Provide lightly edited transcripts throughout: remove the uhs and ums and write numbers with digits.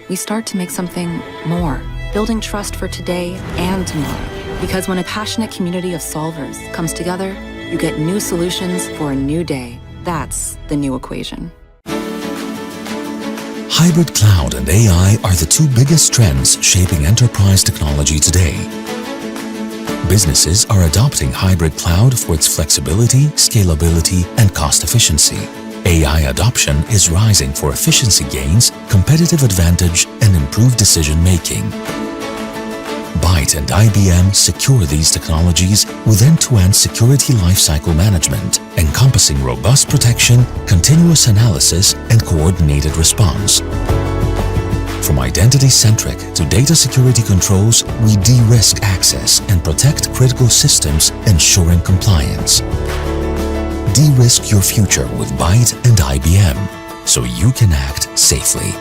we start to make something more, building trust for today and tomorrow. Because when a passionate community of solvers comes together, you get new solutions for a new day. That's the new equation. Hybrid cloud and AI are the two biggest trends shaping enterprise technology today. Businesses are adopting hybrid cloud for its flexibility, scalability, and cost efficiency. AI adoption is rising for efficiency gains, competitive advantage, and improved decision-making. Byte and IBM secure these technologies with end-to-end security lifecycle management, encompassing robust protection, continuous analysis, and coordinated response. From identity-centric to data security controls, we de-risk access and protect critical systems, ensuring compliance. De-risk your future with Byte and IBM, so you can act safely.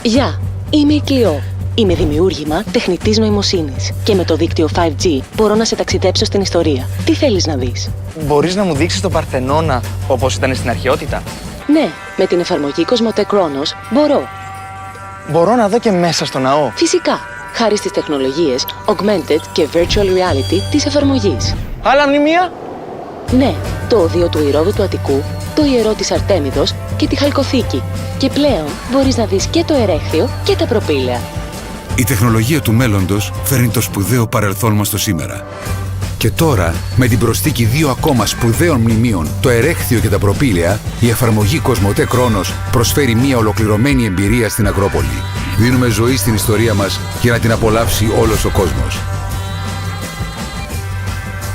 Γεια, είμαι η Κλειό. Είμαι δημιούργημα τεχνητής νοημοσύνης και με το δίκτυο 5G μπορώ να σε ταξιδέψω στην ιστορία. Τι θέλεις να δεις? Μπορείς να μου δείξεις το Παρθενώνα όπως ήταν στην αρχαιότητα? Ναι, με την εφαρμογή Κοσμοτέ Κρόνος μπορώ. Μπορώ να δω και μέσα στο ναό? Φυσικά, χάρη στις τεχνολογίες Augmented και Virtual Reality της εφαρμογής. Άλλα μνημεία? Ναι, το οδείο του Ηρώδου του Αττικού, το ιερό της Αρτέμιδος και τη Χαλκοθήκη. Και πλέον μπορείς να δεις και το ερέχθιο και τα προπήλαια. Η τεχνολογία του μέλλοντος φέρνει το σπουδαίο παρελθόν μας στο σήμερα. Και τώρα, με την προσθήκη δύο ακόμα σπουδαίων μνημείων, το ερέχθιο και τα προπήλαια, η εφαρμογή Κοσμοτέ Κρόνος προσφέρει μια ολοκληρωμένη εμπειρία στην Ακρόπολη. Δίνουμε ζωή στην ιστορία μας για να την απολαύσει όλος ο κόσμος.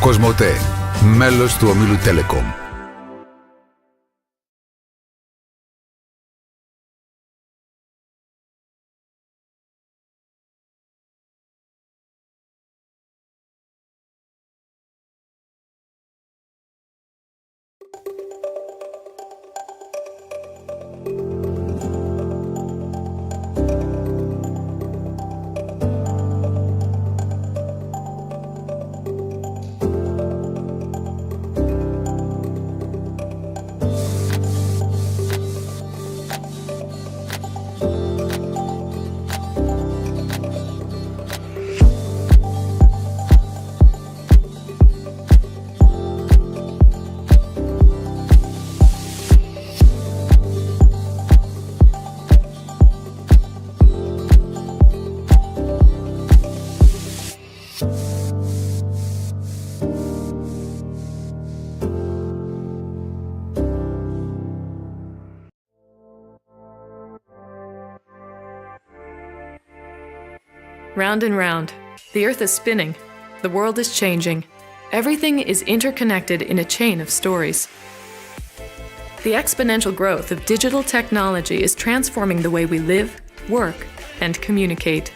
Κοσμοτέ, μέλος του ομίλου Telecom. Round and round. The Earth is spinning. The world is changing. Everything is interconnected in a chain of stories. The exponential growth of digital technology is transforming the way we live, work, and communicate.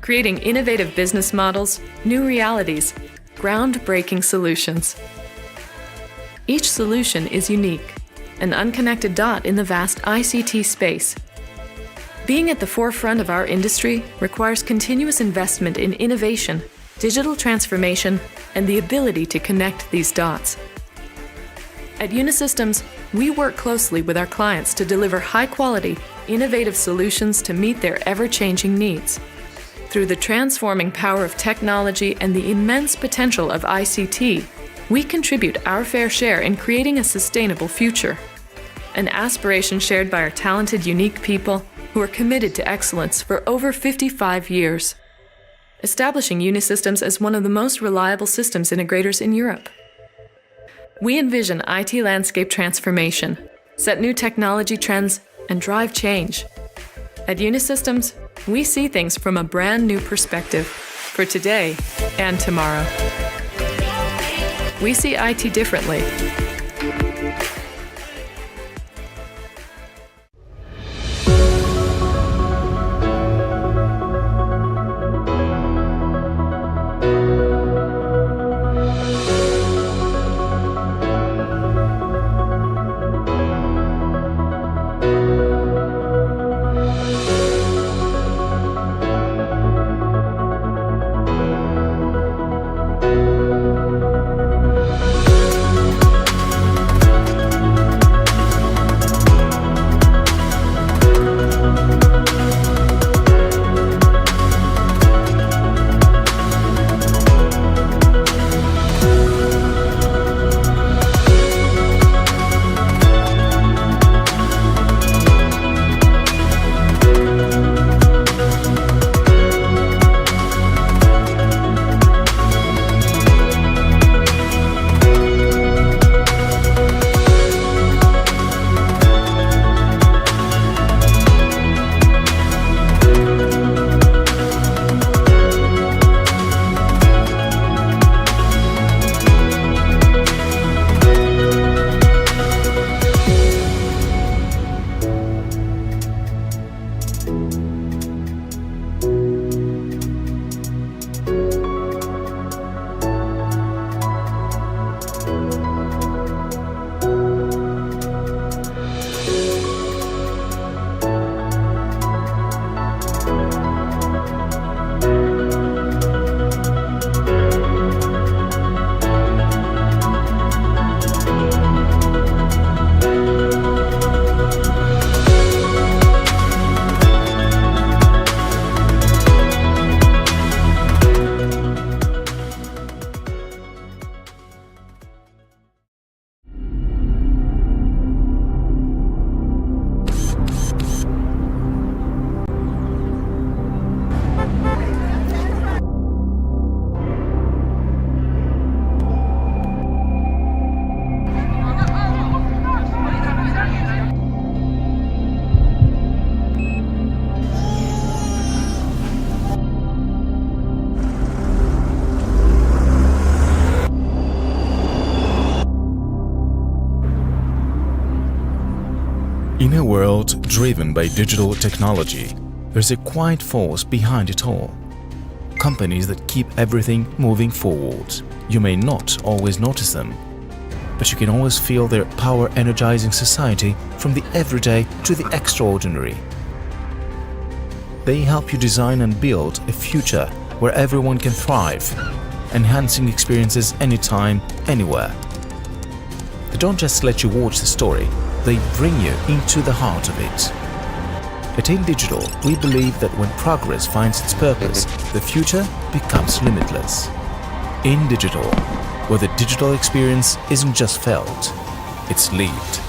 Creating innovative business models, new realities, groundbreaking solutions. Each solution is unique, an unconnected dot in the vast ICT space. Being at the forefront of our industry requires continuous investment in innovation, digital transformation, and the ability to connect these dots. At Unisystems, we work closely with our clients to deliver high-quality, innovative solutions to meet their ever-changing needs. Through the transforming power of technology and the immense potential of ICT, we contribute our fair share in creating a sustainable future. an aspiration shared by our talented, unique people who are committed to excellence for over 55 years, establishing Unisystems as one of the most reliable systems integrators in Europe. We envision IT landscape transformation, set new technology trends, and drive change. At Unisystems, we see things from a brand new perspective for today and tomorrow. We see IT differently. In a world driven by digital technology, there's a quiet force behind it all. Companies that keep everything moving forward. You may not always notice them, but you can always feel their power energizing society from the everyday to the extraordinary. They help you design and build a future where everyone can thrive, enhancing experiences anytime, anywhere. They don't just let you watch the story, they bring you into the heart of it. At In Digital, we believe that when progress finds its purpose, the future becomes limitless. In Digital, where the digital experience isn't just felt, it's lived.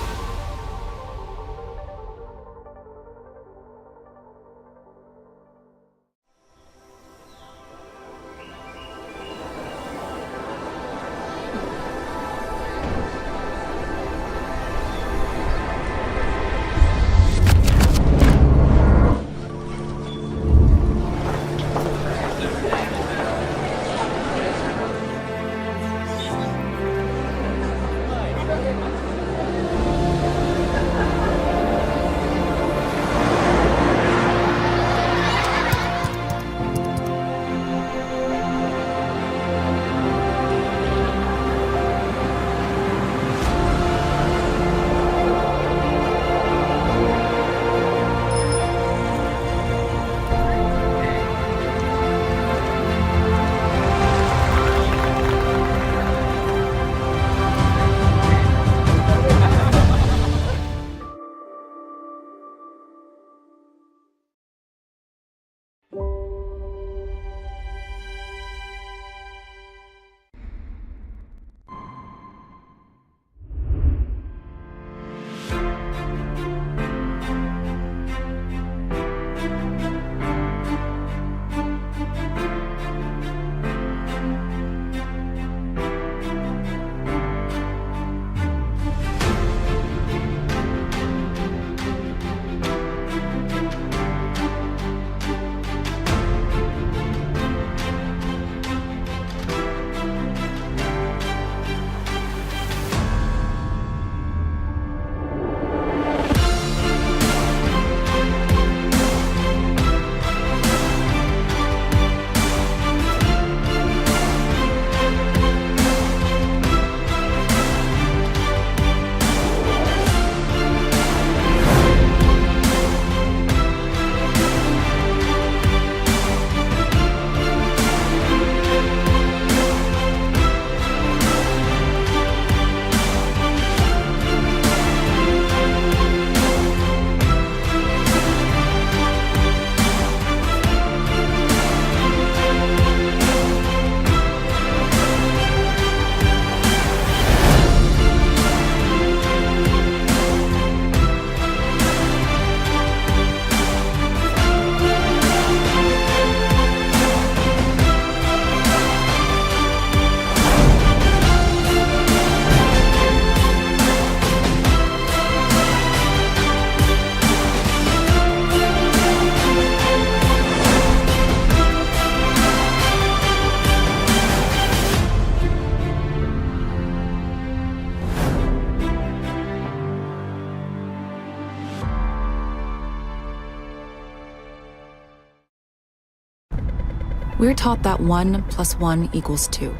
We're taught that 1 + 1 = 2.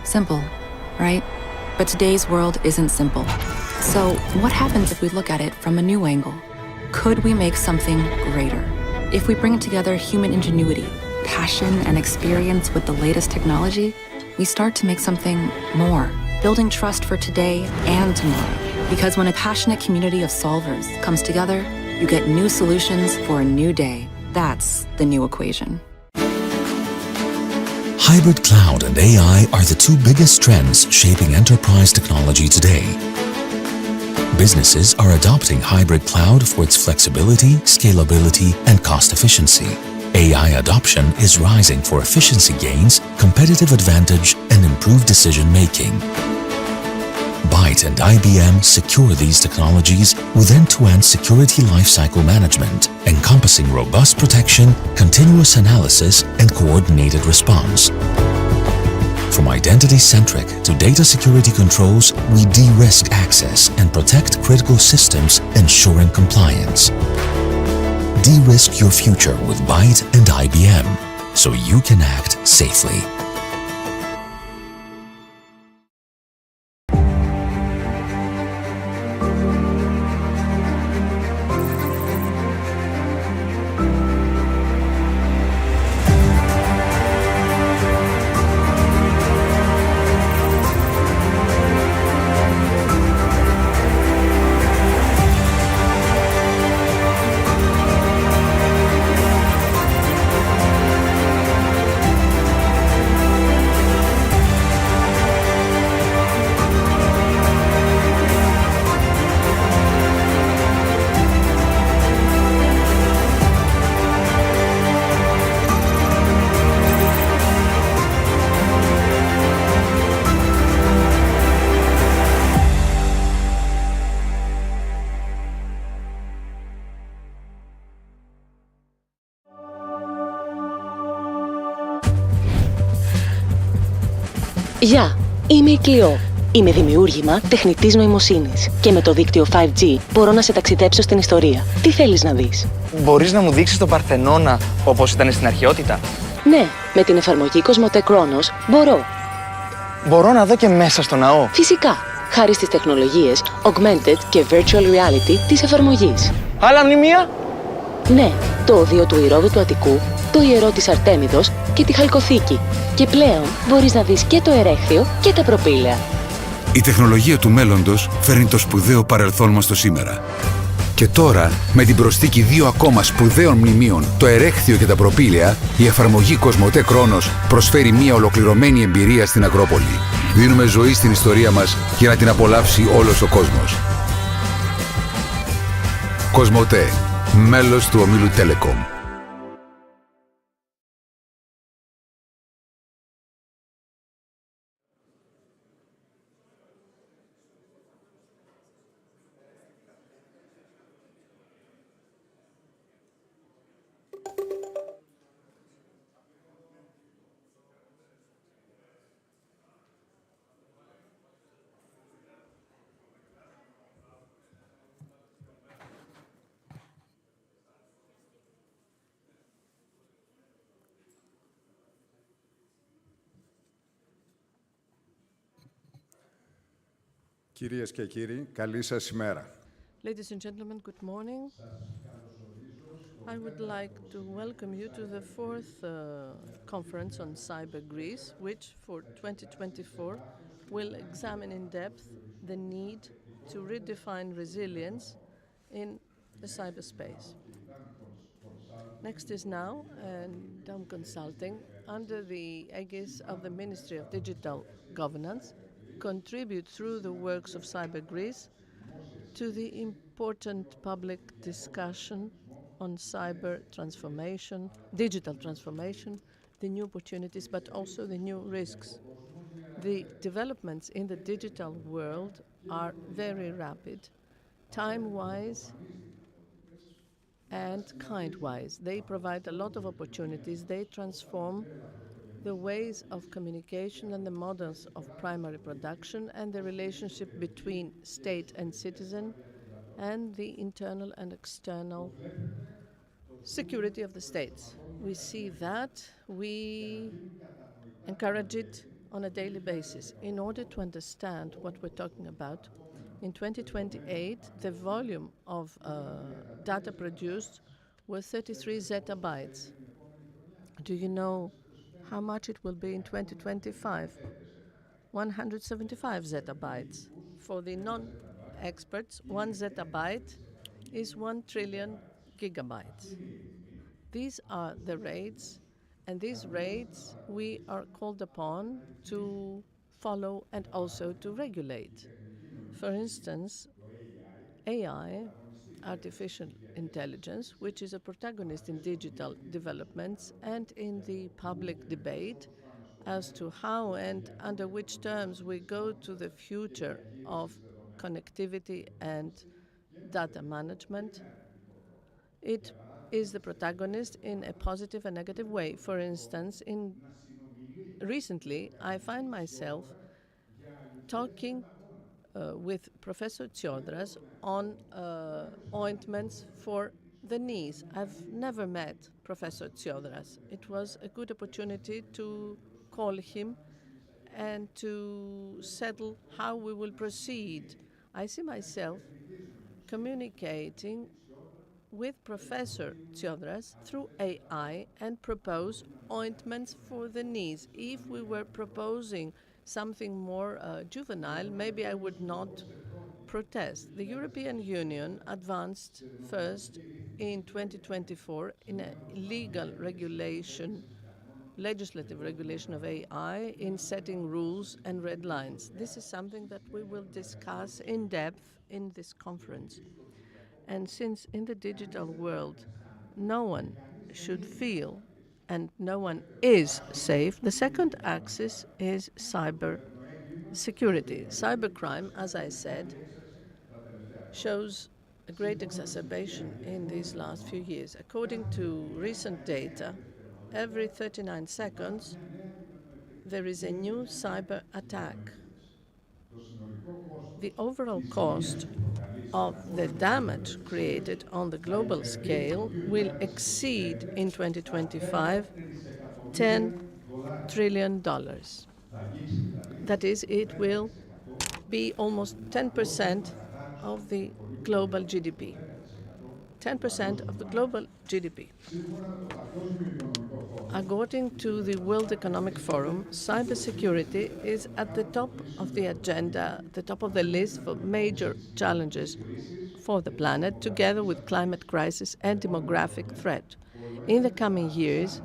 Simple, right? But today's world isn't simple. So, what happens if we look at it from a new angle? Could we make something greater? If we bring together human ingenuity, passion, and experience with the latest technology, we start to make something more, building trust for today and tomorrow. Because when a passionate community of solvers comes together, you get new solutions for a new day. That's the new equation. Hybrid cloud and AI are the two biggest trends shaping enterprise technology today. Businesses are adopting hybrid cloud for its flexibility, scalability, and cost efficiency. AI adoption is rising for efficiency gains, competitive advantage, and improved decision-making. Byte and IBM secure these technologies with end-to-end security lifecycle management, encompassing robust protection, continuous analysis, and coordinated response. From identity-centric to data security controls, we de-risk access and protect critical systems, ensuring compliance. De-risk your future with Byte and IBM, so you can act safely. Γεια, είμαι η Κλειό. Είμαι δημιούργημα τεχνητής νοημοσύνης και με το δίκτυο 5G μπορώ να σε ταξιδέψω στην ιστορία. Τι θέλεις να δεις? Μπορείς να μου δείξεις τον Παρθενώνα όπως ήταν στην αρχαιότητα? Ναι, με την εφαρμογή Κοσμοτέ Κρόνος μπορώ. Μπορώ να δω και μέσα στο ναό? Φυσικά, χάρη στις τεχνολογίες Augmented και Virtual Reality της εφαρμογής. Άλλα μνημεία? Ναι, το οδείο του Ηρώδου του Αττικού, το ιερό της Αρτέμιδος και τη Χαλκοθήκη. Και πλέον μπορείς να δεις και το ερέχθιο και τα προπήλαια. Η τεχνολογία του μέλλοντος φέρνει το σπουδαίο παρελθόν μας στο σήμερα. Και τώρα, με την προσθήκη 2 ακόμα σπουδαίων μνημείων, το ερέχθιο και τα προπήλαια, η εφαρμογή Κοσμοτέ Κρόνος προσφέρει μια ολοκληρωμένη εμπειρία στην Ακρόπολη. Δίνουμε ζωή στην ιστορία μας για να την απολαύσει όλος ο κόσμος. Κοσμοτέ, μέλος του ομίλου Telecom. Κυρίες και κύριοι, καλή σας ημέρα. Ladies and gentlemen, good morning. I would like to welcome you to the fourth conference on Cyber Greece, which for 2024 will examine in depth the need to redefine resilience in the cyberspace. Next is now Dom Consulting, under the aegis of the Ministry of Digital Governance, contribute through the works of Cyber Greece to the important public discussion on cyber transformation, digital transformation, the new opportunities, but also the new risks. The developments in the digital world are very rapid, time-wise and kind-wise. They provide a lot of opportunities. They transform the ways of communication and the models of primary production and the relationship between state and citizen and the internal and external security of the states. We see that, we encourage it on a daily basis. In order to understand what we're talking about, in 2028, the volume of data produced was 33 zettabytes. Do you know how much it will be in 2025? 175 zettabytes. For the non-experts, 1 zettabyte is 1 trillion gigabytes. These are the rates, and these rates we are called upon to follow and also to regulate. For instance, AI, artificial intelligence, which is a protagonist in digital developments and in the public debate as to how and under which terms we go to the future of connectivity and data management. It is the protagonist in a positive and negative way. For instance, recently I find myself talking with Professor Tsiodras on ointments for the knees. I've never met Professor Tsiodras. It was a good opportunity to call him and to settle how we will proceed. I see myself communicating with Professor Tsiodras through AI and propose ointments for the knees. If we were proposing something more juvenile, maybe I would not protest. The European Union advanced first in 2024 in a legislative regulation of AI in setting rules and red lines. This is something that we will discuss in depth in this conference. And since in the digital world no one should feel and no one is safe, the second axis is cyber security. Cybercrime, as I said, shows a great exacerbation in these last few years. According to recent data, every 39 seconds there is a new cyber attack. The overall cost of the damage created on the global scale will exceed in 2025 $10 trillion. That is, it will be almost 10% of the global GDP. 10% of the global GDP. According to the World Economic Forum, cybersecurity is at the top of the agenda, the top of the list for major challenges for the planet, together with climate crisis and demographic threat. In the coming years,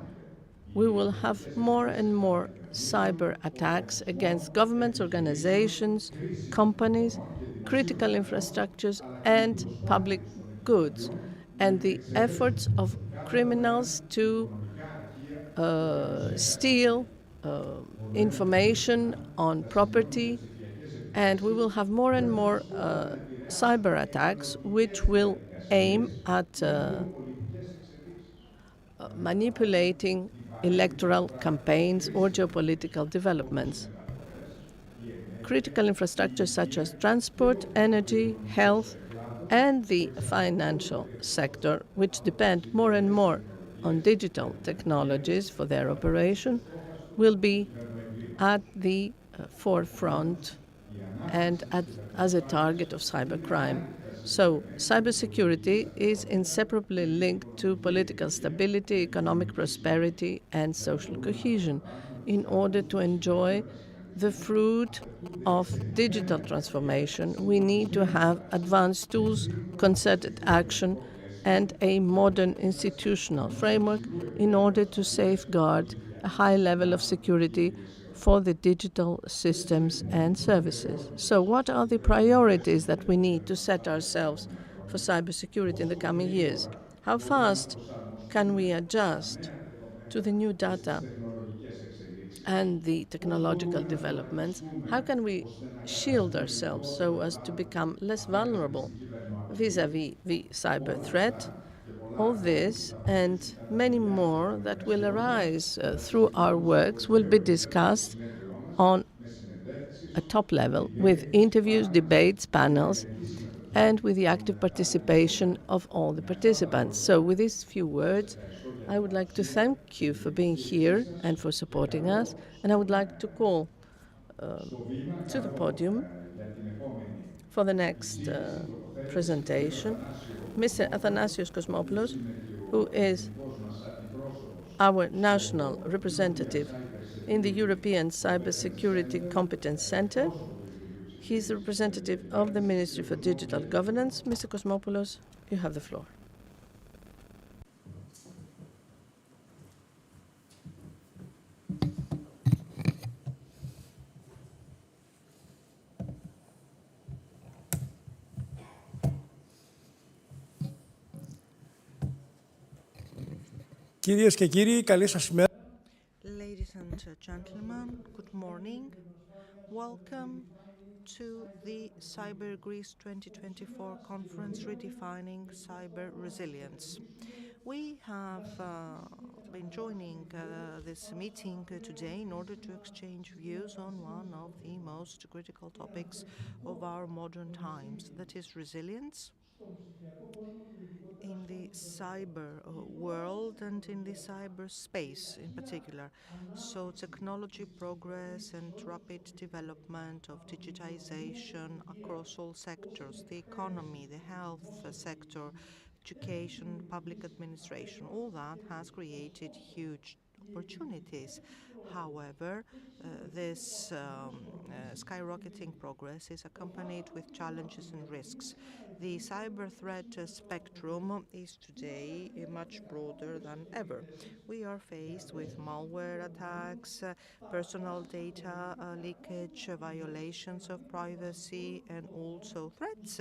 we will have more and more cyber attacks against governments, organizations, companies, critical infrastructures, and public goods. And the efforts of criminals to steal information on property, and we will have more and more cyber attacks which will aim at manipulating electoral campaigns or geopolitical developments. Critical infrastructures such as transport, energy, health, and the financial sector, which depend more and more on digital technologies for their operation, will be at the forefront and as a target of cybercrime. So cybersecurity is inseparably linked to political stability, economic prosperity, and social cohesion. In order to enjoy the fruit of digital transformation, we need to have advanced tools, concerted action, and a modern institutional framework in order to safeguard a high level of security for the digital systems and services. So what are the priorities that we need to set ourselves for cybersecurity in the coming years? How fast can we adjust to the new data and the technological developments? How can we shield ourselves so as to become less vulnerable vis-à-vis the cyber threat? All this and many more that will arise through our works will be discussed on a top level with interviews, debates, panels, and with the active participation of all the participants. So with these few words, I would like to thank you for being here and for supporting us, and I would like to call to the podium for the next presentation Mr. Athanasios Kosmopoulos, who is our national representative in the European Cybersecurity Competence Center. He's the representative of the Ministry for Digital Governance. Mr. Kosmopoulos, you have the floor. Κυρίες και κύριοι, καλή σας ημέρα. Ladies and gentlemen, good morning. Welcome to the Cyber Greece 2024 conference, Redefining Cyber Resilience. We have been joining this meeting today in order to exchange views on one of the most critical topics of our modern times, that is resilience in the cyber world and in the cyberspace in particular. So technology progress and rapid development of digitization across all sectors, the economy, the health sector, education, public administration, all that has created huge opportunities. However, this skyrocketing progress is accompanied with challenges and risks. The cyber threat spectrum is today much broader than ever. We are faced with malware attacks, personal data leakage, violations of privacy, and also threats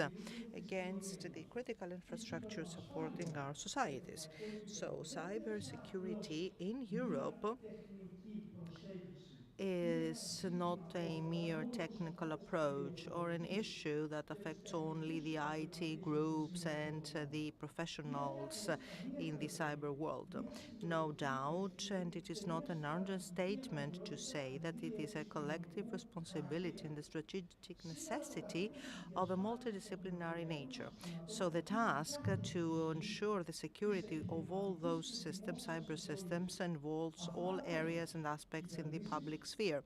against the critical infrastructure supporting our societies. So cybersecurity in Europe is not a mere technical approach or an issue that affects only the IT groups and the professionals in the cyber world. No doubt, and it is not an understatement to say that it is a collective responsibility and the strategic necessity of a multidisciplinary nature. So the task to ensure the security of all those systems, cyber systems, involves all areas and aspects in the public sphere.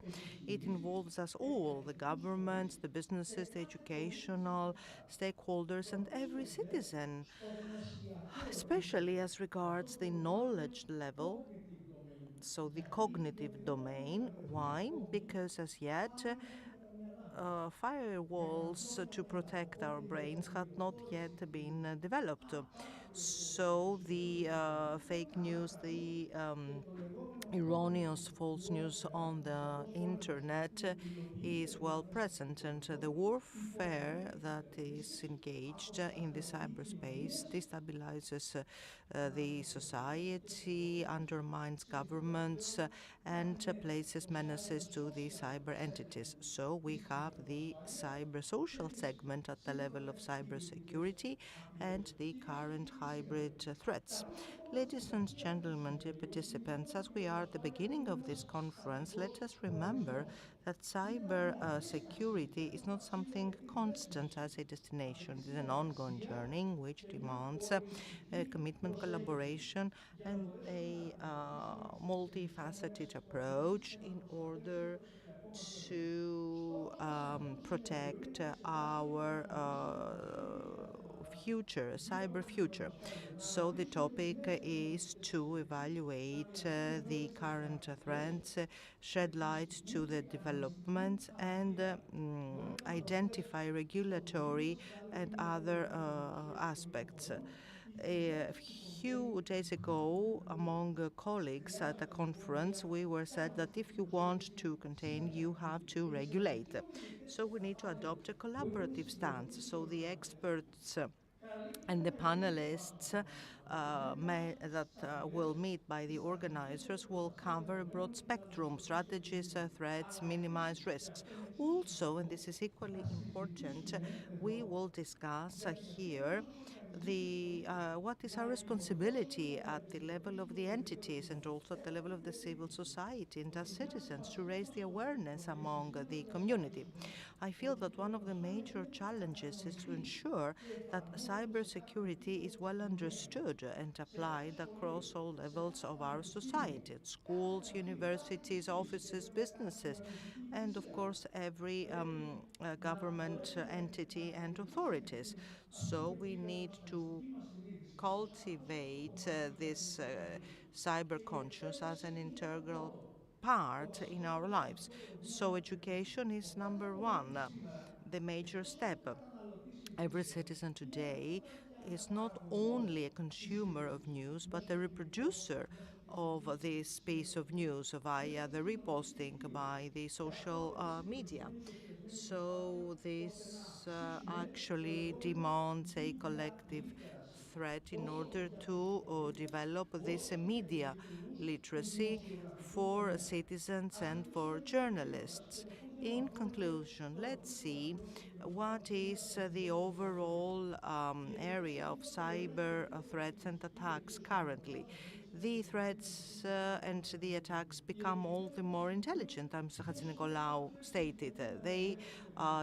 It involves us all, the governments, the businesses, the educational stakeholders, and every citizen, especially as regards the knowledge level, so the cognitive domain. Why? Because as yet, firewalls to protect our brains had not yet been developed. So the fake news, the erroneous false news on the internet is well present, and the warfare that is engaged in the cyberspace destabilizes the society, undermines governments, and places menaces to the cyber entities. So we have the cyber social segment at the level of cybersecurity and the current hybrid threats. Ladies and gentlemen, dear participants, as we are at the beginning of this conference, let us remember that cyber security is not something constant as a destination. It is an ongoing journey which demands commitment, collaboration, and a multifaceted approach in order to protect our future, cyber future. So the topic is to evaluate the current threats, shed light to the developments, and identify regulatory and other aspects. A few days ago, among colleagues at a conference, we were said that if you want to contain, you have to regulate. So we need to adopt a collaborative stance. So the experts and the panelists that will meet by the organizers will cover a broad spectrum, strategies, threats, minimize risks. Also, and this is equally important, we will discuss here what is our responsibility at the level of the entities and also at the level of the civil society and as citizens to raise the awareness among the community. I feel that one of the major challenges is to ensure that cybersecurity is well understood and applied across all levels of our society, at schools, universities, offices, businesses, and of course every government entity and authorities. So we need to cultivate this cyber conscious as an integral part in our lives. So education is number one, the major step. Every citizen today is not only a consumer of news, but a reproducer of this piece of news via the reposting by the social media. So this actually demands a collective threat in order to develop this media literacy for citizens and for journalists. In conclusion, let's see what is the overall area of cyber threats and attacks currently. The threats and the attacks become all the more intelligent, as Mr. Hatzinikolaou stated. They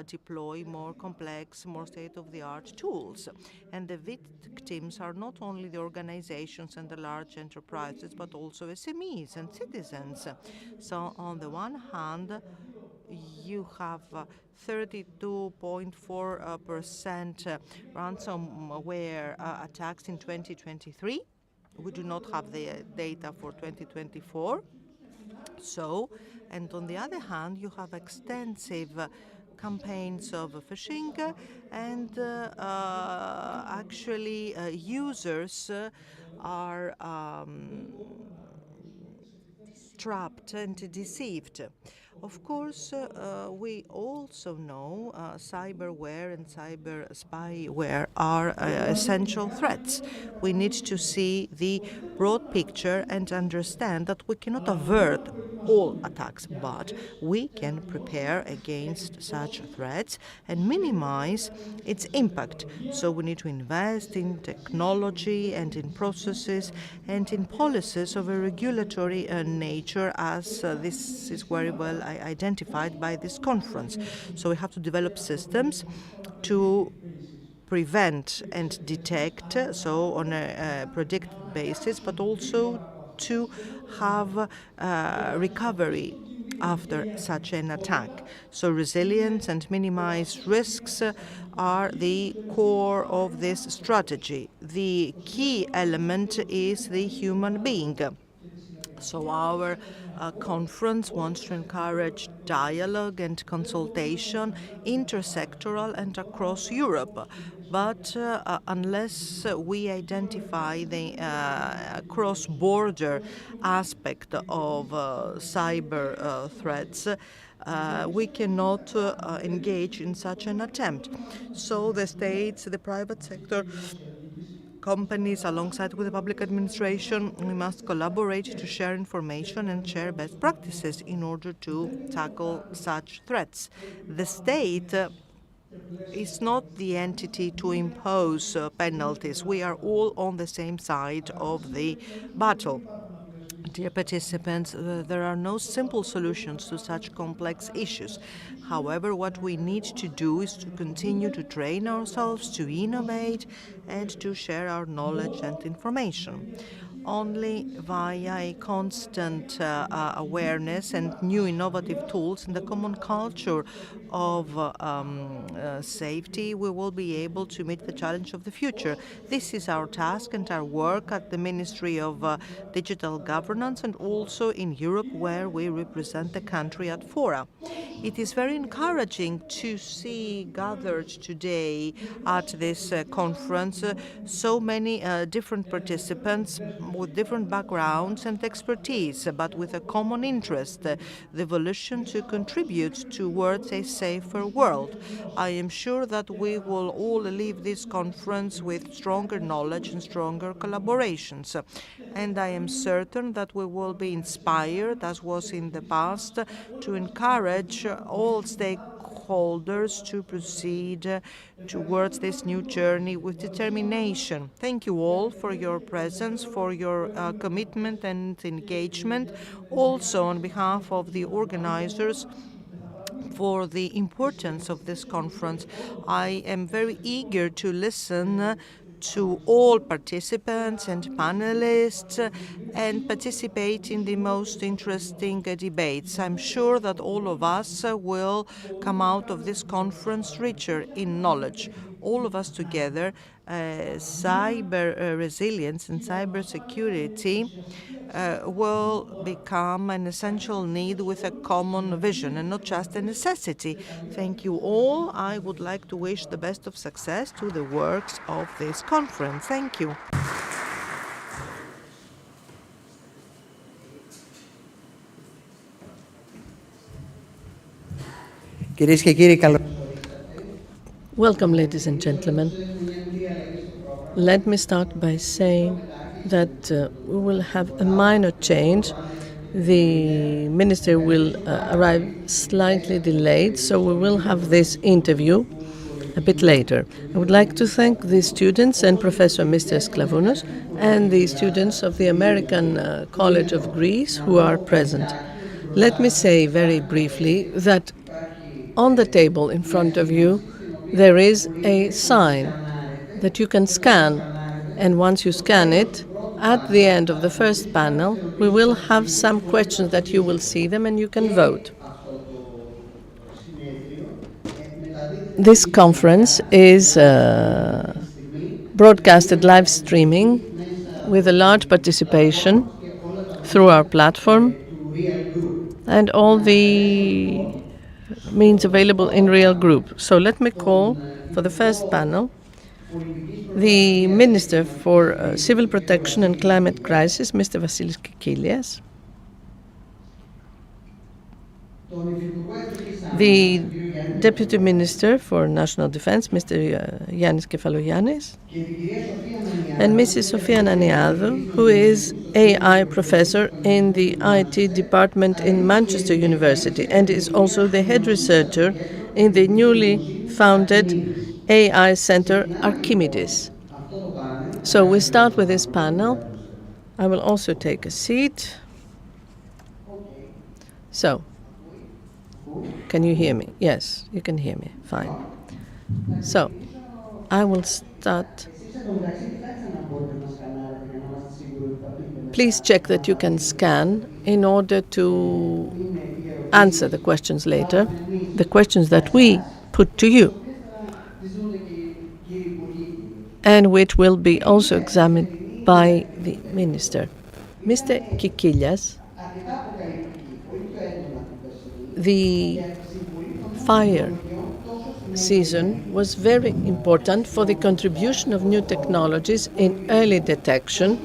deploy more complex, more state-of-the-art tools. And the victims are not only the organizations and the large enterprises, but also SMEs and citizens. So on the one hand, you have 32.4% ransomware attacks in 2023. We do not have the data for 2024. So, and on the other hand, you have extensive campaigns of phishing and actually users are trapped and deceived. Of course, we also know cyberware and cyber spyware are essential threats. We need to see the broad picture and understand that we cannot avert all attacks, but we can prepare against such threats and minimize its impact. So we need to invest in technology and in processes and in policies of a regulatory nature, as this is very well identified by this conference. So we have to develop systems to prevent and detect, so on a predicted basis, but also to have recovery after such an attack. So resilience and minimize risks are the core of this strategy. The key element is the human being. So our conference wants to encourage dialogue and consultation, intersectoral and across Europe. But unless we identify the cross-border aspect of cyber threats, we cannot engage in such an attempt. So the states, the private sector, companies, alongside with the public administration, we must collaborate to share information and share best practices in order to tackle such threats. The state is not the entity to impose penalties. We are all on the same side of the battle. Dear participants, there are no simple solutions to such complex issues. However, what we need to do is to continue to train ourselves, to innovate, and to share our knowledge and information. Only via a constant awareness and new innovative tools and the common culture of safety, we will be able to meet the challenge of the future. This is our task and our work at the Ministry of Digital Governance and also in Europe, where we represent the country at fora. It is very encouraging to see gathered today at this conference so many different participants with different backgrounds and expertise, but with a common interest, the volition to contribute towards a safer world. I am sure that we will all leave this conference with stronger knowledge and stronger collaborations. And I am certain that we will be inspired, as was in the past, to encourage all stakeholders stakeholders to proceed towards this new journey with determination. Thank you all for your presence, for your commitment and engagement. Also, on behalf of the organizers, for the importance of this conference. I am very eager to listen to all participants and panelists and participate in the most interesting debates. I'm sure that all of us will come out of this conference richer in knowledge. All of us together, cyber resilience and cyber security will become an essential need with a common vision and not just a necessity. Thank you all. I would like to wish the best of success to the works of this conference. Thank you. Welcome, ladies and gentlemen. Let me start by saying that we will have a minor change. The minister will arrive slightly delayed, so we will have this interview a bit later. I would like to thank the students and Professor Mr. Sklavounos and the students of the American College of Greece who are present. Let me say very briefly that on the table in front of you there is a sign that you can scan, and once you scan it, at the end of the first panel, we will have some questions that you will see them and you can vote. This conference is broadcasted live streaming with a large participation through our platform and all the means available in Real Group. So let me call for the first panel the Minister for Civil Protection and Climate Crisis, Mr. Vasilis Kikilias, the Deputy Minister for National Defense, Mr. Yannis Kefalogiannis, and Mrs. Sofia Ananiadou, who is AI professor in the IT department in Manchester University and is also the head researcher in the newly founded AI Center Archimedes. So we start with this panel. I will also take a seat. So, can you hear me? Yes, you can hear me. Fine. So, I will start. Please check that you can scan in order to answer the questions later, the questions that we put to you, and which will be also examined by the minister. Mr. Kikilias, the fire season was very important for the contribution of new technologies in early detection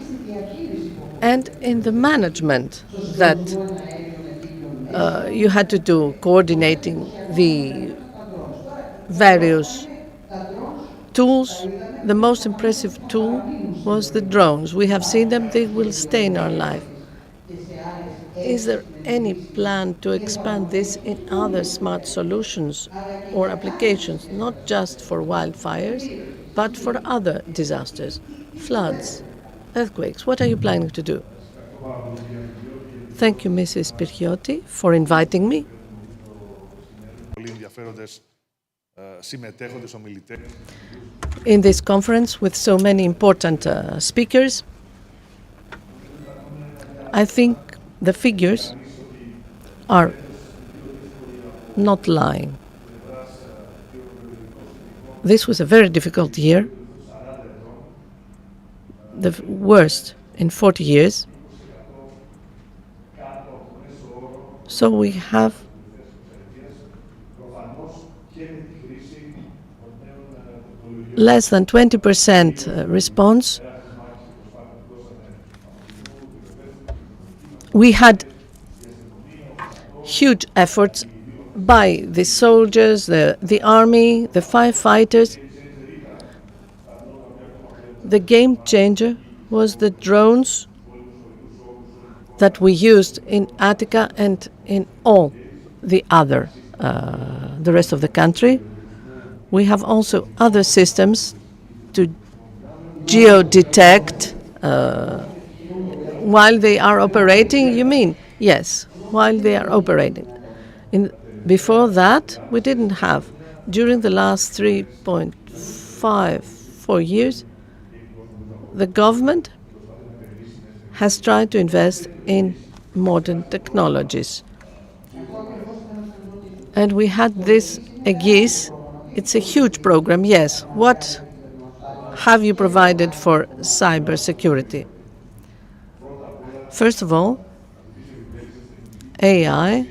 and in the management that you had to do, coordinating the various tools. The most impressive tool was the drones. We have seen them, they will stay in our life. Is there any plan to expand this in other smart solutions or applications, not just for wildfires, but for other disasters, floods, earthquakes? What are you planning to do? Thank you, Mrs. Pirchiotti, for inviting me. In this conference with so many important speakers, I think the figures are not lying. This was a very difficult year, the worst in 40 years. So we have less than 20% response. We had huge efforts by the soldiers, the army, the firefighters. The game changer was the drones that we used in Attica and in all the other the rest of the country. We have also other systems to geodetect while they are operating. You mean? Yes, while they are operating. Before that, we didn't have. During the last 3.5-4 years, the government has tried to invest in modern technologies. And we had this EGIS. It's a huge program, yes. What have you provided for cybersecurity? First of all, AI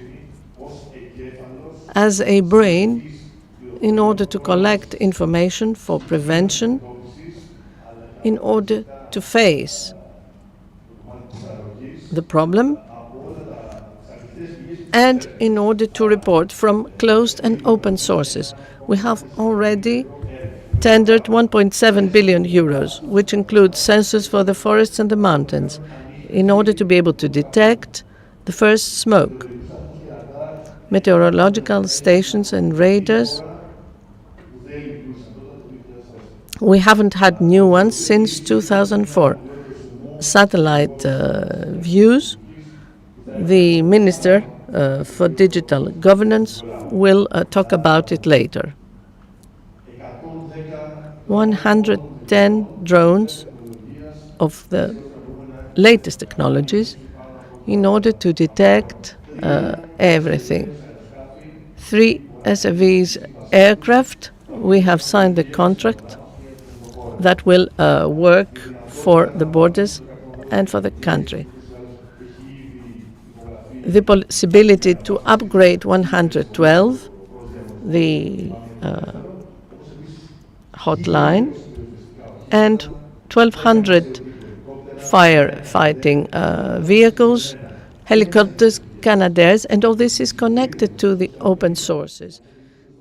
as a brain in order to collect information for prevention, in order to face the problem, and in order to report from closed and open sources. We have already tendered 1.7 billion euros, which includes sensors for the forests and the mountains, in order to be able to detect the first smoke. Meteorological stations and radars. We haven't had new ones since 2004. Satellite views. The Minister for Digital Governance will talk about it later. 110 drones of the latest technologies in order to detect everything. 3 SAVs aircraft. We have signed the contract that will work for the borders and for the country. The possibility to upgrade 112, the hotline, and 1,200 firefighting vehicles, helicopters, Canadairs, and all this is connected to the open sources.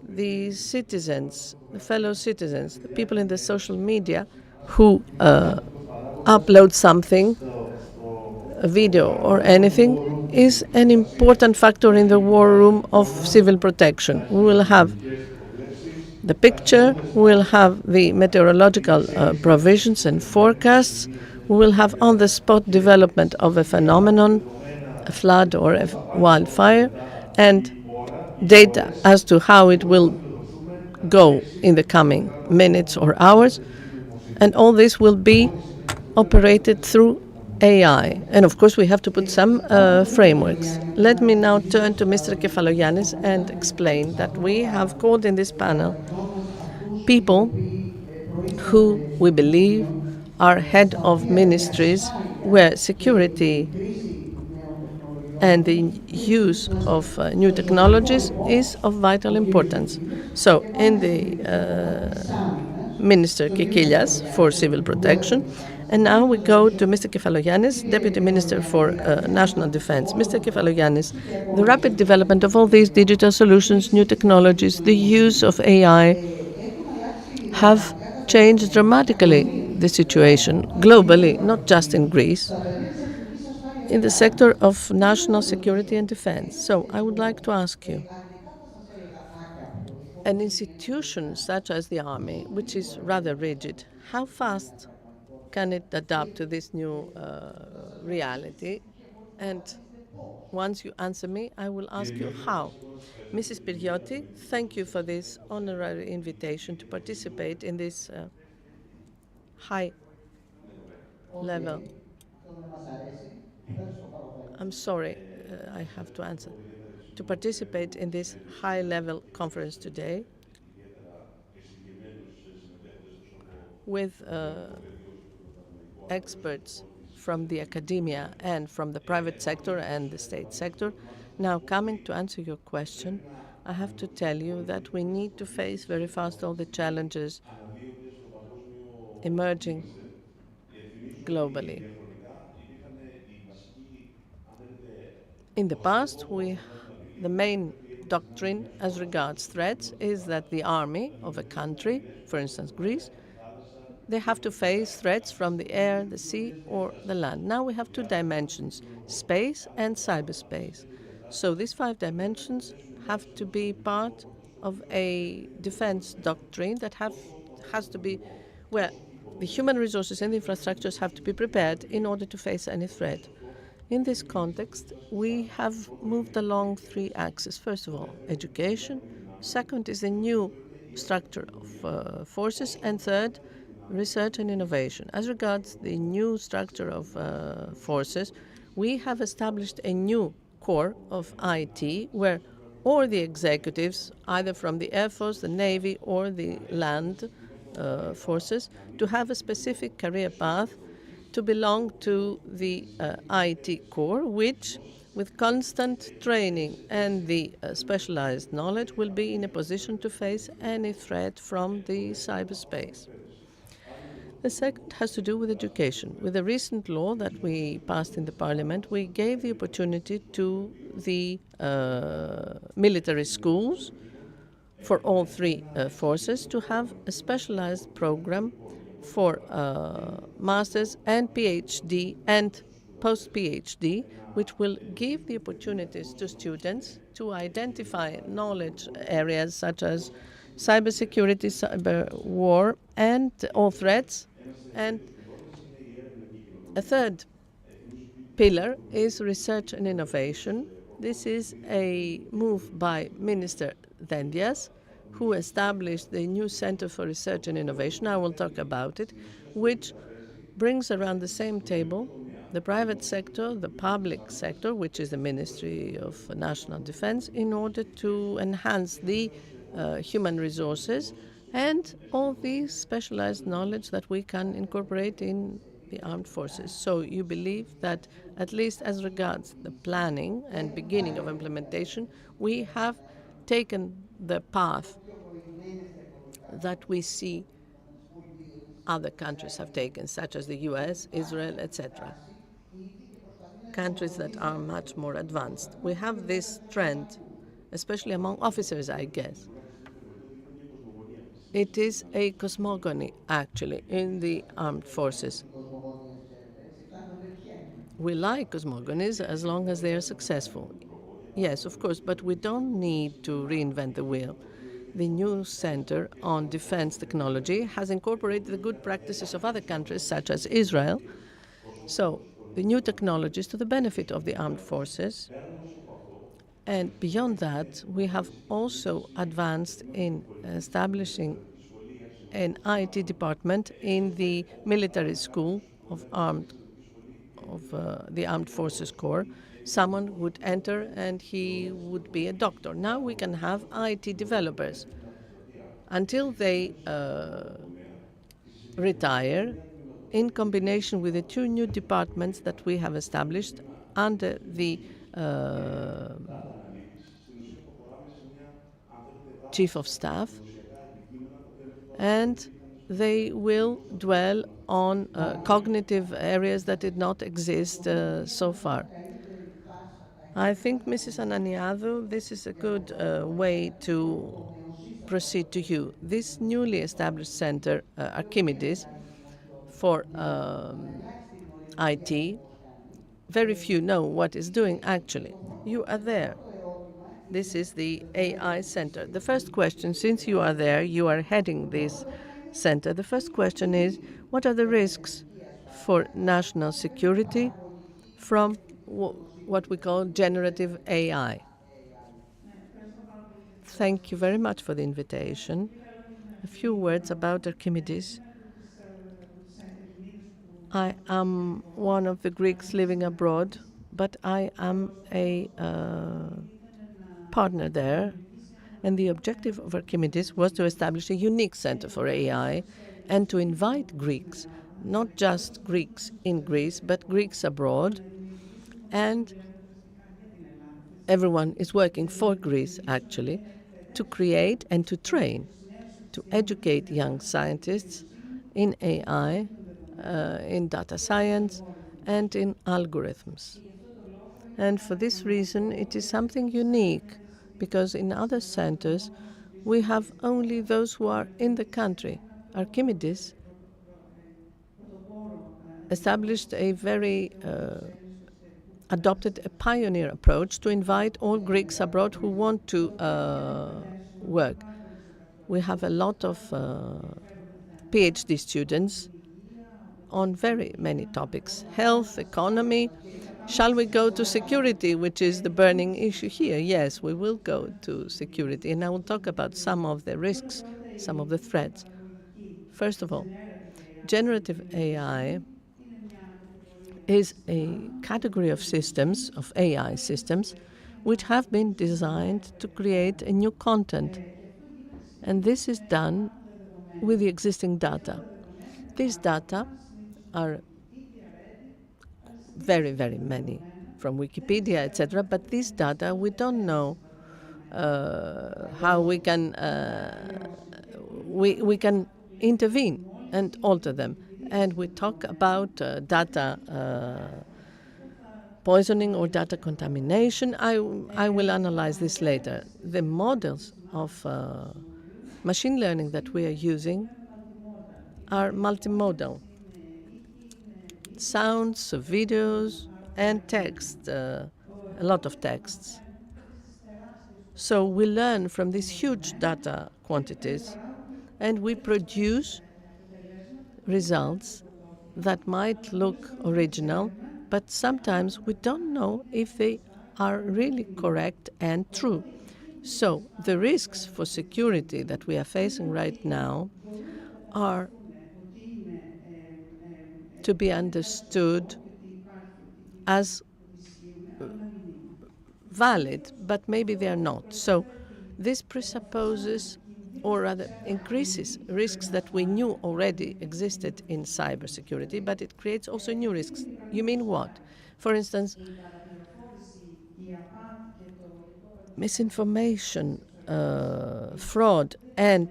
The citizens, the fellow citizens, the people in the social media who upload something, a video or anything, is an important factor in the war room of civil protection. We will have the picture, we will have the meteorological provisions and forecasts, we will have on-the-spot development of a phenomenon, a flood or a wildfire, and data as to how it will go in the coming minutes or hours. And all this will be operated through AI. And of course, we have to put some frameworks. Let me now turn to Mr. Kefalogiannis and explain that we have called in this panel people who we believe are head of ministries where security and the use of new technologies is of vital importance. So, in the Minister Kikilias for Civil Protection, and now we go to Mr. Kefalogiannis, Deputy Minister for National Defense. Mr. Kefalogiannis, the rapid development of all these digital solutions, new technologies, the use of AI have changed dramatically the situation globally, not just in Greece, in the sector of national security and defense. So I would like to ask you, an institution such as the army, which is rather rigid, how fast can it adapt to this new reality? And once you answer me, I will ask you how. Mrs. Piriotti, thank you for this honorary invitation to participate in this high level. I'm sorry, I have to answer. To participate in this high-level conference today with experts from the academia and from the private sector and the state sector. Now, coming to answer your question, I have to tell you that we need to face very fast all the challenges emerging globally. In the past, the main doctrine as regards threats is that the army of a country, for instance Greece, they have to face threats from the air, the sea, or the land. Now we have 2 dimensions, space and cyberspace. So these 5 dimensions have to be part of a defense doctrine that has to be where the human resources and the infrastructures have to be prepared in order to face any threat. In this context, we have moved along three axes. First of all, education. Second is the new structure of forces. And third, research and innovation. As regards the new structure of forces, we have established a new core of IT where all the executives, either from the Air Force, the Navy, or the land forces, to have a specific career path to belong to the IT core, which, with constant training and the specialized knowledge, will be in a position to face any threat from the cyberspace. The second has to do with education. With the recent law that we passed in the parliament, we gave the opportunity to the military schools for all three forces to have a specialized program for master's and PhD and post-PhD, which will give the opportunities to students to identify knowledge areas such as cybersecurity, cyber war, and all threats. And a third pillar is research and innovation. This is a move by Minister Dendias, who established the new Center for Research and Innovation. I will talk about it, which brings around the same table the private sector, the public sector, which is the Ministry of National Defense, in order to enhance the human resources and all the specialized knowledge that we can incorporate in the armed forces. So you believe that, at least as regards the planning and beginning of implementation, we have taken the path that we see other countries have taken, such as the US, Israel, etc. Countries that are much more advanced. We have this trend, especially among officers, I guess. It is a cosmogony, actually, in the armed forces. We like cosmogonies as long as they are successful. Yes, of course, but we don't need to reinvent the wheel. The new Center on Defense Technology has incorporated the good practices of other countries, such as Israel. So, the new technologies to the benefit of the armed forces. And beyond that, we have also advanced in establishing an IT department in the military school of the Armed Forces Corps. Someone would enter and he would be a doctor. Now we can have IT developers. Until they retire, in combination with the two new departments that we have established under the Chief of Staff, and they will dwell on cognitive areas that did not exist so far. I think, Mrs. Ananiadou, this is a good way to proceed to you. This newly established center, Archimedes, for IT, very few know what it's doing actually. You are there. This is the AI center. The first question, since you are there, you are heading this center, the first question is, what are the risks for national security from what we call generative AI? Thank you very much for the invitation. A few words about Archimedes. I am one of the Greeks living abroad, but I am a partner there. And the objective of Archimedes was to establish a unique center for AI and to invite Greeks, not just Greeks in Greece, but Greeks abroad. And everyone is working for Greece, actually, to create and to train, to educate young scientists in AI, in data science, and in algorithms. And for this reason, it is something unique, because in other centers, we have only those who are in the country. Archimedes established a very adopted a pioneer approach to invite all Greeks abroad who want to work. We have a lot of PhD students on very many topics: health, economy. Shall we go to security, which is the burning issue here? Yes, we will go to security, and I will talk about some of the risks, some of the threats. First of all, generative AI is a category of systems, of AI systems, which have been designed to create a new content. And this is done with the existing data. These data are very, very many from Wikipedia, etc. But these data, we don't know how we can intervene and alter them. And we talk about data poisoning or data contamination. I will analyze this later. The models of machine learning that we are using are multimodal. Sounds, videos, and text, a lot of texts. So we learn from these huge data quantities, and we produce results that might look original, but sometimes we don't know if they are really correct and true. So the risks for security that we are facing right now are to be understood as valid, but maybe they are not. So this presupposes, or rather increases, risks that we knew already existed in cybersecurity, but it creates also new risks. You mean what? For instance, misinformation, fraud, and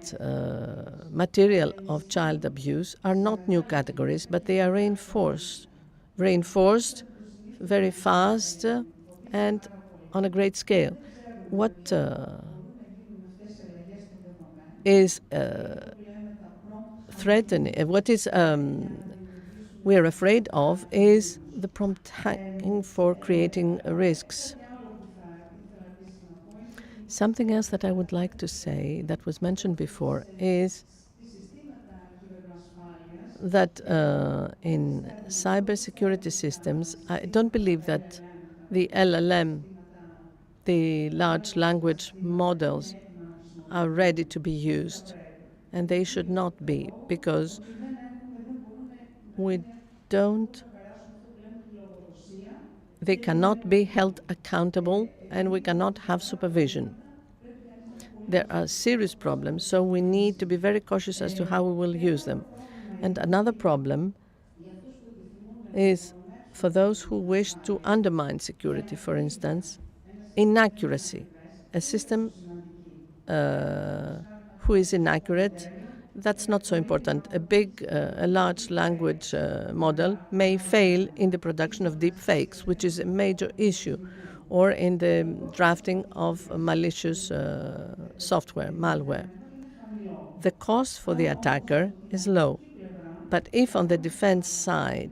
material of child abuse are not new categories, but they are reinforced very fast and on a great scale. What is threatening, what is we're afraid of, is the prompt hacking for creating risks. Something else that I would like to say that was mentioned before is that in cybersecurity systems, I don't believe that the LLM, the large language models, are ready to be used. And they should not be, because they cannot be held accountable, and we cannot have supervision. There are serious problems, so we need to be very cautious as to how we will use them. And another problem is for those who wish to undermine security, for instance, inaccuracy. A system who is inaccurate, that's not so important. A large language model may fail in the production of deep fakes, which is a major issue, or in the drafting of malicious software, malware. The cost for the attacker is low. But if on the defense side,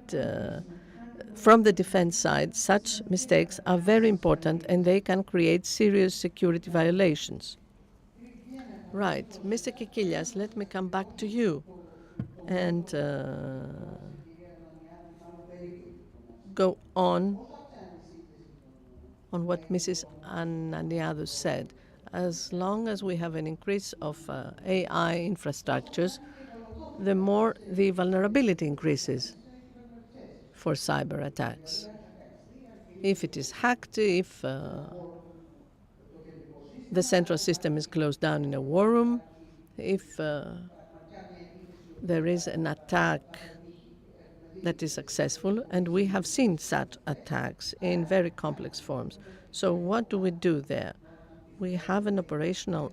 from the defense side, such mistakes are very important and they can create serious security violations. Right. Mr. Kikilias, let me come back to you and go on what Mrs. Ananiadou said. As long as we have an increase of AI infrastructures, the more the vulnerability increases for cyber attacks. If it is hacked, if the central system is closed down in a war room, if there is an attack that is successful, and we have seen such attacks in very complex forms. So what do we do there? We have an operational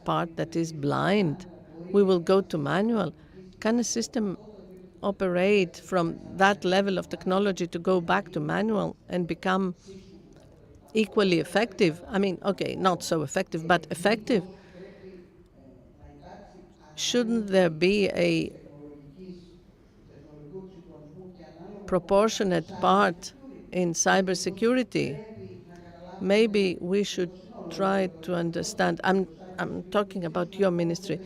part that is blind. We will go to manual. Can a system operate from that level of technology to go back to manual and become equally effective? I mean, okay, not so effective, but effective. Shouldn't there be a proportionate part in cybersecurity, maybe we should try to understand. I'm talking about your ministry.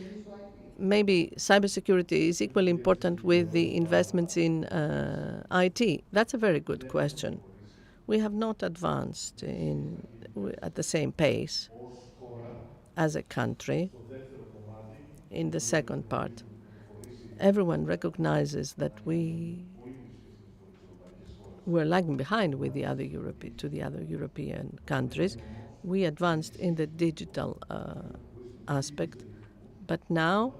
Maybe cybersecurity is equally important with the investments in IT. That's a very good question. We have not advanced at the same pace as a country in the second part. Everyone recognizes that we're lagging behind with the other European countries. We advanced in the digital aspect, but now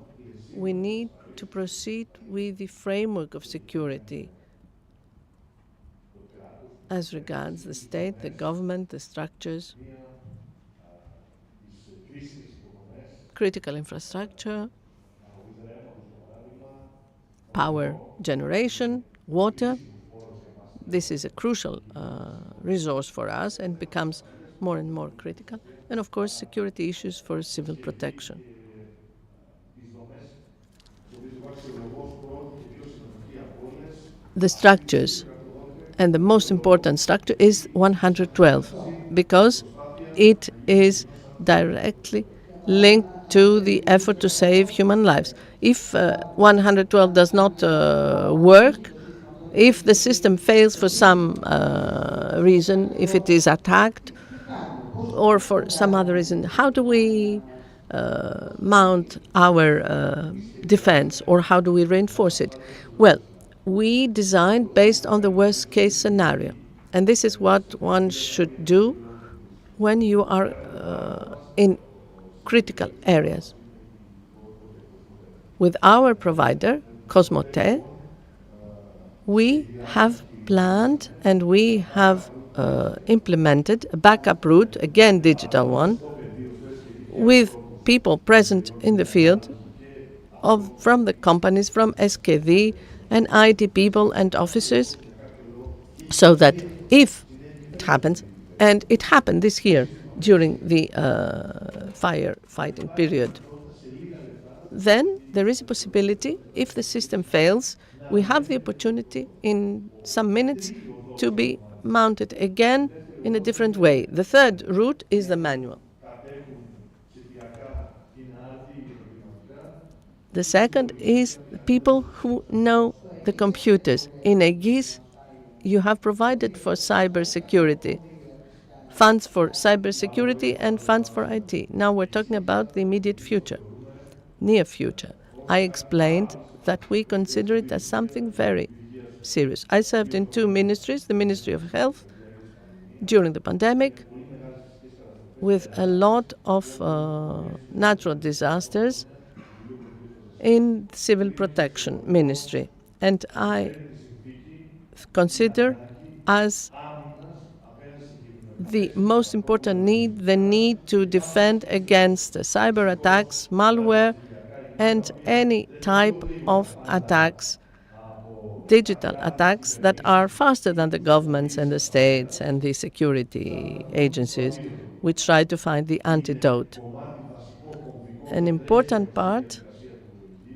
we need to proceed with the framework of security as regards the state, the government, the structures, critical infrastructure, power generation, water. This is a crucial resource for us and becomes more and more critical. And of course, security issues for civil protection. The structures, and the most important structure is 112, because it is directly linked to the effort to save human lives. If 112 does not work, if the system fails for some reason, if it is attacked, or for some other reason, how do we mount our defense, or how do we reinforce it? Well, we designed based on the worst case scenario. And this is what one should do when you are in critical areas. With our provider, Cosmote, we have planned and we have implemented a backup route, again digital one, with people present in the field from the companies, from SKD and IT people and officers, so that if it happens, and it happened this year during the firefighting period, then there is a possibility, if the system fails, we have the opportunity in some minutes to be mounted again in a different way. The third route is the manual. The second is people who know the computers. In Aegis, you have provided for cybersecurity, funds for cybersecurity and funds for IT. Now we're talking about the immediate future, near future. I explained that we consider it as something very serious. I served in two ministries, the Ministry of Health during the pandemic, with a lot of natural disasters in civil protection ministry. And I consider as the most important need the need to defend against cyber attacks, malware, and any type of attacks, digital attacks that are faster than the governments and the states and the security agencies. We try to find the antidote. An important part,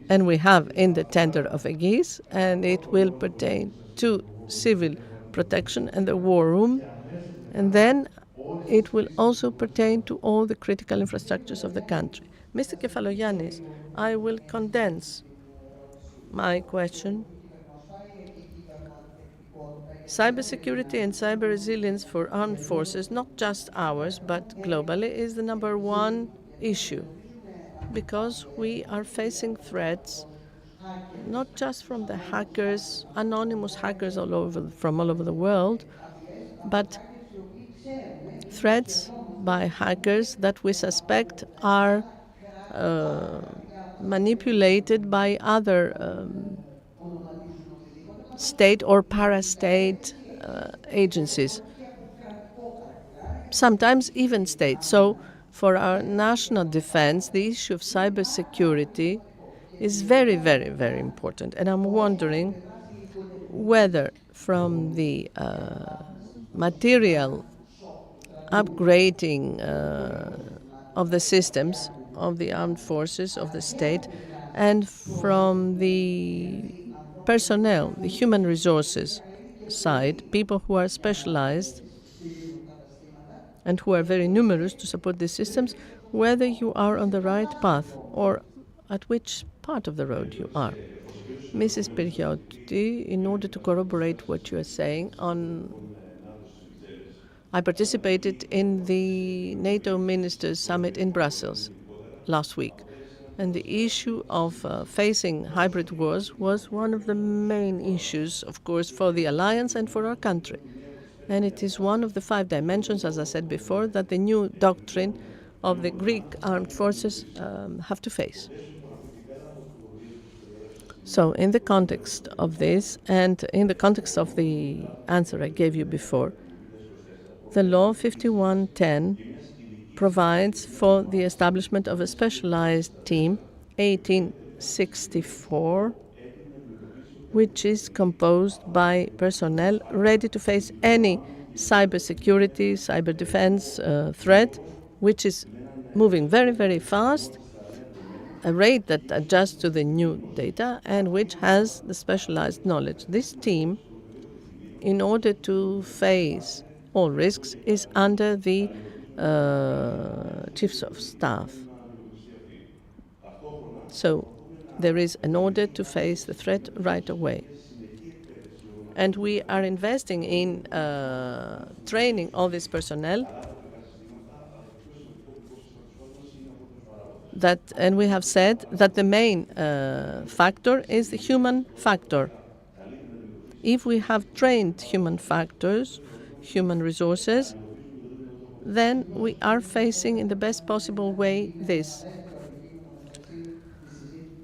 and we have in the tender of Aegis, and it will pertain to civil protection and the war room, and then it will also pertain to all the critical infrastructures of the country. Mr. Kefalogiannis, I will condense my question. Cybersecurity and cyber resilience for armed forces, not just ours, but globally, is the number one issue, because we are facing threats not just from the hackers, anonymous hackers from all over the world, but threats by hackers that we suspect are manipulated by other state or parastate agencies, sometimes even state. So for our national defense, the issue of cybersecurity is very, very, very important. And I'm wondering whether from the material upgrading of the systems of the armed forces of the state, and from the personnel, the human resources side, people who are specialized and who are very numerous to support these systems, whether you are on the right path or at which part of the road you are. Mrs. Periotti, in order to corroborate what you are saying, I participated in the NATO Ministers' Summit in Brussels last week. And the issue of facing hybrid wars was one of the main issues, of course, for the alliance and for our country. And it is one of the 5 dimensions, as I said before, that the new doctrine of the Greek armed forces have to face. So in the context of this, and in the context of the answer I gave you before, the law 5110 provides for the establishment of a specialized team, 1864, which is composed by personnel ready to face any cybersecurity, cyber defense threat, which is moving very, very fast, a rate that adjusts to the new data and which has the specialized knowledge. This team, in order to face all risks, is under the chiefs of staff. So there is an order to face the threat right away. And we are investing in training all this personnel. And we have said that the main factor is the human factor. If we have trained human factors, human resources, then we are facing in the best possible way this.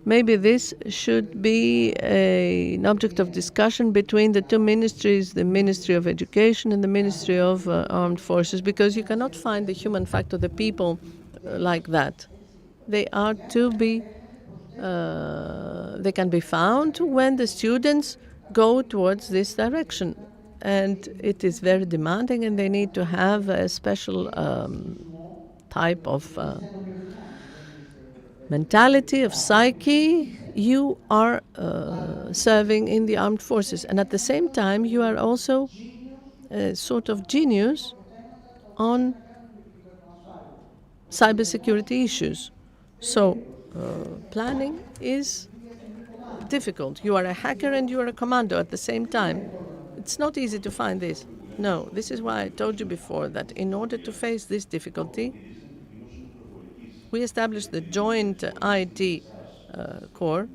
Maybe this should be an object of discussion between the 2 ministries, the Ministry of Education and the Ministry of Armed Forces, because you cannot find the human factor, the people like that. They are to be, they can be found when the students go towards this direction. And it is very demanding, and they need to have a special type of mentality, of psyche. You are serving in the armed forces. And at the same time, you are also a sort of genius on cybersecurity issues. So planning is difficult. You are a hacker and you are a commando at the same time. It's not easy to find this. No, this is why I told you before that in order to face this difficulty, we established the joint IT corps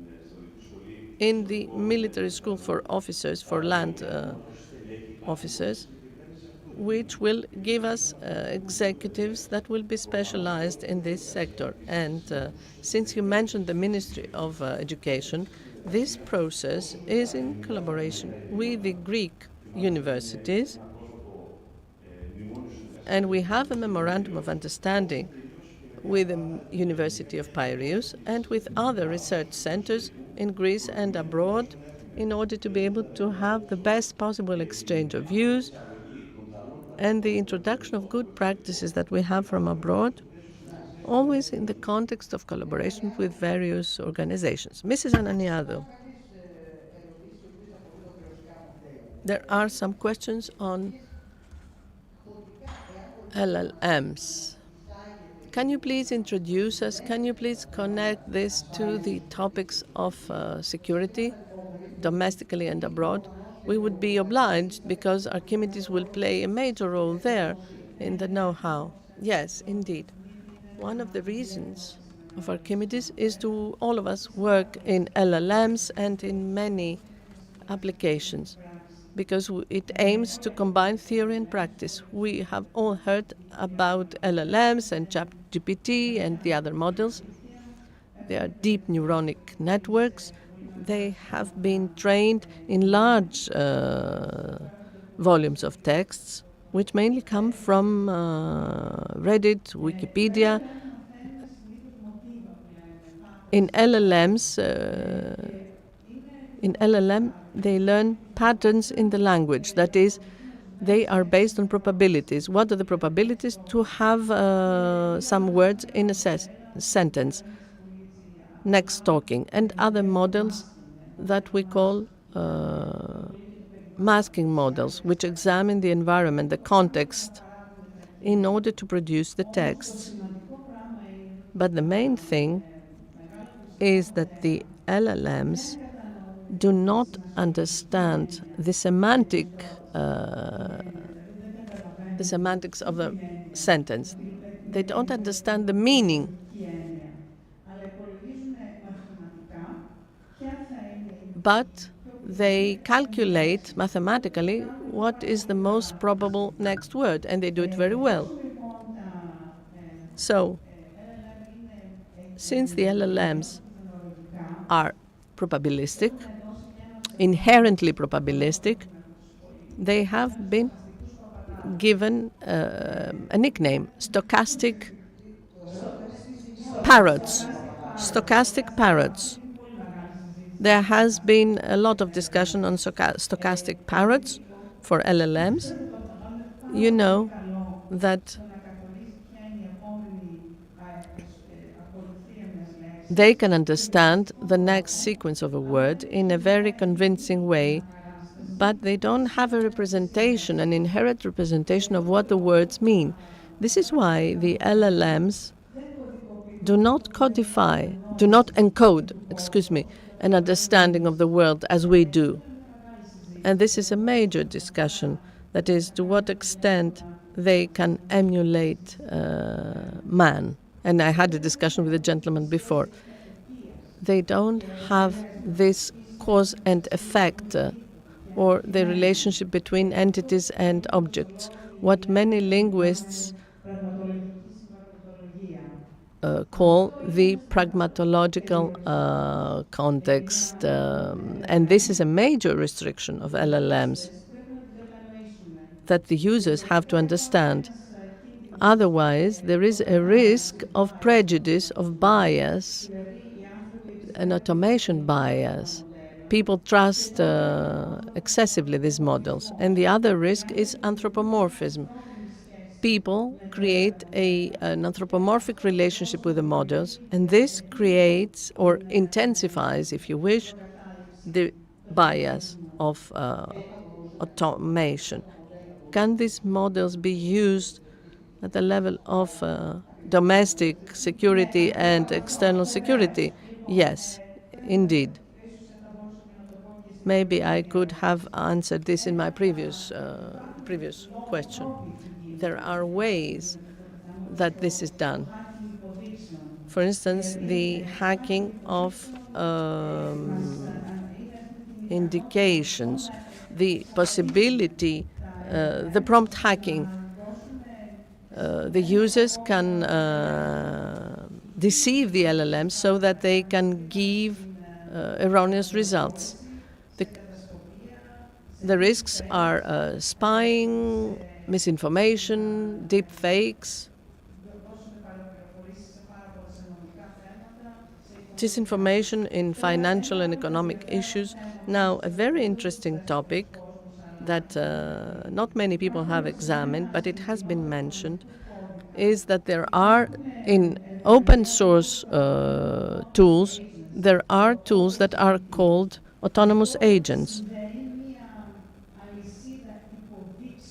in the military school for officers, for land officers, which will give us executives that will be specialized in this sector. And since you mentioned the Ministry of Education, this process is in collaboration with the Greek universities, and we have a memorandum of understanding with the University of Piraeus and with other research centers in Greece and abroad in order to be able to have the best possible exchange of views and the introduction of good practices that we have from abroad, always in the context of collaboration with various organizations. Mrs. Ananiadou, there are some questions on LLMs. Can you please introduce us? Can you please connect this to the topics of security, domestically and abroad? We would be obliged because Archimedes will play a major role there in the know-how. Yes, indeed. One of the reasons of Archimedes is to all of us work in LLMs and in many applications, because it aims to combine theory and practice. We have all heard about LLMs and ChatGPT and the other models. They are deep neuronic networks. They have been trained in large volumes of texts, which mainly come from Reddit, Wikipedia. In LLMs, in LLM, they learn patterns in the language. That is, they are based on probabilities. What are the probabilities to have some words in a sentence? Next talking. And other models that we call masking models which examine the environment, the context, in order to produce the texts. But the main thing is that the LLMs do not understand the semantics of a sentence. They don't understand the meaning. But they calculate mathematically what is the most probable next word, and they do it very well. So, since the LLMs are probabilistic, inherently probabilistic, they have been given a nickname, stochastic parrots. Stochastic parrots. There has been a lot of discussion on stochastic parrots for LLMs. You know that they can understand the next sequence of a word in a very convincing way, but they don't have a representation, an inherent representation of what the words mean. This is why the LLMs do not encode, an understanding of the world as we do. And this is a major discussion, that is, to what extent they can emulate man. And I had a discussion with a gentleman before. They don't have this cause and effect or the relationship between entities and objects. What many linguists call the pragmatological context. And this is a major restriction of LLMs that the users have to understand. Otherwise, there is a risk of prejudice, of bias, an automation bias. People trust excessively these models. And the other risk is anthropomorphism. People create an anthropomorphic relationship with the models, and this creates or intensifies, if you wish, the bias of automation. Can these models be used at the level of domestic security and external security? Yes, indeed. Maybe I could have answered this in my previous question. There are ways that this is done. For instance, the hacking of indications, the possibility, the prompt hacking. The users can deceive the LLMs so that they can give erroneous results. The risks are spying, misinformation, deep fakes, disinformation in financial and economic issues. Now, a very interesting topic that not many people have examined, but it has been mentioned, is that there are, in open source tools, there are tools that are called autonomous agents.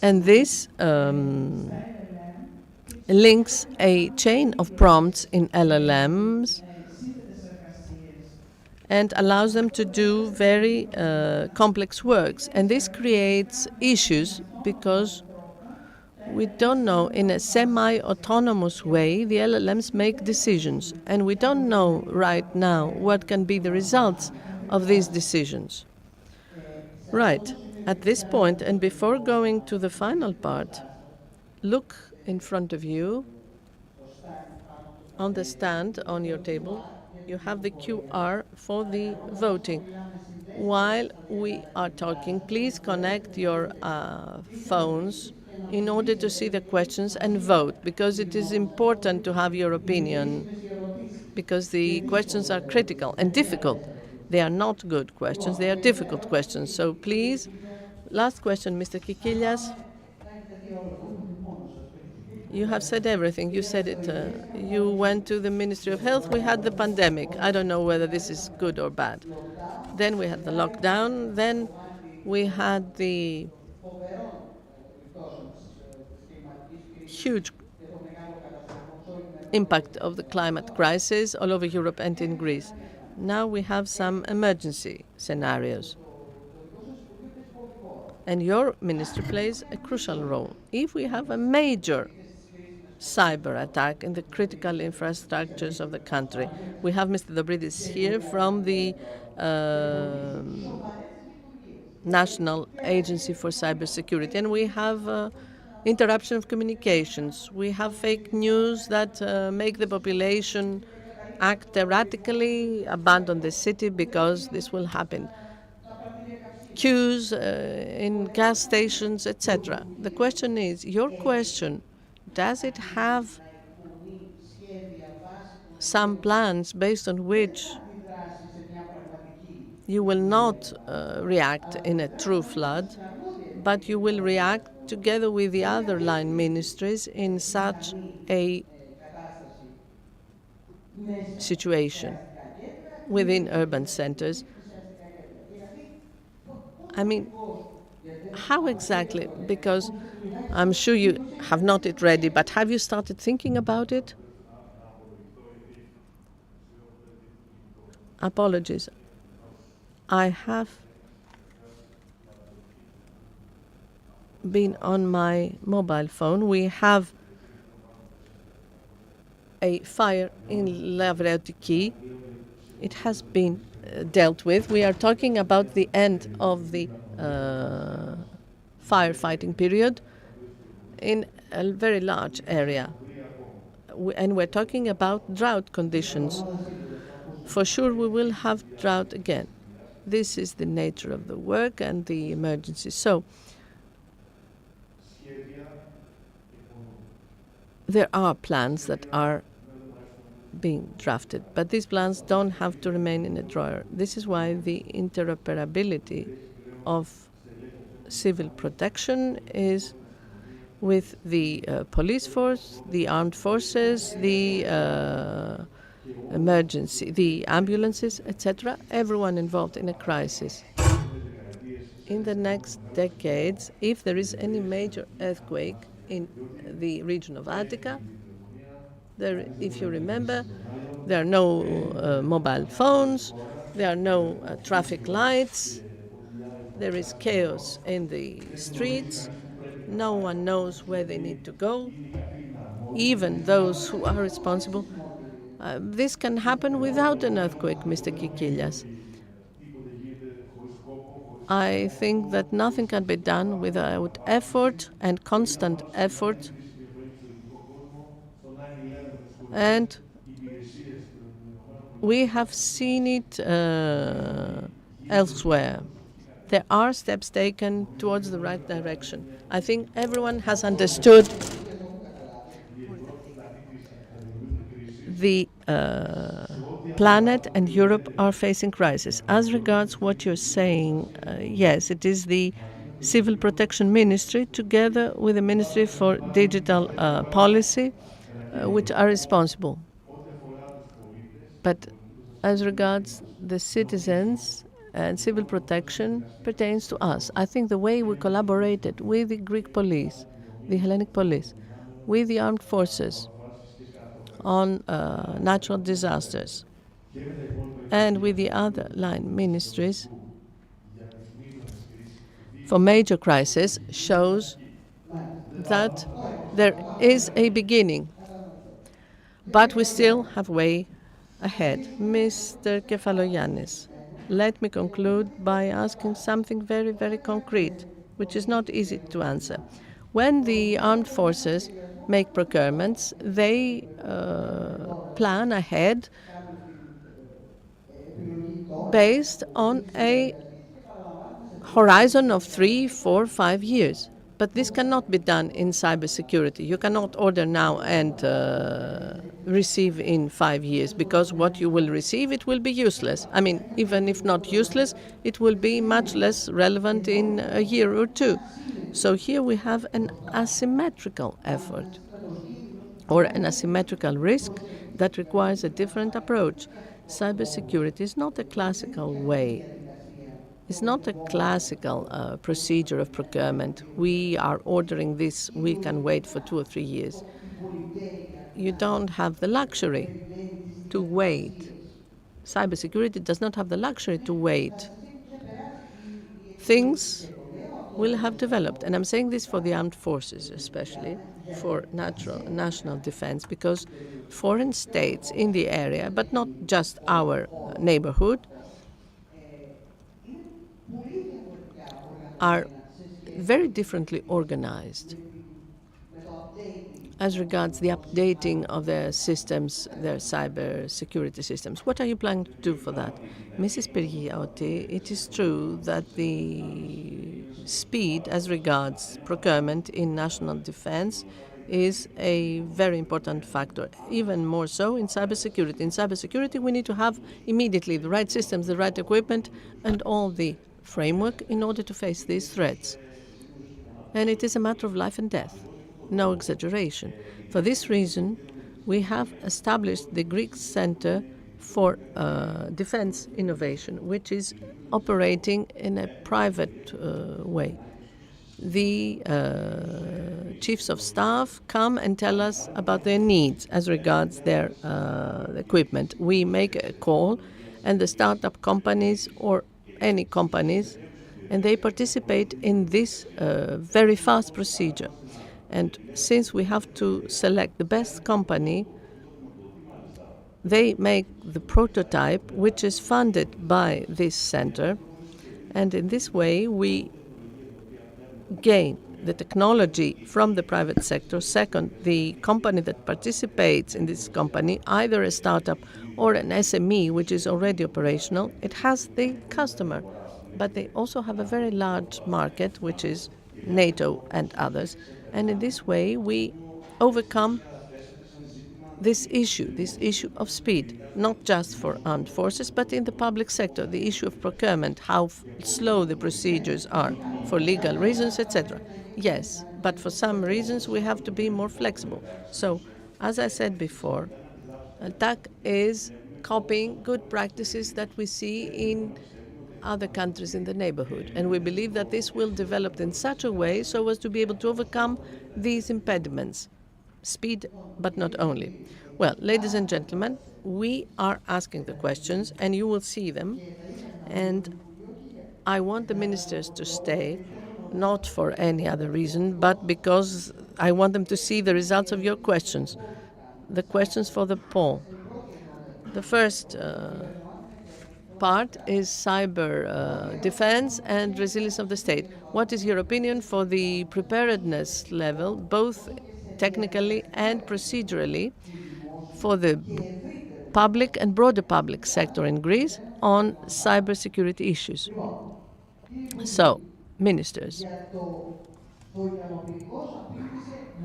And this links a chain of prompts in LLMs and allows them to do very complex works. And this creates issues because we don't know, in a semi-autonomous way, the LLMs make decisions. And we don't know right now what can be the results of these decisions. Right. At this point, and before going to the final part, look in front of you. On the stand on your table, you have the QR for the voting. While we are talking, please connect your phones in order to see the questions and vote, because it is important to have your opinion, because the questions are critical and difficult. They are not good questions, they are difficult questions. So please, last question, Mr. Kikilias. You have said everything. You said it. You went to the Ministry of Health. We had the pandemic. I don't know whether this is good or bad. Then we had the lockdown. Then We had the huge impact of the climate crisis all over Europe and in Greece. Now we have some emergency scenarios. And your ministry plays a crucial role. If we have a major cyber attack in the critical infrastructures of the country, we have Mr. Dobridis here from the National Agency for Cybersecurity, and we have interruption of communications. We have fake news that make the population act erratically, abandon the city because this will happen. Queues in gas stations, etc. The question is, your question, does it have some plans based on which you will not react in a true flood, but you will react together with the other line ministries in such a situation within urban centers? I mean, how exactly? Because I'm sure you have not it ready, but have you started thinking about it? Apologies. I have been on my mobile phone. We have a fire in Lavreotiki. It has been dealt with. We are talking about the end of the firefighting period in a very large area. And we're talking about drought conditions. For sure, we will have drought again. This is the nature of the work and the emergency. So, there are plans that are being drafted, but these plans don't have to remain in a drawer. This is why the interoperability of civil protection is with the police force, the armed forces, the emergency, the ambulances, etc., everyone involved in a crisis. In the next decades, if there is any major earthquake in the region of Attica, if you remember, there are no mobile phones, there are no traffic lights, there is chaos in the streets, no one knows where they need to go, even those who are responsible. This can happen without an earthquake, Mr. Kikilias. I think that nothing can be done without effort and constant effort. And we have seen it elsewhere. There are steps taken towards the right direction. I think everyone has understood the planet and Europe are facing crisis. As regards what you're saying, yes, it is the Civil Protection Ministry together with the Ministry for Digital Policy which are responsible. But as regards the citizens and civil protection pertains to us. I think the way we collaborated with the Greek police, the Hellenic police, with the armed forces on natural disasters, and with the other line ministries for major crisis shows that there is a beginning, but we still have way ahead. Mr. Kefalogiannis, let me conclude by asking something very, very concrete, which is not easy to answer. When the armed forces make procurements, they plan ahead based on a horizon of 3, 4, 5 years. But this cannot be done in cybersecurity. You cannot order now and receive in 5 years, because what you will receive, it will be useless. I mean, even if not useless, it will be much less relevant in a year or two. So here we have an asymmetrical effort or an asymmetrical risk that requires a different approach. Cybersecurity is not a classical way It's not a classical procedure of procurement. We are ordering this, we can wait for 2 or 3 years. You don't have the luxury to wait. Cybersecurity does not have the luxury to wait. Things will have developed, and I'm saying this for the armed forces, especially for national defense, because foreign states in the area, but not just our neighborhood, are very differently organized as regards the updating of their systems, their cyber security systems. What are you planning to do for that? Mrs. Pergiotti, it is true that the speed as regards procurement in national defense is a very important factor, even more so in cybersecurity. In cybersecurity, we need to have immediately the right systems, the right equipment, and all the framework in order to face these threats. And it is a matter of life and death. No exaggeration. For this reason, we have established the Greek Center for Defense Innovation, which is operating in a private way. The chiefs of staff come and tell us about their needs as regards their equipment. We make a call, and the startup companies or any companies, and they participate in this very fast procedure. And since we have to select the best company, they make the prototype, which is funded by this center. And in this way, we gain the technology from the private sector. Second, the company that participates in this company, either a startup or an SME, which is already operational, it has the customer. But they also have a very large market, which is NATO and others. And in this way, we overcome this issue of speed, not just for armed forces, but in the public sector, the issue of procurement, how slow the procedures are for legal reasons, etc. Yes, but for some reasons, we have to be more flexible. So, as I said before, TAC is copying good practices that we see in other countries in the neighborhood. And we believe that this will develop in such a way so as to be able to overcome these impediments. Speed, but not only. Well, ladies and gentlemen, we are asking the questions, and you will see them. And I want the ministers to stay, not for any other reason, but because I want them to see the results of your questions, the questions for the poll. The first part is cyber defense and resilience of the state. What is your opinion for the preparedness level, both technically and procedurally, for the public and broader public sector in Greece on cybersecurity issues? So, ministers,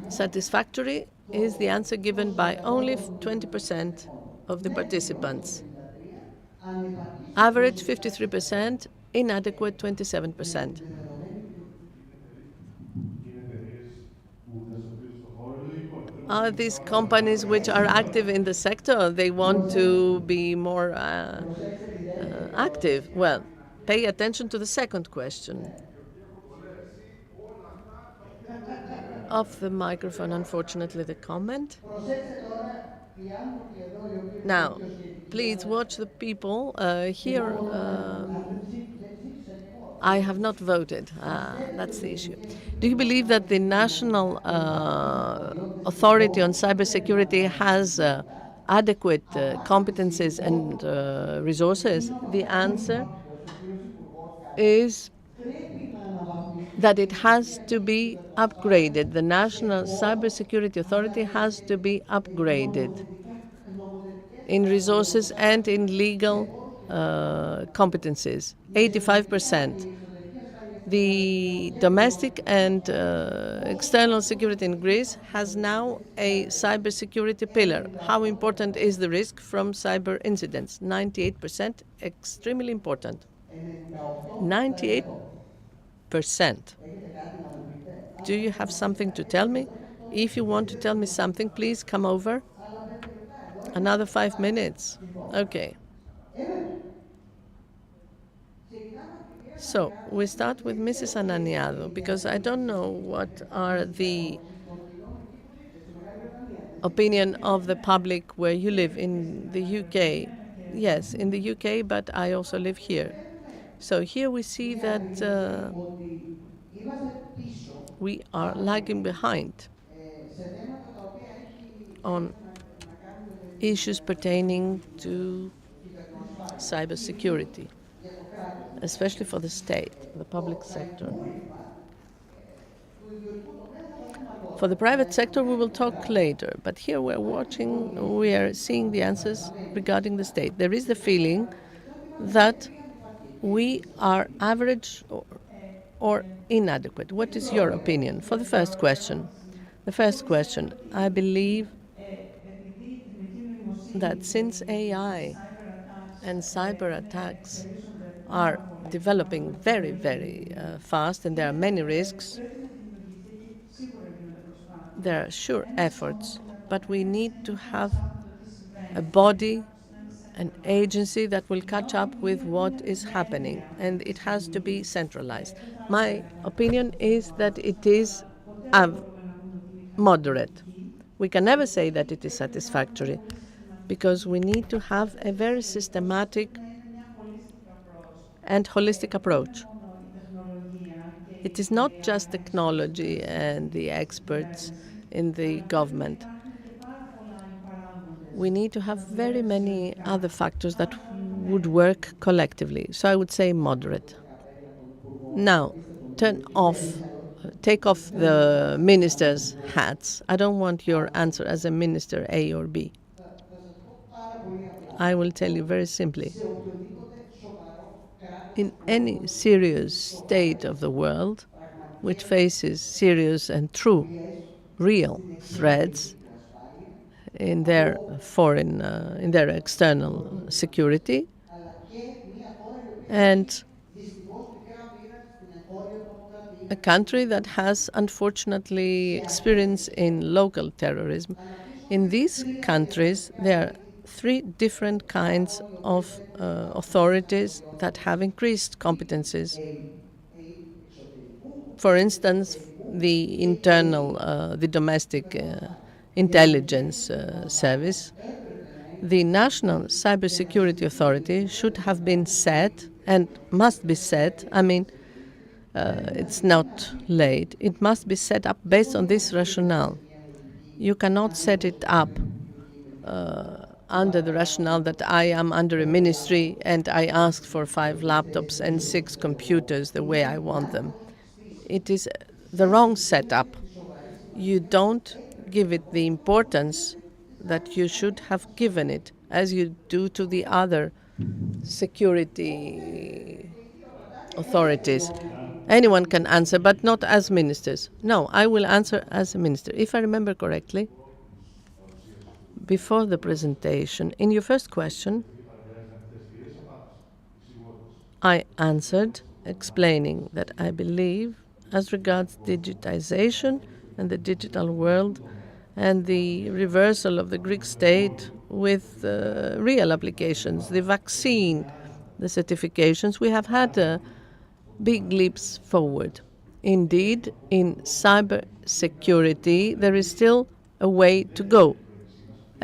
satisfactory is the answer given by only 20% of the participants. Average 53%, inadequate 27%. Are these companies which are active in the sector? They want to be more active. Well, pay attention to the second question. Off the microphone, unfortunately, the comment. Now, please watch the people here. I have not voted. That's the issue. Do you believe that the National Authority on Cybersecurity has adequate competencies and resources? The answer is that it has to be upgraded. The National Cybersecurity Authority has to be upgraded in resources and in legal competencies. 85%. The domestic and external security in Greece has now a cybersecurity pillar. How important is the risk from cyber incidents? 98%, extremely important. 98%. Do you have something to tell me? If you want to tell me something, please come over. Another 5 minutes. Okay. So we start with Mrs. Ananiado, because I don't know what are the opinion of the public where you live in the UK. Yes, in the UK, but I also live here. So here we see that we are lagging behind on issues pertaining to cybersecurity, especially for the state, the public sector. For the private sector, we will talk later, but here we are seeing the answers regarding the state. There is the feeling that we are average or inadequate. What is your opinion? For the first question, I believe that since AI and cyber attacks are developing very, very fast, and there are many risks, there are sure efforts, but we need to have a body, an agency that will catch up with what is happening, and it has to be centralized. My opinion is that it is moderate. We can never say that it is satisfactory, because we need to have a very systematic and holistic approach. It is not just technology and the experts in the government. We need to have very many other factors that would work collectively. So I would say moderate. Now, take off the minister's hats. I don't want your answer as a minister A or B. I will tell you very simply. In any serious state of the world, which faces serious and true, real threats in their in their external security, and a country that has unfortunately experience in local terrorism. In these countries, there are three different kinds of authorities that have increased competencies. For instance, the the domestic intelligence service. The National Cybersecurity Authority should have been set and must be set. I mean, it's not late. It must be set up based on this rationale. You cannot set it up under the rationale that I am under a ministry and I ask for 5 laptops and 6 computers the way I want them. It is the wrong setup. You don't give it the importance that you should have given it, as you do to the other security authorities. Anyone can answer, but not as ministers. No, I will answer as a minister. If I remember correctly, before the presentation, in your first question, I answered explaining that I believe, as regards digitization and the digital world and the reversal of the Greek state with real applications, the vaccine, the certifications, we have had big leaps forward. Indeed, in cyber security, there is still a way to go.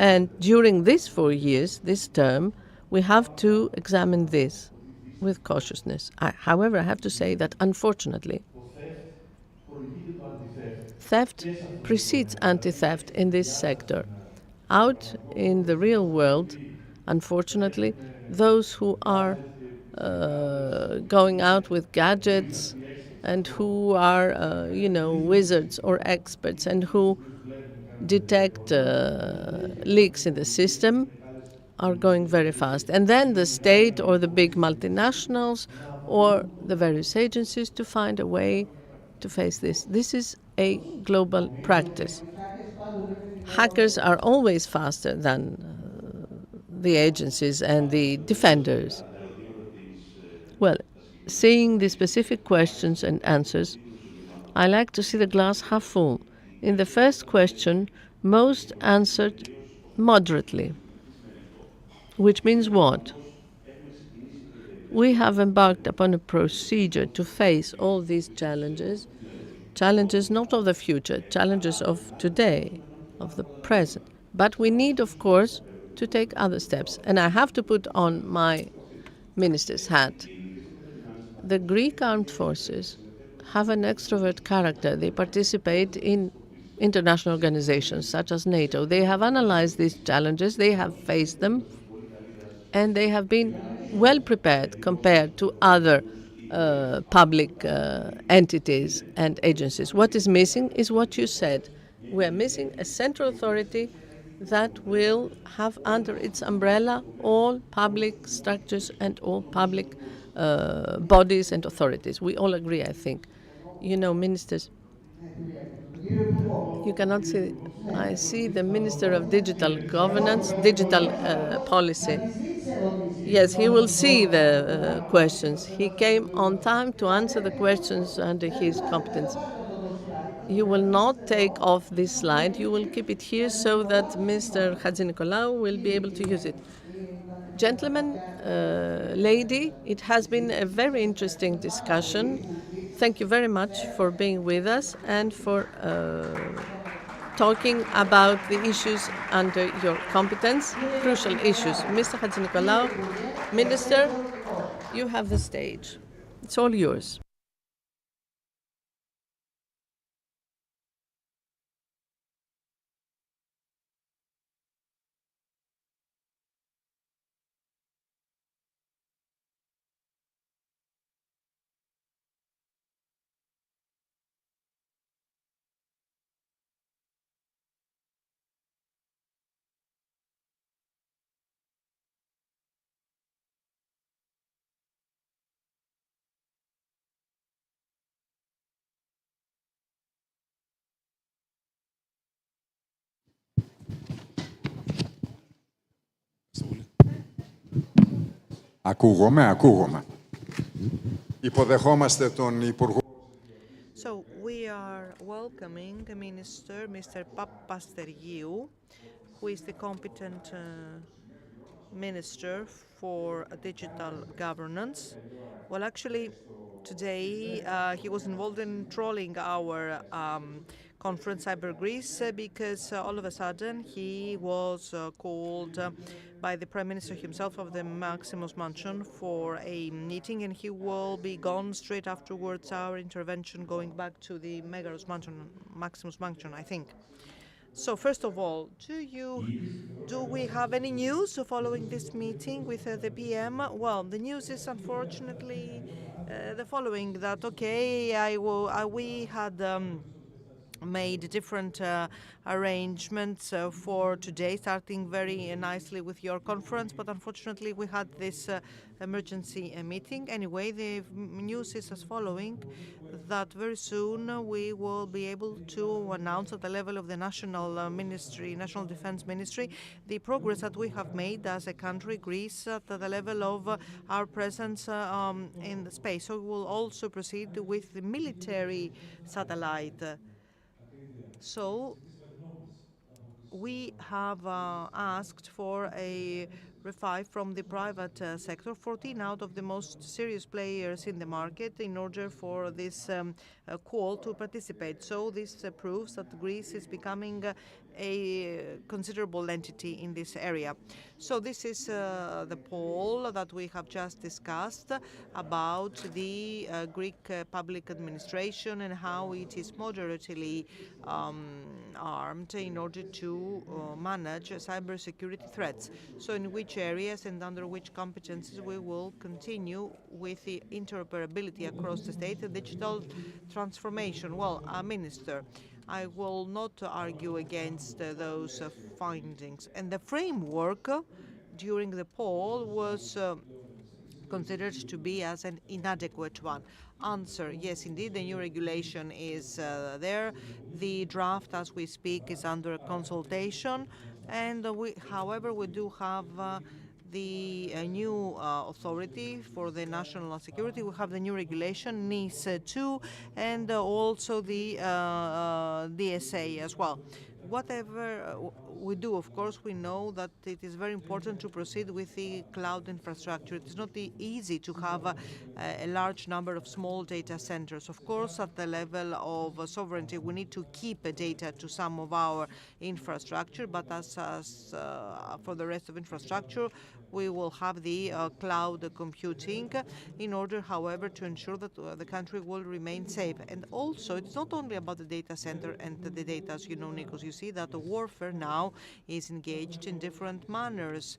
And during these 4 years, this term, we have to examine this with cautiousness. However, I have to say that, unfortunately, theft precedes anti-theft in this sector. Out in the real world, unfortunately, those who are going out with gadgets and who are, wizards or experts and who detect leaks in the system are going very fast. And then the state or the big multinationals or the various agencies to find a way to face this. This is a global practice. Hackers are always faster than the agencies and the defenders. Well, seeing the specific questions and answers, I like to see the glass half full. In the first question, most answered moderately. Which means what? We have embarked upon a procedure to face all these challenges not of the future, challenges of today, of the present. But we need, of course, to take other steps. And I have to put on my minister's hat. The Greek armed forces have an extrovert character. They participate in international organizations such as NATO. They have analyzed these challenges, they have faced them, and they have been well prepared compared to other public entities and agencies. What is missing is what you said. We are missing a central authority that will have under its umbrella all public structures and all public bodies and authorities. We all agree, I think. You know, ministers, you cannot see. I see the Minister of Digital Governance, Digital Policy. Yes, he will see the questions. He came on time to answer the questions under his competence. You will not take off this slide. You will keep it here so that Mr. Hadjinikolaou will be able to use it. Gentlemen, lady, it has been a very interesting discussion. Thank you very much for being with us and for talking about the issues under your competence, crucial issues. Mr. Hadjinikolaou, Minister, you have the stage. It's all yours. Ακούγομαι. Υποδεχόμαστε τον Υπουργό. So we are welcoming Mr. Papastergiou, who is the competent minister for digital governance. Well, actually, today he was involved in trolling our conference, Cyber Greece, because all of a sudden he was called by the Prime Minister himself of the Maximus Mansion for a meeting, and he will be gone straight afterwards our intervention, going back to the Maximus Mansion, I think. So first of all, do we have any news following this meeting with the PM? Well, the news is unfortunately the following: that we had made different arrangements for today, starting very nicely with your conference, but unfortunately we had this emergency meeting. Anyway, the news is as following: that very soon we will be able to announce at the level of the National Defense Ministry, the progress that we have made as a country, Greece, at the level of our presence in the space. So we will also proceed with the military satellite. So we have asked for a refi from the private sector, 14 out of the most serious players in the market, in order for this call to participate. So this proves that Greece is becoming a considerable entity in this area. So this is the poll that we have just discussed about the Greek public administration and how it is moderately armed in order to manage cybersecurity threats. So in which areas and under which competences we will continue with the interoperability across the state and digital transformation. Well, Minister, I will not argue against those findings. And the framework during the poll was considered to be as an inadequate one. Answer: yes, indeed, the new regulation is there. The draft, as we speak, is under consultation, and however, we do have the new authority for the national security. We have the new regulation, NIS 2, and also the DSA as well. whatever we do, of course, we know that it is very important to proceed with the cloud infrastructure. It is not easy to have a large number of small data centers. Of course, at the level of sovereignty, we need to keep data to some of our infrastructure, but as for the rest of infrastructure, we will have the cloud computing in order, however, to ensure that the country will remain safe. And also, it's not only about the data center and the data, as you know, Nikos. You see that the warfare now is engaged in different manners.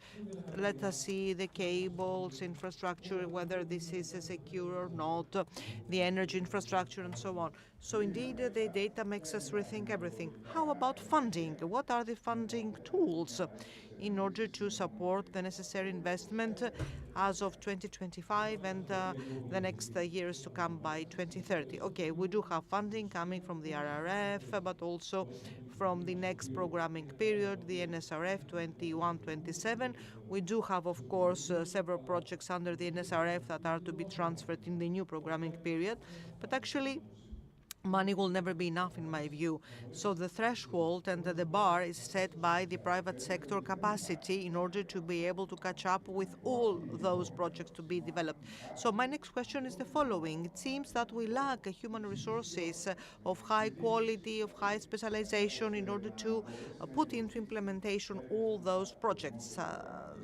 Let us see the cables, infrastructure, whether this is secure or not, the energy infrastructure, and so on. So indeed, the data makes us rethink everything. How about funding? What are the funding tools in order to support the necessary investment as of 2025 and the next years to come by 2030? Okay, we do have funding coming from the RRF, but also from the next programming period, the NSRF 21-27. We do have, of course, several projects under the NSRF that are to be transferred in the new programming period, but actually money will never be enough, in my view. So the threshold and the bar is set by the private sector capacity in order to be able to catch up with all those projects to be developed. So my next question is the following. It seems that we lack human resources of high quality, of high specialization in order to put into implementation all those projects,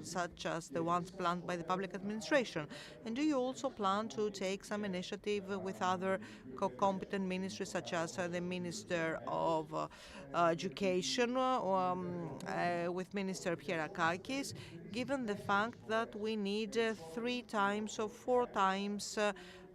such as the ones planned by the public administration. And do you also plan to take some initiative with other competent ministries, such as the Minister of Education, with Minister Pierakakis, given the fact that we need 3 times or 4 times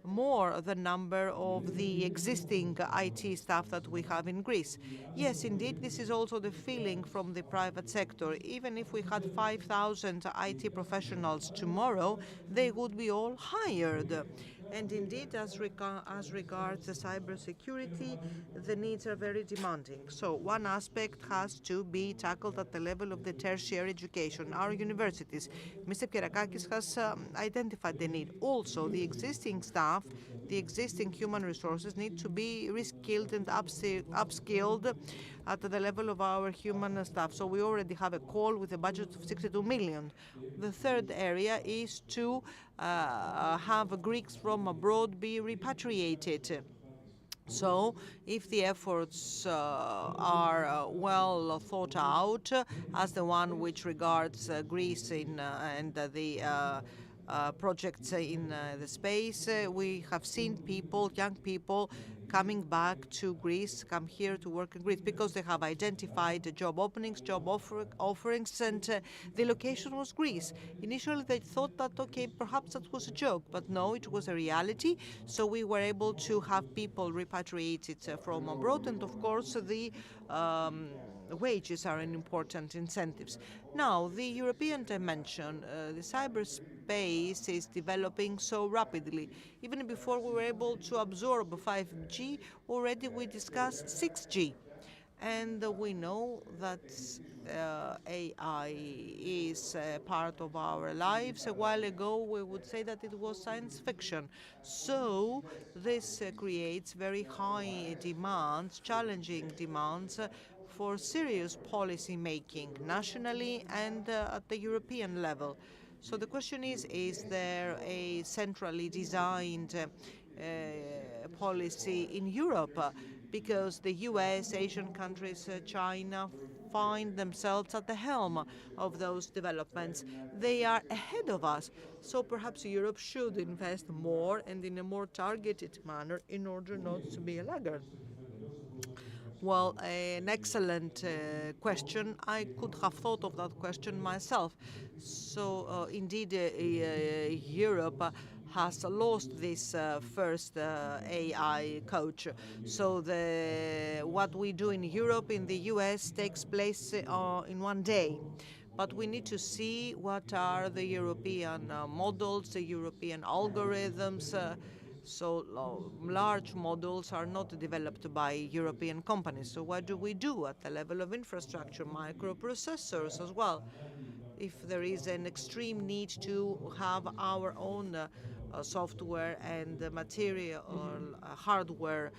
more the number of the existing IT staff that we have in Greece? Yes, indeed, this is also the feeling from the private sector. Even if we had 5,000 IT professionals tomorrow, they would be all hired. And indeed, as regards the cybersecurity, the needs are very demanding. So one aspect has to be tackled at the level of the tertiary education, our universities. Mr. Pierakakis has identified the need. Also, the existing staff, the existing human resources need to be reskilled and upskilled at the level of our human staff. So we already have a call with a budget of 62 million. The third area is to have Greeks from abroad be repatriated. So, if the efforts are well thought out, as the one which regards Greece and the projects in the space, we have seen people, young people, coming back to Greece, come here to work in Greece because they have identified job openings, job offerings, and the location was Greece. Initially, they thought that, okay, perhaps that was a joke, but no, it was a reality. So we were able to have people repatriated from abroad, and of course, the wages are an important incentives. Now, the European dimension, the cyberspace is developing so rapidly. Even before we were able to absorb 5G, already we discussed 6G. And we know that AI is part of our lives. A while ago, we would say that it was science fiction. So this creates very high demands, challenging demands for serious policy making, nationally and at the European level. So the question is there a centrally designed policy in Europe? Because the US, Asian countries, China find themselves at the helm of those developments. They are ahead of us. So perhaps Europe should invest more and in a more targeted manner in order not to be a laggard. Well, an excellent question. I could have thought of that question myself. So indeed, Europe has lost this first AI coach. So what we do in Europe, in the US, takes place in one day. But we need to see what are the European models, the European algorithms. So large models are not developed by European companies. So what do we do at the level of infrastructure, microprocessors as well? If there is an extreme need to have our own software and material or hardware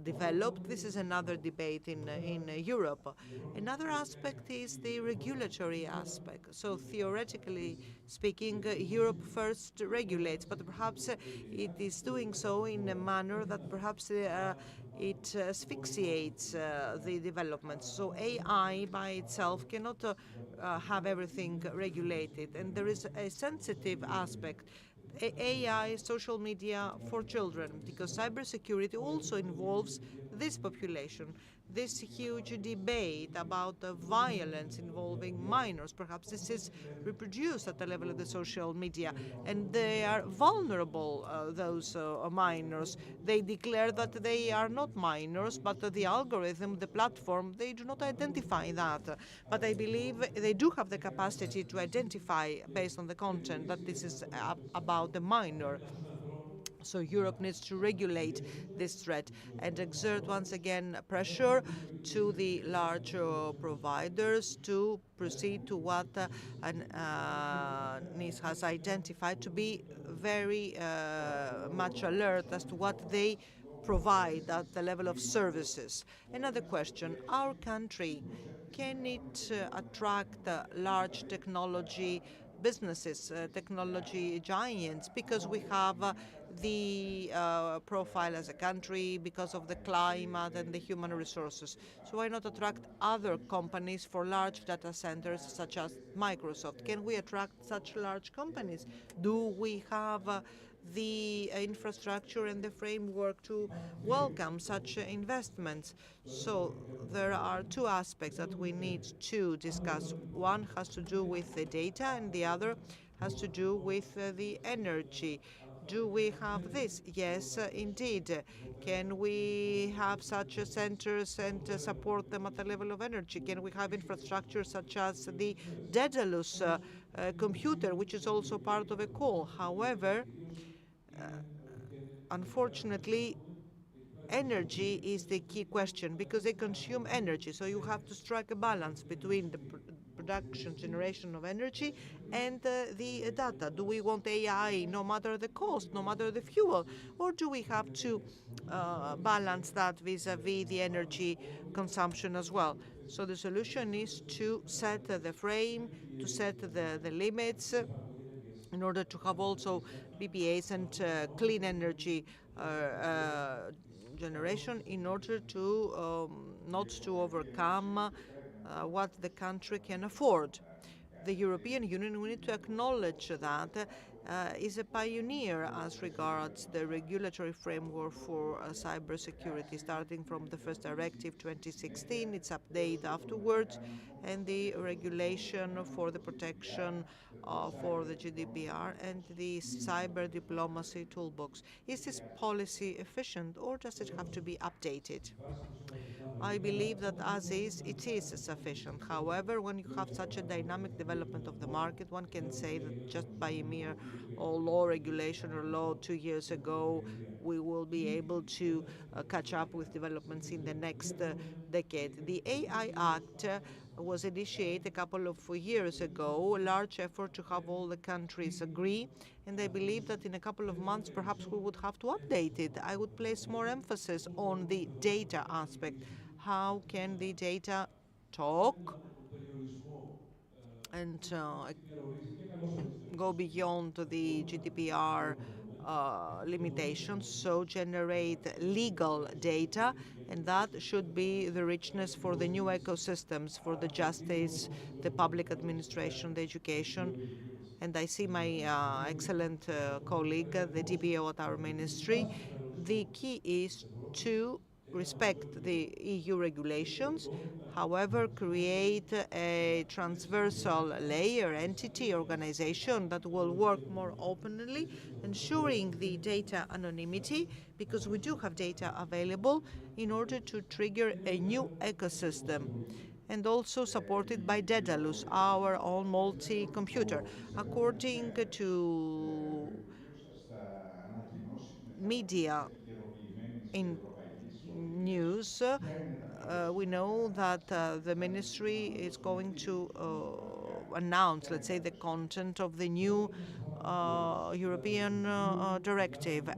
developed. This is another debate in Europe. Another aspect is the regulatory aspect. So theoretically speaking, Europe first regulates, but perhaps it is doing so in a manner that perhaps it asphyxiates the development. So AI by itself cannot have everything regulated, and there is a sensitive aspect. AI, social media for children, because cybersecurity also involves this population. This huge debate about the violence involving minors, perhaps this is reproduced at the level of the social media, and they are vulnerable, those minors. They declare that they are not minors, but the algorithm, the platform, they do not identify that. But I believe they do have the capacity to identify, based on the content, that this is about the minor. So Europe needs to regulate this threat and exert once again pressure to the large providers to proceed to what NIS has identified to be very much alert as to what they provide at the level of services. Another question, our country, can it attract large technology businesses, technology giants, because we have the profile as a country, because of the climate and the human resources? So why not attract other companies for large data centers such as Microsoft? Can we attract such large companies? Do we have the infrastructure and the framework to welcome such investments? So there are two aspects that we need to discuss. One has to do with the data, and the other has to do with the energy. Do we have this? Yes, indeed. Can we have such centers and support them at the level of energy? Can we have infrastructure such as the Daedalus computer, which is also part of a core? However, unfortunately, energy is the key question because they consume energy. So you have to strike a balance between the production, generation of energy and the data. Do we want AI no matter the cost, no matter the fuel? Or do we have to balance that vis-a-vis the energy consumption as well? So the solution is to set the frame, to set the limits, in order to have also PPAs and clean energy generation, in order to not to overcome what the country can afford. The European Union, we need to acknowledge that, is a pioneer as regards the regulatory framework for cybersecurity, starting from the first directive 2016, its update afterwards, and the regulation for the protection for the GDPR and the cyber diplomacy toolbox. Is this policy efficient, or does it have to be updated? I believe that as is, it is sufficient. However, when you have such a dynamic development of the market, one can say that just by a mere law regulation or law 2 years ago, we will be able to catch up with developments in the next decade. The AI Act was initiated a couple of years ago, a large effort to have all the countries agree, and I believe that in a couple of months perhaps we would have to update it. I would place more emphasis on the data aspect. How can the data talk and go beyond the GDPR limitations, so generate legal data, and that should be the richness for the new ecosystems, for the justice, the public administration, the education. And I see my excellent colleague, the DPO at our ministry. The key is to respect the EU regulations, however, create a transversal layer, entity, organization that will work more openly, ensuring the data anonymity, because we do have data available in order to trigger a new ecosystem, and also supported by Daedalus, our own multi-computer. According to media in news, we know that the ministry is going to announce, let's say, the content of the new European directive.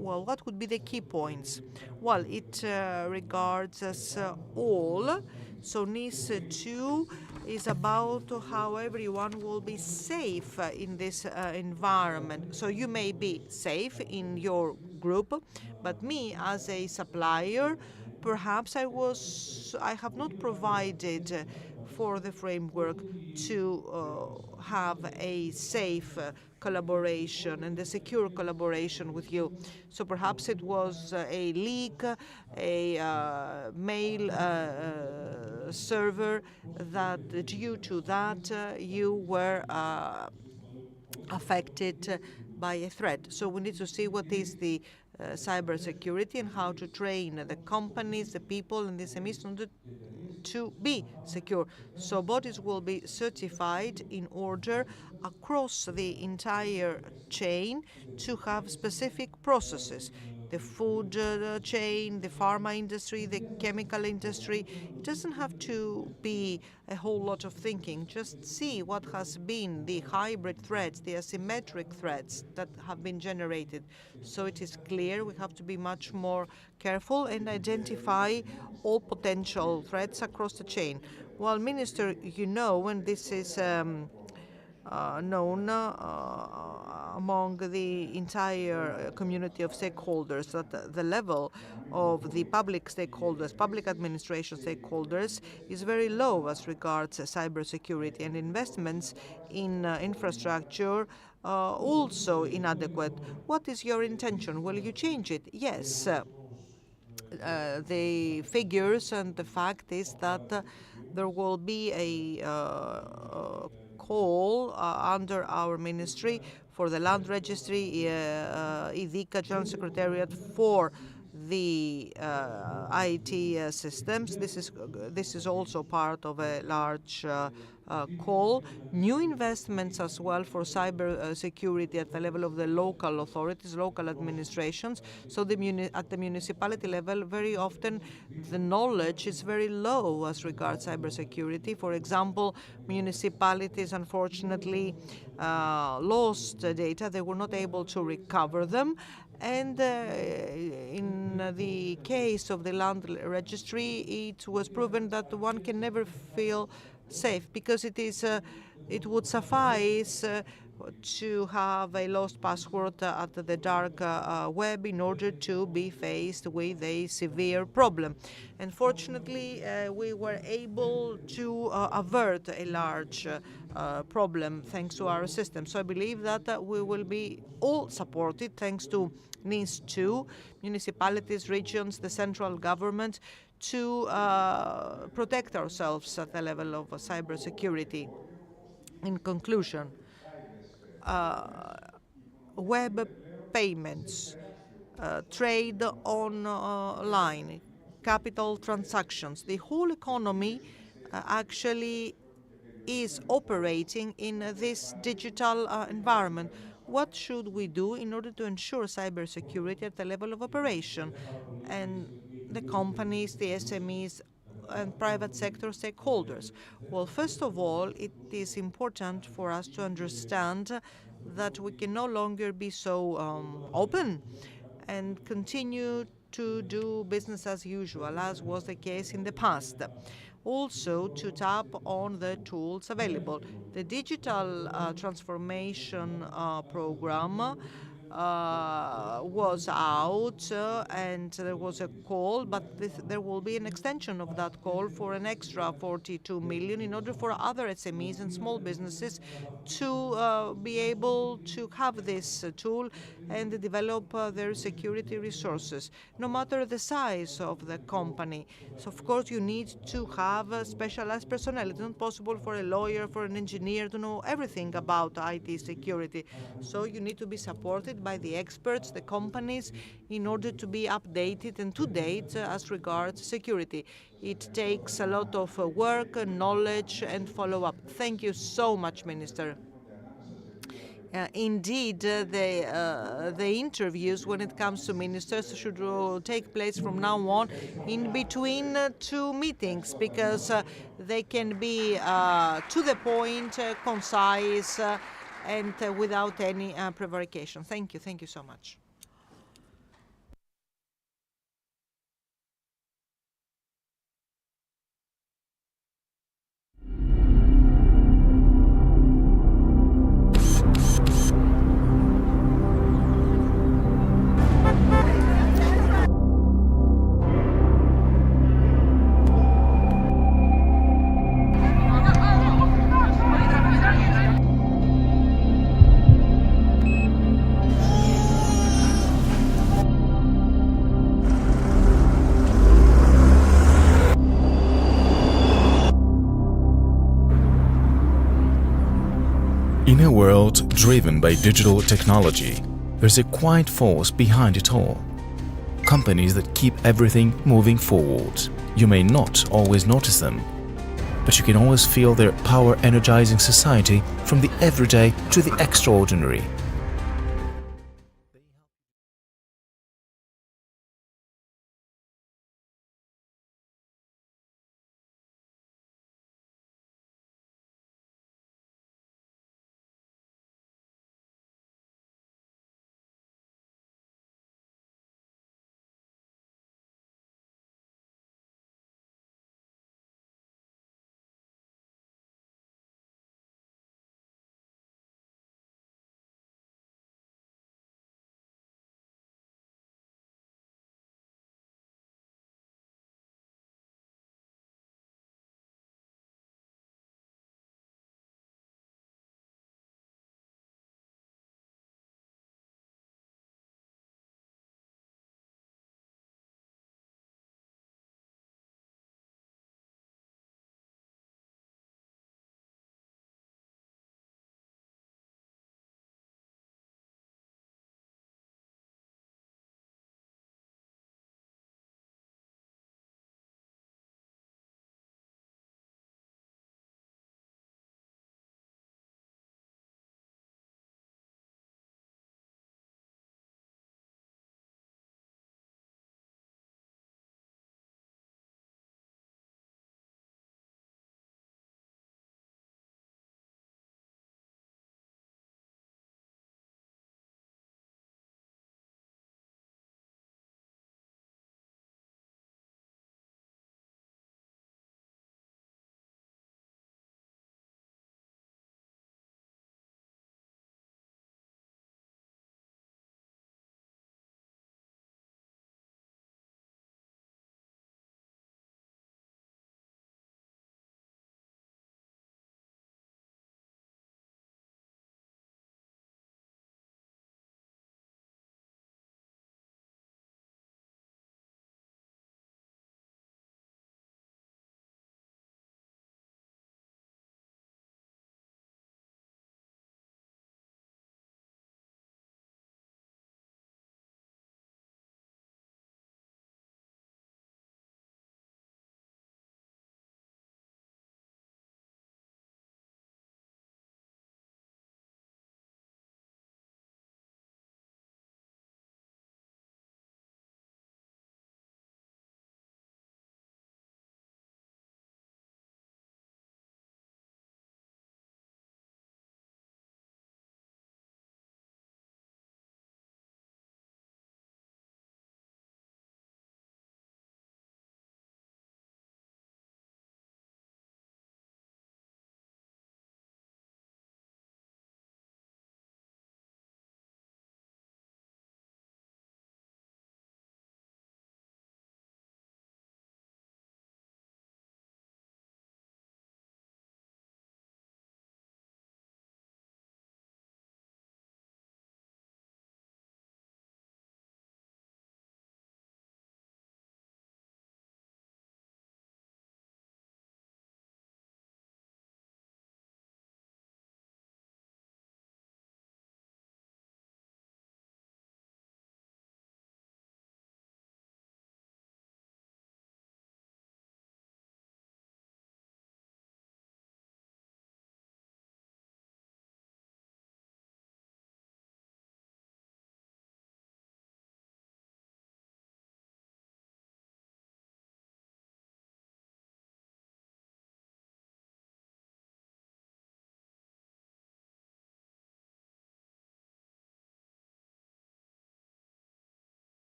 Well, what would be the key points? Well, it regards us all. So NIS 2 is about how everyone will be safe in this environment. So you may be safe in your group, but me as a supplier, perhaps I have not provided for the framework to have a safe collaboration and a secure collaboration with you. So perhaps it was a leak, a mail server that due to that you were affected by a threat. So we need to see what is the cybersecurity and how to train the companies, the people, and the SMEs in order to be secure. So bodies will be certified in order across the entire chain to have specific processes. The food chain, the pharma industry, the chemical industry. It doesn't have to be a whole lot of thinking. Just see what has been the hybrid threats, the asymmetric threats that have been generated. So it is clear we have to be much more careful and identify all potential threats across the chain. Well, Minister, you know, when this is known among the entire community of stakeholders, that the level of the public stakeholders, public administration stakeholders, is very low as regards cybersecurity, and investments in infrastructure also inadequate. What is your intention? Will you change it? Yes. The figures and the fact is that there will be a call under our ministry for the land registry, IDICA General Secretariat for the IT systems. This is also part of a large call. New investments as well for cyber security at the level of the local authorities, local administrations. So at the municipality level, very often the knowledge is very low as regards cybersecurity. For example, municipalities unfortunately lost data. They were not able to recover them. And in the case of the land registry, it was proven that one can never feel safe because it would suffice to have a lost password at the dark web in order to be faced with a severe problem. And fortunately, we were able to avert a large problem thanks to our system. So I believe that we will be all supported thanks to NIS 2, municipalities, regions, the central government, to protect ourselves at the level of cybersecurity. In conclusion, web payments, trade online, capital transactions, the whole economy actually is operating in this digital environment. What should we do in order to ensure cybersecurity at the level of operation? And the companies, the SMEs, and private sector stakeholders. Well, first of all, it is important for us to understand that we can no longer be so open and continue to do business as usual, as was the case in the past. Also, to tap on the tools available. The digital transformation program was out and there was a call, but there will be an extension of that call for an extra 42 million in order for other SMEs and small businesses to be able to have this tool and develop their security resources, no matter the size of the company. So, of course, you need to have specialized personnel. It's not possible for a lawyer, for an engineer to know everything about IT security. So you need to be supported by the experts, the companies, in order to be updated and to date as regards security. It takes a lot of work, knowledge, and follow-up. Thank you so much, Minister. Indeed, the interviews when it comes to ministers should take place from now on in between two meetings because they can be to the point, concise, and without any prevarication. Thank you so much. In a world driven by digital technology, there's a quiet force behind it all. Companies that keep everything moving forward. You may not always notice them, but you can always feel their power energizing society from the everyday to the extraordinary.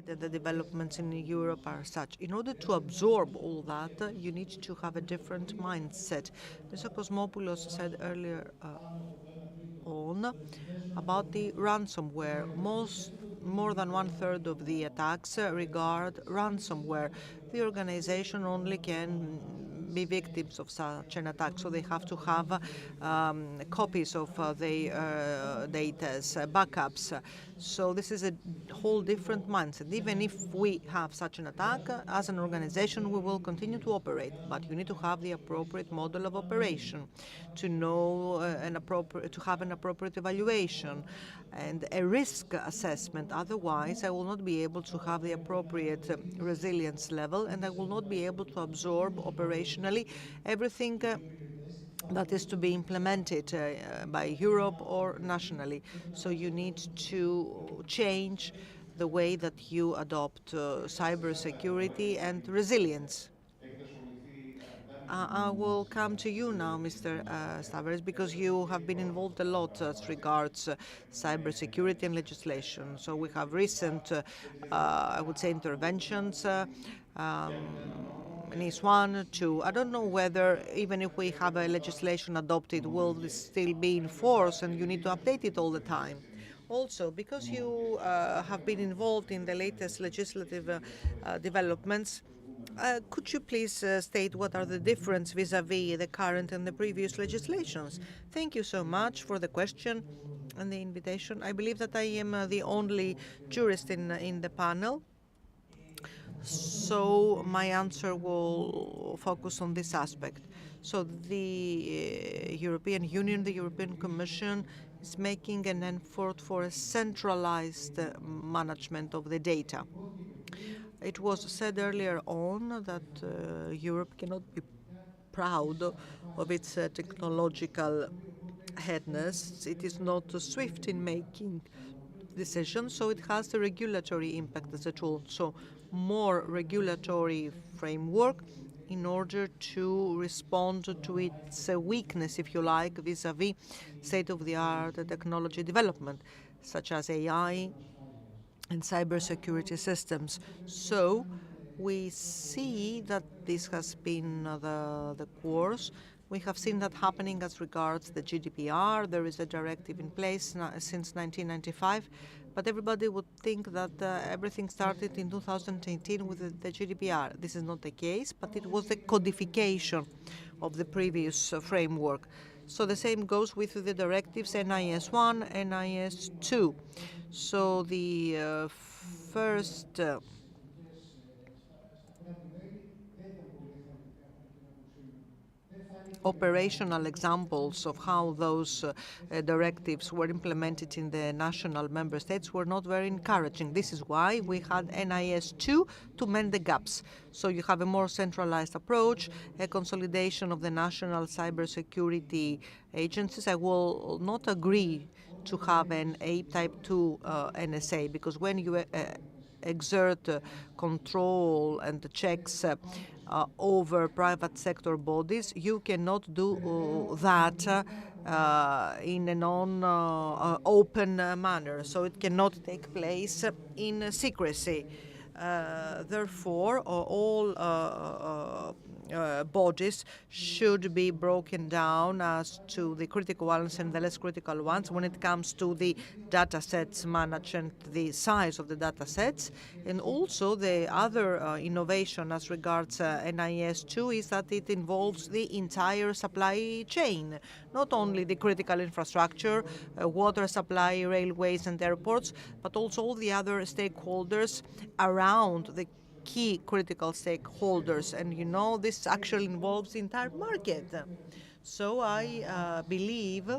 The developments in Europe are such. In order to absorb all that, you need to have a different mindset. Mr. Kosmopoulos said earlier on about the ransomware. More than one-third of the attacks regard ransomware. The organization only can be victims of such an attack, so they have to have copies of their data, backups. So this is a whole different mindset. Even if we have such an attack, as an organization, we will continue to operate, but you need to have the appropriate model of operation, to know to have an appropriate evaluation and a risk assessment. Otherwise, I will not be able to have the appropriate resilience level, and I will not be able to absorb operationally everything that is to be implemented by Europe or nationally. So you need to change the way that you adopt cybersecurity and resilience. I will come to you now, Mr. Stavres, because you have been involved a lot as regards cybersecurity and legislation. So we have recent, I would say, interventions, NIS 1, 2. I don't know whether, even if we have a legislation adopted, will this still be in force and you need to update it all the time? Also, because you have been involved in the latest legislative developments, could you please state what are the differences vis-à-vis the current and the previous legislations? Thank you so much for the question and the invitation. I believe that I am the only jurist in the panel, so my answer will focus on this aspect. So the European Union, the European Commission is making an effort for a centralized management of the data. It was said earlier on that Europe cannot be proud of its technological headness. It is not swift in making decisions, so it has a regulatory impact as a tool. So more regulatory framework in order to respond to its weakness, if you like, vis-à-vis state-of-the-art technology development, such as AI and cybersecurity systems. So we see that this has been the course. We have seen that happening as regards the GDPR. There is a directive in place since 1995, but everybody would think that everything started in 2018 with the GDPR. This is not the case, but it was the codification of the previous framework. So the same goes with the directives NIS 1 and NIS 2. So the first operational examples of how those directives were implemented in the national member states were not very encouraging. This is why we had NIS 2 to mend the gaps. So you have a more centralized approach, a consolidation of the national cybersecurity agencies. I will not agree to have an A type 2 NSA, because when you exert control and checks over private sector bodies, you cannot do that in a non-open manner. So it cannot take place in secrecy. Therefore, all bodies should be broken down as to the critical ones and the less critical ones when it comes to the data sets managed and the size of the data sets. And also the other innovation as regards NIS 2 is that it involves the entire supply chain, not only the critical infrastructure, water supply, railways and airports, but also all the other stakeholders around the key critical stakeholders. And you know, this actually involves the entire market. So I believe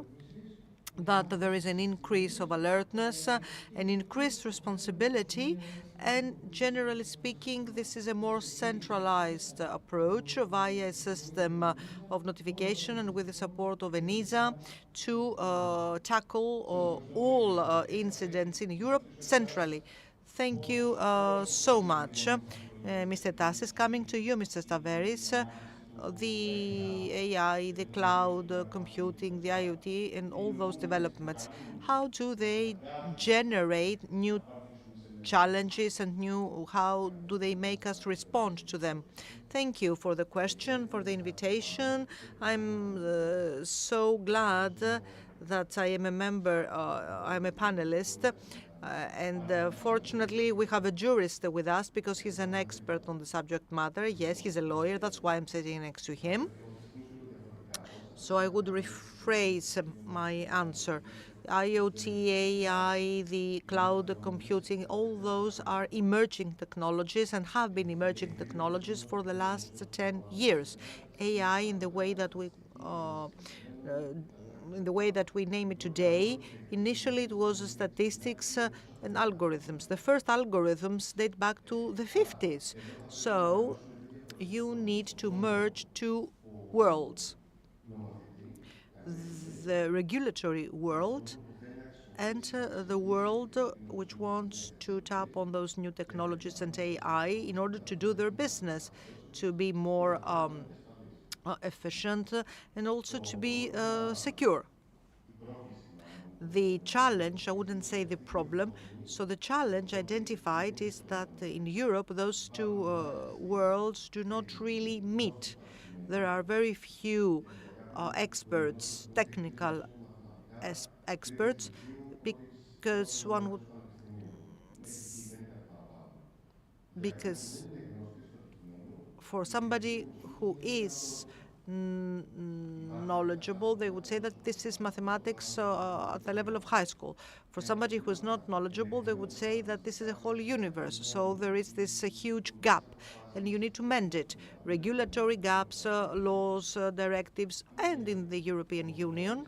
that there is an increase of alertness, an increased responsibility, and generally speaking, this is a more centralized approach via a system of notification and with the support of ENISA to tackle all incidents in Europe centrally. Thank you so much. Mr. Tassis, coming to you, Mr. Stavris. The AI, the cloud computing, the IoT, and all those developments, how do they generate new challenges and how do they make us respond to them. Thank you for the question, for the invitation. I'm so glad that I am a member, I'm a panelist. And fortunately, we have a jurist with us because he's an expert on the subject matter. Yes, he's a lawyer. That's why I'm sitting next to him. So I would rephrase my answer. IoT, AI, the cloud computing, all those are emerging technologies and have been emerging technologies for the last 10 years. AI in the way that we name it today. Initially, it was statistics and algorithms. The first algorithms date back to the 50s. So you need to merge two worlds: the regulatory world and the world which wants to tap on those new technologies and AI in order to do their business, to be more efficient and also to be secure. The challenge, I wouldn't say the problem, so the challenge identified is that in Europe those two worlds do not really meet. There are very few experts, technical experts, because for somebody who is knowledgeable, they would say that this is mathematics at the level of high school. For somebody who is not knowledgeable, they would say that this is a whole universe. So there is this huge gap, and you need to mend it. Regulatory gaps, laws, directives, and in the European Union.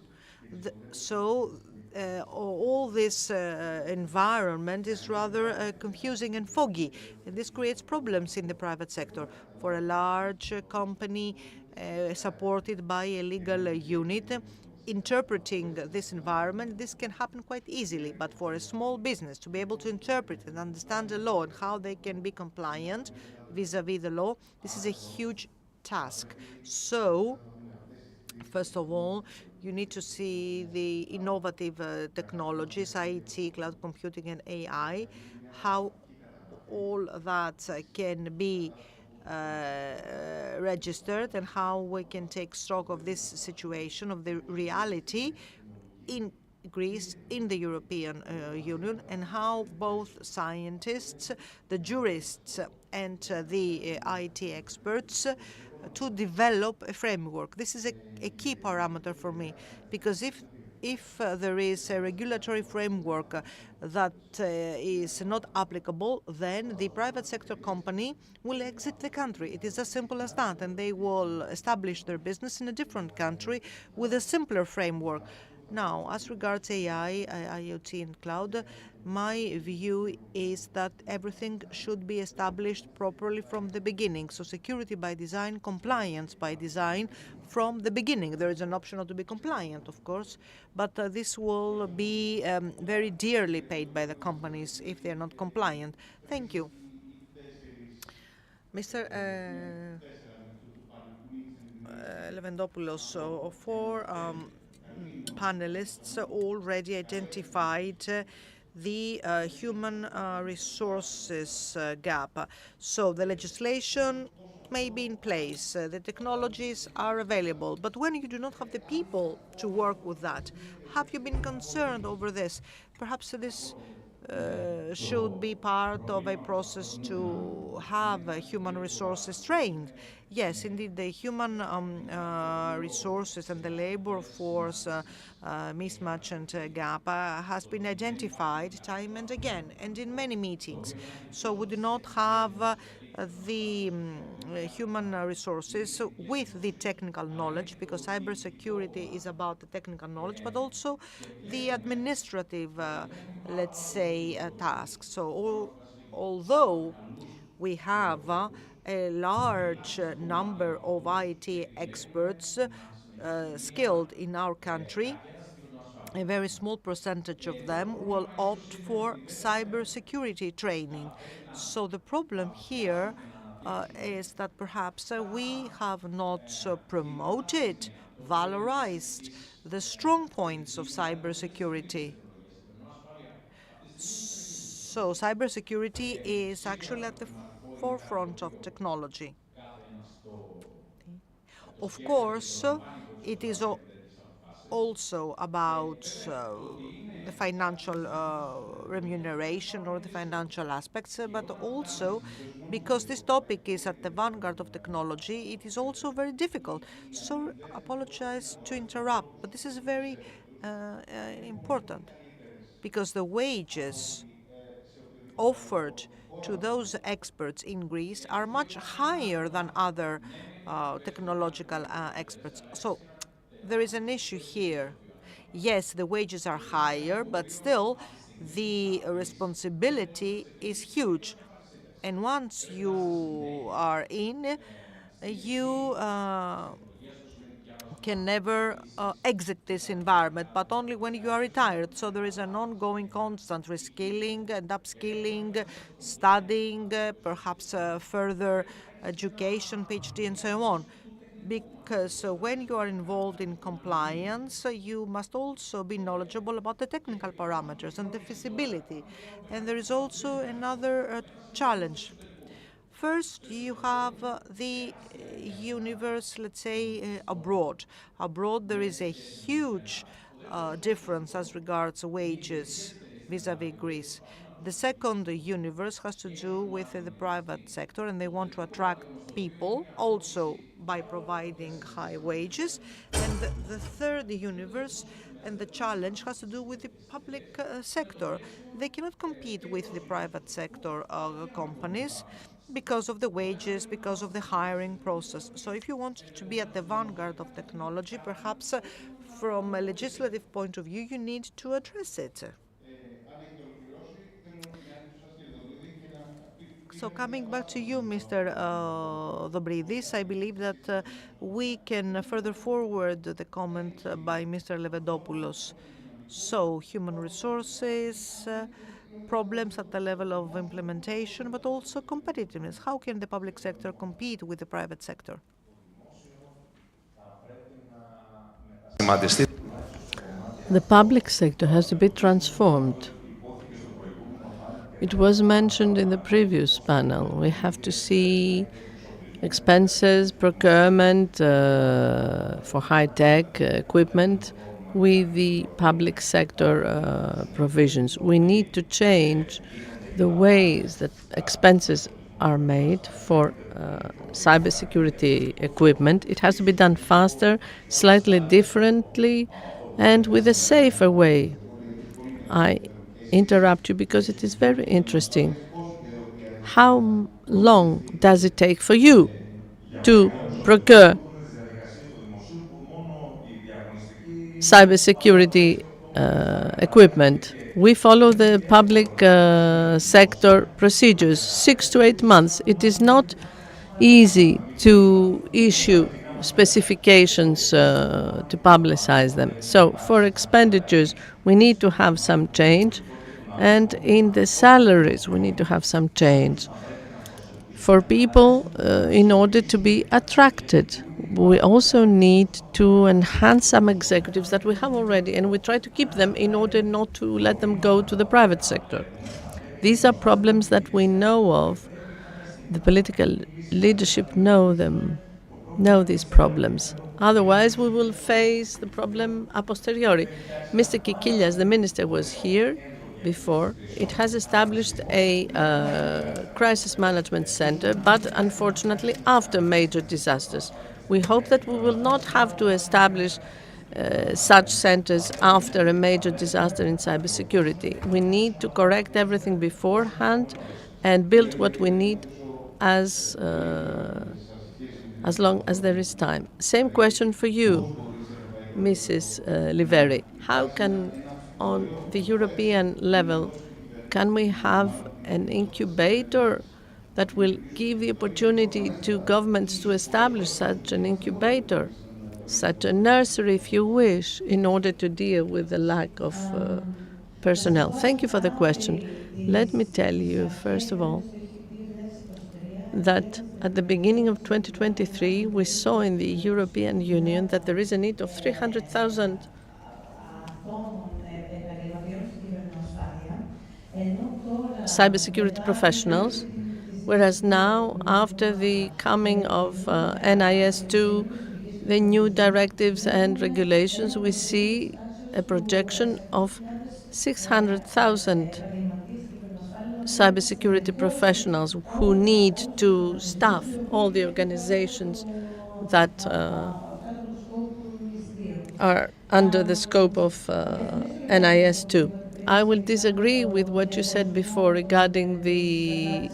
All this environment is rather confusing and foggy, and this creates problems in the private sector. For a large company supported by a legal unit, interpreting this environment, this can happen quite easily. But for a small business to be able to interpret and understand the law and how they can be compliant vis-à-vis the law, this is a huge task. So, first of all, you need to see the innovative technologies, IT, cloud computing, and AI, how all that can be registered and how we can take stock of this situation, of the reality in Greece, in the European Union, and how both scientists, the jurists, and the IT experts to develop a framework. This is a key parameter for me, because if there is a regulatory framework that is not applicable, then the private sector company will exit the country. It is as simple as that, and they will establish their business in a different country with a simpler framework. Now, as regards AI, IoT, and cloud, my view is that everything should be established properly from the beginning. So security by design, compliance by design from the beginning. There is an option not to be compliant, of course, but this will be very dearly paid by the companies if they are not compliant. Thank you. Mr. Levendopoulos, four panelists already identified the human resources gap. So the legislation may be in place, the technologies are available, but when you do not have the people to work with that, have you been concerned over this? Perhaps this should be part of a process to have human resources trained. Yes, indeed, the human resources and the labor force mismatch and gap has been identified time and again, and in many meetings. So we do not have the human resources with the technical knowledge, because cybersecurity is about the technical knowledge, but also the administrative, let's say, tasks. So although we have a large number of IT experts skilled in our country, a very small percentage of them will opt for cybersecurity training. So the problem here is that perhaps we have not promoted, valorized the strong points of cybersecurity. So cybersecurity is actually at the forefront of technology. Of course, it is also about the financial remuneration or the financial aspects, but also because this topic is at the vanguard of technology, it is also very difficult. So apologize to interrupt, but this is very important because the wages offered to those experts in Greece are much higher than other technological experts. So there is an issue here. Yes, the wages are higher, but still the responsibility is huge. And once you are in, you can never exit this environment, but only when you are retired. So there is an ongoing constant reskilling and upskilling, studying, perhaps further education, PhD, and so on. Because when you are involved in compliance, you must also be knowledgeable about the technical parameters and the feasibility. And there is also another challenge. First, you have the universe, let's say, abroad. Abroad, there is a huge difference as regards wages vis-à-vis Greece. The second universe has to do with the private sector, and they want to attract people also by providing high wages. And the third universe and the challenge has to do with the public sector. They cannot compete with the private sector companies because of the wages, because of the hiring process. So if you want to be at the vanguard of technology, perhaps from a legislative point of view, you need to address it. So coming back to you, Mr. Dobridis, I believe that we can further forward the comment by Mr. Levedopoulos. So human resources, problems at the level of implementation, but also competitiveness. How can the public sector compete with the private sector? The public sector has to be transformed. It was mentioned in the previous panel. We have to see expenses, procurement for high-tech equipment with the public sector provisions. We need to change the ways that expenses are made for cybersecurity equipment. It has to be done faster, slightly differently, and with a safer way. I interrupt you because it is very interesting. How long does it take for you to procure cybersecurity equipment? We follow the public sector procedures, 6 to 8 months. It is not easy to issue specifications to publicize them. So for expenditures, we need to have some change. And in the salaries, we need to have some change for people in order to be attracted. We also need to enhance some executives that we have already, and we try to keep them in order not to let them go to the private sector. These are problems that we know of. The political leadership know these problems. Otherwise, we will face the problem a posteriori. Mr. Kikilias, the minister, was here before. It has established a crisis management center, but unfortunately after major disasters. We hope that we will not have to establish such centers after a major disaster in cybersecurity. We need to correct everything beforehand and build what we need as long as there is time. Same question for you, Mrs. Liveri. How can, on the European level, can we have an incubator that will give the opportunity to governments to establish such an incubator, such a nursery, if you wish, in order to deal with the lack of personnel? Thank you for the question. Let me tell you, first of all, that at the beginning of 2023, we saw in the European Union that there is a need of 300,000 cybersecurity professionals, whereas now, after the coming of NIS2, the new directives and regulations, we see a projection of 600,000 cybersecurity professionals who need to staff all the organizations that are under the scope of NIS2. I will disagree with what you said before regarding the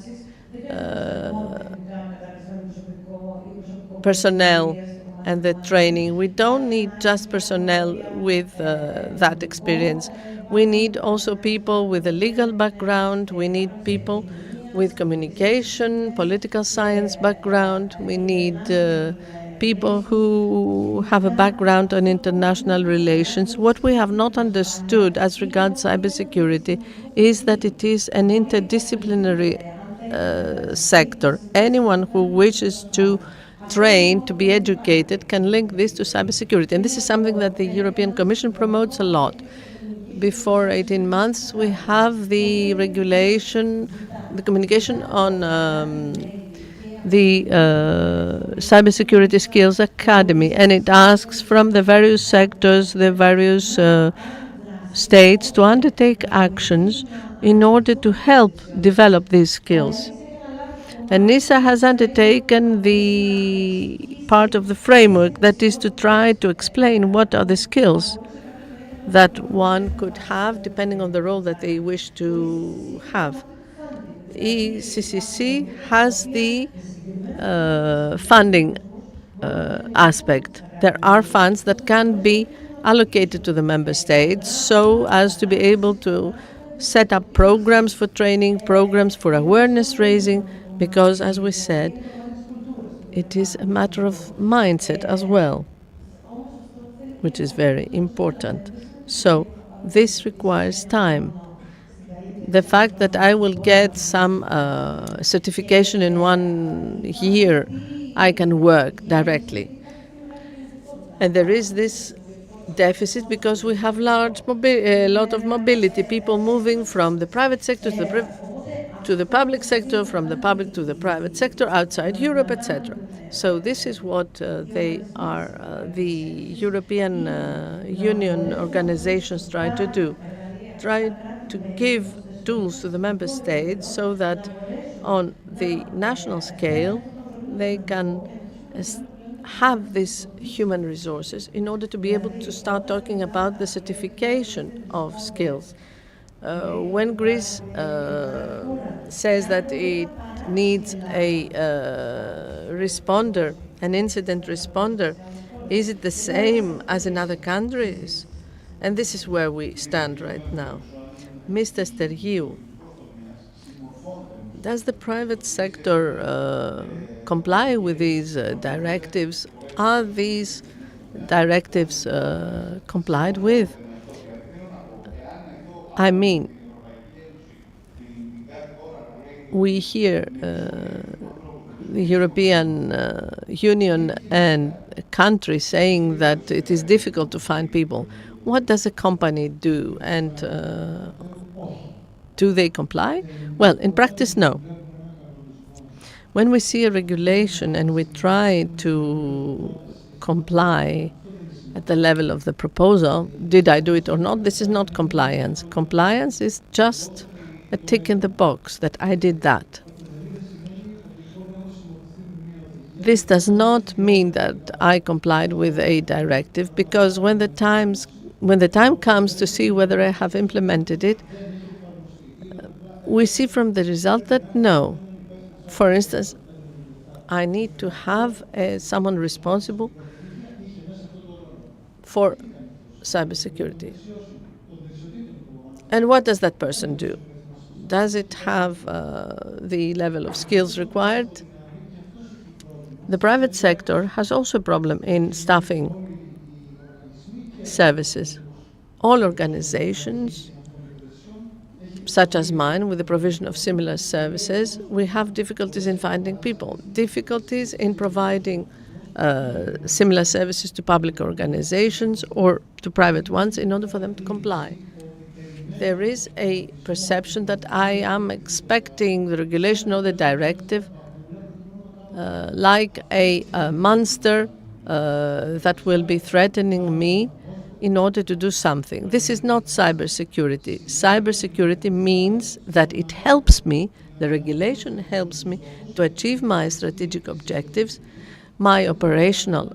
personnel and the training. We don't need just personnel with that experience. We need also people with a legal background. We need people with communication, political science background. We need people who have a background on international relations. What we have not understood as regards cybersecurity is that it is an interdisciplinary sector. Anyone who wishes to train, to be educated, can link this to cybersecurity. And this is something that the European Commission promotes a lot. Before 18 months, we have the regulation, the communication on the Cybersecurity Skills Academy, and it asks from the various sectors, the various states to undertake actions in order to help develop these skills. And NISA has undertaken the part of the framework that is to try to explain what are the skills that one could have depending on the role that they wish to have. ECCC has the funding aspect. There are funds that can be allocated to the member states so as to be able to set up programs for training, programs for awareness raising, because, as we said, it is a matter of mindset as well, which is very important. So this requires time. The fact that I will get some certification in 1 year, I can work directly. And there is this deficit because we have a lot of mobility, people moving from the private sector to the public sector, from the public to the private sector, outside Europe, etc. So this is what the European Union organizations try to do, try to give tools to the member states so that on the national scale they can have these human resources in order to be able to start talking about the certification of skills. When Greece says that it needs a responder, an incident responder, is it the same as in other countries? And this is where we stand right now. Mr. Stergiou, does the private sector comply with these directives? Are these directives complied with? I mean, we hear the European Union and countries saying that it is difficult to find people. What does a company do, and do they comply? Well, in practice, no. When we see a regulation and we try to comply at the level of the proposal, did I do it or not? This is not compliance. Compliance is just a tick in the box that I did that. This does not mean that I complied with a directive, because when the time comes to see whether I have implemented it, we see from the result that no. For instance, I need to have someone responsible for cybersecurity. And what does that person do? Does it have the level of skills required? The private sector has also a problem in staffing services. All organizations, such as mine, with the provision of similar services, we have difficulties in finding people, difficulties in providing similar services to public organizations or to private ones in order for them to comply. there is a perception that I am expecting the regulation or the directive like a monster that will be threatening me in order to do something. This is not cybersecurity. Cybersecurity means that it helps me, the regulation helps me to achieve my strategic objectives, my operations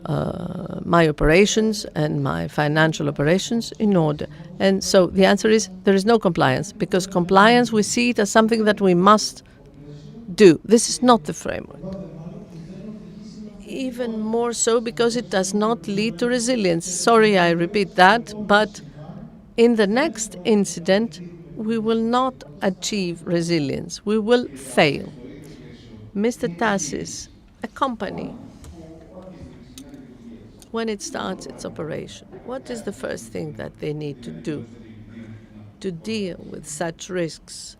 and my financial operations in order. And so the answer is there is no compliance, because compliance, we see it as something that we must do. This is not the framework. Even more so because it does not lead to resilience. Sorry, I repeat that, but in the next incident, we will not achieve resilience. We will fail. Mr. Tassis, a company, when it starts its operation, what is the first thing that they need to do to deal with such risks?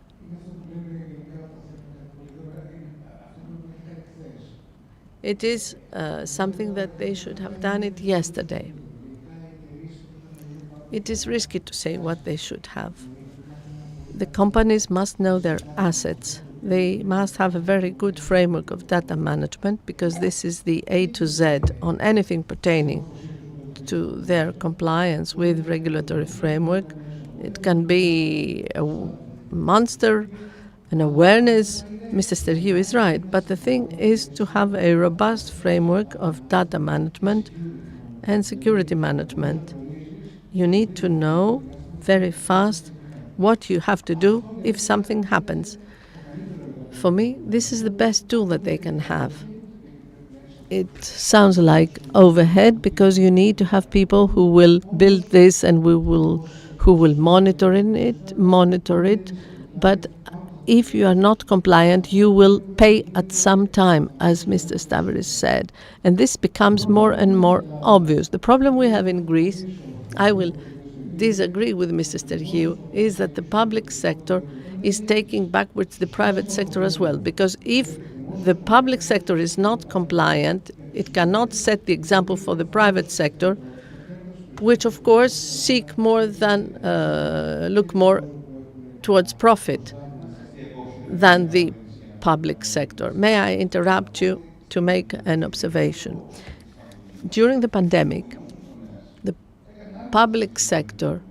It is something that they should have done it yesterday. It is risky to say what they should have. The companies must know their assets. They must have a very good framework of data management, because this is the A to Z on anything pertaining to their compliance with regulatory framework. It can be a monster, an awareness. Mr. Stergiou is right, but the thing is to have a robust framework of data management and security management. You need to know very fast what you have to do if something happens. For me, this is the best tool that they can have. It sounds like overhead, because you need to have people who will build this and who will monitor it. But if you are not compliant, you will pay at some time, as Mr. Stavris said. And this becomes more and more obvious. The problem we have in Greece, I will disagree with Mr. Stergiou, is that the public sector is taking backwards the private sector as well. Because if the public sector is not compliant, it cannot set the example for the private sector, which of course seek more than look more towards profit than the public sector. May I interrupt you to make an observation? During the pandemic, the public sector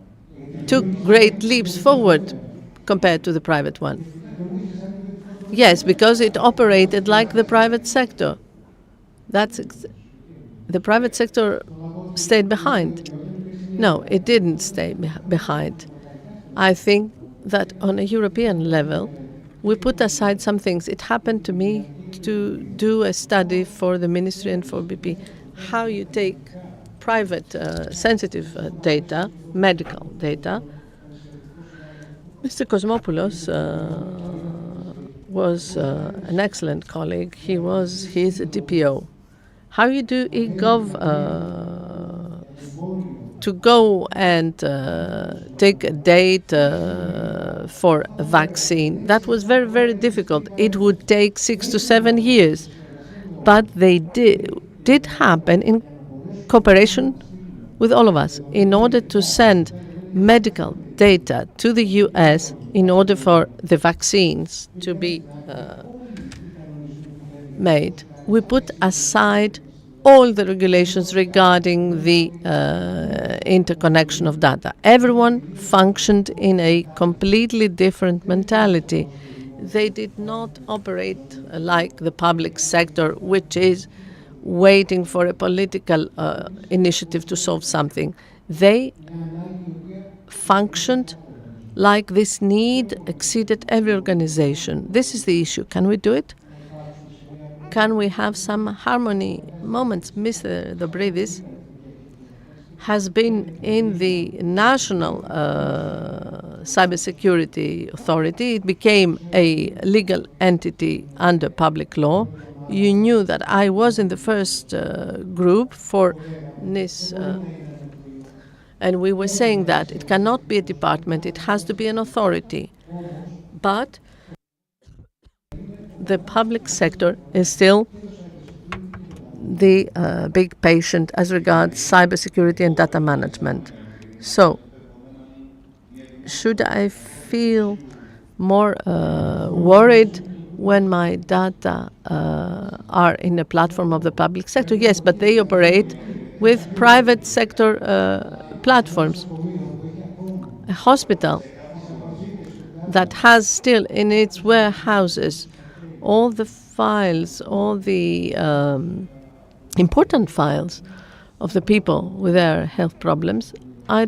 took great leaps forward compared to the private one. Yes, because it operated like the private sector. The private sector stayed behind. No, it didn't stay behind. I think that on a European level, we put aside some things. It happened to me to do a study for the Ministry and for BP, how you take private sensitive data, medical data. Mr. Kosmopoulos was an excellent colleague. He's a DPO. How you do e-gov to go and take a date for a vaccine, that was very, very difficult. It would take 6 to 7 years. But they did happen in cooperation with all of us in order to send medical data to the US in order for the vaccines to be made. We put aside all the regulations regarding the interconnection of data. Everyone functioned in a completely different mentality. They did not operate like the public sector, which is waiting for a political initiative to solve something. They functioned like this need exceeded every organization. This is the issue. Can we do it? Can we have some harmony moments? Mr. Dobridis has been in the National Cybersecurity Authority. It became a legal entity under public law. You knew that I was in the first group for NIS, and we were saying that it cannot be a department, it has to be an authority. But the public sector is still the big patient as regards cybersecurity and data management. So, should I feel more worried when my data are in a platform of the public sector? Yes, but they operate with private sector platforms. A hospital that has still in its warehouses all the files, all the important files of the people with their health problems, I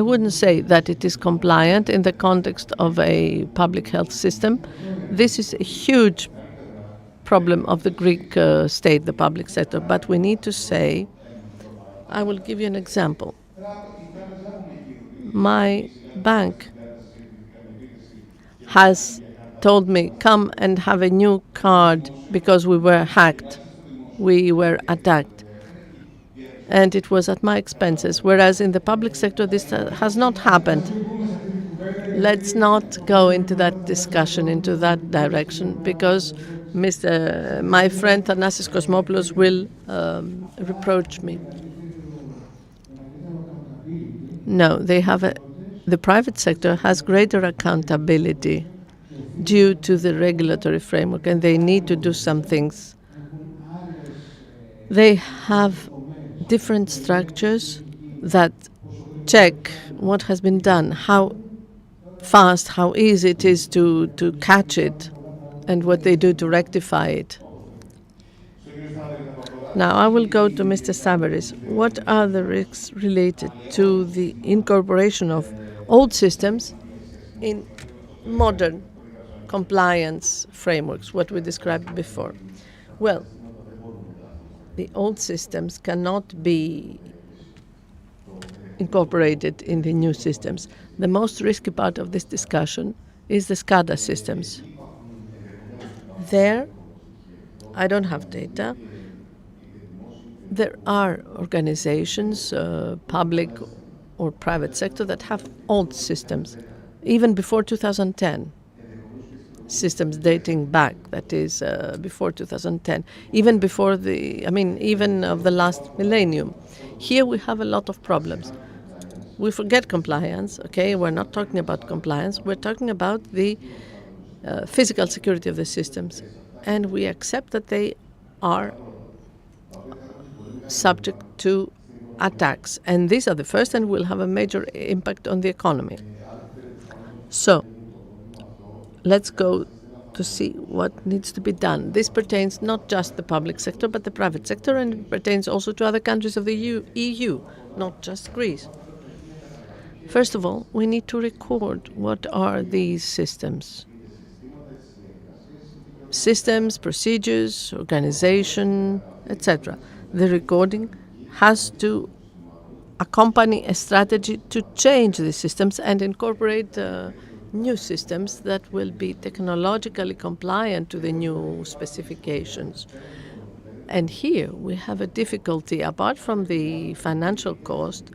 wouldn't say that it is compliant in the context of a public health system. This is a huge problem of the Greek state, the public sector. But we need to say, I will give you an example. My bank has told me, come and have a new card because we were hacked, we were attacked. And it was at my expenses, whereas in the public sector this has not happened. Let's not go into that discussion, into that direction, because my friend Thanasis Kosmopoulos will reproach me. No, the private sector has greater accountability due to the regulatory framework, and they need to do some things. They have different structures that check what has been done, how fast, how easy it is to catch it, and what they do to rectify it. Now I will go to Mr. Savaris. What are the risks related to the incorporation of old systems in modern compliance frameworks, what we described before? Well, the old systems cannot be incorporated in the new systems. The most risky part of this discussion is the SCADA systems. There, I don't have data. There are organizations, public or private sector, that have old systems, even before 2010. Systems dating back, that is, before 2010, even before even of the last millennium. Here we have a lot of problems. We forget compliance, okay? We're not talking about compliance. We're talking about the physical security of the systems. And we accept that they are subject to attacks. And these are the first and will have a major impact on the economy. So let's go to see what needs to be done. This pertains not just the public sector, but the private sector, and it pertains also to other countries of the EU, not just Greece. First of all, we need to record what are these systems. Systems, procedures, organization, etc. The recording has to accompany a strategy to change the systems and incorporate new systems that will be technologically compliant to the new specifications. And here we have a difficulty, apart from the financial cost,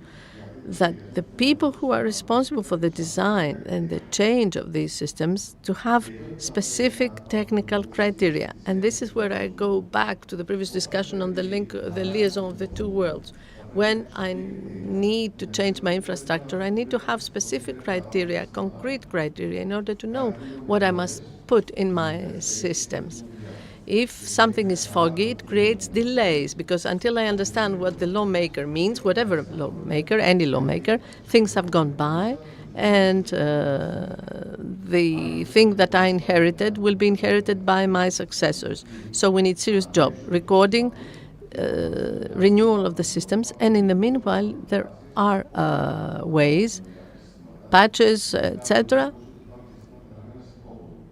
that the people who are responsible for the design and the change of these systems to have specific technical criteria. And this is where I go back to the previous discussion on the liaison of the two worlds. When I need to change my infrastructure, I need to have specific criteria, concrete criteria, in order to know what I must put in my systems. If something is foggy, it creates delays, because until I understand what the lawmaker means, whatever lawmaker, any lawmaker, things have gone by, and the thing that I inherited will be inherited by my successors. So we need serious job, recording, renewal of the systems, and in the meanwhile there are ways, patches, etc.,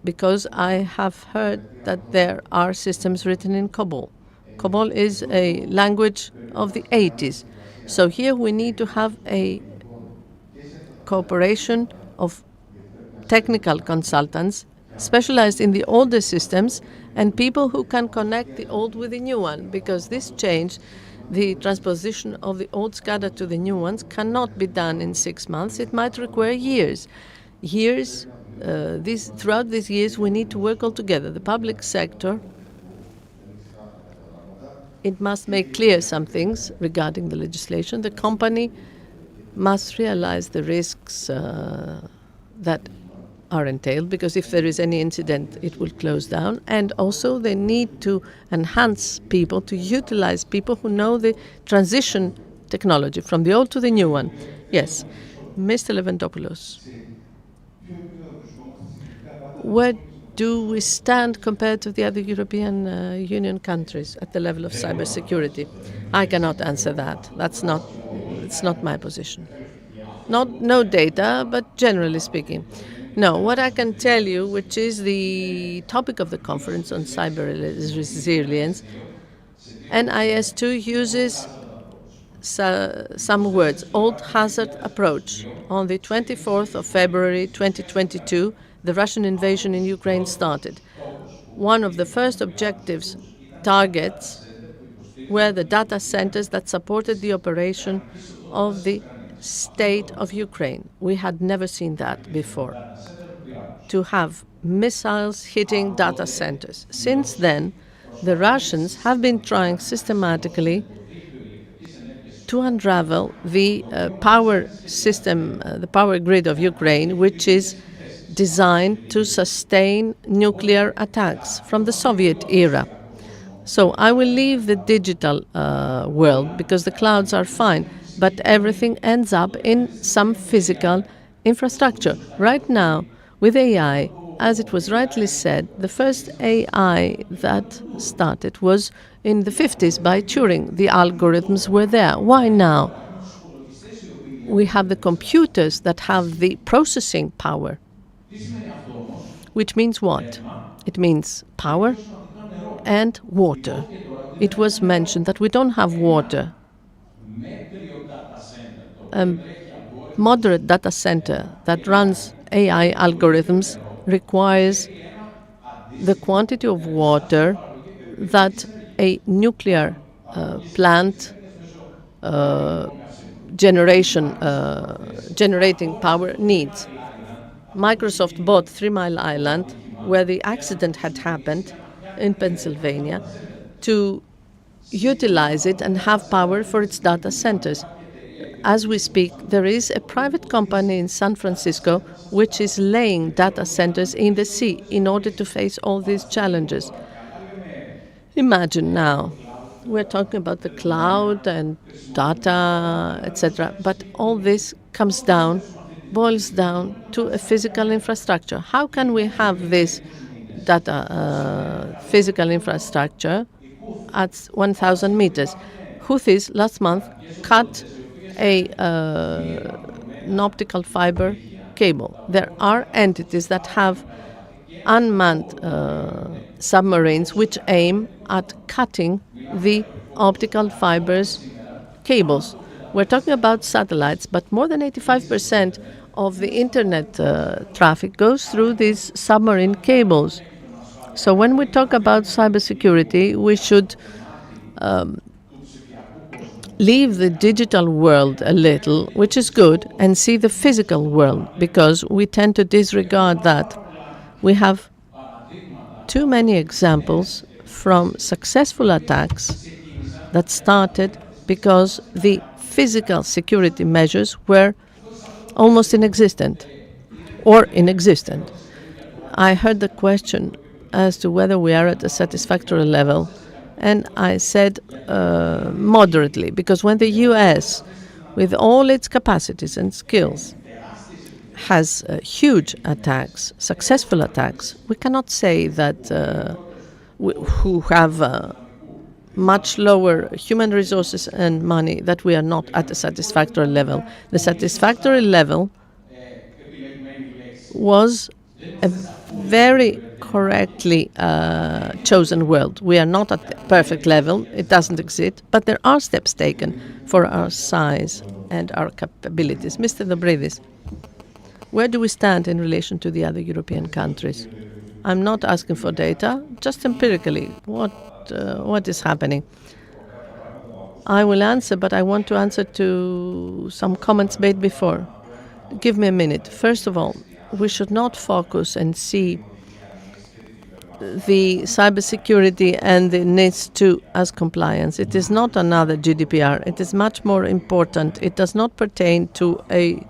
because I have heard that there are systems written in COBOL. COBOL is a language of the 80s. So here we need to have a cooperation of technical consultants specialized in the older systems and people who can connect the old with the new one, because this change, the transposition of the old SCADA to the new ones, cannot be done in 6 months. It might require years. Throughout these years, we need to work all together. The public sector, it must make clear some things regarding the legislation. The company must realize the risks that are entailed, because if there is any incident, it will close down. And also they need to enhance people, to utilize people who know the transition technology from the old to the new one. Yes. Mr. Leventopoulos. Where do we stand compared to the other European Union countries at the level of cybersecurity? I cannot answer that. It's not my position. No data, but generally speaking. No, what I can tell you, which is the topic of the conference on cyber resilience, NIS2 uses some words. Old hazard approach. On the 24th of February 2022, the Russian invasion in Ukraine started. One of the first objectives, targets, were the data centers that supported the operation of the state of Ukraine. We had never seen that before, to have missiles hitting data centers. Since then, the Russians have been trying systematically to unravel the power system, the power grid of Ukraine, which is designed to sustain nuclear attacks from the Soviet era. So I will leave the digital world because the clouds are fine, but everything ends up in some physical infrastructure. Right now, with AI, as it was rightly said, the first AI that started was in the 50s by Turing. The algorithms were there. Why now? We have the computers that have the processing power. Which means what? It means power and water. It was mentioned that we don't have water. Moderate data center that runs AI algorithms requires the quantity of water that a nuclear plant generating power needs. Microsoft bought 3 Mile Island, where the accident had happened in Pennsylvania, to utilize it and have power for its data centers. As we speak, there is a private company in San Francisco which is laying data centers in the sea in order to face all these challenges. Imagine now, we're talking about the cloud and data, etc., but all this boils down to a physical infrastructure. How can we have this data physical infrastructure at 1,000 meters? Houthis last month cut an optical fiber cable. There are entities that have unmanned submarines which aim at cutting the optical fibers cables. We're talking about satellites, but more than 85% of the internet traffic goes through these submarine cables. So when we talk about cybersecurity, we should leave the digital world a little, which is good, and see the physical world, because we tend to disregard that. We have too many examples from successful attacks that started because the physical security measures were almost inexistent or inexistent. I heard the question as to whether we are at a satisfactory level, and I said moderately, because when the US, with all its capacities and skills, has huge attacks, successful attacks, we cannot say that who have much lower human resources and money, that we are not at a satisfactory level. The satisfactory level was a very correctly chosen world. We are not at the perfect level. It doesn't exist. But there are steps taken for our size and our capabilities. Mr. Dobridis, where do we stand in relation to the other European countries? I'm not asking for data, just empirically. What is happening? I will answer, but I want to answer to some comments made before. Give me a minute. First of all, we should not focus and see the cybersecurity and the NIS2 as compliance. It is not another GDPR. It is much more important. It does not pertain to a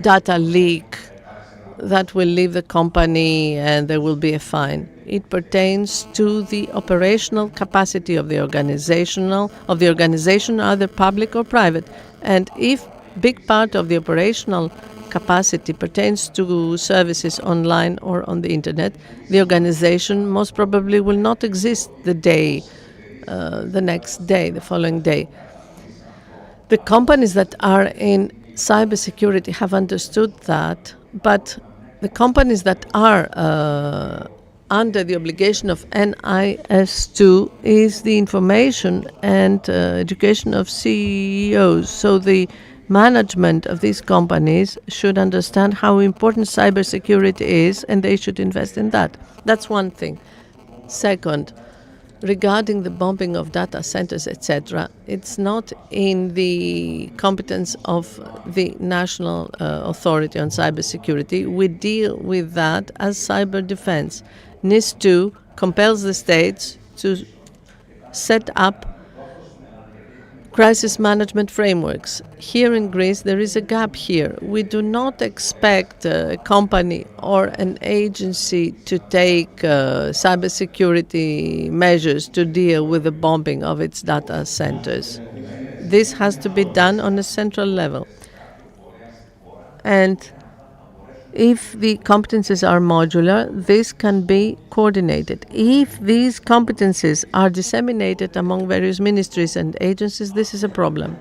data leak that will leave the company and there will be a fine. It pertains to the operational capacity of the organization, either public or private. And if big part of the operational capacity pertains to services online or on the internet, the organization most probably will not exist the next day, the following day. The companies that are in cybersecurity have understood that, but the companies that are under the obligation of NIS2 is the information and education of CEOs. So the management of these companies should understand how important cybersecurity is, and they should invest in that. That's one thing. Second, regarding the bombing of data centers, etc., it's not in the competence of the National Authority on Cybersecurity. We deal with that as cyber defense. NIS2 compels the states to set up crisis management frameworks. Here in Greece, there is a gap here. We do not expect a company or an agency to take cybersecurity measures to deal with the bombing of its data centers. This has to be done on a central level. And if the competences are modular, this can be coordinated. If these competences are disseminated among various ministries and agencies, this is a problem.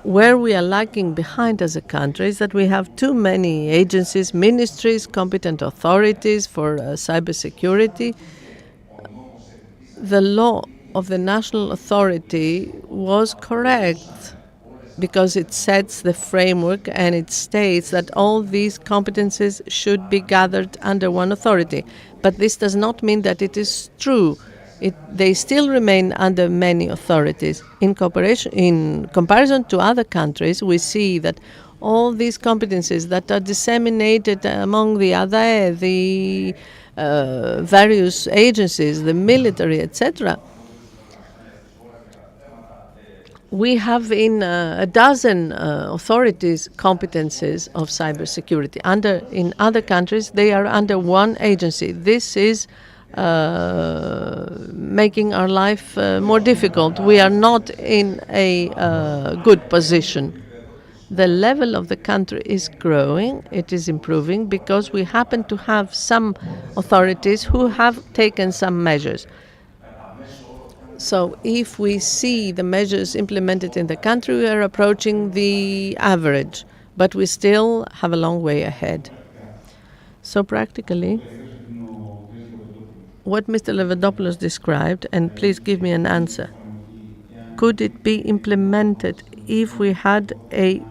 Where we are lagging behind as a country is that we have too many agencies, ministries, competent authorities for cybersecurity. The law of the national authority was correct because it sets the framework and it states that all these competences should be gathered under one authority. But this does not mean that it is true. They still remain under many authorities. In comparison to other countries, we see that all these competences that are disseminated among the various agencies, the military, etc., we have in a dozen authorities competences of cybersecurity. In other countries, they are under one agency. This is making our life more difficult. We are not in a good position. The level of the country is growing, it is improving, because we happen to have some authorities who have taken some measures. So if we see the measures implemented in the country, we are approaching the average, but we still have a long way ahead. So practically, what Mr. Levedopoulos described, and please give me an answer, could it be implemented if we had a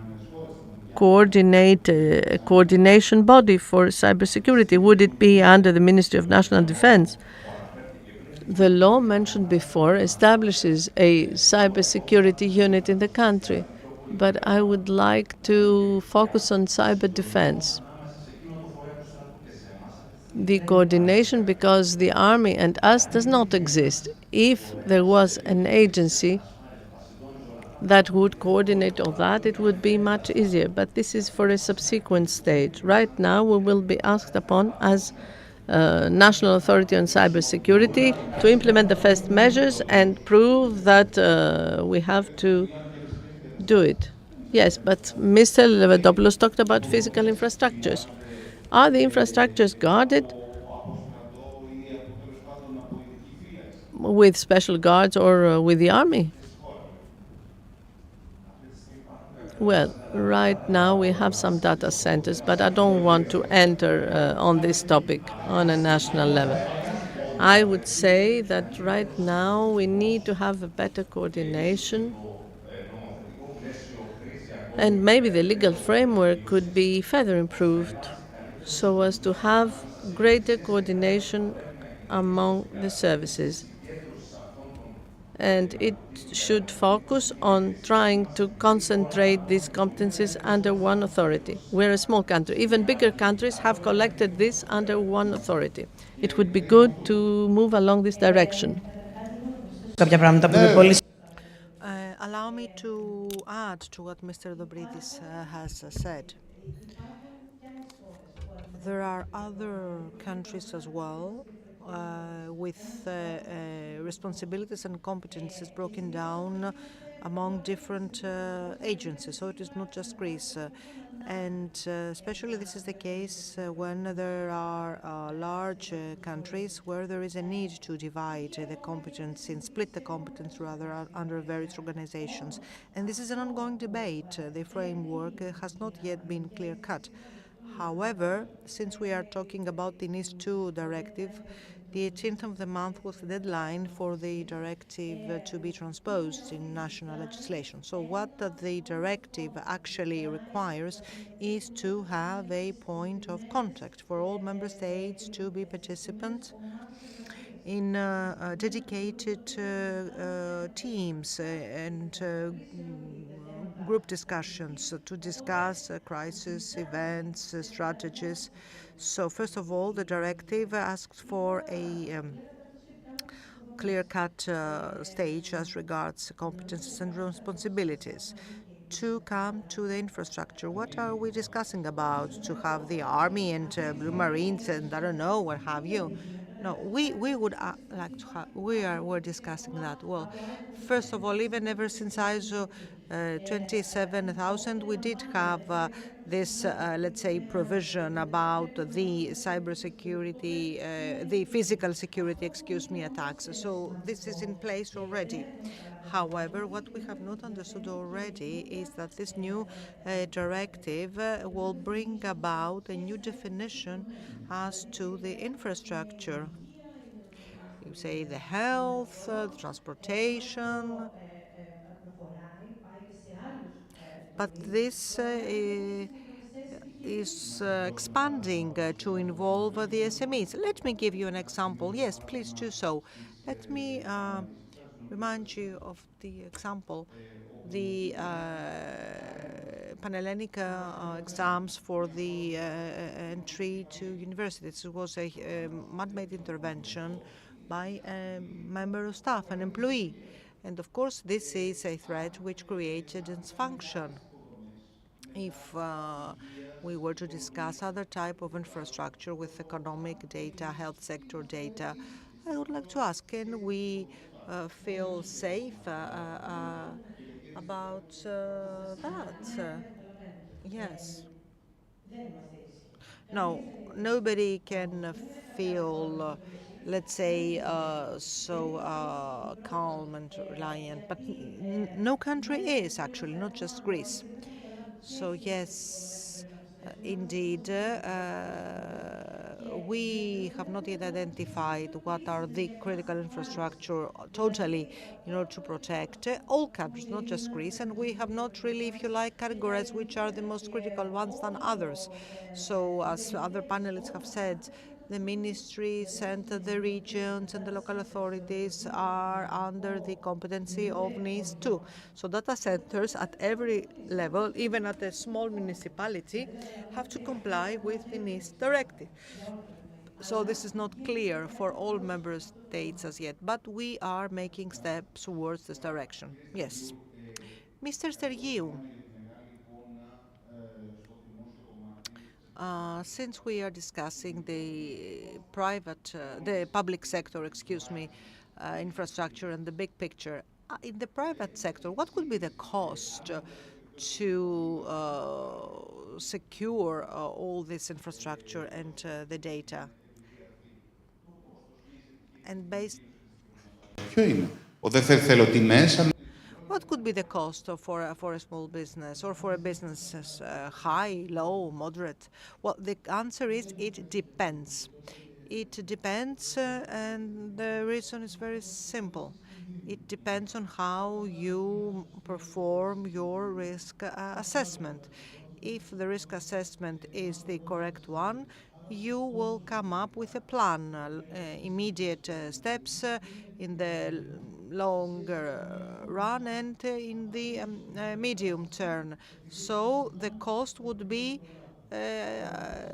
coordination body for cybersecurity? Would it be under the Ministry of National Defense? The law mentioned before establishes a cybersecurity unit in the country, but I would like to focus on cyber defense. The coordination, because the army and us does not exist. If there was an agency that would coordinate all that, it would be much easier. But this is for a subsequent stage. Right now, we will be asked upon as National Authority on Cybersecurity to implement the first measures and prove that we have to do it. Yes, but Mr. Levedopoulos talked about physical infrastructures. Are the infrastructures guarded with special guards or with the army? Well, right now we have some data centers, but I don't want to enter on this topic on a national level. I would say that right now we need to have a better coordination, and maybe the legal framework could be further improved so as to have greater coordination among the services. and it should focus on trying to concentrate these competencies under one authority. We're a small country. Even bigger countries have collected this under one authority. It would be good to move along this direction. Allow me to add to what Mr. Dobridis has said. There are other countries as well with responsibilities and competences broken down among different agencies. So it is not just Greece. And especially this is the case when there are large countries where there is a need to divide the competence and split the competence rather under various organizations. And this is an ongoing debate. The framework has not yet been clear-cut. However, since we are talking about the NIS2 directive, the 18th of the month was the deadline for the directive to be transposed in national legislation. So what the directive actually requires is to have a point of contact for all member states to be participants in dedicated teams and group discussions to discuss crisis events, strategies. So first of all, the directive asks for a clear-cut stage as regards competences and responsibilities. To come to the infrastructure, what are we discussing about? To have the army and blue marines and I don't know what have you? No, we would like to have. We're discussing that. Well, first of all, even ever since ISO 27000, we did have this, let's say, provision about the cybersecurity, the physical security, excuse me, attacks. So this is in place already. However, what we have not understood already is that this new directive will bring about a new definition as to the infrastructure. You say the health, the transportation, but this is expanding to involve the SMEs. Let me give you an example. Yes, please do so. Let me remind you of the example, the Panhellenic exams for the entry to universities. It was a man-made intervention by a member of staff, an employee. And of course, this is a threat which creates a dysfunction. If we were to discuss other type of infrastructure with economic data, health sector data, I would like to ask, can we feel safe about that? Yes. No, nobody can feel, let's say, so calm and reliant, but no country is actually, not just Greece. So yes, indeed, we have not yet identified what are the critical infrastructure totally in order to protect all countries, not just Greece, and we have not really, if you like, categorized which are the most critical ones than others. So as other panelists have said, the ministries and the regions and the local authorities are under the competency of NIS2. So data centers at every level, even at a small municipality, have to comply with the NIS directive. So this is not clear for all member states as yet, but we are making steps towards this direction. Yes. Mr. Stergiou. Since we are discussing the public sector, excuse me, infrastructure and the big picture, in the private sector, what would be the cost to secure all this infrastructure and the data? And based what could be the cost for a small business or for a business high, low, moderate? Well, the answer is it depends. It depends, and the reason is very simple. It depends on how you perform your risk assessment. If the risk assessment is the correct one, you will come up with a plan, immediate steps in the longer run and in the medium term. So the cost would be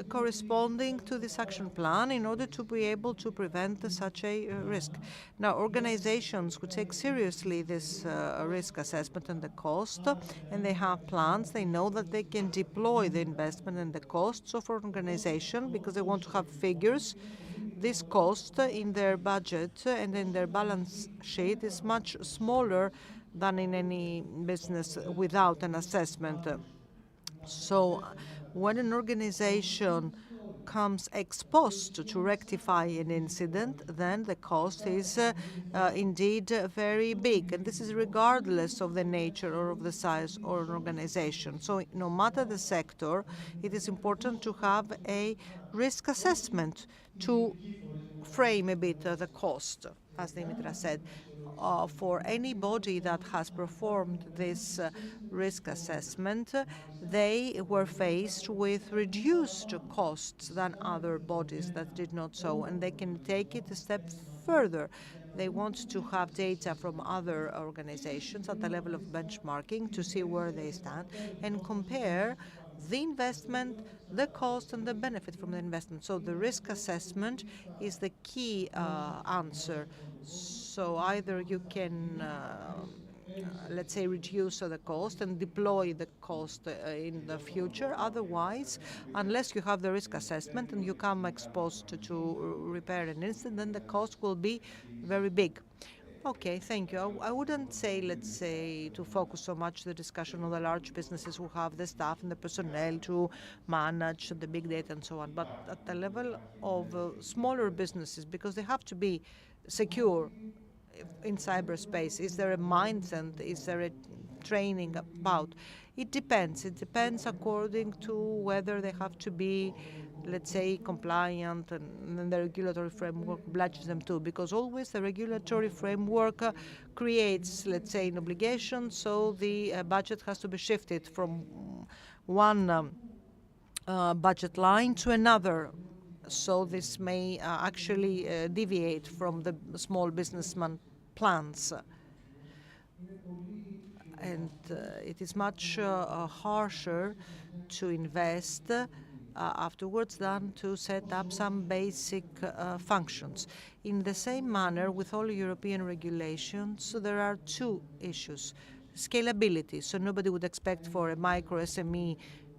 corresponding to this action plan in order to be able to prevent such a risk. Now, organizations who take seriously this risk assessment and the cost, and they have plans, they know that they can deploy the investment and the costs of an organization because they want to have figures. This cost in their budget and in their balance sheet is much smaller than in any business without an assessment. So when an organization comes ex post to rectify an incident, then the cost is indeed very big. And this is regardless of the nature or of the size or an organization. So no matter the sector, it is important to have a risk assessment to frame a bit the cost, as Dimitra said. For anybody that has performed this risk assessment, they were faced with reduced costs than other bodies that did not so, and they can take it a step further. They want to have data from other organizations at the level of benchmarking to see where they stand and compare the investment, the cost, and the benefit from the investment. So the risk assessment is the key answer. So either you can, let's say, reduce the cost and deploy the cost in the future. Otherwise, unless you have the risk assessment and you come exposed to repair an incident, then the cost will be very big. Okay, thank you. I wouldn't say, let's say, to focus so much the discussion on the large businesses who have the staff and the personnel to manage the big data and so on, but at the level of smaller businesses, because they have to be secure in cyberspace. Is there a mindset? Is there a training about? It depends. It depends according to whether they have to be, let's say, compliant, and the regulatory framework obliges them to, because always the regulatory framework creates, let's say, an obligation, so the budget has to be shifted from one budget line to another. So this may actually deviate from the small businessman plans. And it is much harsher to invest afterwards than to set up some basic functions. In the same manner, with all European regulations, there are two issues. Scalability, so nobody would expect for a micro SME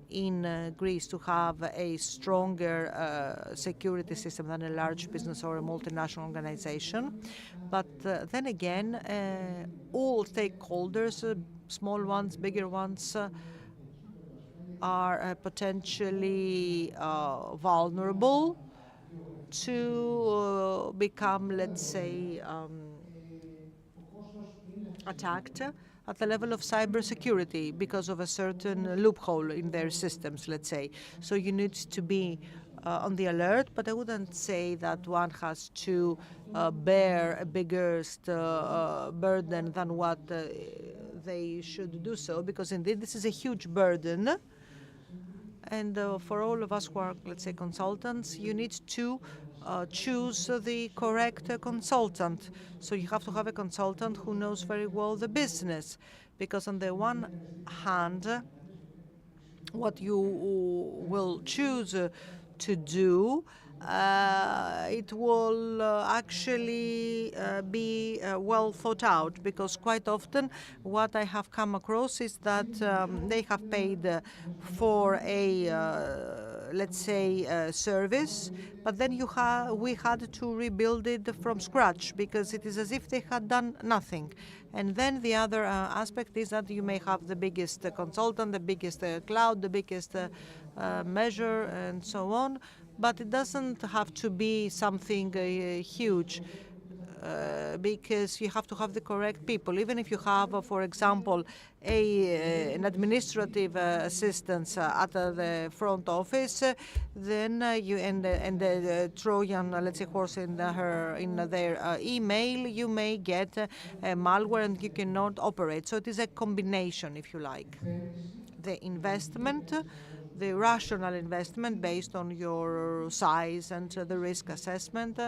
in Greece to have a stronger security system than a large business or a multinational organization. But then again, all stakeholders, small ones, bigger ones, are potentially vulnerable to become, let's say, attacked at the level of cybersecurity because of a certain loophole in their systems, let's say. So you need to be on the alert, but I wouldn't say that one has to bear a bigger burden than what they should do so, because indeed this is a huge burden. And for all of us who are, let's say, consultants, you need to choose the correct consultant. So you have to have a consultant who knows very well the business, because on the one hand, what you will choose to do, it will actually be well thought out, because quite often what I have come across is that they have paid for a, let's say, service, but then we had to rebuild it from scratch, because it is as if they had done nothing. And then the other aspect is that you may have the biggest consultant, the biggest cloud, the biggest measure, and so on, but it doesn't have to be something huge. Because you have to have the correct people. Even if you have, for example, an administrative assistance at the front office, then you and the Trojan, let's say, horse in their email, you may get malware and you cannot operate. So it is a combination, if you like. The investment, the rational investment based on your size and the risk assessment,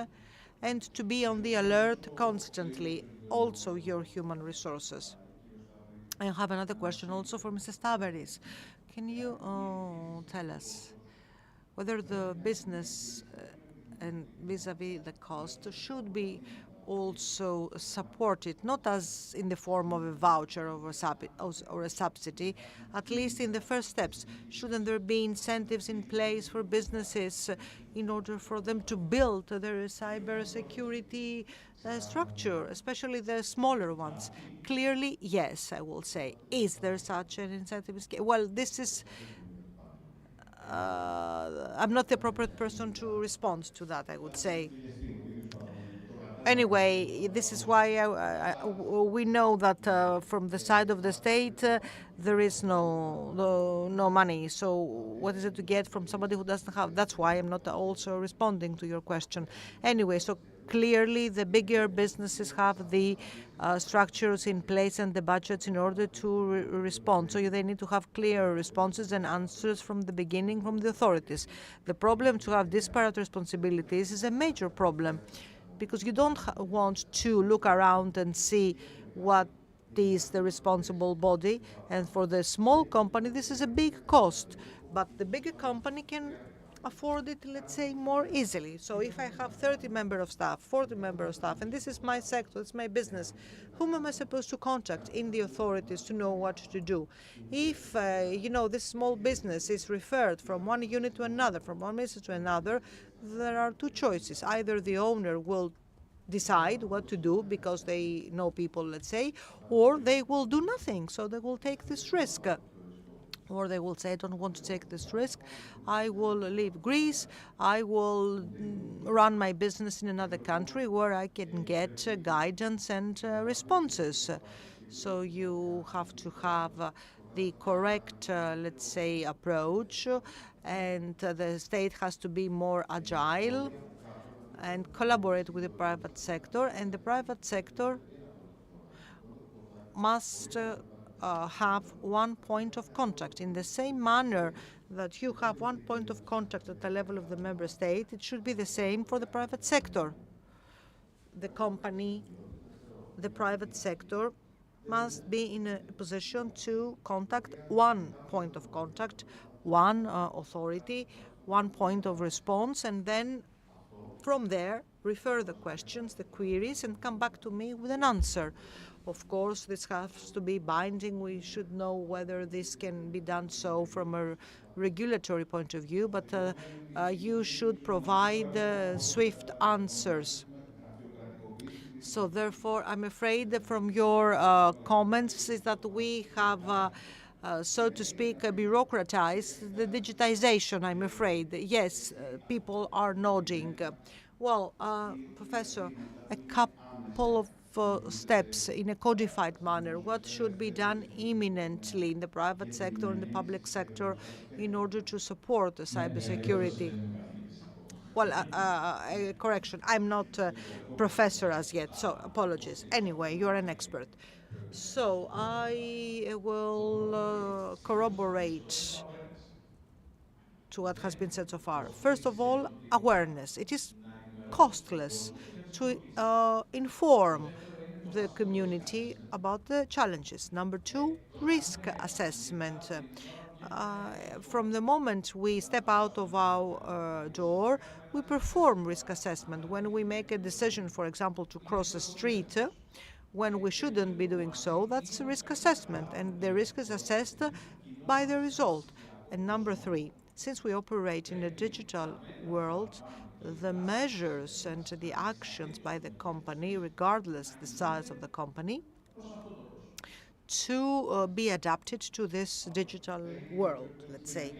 and to be on the alert constantly, also your human resources. I have another question also for Mr. Staveris. Can you tell us whether the business and vis-à-vis the cost should be also supported, not as in the form of a voucher or a subsidy, at least in the first steps? Shouldn't there be incentives in place for businesses in order for them to build their cybersecurity structure, especially the smaller ones? Clearly, yes, I will say. Is there such an incentive? Well, this is I'm not the appropriate person to respond to that, I would say. Anyway, this is why we know that from the side of the state there is no money. So what is it to get from somebody who doesn't have? That's why I'm not also responding to your question. Anyway, so clearly the bigger businesses have the structures in place and the budgets in order to respond. So they need to have clear responses and answers from the beginning from the authorities. The problem to have disparate responsibilities is a major problem, because you don't want to look around and see what is the responsible body. And for the small company, this is a big cost. But the bigger company can afford it, let's say, more easily. So if I have 30 members of staff, 40 members of staff, and this is my sector, it's my business, whom am I supposed to contact in the authorities to know what to do? If, this small business is referred from one unit to another, from one ministry to another, there are two choices. Either the owner will decide what to do because they know people, let's say, or they will do nothing. So they will take this risk. Or they will say, I don't want to take this risk. I will leave Greece. I will run my business in another country where I can get guidance and responses. So you have to have the correct, let's say, approach, and the state has to be more agile and collaborate with the private sector, and the private sector must have one point of contact. In the same manner that you have one point of contact at the level of the member state, it should be the same for the private sector. The company, the private sector must be in a position to contact one point of contact, one authority, one point of response, and then from there refer the questions, the queries, and come back to me with an answer. Of course, this has to be binding. We should know whether this can be done so from a regulatory point of view, but you should provide swift answers. So therefore, I'm afraid that from your comments is that we have, so to speak, bureaucratized the digitization, I'm afraid. Yes, people are nodding. Well, Professor, a couple of steps in a codified manner. What should be done imminently in the private sector and the public sector in order to support the cybersecurity? Well, correction, I'm not a professor as yet, so apologies. Anyway, you're an expert. So I will corroborate to what has been said so far. First of all, awareness. It is costless to inform the community about the challenges. Number two, risk assessment. From the moment we step out of our door, we perform risk assessment. When we make a decision, for example, to cross a street, when we shouldn't be doing so, that's a risk assessment, and the risk is assessed by the result. And number three, since we operate in a digital world, the measures and the actions by the company, regardless the size of the company, to be adapted to this digital world, let's say.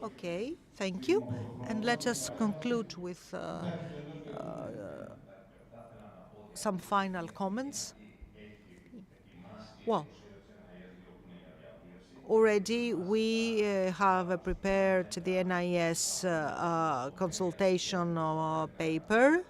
Okay, thank you. And let us conclude with some final comments. Well, already we have prepared the NIS consultation paper,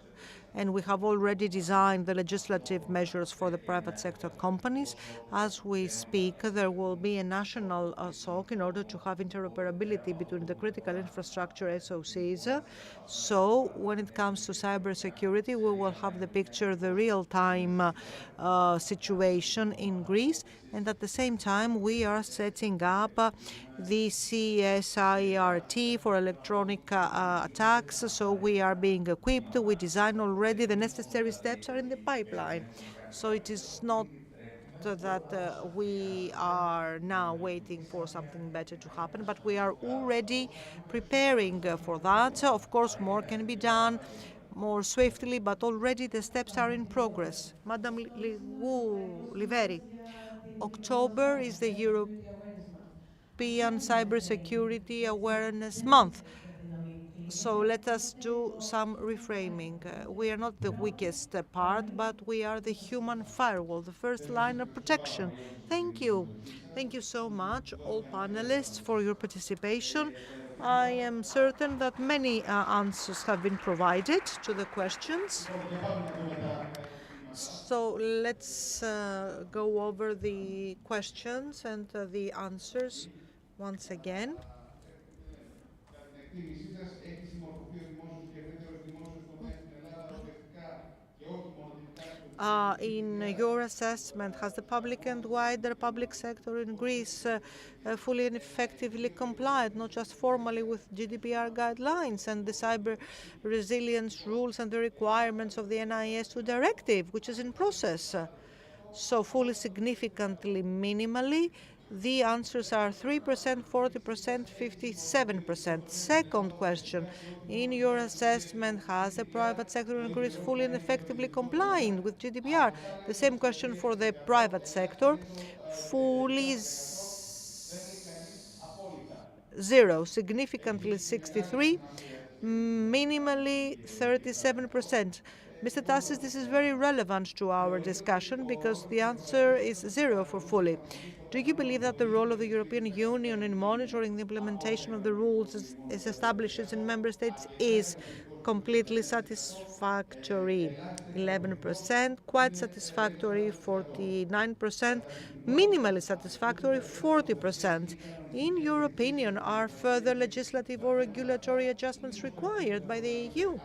and we have already designed the legislative measures for the private sector companies. As we speak, there will be a national SOC in order to have interoperability between the critical infrastructure SOCs. So when it comes to cybersecurity, we will have the picture, the real-time situation in Greece, and at the same time we are setting up the CSIRT for electronic attacks, so we are being equipped. We design already, the necessary steps are in the pipeline. So it is not that we are now waiting for something better to happen, but we are already preparing for that. Of course, more can be done more swiftly, but already the steps are in progress. Madam Liveri, October is the European Cybersecurity Awareness Month. So let us do some reframing. We are not the weakest part, but we are the human firewall, the first line of protection. Thank you. Thank you so much, all panelists, for your participation. I am certain that many answers have been provided to the questions. So let's go over the questions and the answers once again. In your assessment, has the public and wider public sector in Greece fully and effectively complied, not just formally, with GDPR guidelines and the cyber resilience rules and the requirements of the NIS2 directive, which is in process? So fully, significantly, minimally? The answers are 3%, 40%, 57%. Second question, in your assessment, has the private sector in Greece fully and effectively complying with GDPR? The same question for the private sector. Fully, 0, significantly 63, minimally 37%. Mr. Tassis, this is very relevant to our discussion because the answer is 0 for fully. Do you believe that the role of the European Union in monitoring the implementation of the rules as established in member states is completely satisfactory? 11%, quite satisfactory 49%, minimally satisfactory 40%. In your opinion, are further legislative or regulatory adjustments required by the EU?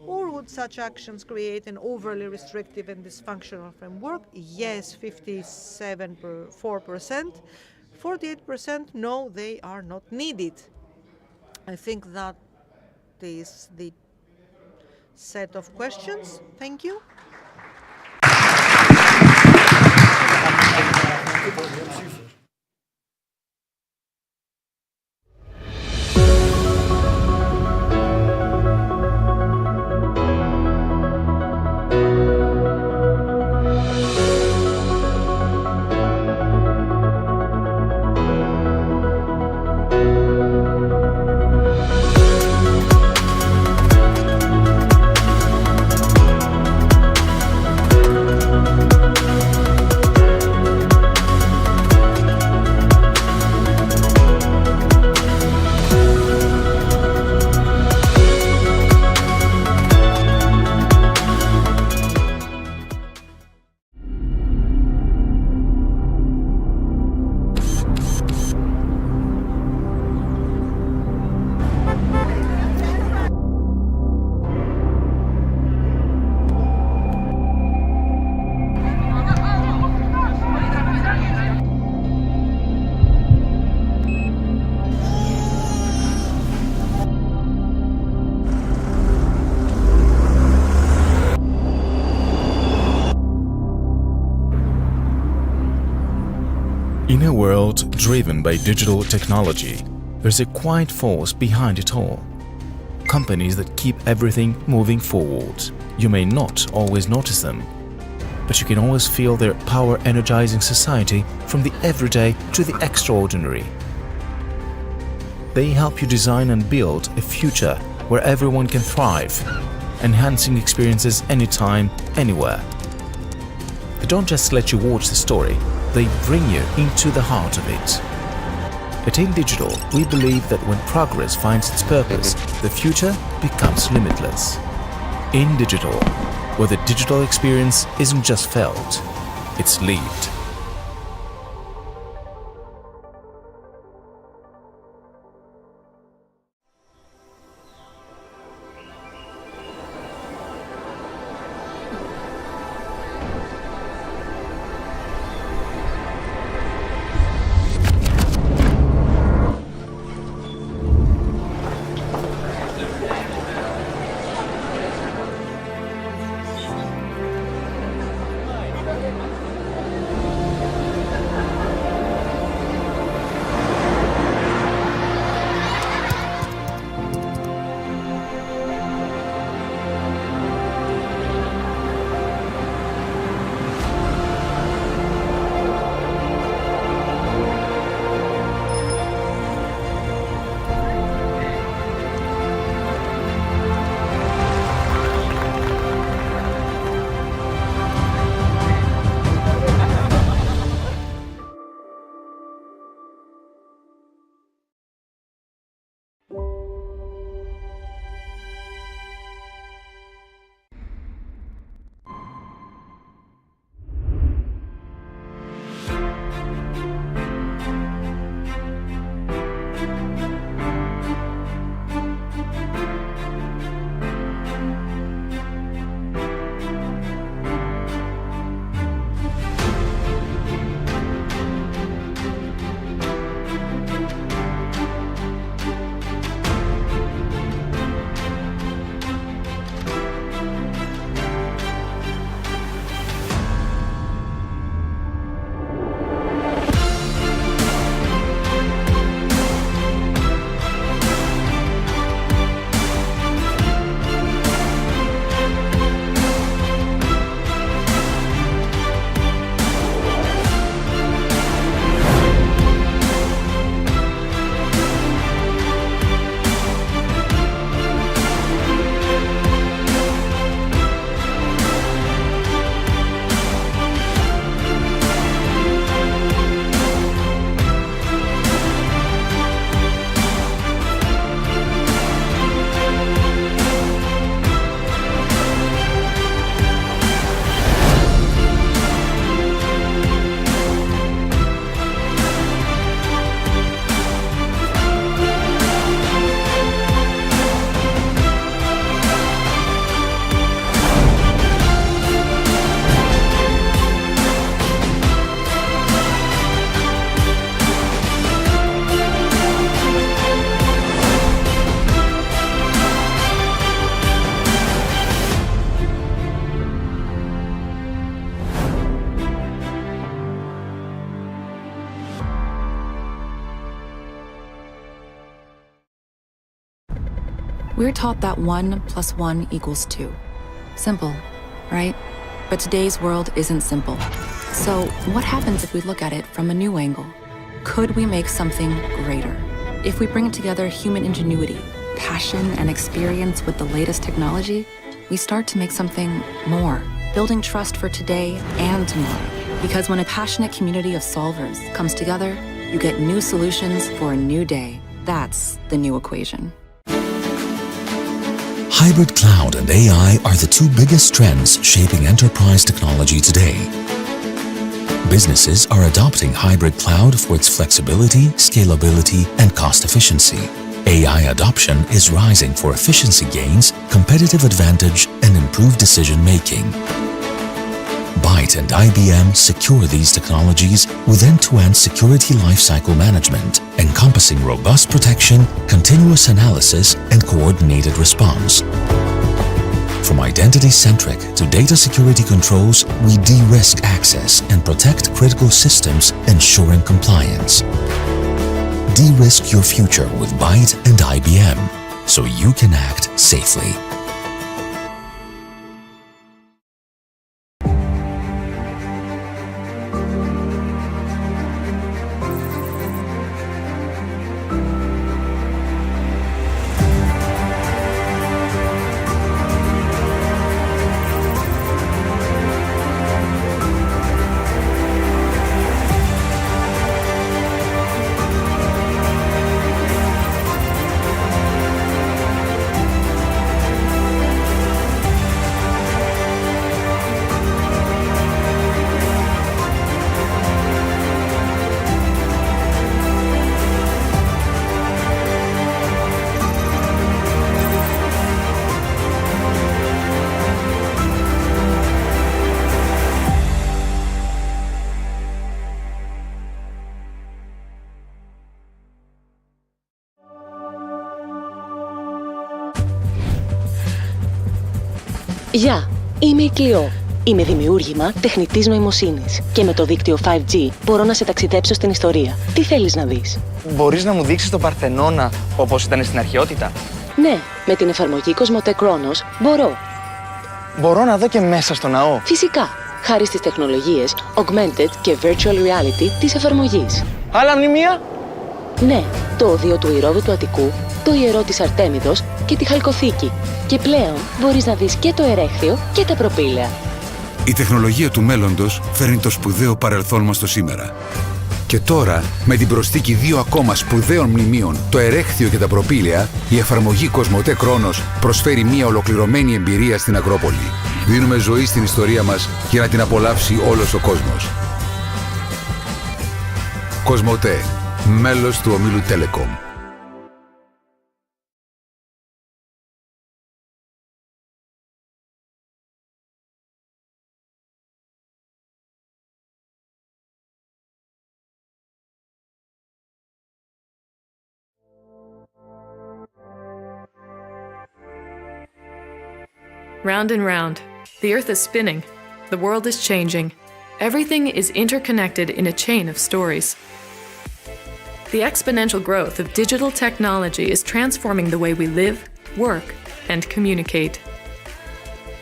Or would such actions create an overly restrictive and dysfunctional framework? Yes, 57.4%. 48%, no, they are not needed. I think that is the set of questions. Thank you. In a world driven by digital technology, there's a quiet force behind it all. Companies that keep everything moving forward. You may not always notice them, but you can always feel their power energizing society from the everyday to the extraordinary. They help you design and build a future where everyone can thrive, enhancing experiences anytime, anywhere. They don't just let you watch the story, they bring you into the heart of it. At In Digital, we believe that when progress finds its purpose, the future becomes limitless. In Digital, where the digital experience isn't just felt, it's lived. We're taught that 1 + 1 = 2. Simple, right? But today's world isn't simple. So what happens if we look at it from a new angle? Could we make something greater? If we bring together human ingenuity, passion, and experience with the latest technology, we start to make something more, building trust for today and tomorrow. Because when a passionate community of solvers comes together, you get new solutions for a new day. That's the new equation. Hybrid cloud and AI are the two biggest trends shaping enterprise technology today. Businesses are adopting hybrid cloud for its flexibility, scalability, and cost efficiency. AI adoption is rising for efficiency gains, competitive advantage, and improved decision-making. Byte and IBM secure these technologies with end-to-end security lifecycle management, encompassing robust protection, continuous analysis, and coordinated response. From identity-centric to data security controls, we de-risk access and protect critical systems, ensuring compliance. De-risk your future with Byte and IBM, so you can act safely. Γεια, είμαι η Κλειό. Είμαι δημιούργημα τεχνητής νοημοσύνης και με το δίκτυο 5G μπορώ να σε ταξιδέψω στην ιστορία. Τι θέλεις να δεις? Μπορείς να μου δείξεις τον Παρθενώνα όπως ήταν στην αρχαιότητα? Ναι, με την εφαρμογή Κοσμοτέ Κρόνος μπορώ. Μπορώ να δω και μέσα στο ναό? Φυσικά, χάρη στις τεχνολογίες Augmented και Virtual Reality της εφαρμογής. Άλλα μνημεία? Ναι, το οδείο του Ηρώδου του Αττικού, το ιερό της Αρτέμιδος και τη Χαλκοθήκη. Και πλέον μπορείς να δεις και το ερέχθιο και τα προπήλαια. Η τεχνολογία του μέλλοντος φέρνει το σπουδαίο παρελθόν μας στο σήμερα. Και τώρα, με την προσθήκη 2 ακόμα σπουδαίων μνημείων, το ερέχθιο και τα προπήλαια, η εφαρμογή Κοσμοτέ Κρόνος προσφέρει μια ολοκληρωμένη εμπειρία στην Ακρόπολη. Δίνουμε ζωή στην ιστορία μας για να την απολαύσει όλος ο κόσμος. Κοσμοτέ, μέλος του ομίλου Telecom. Round and round. The earth is spinning. The world is changing. Everything is interconnected in a chain of stories. The exponential growth of digital technology is transforming the way we live, work, and communicate.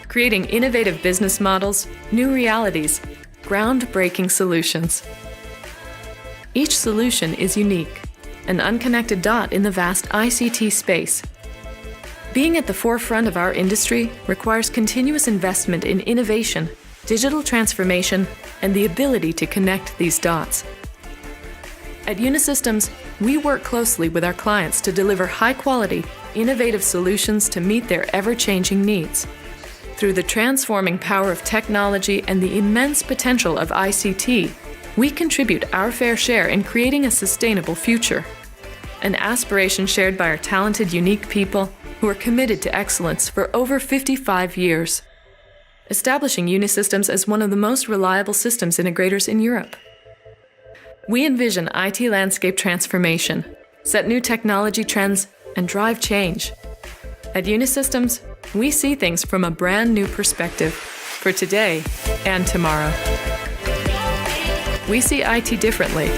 Creating innovative business models, new realities, groundbreaking solutions. Each solution is unique, an unconnected dot in the vast ICT space. Being at the forefront of our industry requires continuous investment in innovation, digital transformation, and the ability to connect these dots. At Unisystems, we work closely with our clients to deliver high-quality, innovative solutions to meet their ever-changing needs. Through the transforming power of technology and the immense potential of ICT, we contribute our fair share in creating a sustainable future. An aspiration shared by our talented, unique people who are committed to excellence for over 55 years, establishing Unisystems as one of the most reliable systems integrators in Europe. We envision IT landscape transformation, set new technology trends, and drive change. At Unisystems, we see things from a brand new perspective for today and tomorrow. We see IT differently.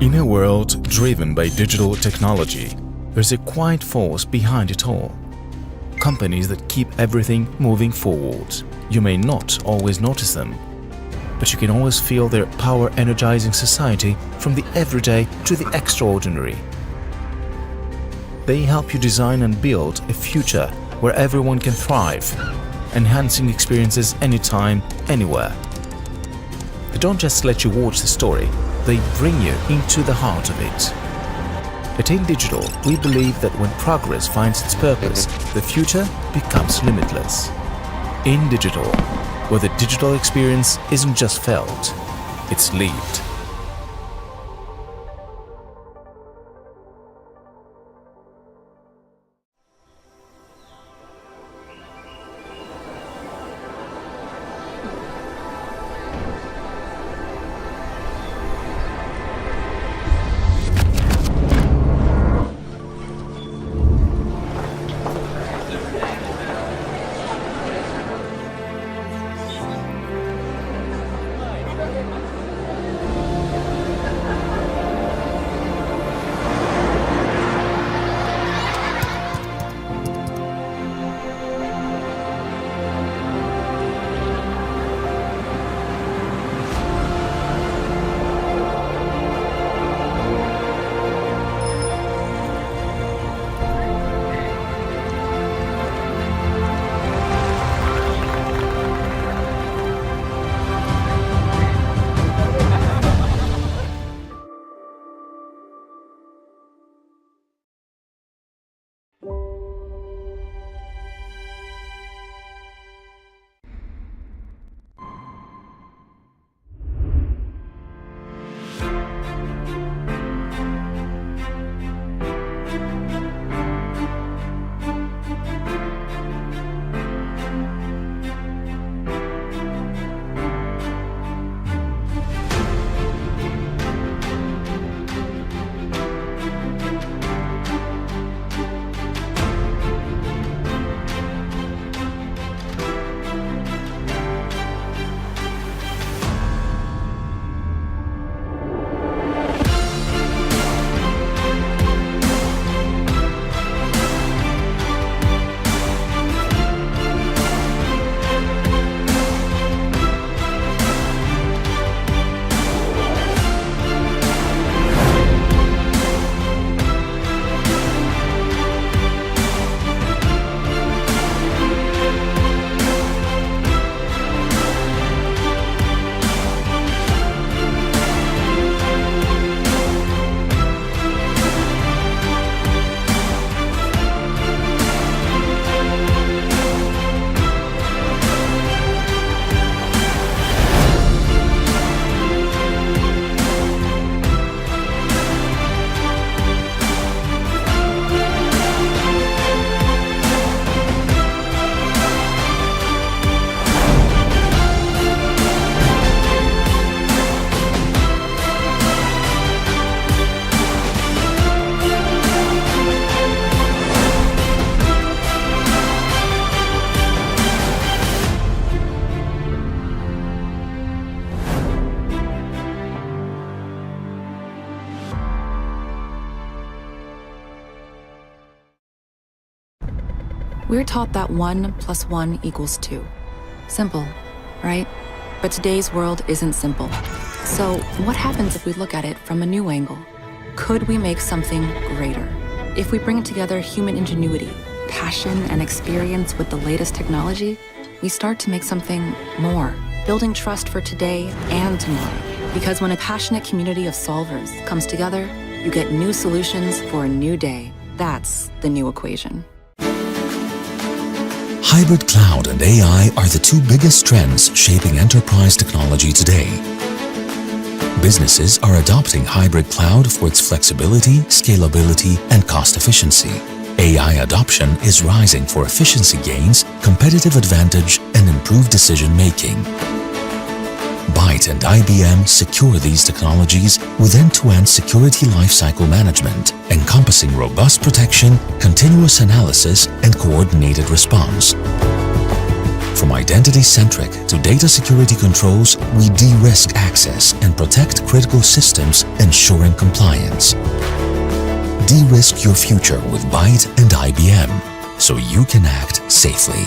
In a world driven by digital technology, there's a quiet force behind it all. Companies that keep everything moving forward. You may not always notice them, but you can always feel their power energizing society from the everyday to the extraordinary. They help you design and build a future where everyone can thrive, enhancing experiences anytime, anywhere. They don't just let you watch the story, they bring you into the heart of it. At In Digital, we believe that when progress finds its purpose, the future becomes limitless. In Digital, where the digital experience isn't just felt, it's lived. We're taught that 1 + 1 = 2. Simple, right? But today's world isn't simple. So what happens if we look at it from a new angle? Could we make something greater? If we bring together human ingenuity, passion, and experience with the latest technology, we start to make something more, building trust for today and tomorrow. Because when a passionate community of solvers comes together, you get new solutions for a new day. That's the new equation. Hybrid cloud and AI are the two biggest trends shaping enterprise technology today. Businesses are adopting hybrid cloud for its flexibility, scalability, and cost efficiency. AI adoption is rising for efficiency gains, competitive advantage, and improved decision-making. Byte and IBM secure these technologies with end-to-end security lifecycle management, encompassing robust protection, continuous analysis, and coordinated response. From identity-centric to data security controls, we de-risk access and protect critical systems, ensuring compliance. De-risk your future with Byte and IBM, so you can act safely.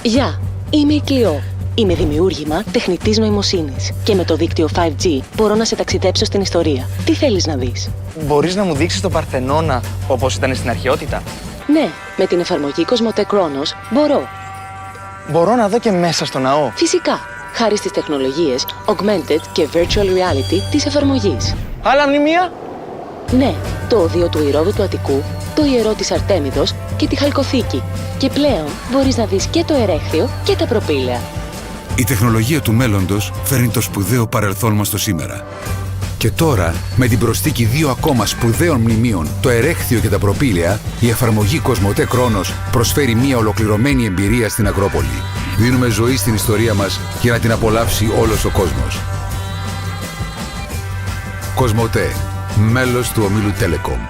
Γεια, είμαι η Κλειό. Είμαι δημιούργημα τεχνητής νοημοσύνης και με το δίκτυο 5G μπορώ να σε ταξιδέψω στην ιστορία. Τι θέλεις να δεις? Μπορείς να μου δείξεις τον Παρθενώνα όπως ήταν στην αρχαιότητα? Ναι, με την εφαρμογή Κοσμοτέ Κρόνος μπορώ. Μπορώ να δω και μέσα στο ναό? Φυσικά, χάρη στις τεχνολογίες Augmented και Virtual Reality της εφαρμογής. Άλλα μνημεία? Ναι, το οδείο του Ηρώδου του Αττικού, το ιερό της Αρτέμιδος και τη Χαλκοθήκη. Και πλέον μπορείς να δεις και το ερέχθιο και τα προπήλαια. Η τεχνολογία του μέλλοντος φέρνει το σπουδαίο παρελθόν μας στο σήμερα. Και τώρα, με την προσθήκη 2 ακόμα σπουδαίων μνημείων, το ερέχθιο και τα προπήλαια, η εφαρμογή Κοσμοτέ Κρόνος προσφέρει μια ολοκληρωμένη εμπειρία στην Ακρόπολη. Δίνουμε ζωή στην ιστορία μας για να την απολαύσει όλος ο κόσμος. Κοσμοτέ, μέλος του ομίλου Telecom.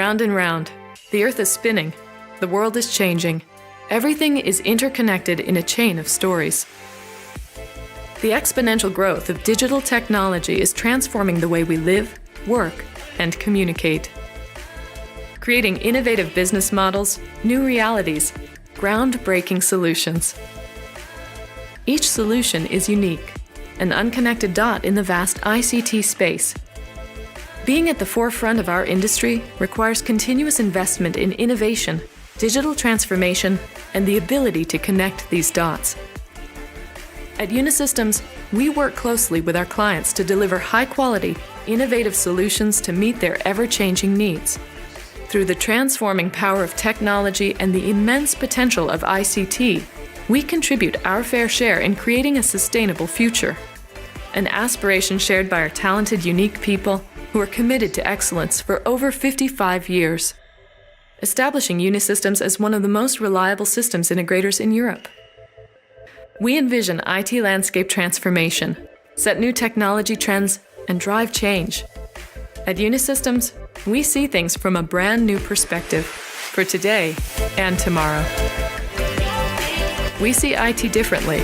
Round and round, the Earth is spinning, the world is changing, everything is interconnected in a chain of stories. The exponential growth of digital technology is transforming the way we live, work, and communicate. Creating innovative business models, new realities, groundbreaking solutions. Each solution is unique, an unconnected dot in the vast ICT space. Being at the forefront of our industry requires continuous investment in innovation, digital transformation, and the ability to connect these dots. At Unisystems, we work closely with our clients to deliver high-quality, innovative solutions to meet their ever-changing needs. Through the transforming power of technology and the immense potential of ICT, we contribute our fair share in creating a sustainable future. An aspiration shared by our talented, unique people who are committed to excellence for over 55 years, establishing Unisystems as one of the most reliable systems integrators in Europe. We envision IT landscape transformation, set new technology trends, and drive change. At Unisystems, we see things from a brand new perspective for today and tomorrow. We see IT differently.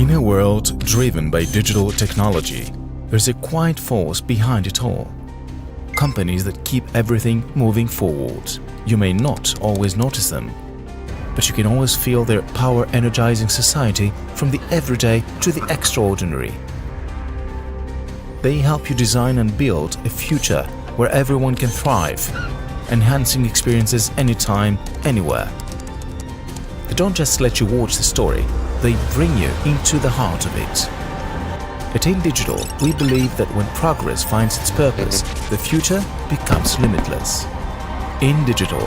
In a world driven by digital technology, there's a quiet force behind it all. Companies that keep everything moving forward. You may not always notice them, but you can always feel their power energizing society from the everyday to the extraordinary. They help you design and build a future where everyone can thrive, enhancing experiences anytime, anywhere. They don't just let you watch the story, they bring you into the heart of it. At In Digital, we believe that when progress finds its purpose, the future becomes limitless. In Digital,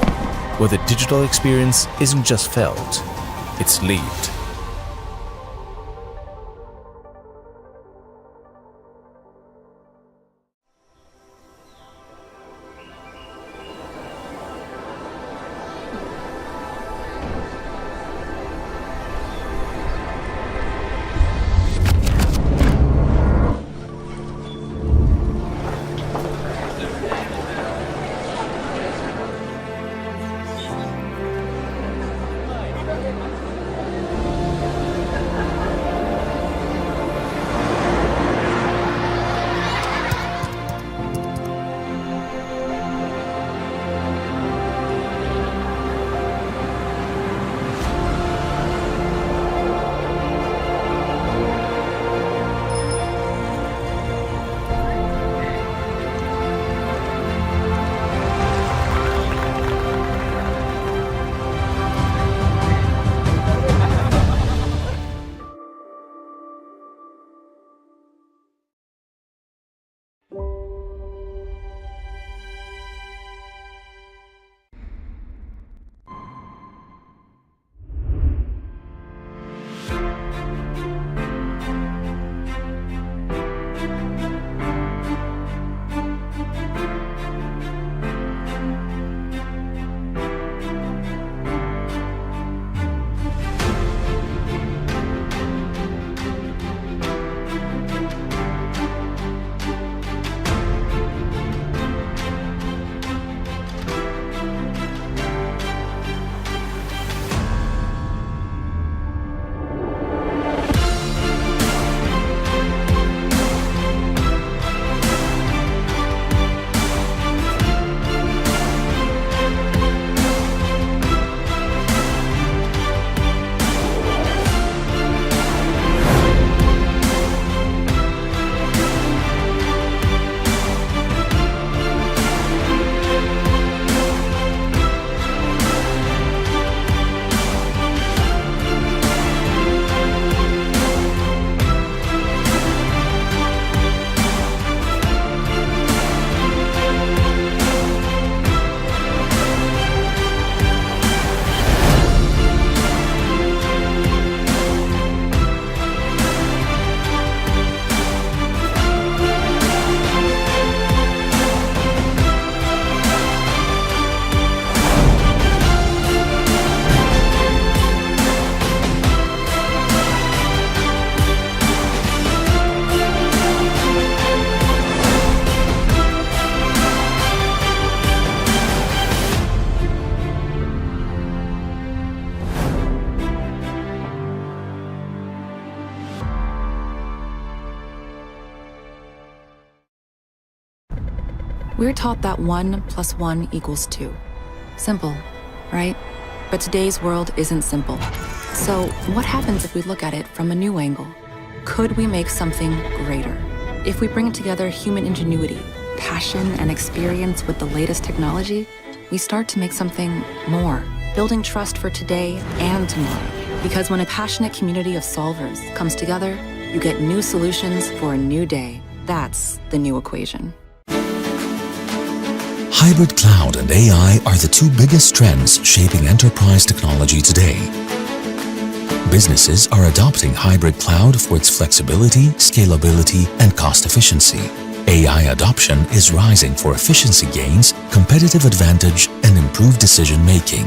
where the digital experience isn't just felt, it's lived. We're taught that 1 + 1 = 2. Simple, right? But today's world isn't simple. So what happens if we look at it from a new angle? Could we make something greater? If we bring together human ingenuity, passion, and experience with the latest technology, we start to make something more, building trust for today and tomorrow. Because when a passionate community of solvers comes together, you get new solutions for a new day. That's the new equation. Hybrid cloud and AI are the two biggest trends shaping enterprise technology today. Businesses are adopting hybrid cloud for its flexibility, scalability, and cost efficiency. AI adoption is rising for efficiency gains, competitive advantage, and improved decision-making.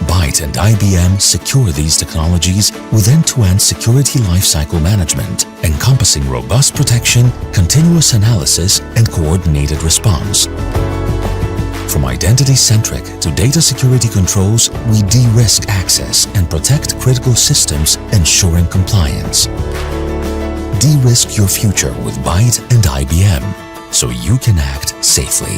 Byte and IBM secure these technologies with end-to-end security lifecycle management, encompassing robust protection, continuous analysis, and coordinated response. From identity-centric to data security controls, we de-risk access and protect critical systems, ensuring compliance. De-risk your future with Byte and IBM, so you can act safely.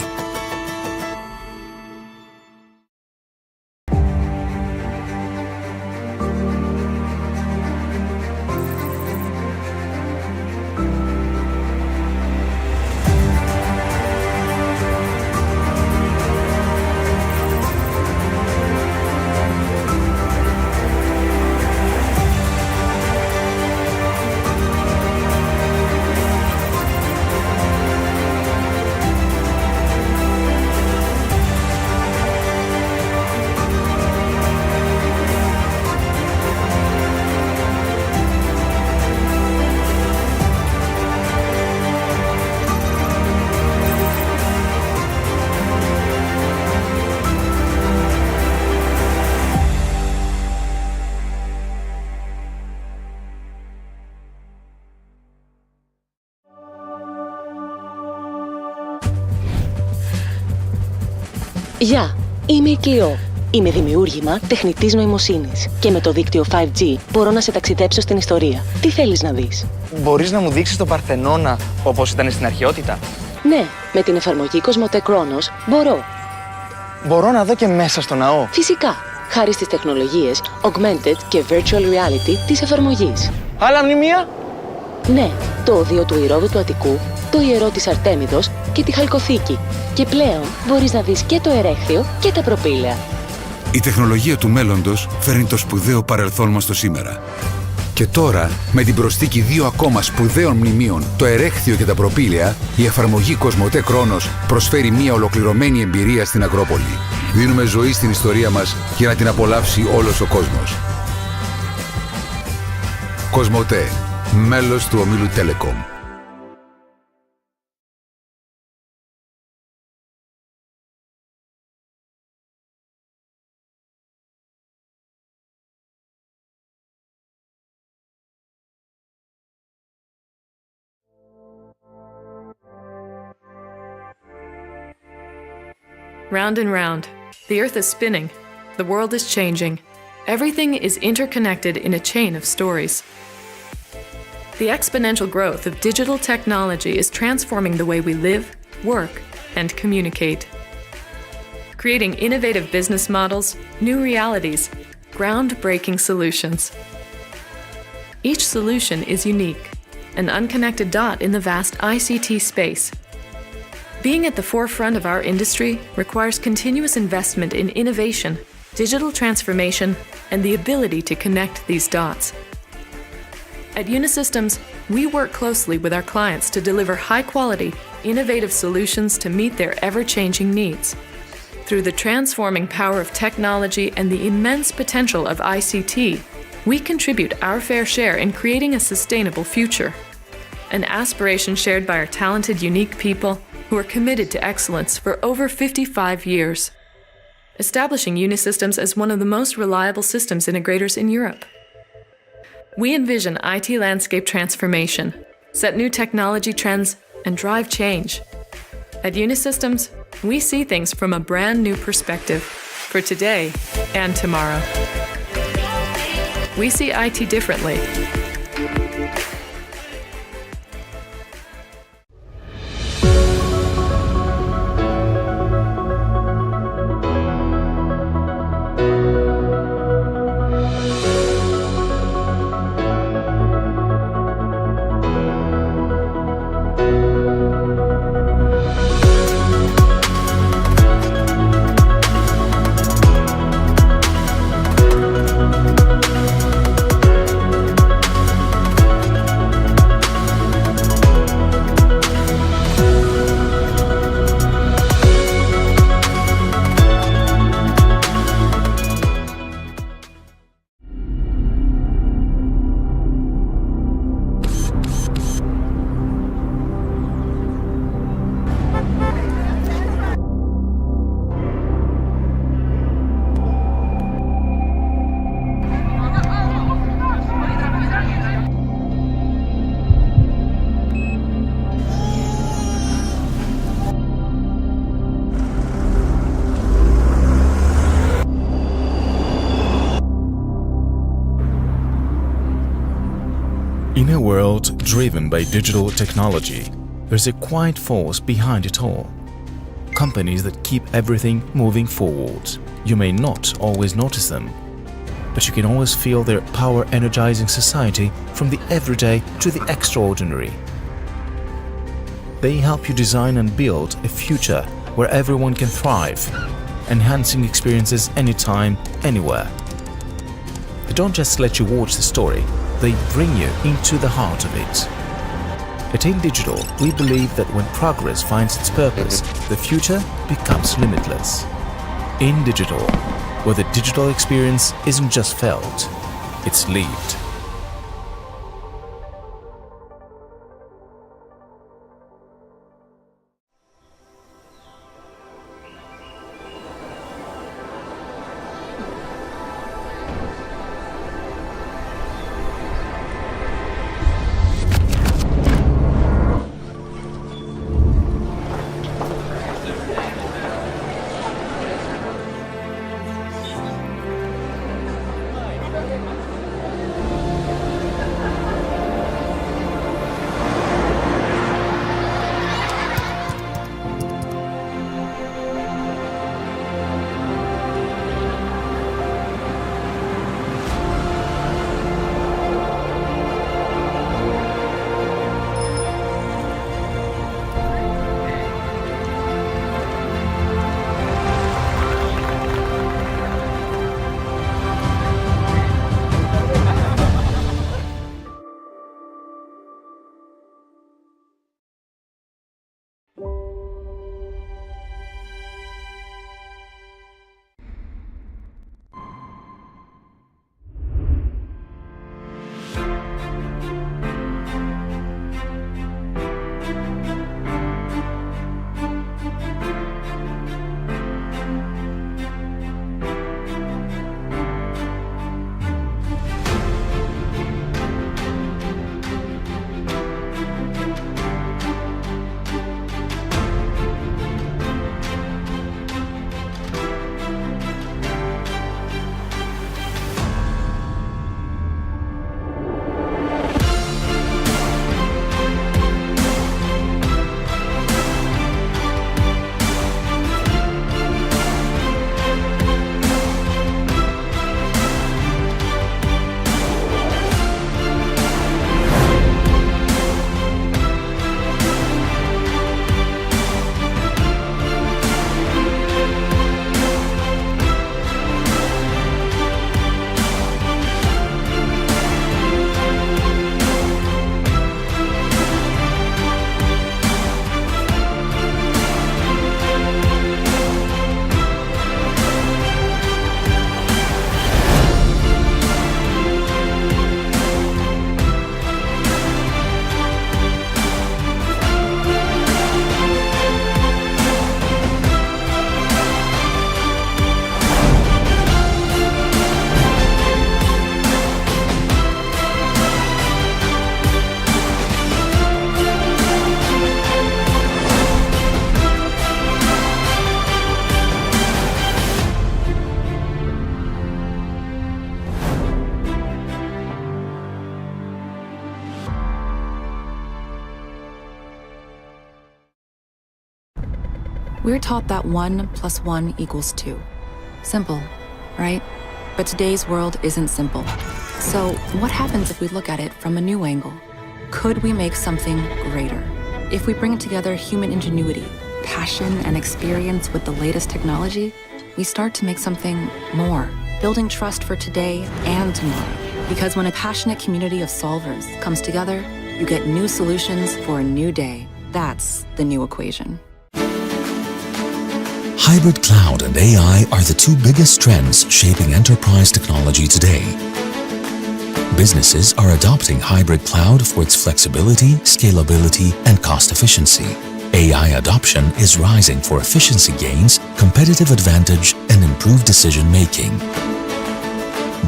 Γεια, είμαι η Κλειό. Είμαι δημιούργημα τεχνητής νοημοσύνης και με το δίκτυο 5G μπορώ να σε ταξιδέψω στην ιστορία. Τι θέλεις να δεις? Μπορείς να μου δείξεις τον Παρθενώνα όπως ήταν στην αρχαιότητα? Ναι, με την εφαρμογή Κοσμοτέ Κρόνος μπορώ. Μπορώ να δω και μέσα στο ναό? Φυσικά, χάρη στις τεχνολογίες Augmented και Virtual Reality της εφαρμογής. Άλλα μνημεία? Ναι, το οδείο του Ηρώδου του Αττικού, το ιερό της Αρτέμιδος και τη Χαλκοθήκη. Και πλέον μπορείς να δεις και το ερέχθιο και τα προπήλαια. Η τεχνολογία του μέλλοντος φέρνει το σπουδαίο παρελθόν μας στο σήμερα. Και τώρα, με την προσθήκη 2 ακόμα σπουδαίων μνημείων, το ερέχθιο και τα προπήλαια, η εφαρμογή Κοσμοτέ Κρόνος προσφέρει μια ολοκληρωμένη εμπειρία στην Ακρόπολη. Δίνουμε ζωή στην ιστορία μας για να την απολαύσει όλος ο κόσμος. Κοσμοτέ, μέλος του ομίλου Telecom. Round and round. The earth is spinning. The world is changing. Everything is interconnected in a chain of stories. The exponential growth of digital technology is transforming the way we live, work, and communicate. Creating innovative business models, new realities, groundbreaking solutions. Each solution is unique, an unconnected dot in the vast ICT space. Being at the forefront of our industry requires continuous investment in innovation, digital transformation, and the ability to connect these dots. At Unisystems, we work closely with our clients to deliver high-quality, innovative solutions to meet their ever-changing needs. Through the transforming power of technology and the immense potential of ICT, we contribute our fair share in creating a sustainable future. An aspiration shared by our talented, unique people who are committed to excellence for over 55 years, establishing Unisystems as one of the most reliable systems integrators in Europe. We envision IT landscape transformation, set new technology trends, and drive change. At Unisystems, we see things from a brand new perspective for today and tomorrow. We see IT differently. In a world driven by digital technology, there's a quiet force behind it all. Companies that keep everything moving forward. You may not always notice them, but you can always feel their power energizing society from the everyday to the extraordinary. They help you design and build a future where everyone can thrive, enhancing experiences anytime, anywhere. They don't just let you watch the story, they bring you into the heart of it. At In Digital, we believe that when progress finds its purpose, the future becomes limitless. In Digital, where the digital experience isn't just felt, it's lived. We're taught that 1 + 1 = 2. Simple, right? But today's world isn't simple. So what happens if we look at it from a new angle? Could we make something greater? If we bring together human ingenuity, passion, and experience with the latest technology, we start to make something more, building trust for today and tomorrow. Because when a passionate community of solvers comes together, you get new solutions for a new day. That's the new equation. Hybrid cloud and AI are the two biggest trends shaping enterprise technology today. Businesses are adopting hybrid cloud for its flexibility, scalability, and cost efficiency. AI adoption is rising for efficiency gains, competitive advantage, and improved decision-making.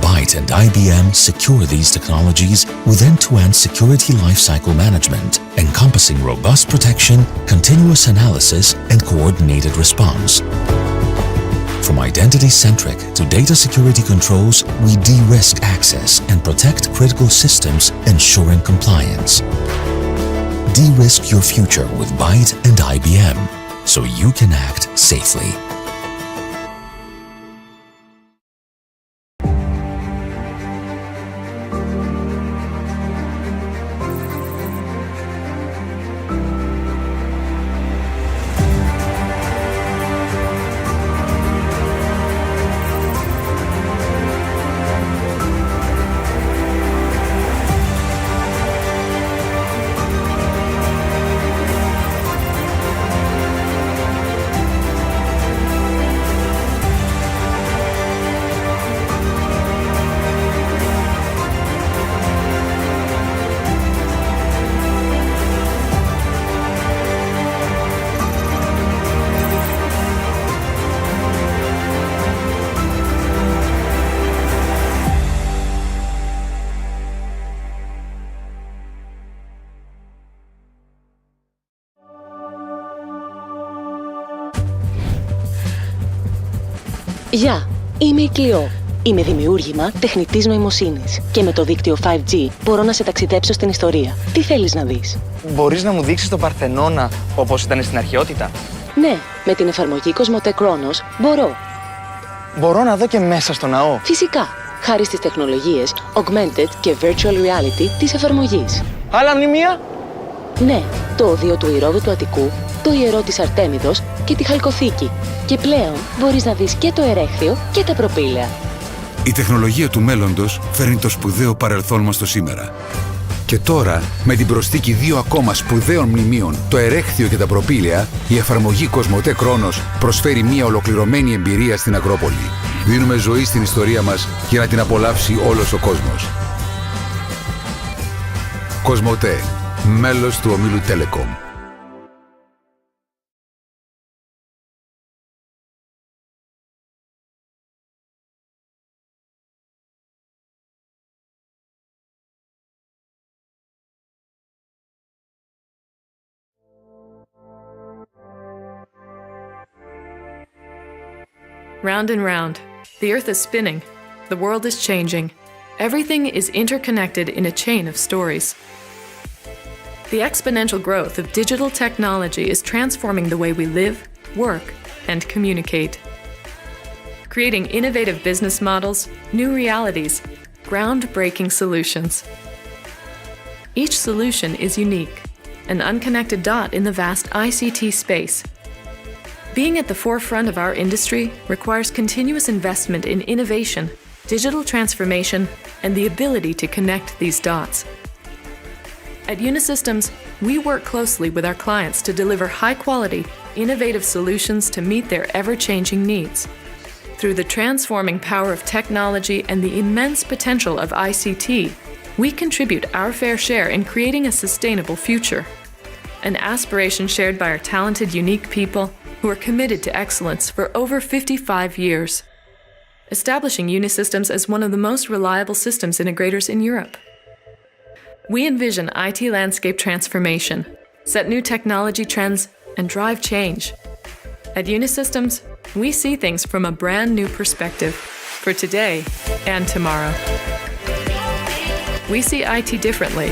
Byte and IBM secure these technologies with end-to-end security lifecycle management, encompassing robust protection, continuous analysis, and coordinated response. From identity-centric to data security controls, we de-risk access and protect critical systems, ensuring compliance. De-risk your future with Byte and IBM, so you can act safely. Γεια, είμαι η Κλειό. Είμαι δημιούργημα τεχνητής νοημοσύνης και με το δίκτυο 5G μπορώ να σε ταξιδέψω στην ιστορία. Τι θέλεις να δεις? Μπορείς να μου δείξεις τον Παρθενώνα όπως ήταν στην αρχαιότητα? Ναι, με την εφαρμογή Κοσμοτέ Κρόνος μπορώ. Μπορώ να δω και μέσα στο ναό? Φυσικά, χάρη στις τεχνολογίες Augmented και Virtual Reality της εφαρμογής. Άλλα μνημεία? Ναι, το οδείο του Ηρώδου του Αττικού, το ιερό της Αρτέμιδος και τη Χαλκοθήκη. Και πλέον μπορείς να δεις και το ερέχθιο και τα προπήλαια. Η τεχνολογία του μέλλοντος φέρνει το σπουδαίο παρελθόν μας στο σήμερα. Και τώρα, με την προσθήκη 2 ακόμα σπουδαίων μνημείων, το ερέχθιο και τα προπήλαια, η εφαρμογή Κοσμοτέ Κρόνος προσφέρει μια ολοκληρωμένη εμπειρία στην Ακρόπολη. Δίνουμε ζωή στην ιστορία μας για να την απολαύσει όλος ο κόσμος. Κοσμοτέ, μέλος του ομίλου Telecom. Round and round. The earth is spinning. The world is changing. Everything is interconnected in a chain of stories. The exponential growth of digital technology is transforming the way we live, work, and communicate. Creating innovative business models, new realities, groundbreaking solutions. Each solution is unique, an unconnected dot in the vast ICT space. Being at the forefront of our industry requires continuous investment in innovation, digital transformation, and the ability to connect these dots. At Unisystems, we work closely with our clients to deliver high-quality, innovative solutions to meet their ever-changing needs. Through the transforming power of technology and the immense potential of ICT, we contribute our fair share in creating a sustainable future. An aspiration shared by our talented, unique people who are committed to excellence for over 55 years, establishing Unisystems as one of the most reliable systems integrators in Europe. We envision IT landscape transformation, set new technology trends, and drive change. At Unisystems, we see things from a brand new perspective for today and tomorrow. We see IT differently.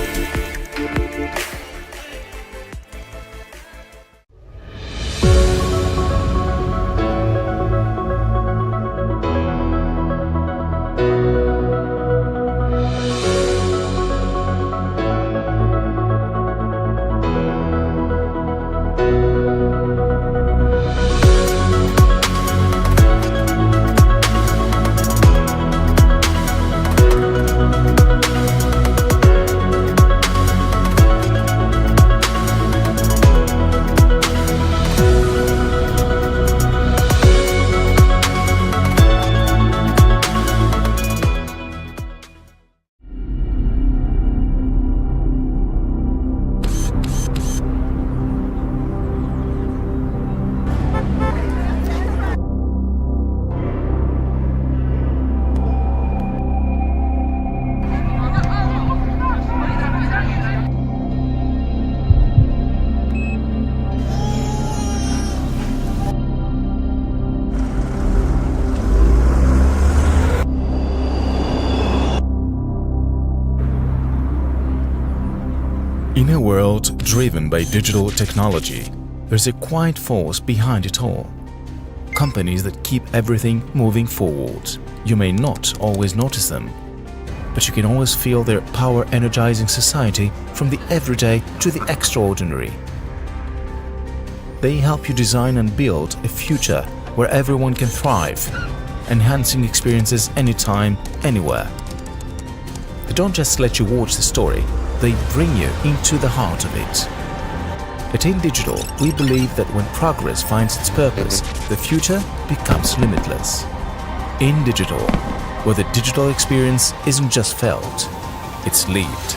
a world driven by digital technology, there's a quiet force behind it all. Companies that keep everything moving forward. You may not always notice them, but you can always feel their power energizing society from the everyday to the extraordinary. They help you design and build a future where everyone can thrive, enhancing experiences anytime, anywhere. They don't just let you watch the story, they bring you into the heart of it. At In Digital, we believe that when progress finds its purpose, the future becomes limitless. In Digital, where the digital experience isn't just felt, it's lived.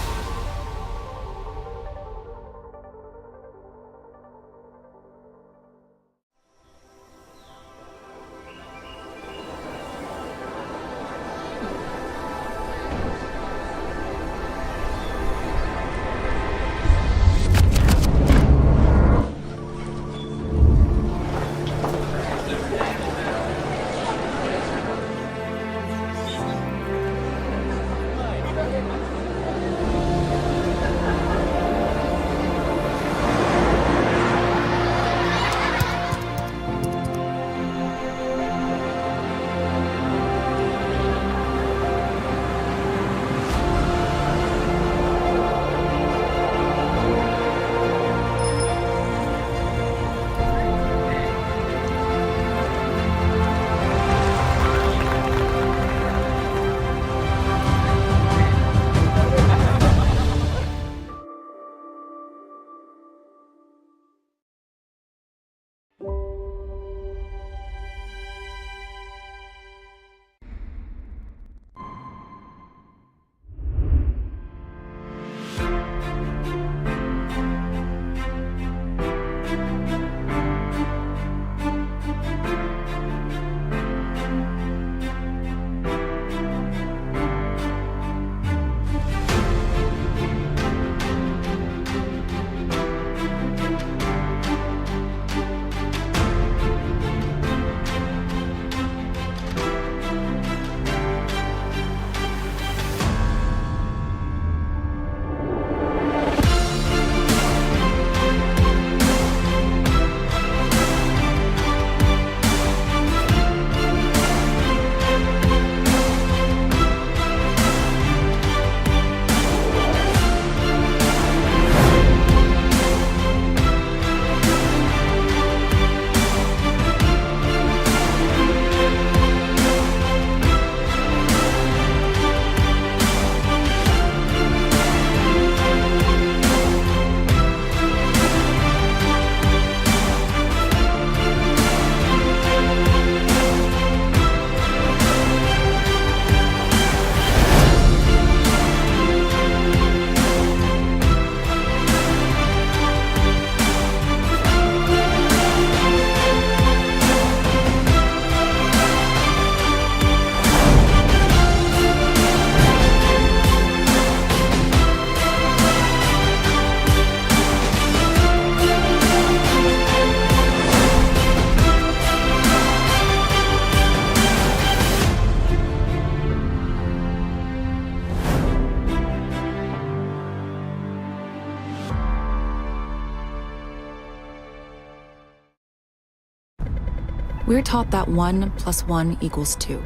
We're taught that 1 + 1 = 2.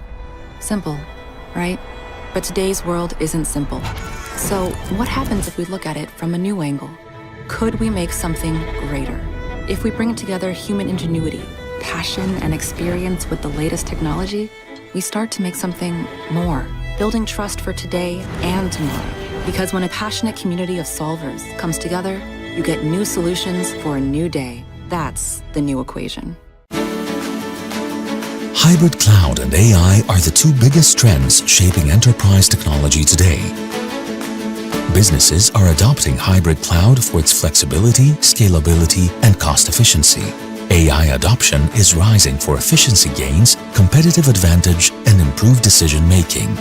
Simple, right? But today's world isn't simple. So what happens if we look at it from a new angle? Could we make something greater? If we bring together human ingenuity, passion, and experience with the latest technology, we start to make something more, building trust for today and tomorrow. Because when a passionate community of solvers comes together, you get new solutions for a new day. That's the new equation. Hybrid cloud and AI are the two biggest trends shaping enterprise technology today. Businesses are adopting hybrid cloud for its flexibility, scalability, and cost efficiency. AI adoption is rising for efficiency gains, competitive advantage, and improved decision-making.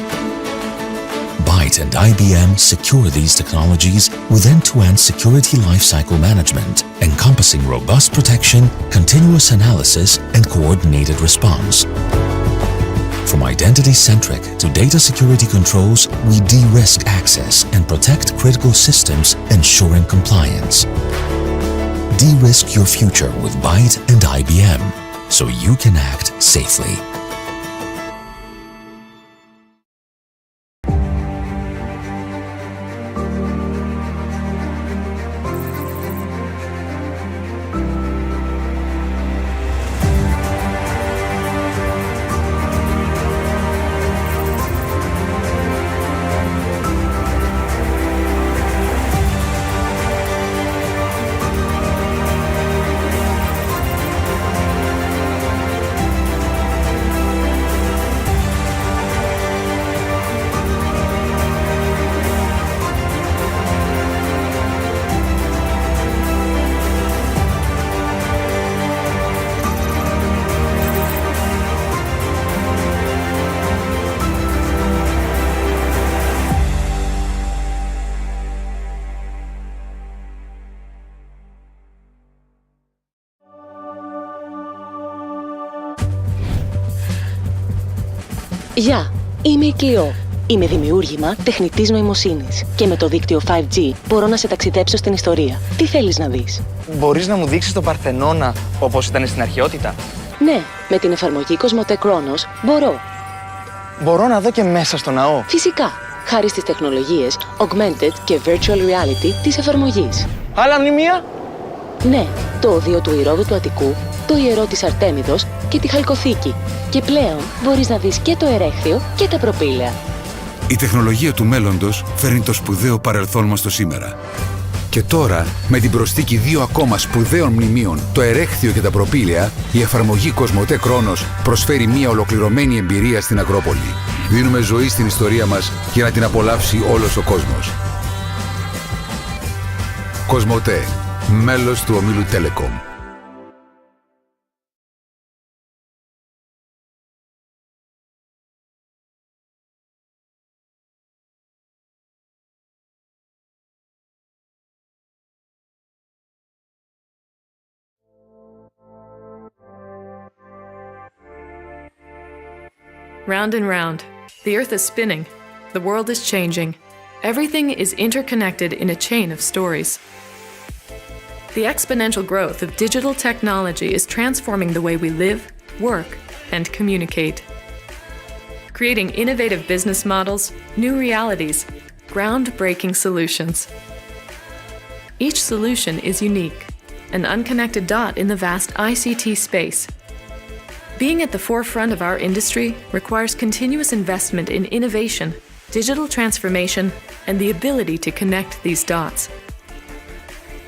Byte and IBM secure these technologies with end-to-end security lifecycle management, encompassing robust protection, continuous analysis, and coordinated response. From identity-centric to data security controls, we de-risk access and protect critical systems, ensuring compliance. De-risk your future with Byte and IBM, so you can act safely. Γεια, είμαι η Κλειό. Είμαι δημιούργημα τεχνητής νοημοσύνης και με το δίκτυο 5G μπορώ να σε ταξιδέψω στην ιστορία. Τι θέλεις να δεις? Μπορείς να μου δείξεις τον Παρθενώνα όπως ήταν στην αρχαιότητα? Ναι, με την εφαρμογή Κοσμοτέ Κρόνος μπορώ. Μπορώ να δω και μέσα στο ναό? Φυσικά, χάρη στις τεχνολογίες Augmented και Virtual Reality της εφαρμογής. Άλλα μνημεία? Ναι, το οδείο του Ηρώδου του Αττικού, το ιερό της Αρτέμιδος και τη Χαλκοθήκη. Και πλέον μπορείς να δεις και το ερέχθιο και τα προπήλαια. Η τεχνολογία του μέλλοντος φέρνει το σπουδαίο παρελθόν μας στο σήμερα. Και τώρα, με την προσθήκη 2 ακόμα σπουδαίων μνημείων, το ερέχθιο και τα προπήλαια, η εφαρμογή Κοσμοτέ Κρόνος προσφέρει μια ολοκληρωμένη εμπειρία στην Ακρόπολη. Δίνουμε ζωή στην ιστορία μας για να την απολαύσει όλος ο κόσμος. Κοσμοτέ, μέλος του ομίλου Telecom. Round and round. The earth is spinning. The world is changing. Everything is interconnected in a chain of stories. The exponential growth of digital technology is transforming the way we live, work, and communicate. Creating innovative business models, new realities, groundbreaking solutions. Each solution is unique, an unconnected dot in the vast ICT space. Being at the forefront of our industry requires continuous investment in innovation, digital transformation, and the ability to connect these dots.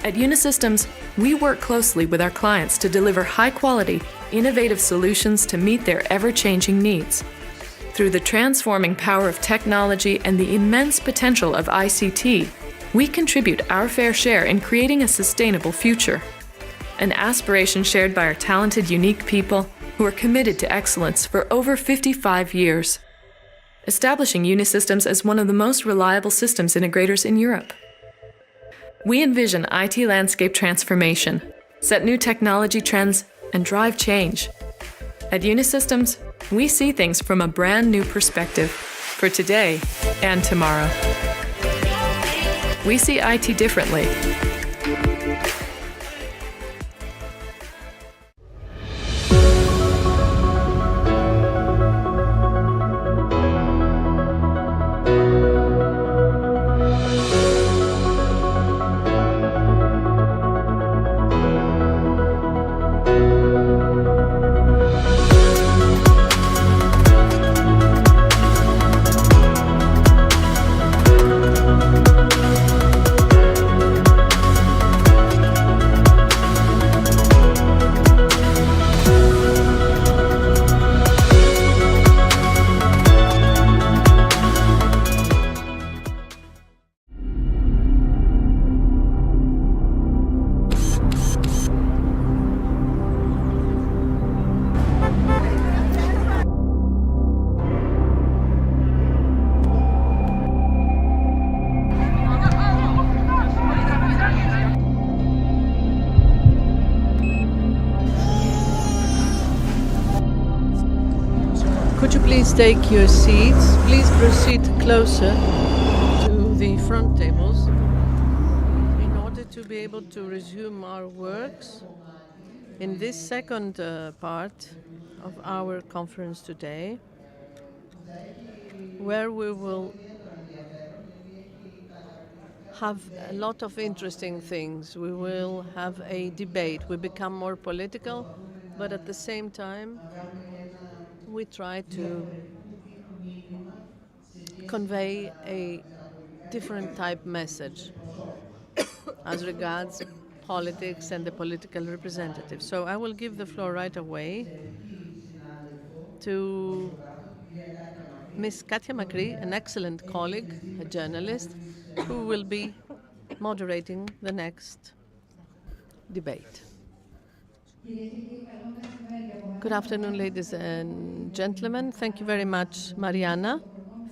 At Unisystems, we work closely with our clients to deliver high-quality, innovative solutions to meet their ever-changing needs. Through the transforming power of technology and the immense potential of ICT, we contribute our fair share in creating a sustainable future. An aspiration shared by our talented, unique people who are committed to excellence for over 55 years, establishing Unisystems as one of the most reliable systems integrators in Europe. We envision IT landscape transformation, set new technology trends, and drive change. At Unisystems, we see things from a brand new perspective for today and tomorrow. We see IT differently. please take your seats. Please proceed closer to the front tables in order to be able to resume our works in this second part of our conference today, where we will have a lot of interesting things. We will have a debate. We become more political, but at the same time, we try to convey a different type message as regards politics and the political representatives. So I will give the floor right away to Ms. Katia Makri, an excellent colleague, a journalist, who will be moderating the next debate. Good afternoon, ladies and gentlemen. Thank you very much, Mariana,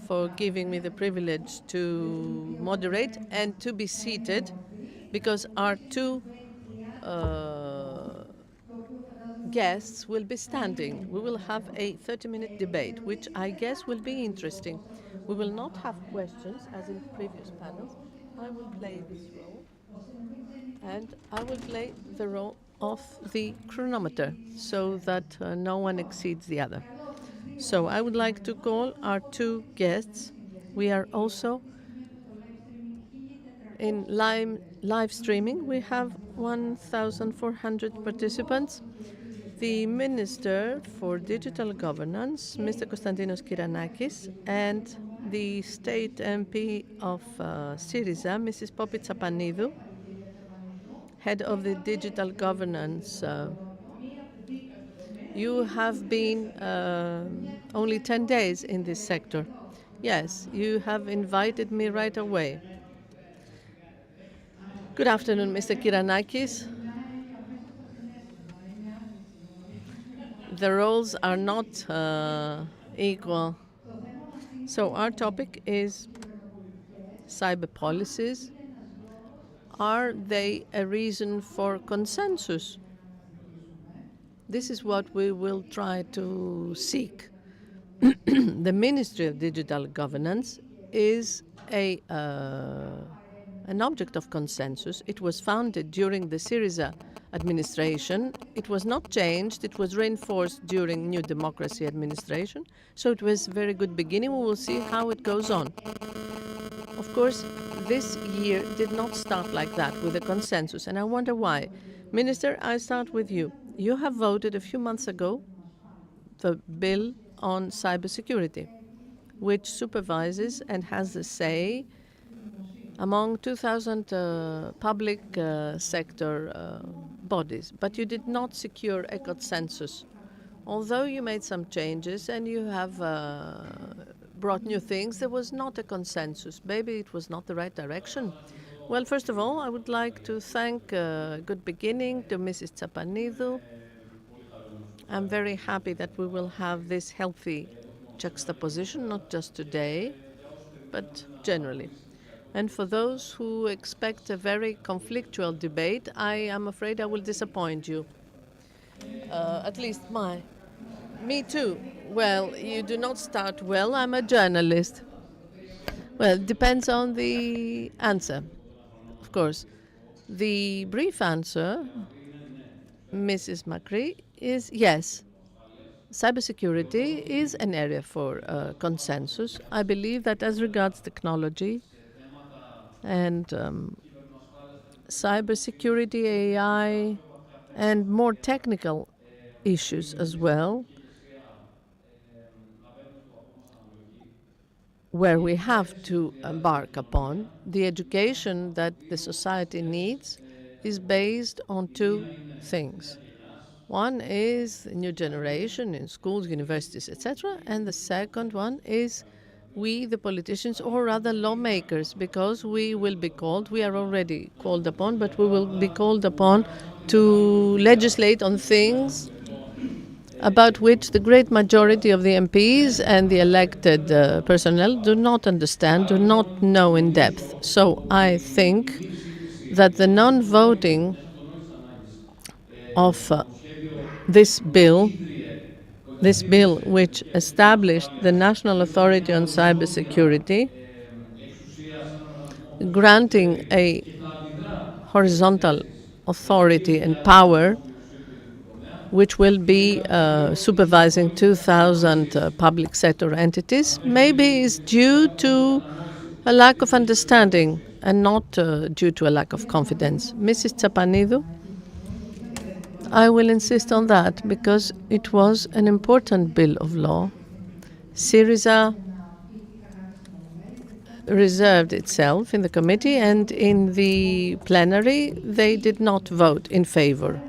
for giving me the privilege to moderate and to be seated, because our two guests will be standing. We will have a 30-minute debate, which I guess will be interesting. We will not have questions, as in previous panels. I will play this role, and I will play the role of the chronometer, so that no one exceeds the other. So I would like to call our two guests. We are also in live streaming. We have 1,400 participants. The Minister for Digital Governance, Mr. Konstantinos Kyranakis, and the State MP of Syriza, Mrs. Popi Tsapanidou, Head of the Digital Governance. You have been only 10 days in this sector. Yes, you have invited me right away. Good afternoon, Mr. Kyranakis. The roles are not equal. So our topic is cyber policies. Are they a reason for consensus? This is what we will try to seek. The Ministry of Digital Governance is an object of consensus. It was founded during the Syriza administration. It was not changed. It was reinforced during New Democracy administration. So it was a very good beginning. We will see how it goes on. Of course, this year did not start like that with a consensus, and I wonder why. Minister, I start with you. You have voted a few months ago the bill on cybersecurity, which supervises and has the say among 2,000 public sector bodies. But you did not secure a consensus. Although you made some changes and you have brought new things, there was not a consensus. Maybe it was not the right direction. Well, first of all, I would like to thank good beginning to Mrs. Tsapanidou. I'm very happy that we will have this healthy juxtaposition, not just today, but generally. And for those who expect a very conflictual debate, I am afraid I will disappoint you. At least me too. Well, you do not start well. I'm a journalist. Well, it depends on the answer, of course. The brief answer, Mrs. Makri, is yes. Cybersecurity is an area for consensus. I believe that as regards technology and cybersecurity, AI, and more technical issues as well, where we have to embark upon, the education that the society needs is based on two things. One is the new generation in schools, universities, etc. And the second one is we, the politicians, or rather lawmakers, because we will be called, we are already called upon, but we will be called upon to legislate on things about which the great majority of the MPs and the elected personnel do not understand, do not know in depth. So I think that the non-voting of this bill This bill, which established the National Authority on Cybersecurity, granting a horizontal authority and power, which will be supervising 2,000 public sector entities, maybe is due to a lack of understanding and not due to a lack of confidence. Mrs. Tsapanidou, I will insist on that because it was an important bill of law. Syriza reserved itself in the committee, and in the plenary they did not vote in favor.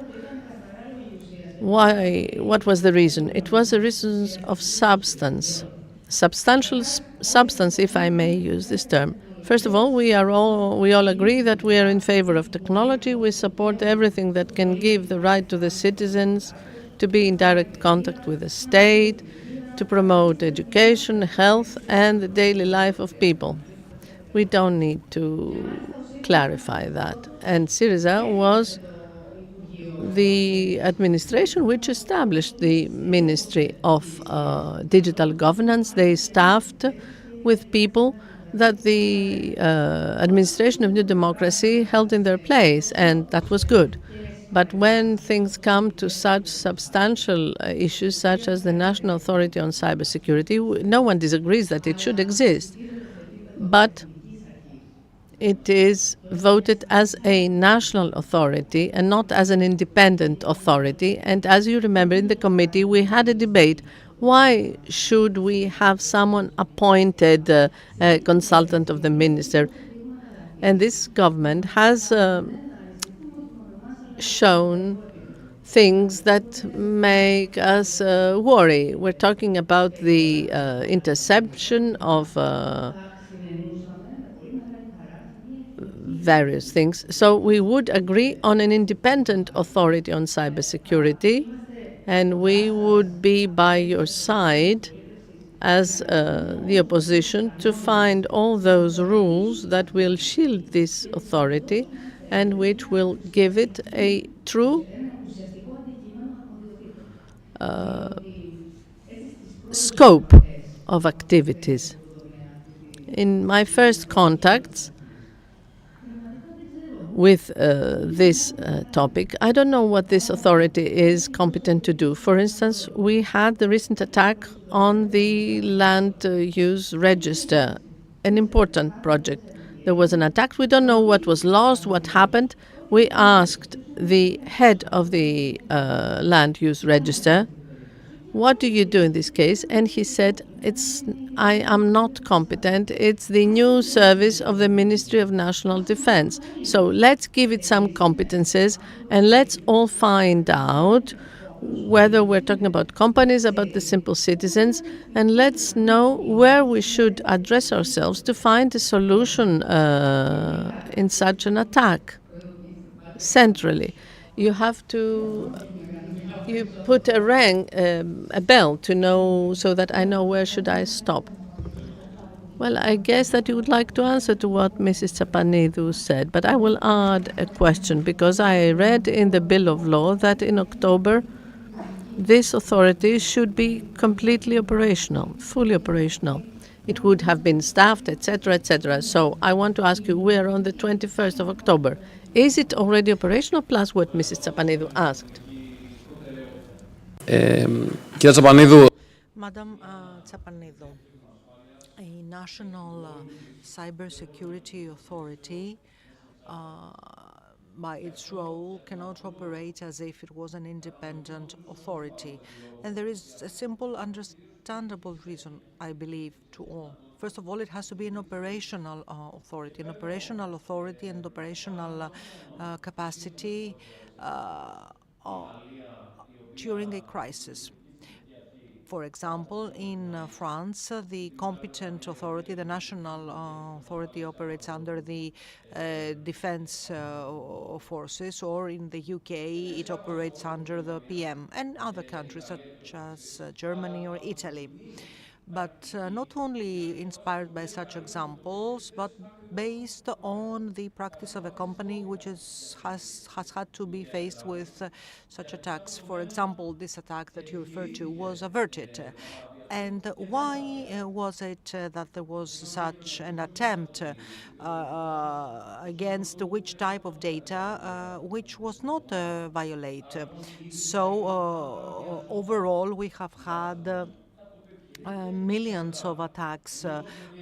Why? What was the reason? It was a reason of substance, substantial substance, if I may use this term. First of all, we all agree that we are in favor of technology. We support everything that can give the right to the citizens to be in direct contact with the state, to promote education, health, and the daily life of people. We don't need to clarify that. And Syriza was the administration which established the Ministry of Digital Governance. They staffed with people that the administration of New Democracy held in their place, and that was good. But when things come to such substantial issues such as the National Authority on Cybersecurity, no one disagrees that it should exist. But it is voted as a national authority and not as an independent authority. And as you remember, in the committee, we had a debate. Why should we have someone appointed a consultant of the minister? And this government has shown things that make us worry. We're talking about the interception of various things. So we would agree on an independent authority on cybersecurity, and we would be by your side as the opposition to find all those rules that will shield this authority and which will give it a true scope of activities. In my first contacts with this topic, I don't know what this authority is competent to do. For instance, we had the recent attack on the land use register, an important project. There was an attack. We don't know what was lost, what happened. We asked the head of the land use register, what do you do in this case? And he said, I am not competent. It's the new service of the Ministry of National Defense. So let's give it some competences and let's all find out whether we're talking about companies, about the simple citizens, and let's know where we should address ourselves to find a solution in such an attack centrally. You have to put a bell to know, so that I know where should I stop. Well, I guess that you would like to answer to what Mrs. Tsapanidou said, but I will add a question because I read in the Bill of Law that in October this authority should be completely operational, fully operational. It would have been staffed, etc., etc. So I want to ask you, we're on the 21st of October. Is it already operational, plus what Mrs. Tsapanidou asked? Madam Tsapanidou, a national cybersecurity authority by its role cannot operate as if it was an independent authority. And there is a simple, understandable reason, I believe, to all. First of all, it has to be an operational authority, and operational capacity during a crisis. For example, in France, the competent authority, the national authority, operates under the defense forces, or in the UK, it operates under the PM, and other countries such as Germany or Italy. but not only inspired by such examples, but based on the practice of a company which has had to be faced with such attacks. For example, this attack that you referred to was averted. And why was it that there was such an attempt against which type of data which was not violated? So overall, we have had millions of attacks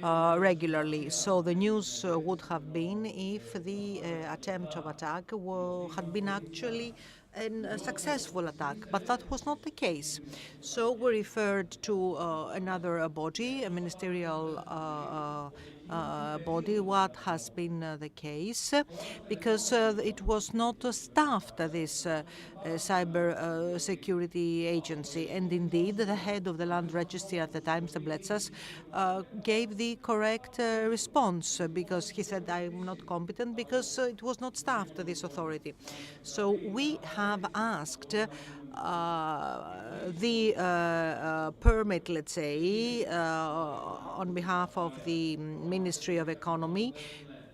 regularly. So the news would have been if the attempt of attack had been actually a successful attack, but that was not the case. So we referred to another body, a ministerial body, what has been the case, because it was not staffed, this cyber security agency. And indeed, the head of the land registry at the time, Stabletsas, gave the correct response, because he said, I'm not competent because it was not staffed, this authority. So we have asked the permit, let's say, on behalf of the Ministry of Economy,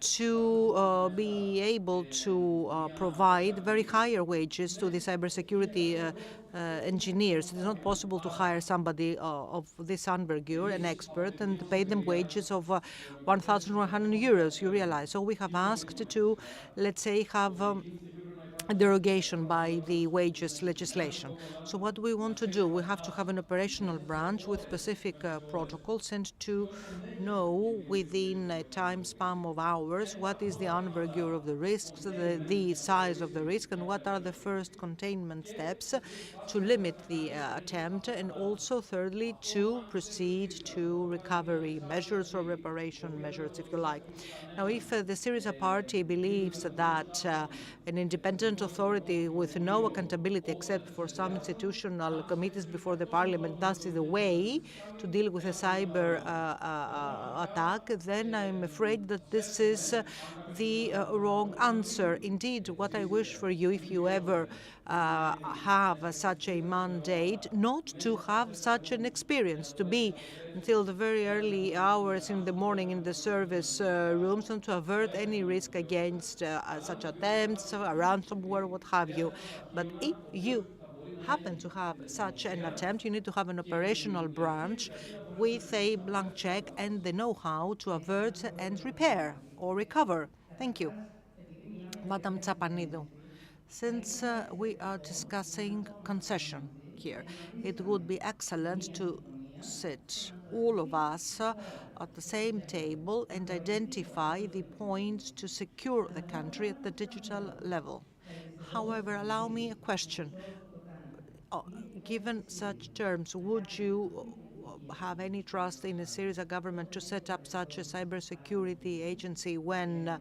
to be able to provide very higher wages to the cybersecurity engineers. It is not possible to hire somebody of this envergure, an expert, and pay them wages of 1,100 euros, you realize. So we have asked to, let's say, have a derogation by the wages legislation. So what do we want to do? We have to have an operational branch with specific protocols, and to know within a time span of hours what is the envergure of the risks, the size of the risk, and what are the first containment steps to limit the attempt, and also thirdly to proceed to recovery measures or reparation measures, if you like. Now, if the Syriza party believes that an independent authority with no accountability except for some institutional committees before the parliament, thus is the way to deal with a cyber attack, then I'm afraid that this is the wrong answer. Indeed, what I wish for you, if you ever have such a mandate, not to have such an experience, to be until the very early hours in the morning in the service rooms, and to avert any risk against such attempts, ransomware, what have you. But if you happen to have such an attempt, you need to have an operational branch with a blank check and the know-how to avert and repair or recover. Thank you. Madam Tsapanidou. Since we are discussing concession here, it would be excellent to sit, all of us, at the same table and identify the points to secure the country at the digital level. However, allow me a question. Given such terms, would you have any trust in a Syriza government to set up such a cybersecurity agency when,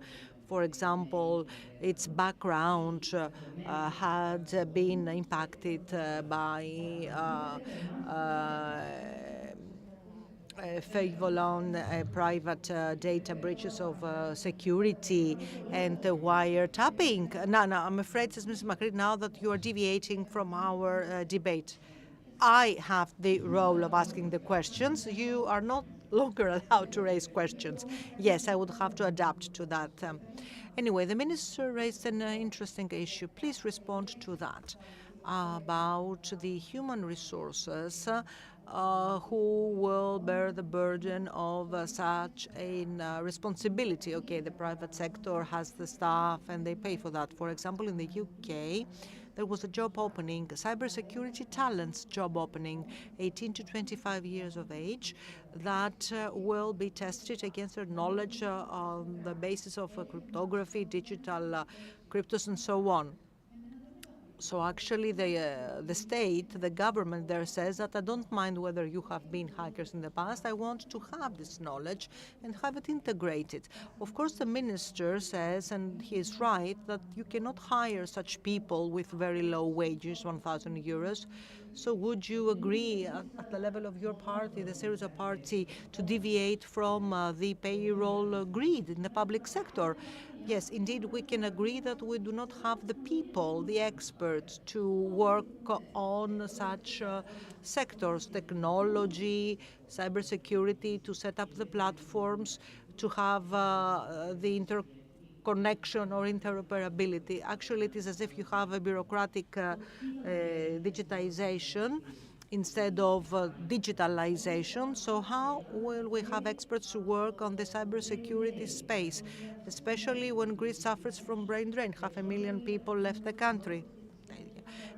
for example, its background had been impacted by fake private data breaches of security and wiretapping? No, I'm afraid, says Ms. Macri, now that you are deviating from our debate. I have the role of asking the questions. You are not longer allowed to raise questions. Yes, I would have to adapt to that. Anyway, the minister raised an interesting issue. Please respond to that about the human resources who will bear the burden of such a responsibility. Okay, the private sector has the staff and they pay for that. For example, in the UK, there was a job opening, cybersecurity talents job opening, 18 to 25 years of age, that will be tested against their knowledge on the basis of cryptography, digital cryptos, and so on. So actually the state, the government there says that I don't mind whether you have been hackers in the past, I want to have this knowledge and have it integrated. Of course, the minister says, and he is right, that you cannot hire such people with very low wages, 1,000 euros. So would you agree at the level of your party, the Syriza party, to deviate from the payroll grid in the public sector? Yes, indeed, we can agree that we do not have the people, the experts, to work on such sectors, technology, cybersecurity, to set up the platforms, to have the interconnection or interoperability. Actually, it is as if you have a bureaucratic digitization instead of digitalization. So how will we have experts to work on the cybersecurity space, especially when Greece suffers from brain drain? 500,000 people left the country.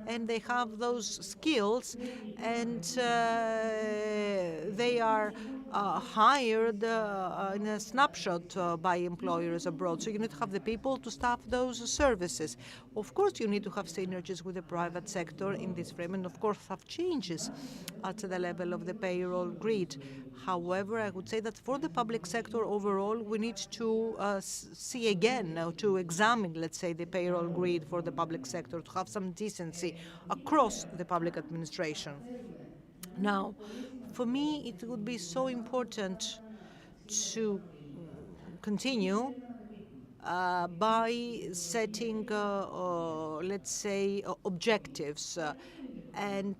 And they have those skills, and they are hired in a snapshot by employers abroad. So you need to have the people to staff those services. Of course, you need to have synergies with the private sector in this frame, and of course have changes at the level of the payroll grid. However, I would say that for the public sector overall, we need to see again, to examine, let's say, the payroll grid for the public sector, to have some decency across the public administration. Now, for me, it would be so important to continue by setting, let's say, objectives and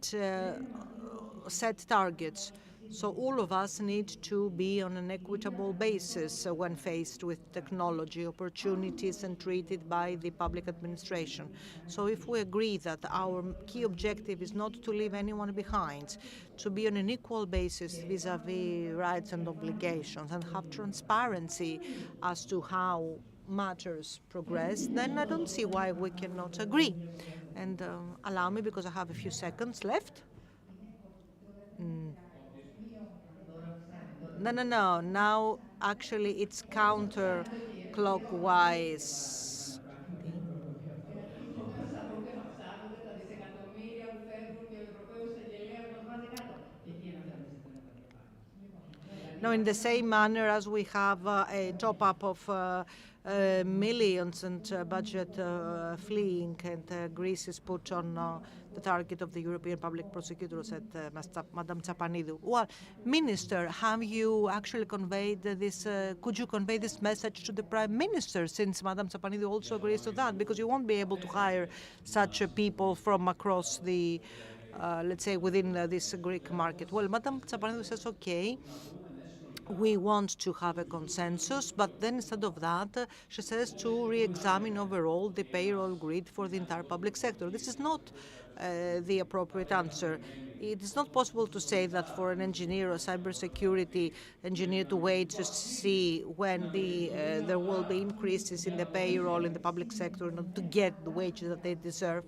set targets. So all of us need to be on an equitable basis when faced with technology opportunities and treated by the public administration. So if we agree that our key objective is not to leave anyone behind, to be on an equal basis vis-à-vis rights and obligations, and have transparency as to how matters progress, then I don't see why we cannot agree. And allow me, because I have a few seconds left. No. Now, actually, it's counterclockwise. No, in the same manner as we have a top-up of millions and budget fleeing, and Greece is put on the target of the European Public Prosecutor, said Madam Tsapanidou. Well, Minister, have you actually conveyed this, could you convey this message to the Prime Minister, since Madam Tsapanidou also agrees to that? Because you won't be able to hire such people from across the, let's say, within this Greek market. Well, Madam Tsapanidou says, okay, we want to have a consensus, but then instead of that, she says to re-examine overall the payroll grid for the entire public sector. This is not the appropriate answer. It is not possible to say that for an engineer or cybersecurity engineer to wait to see when there will be increases in the payroll in the public sector in order to get the wages that they deserve.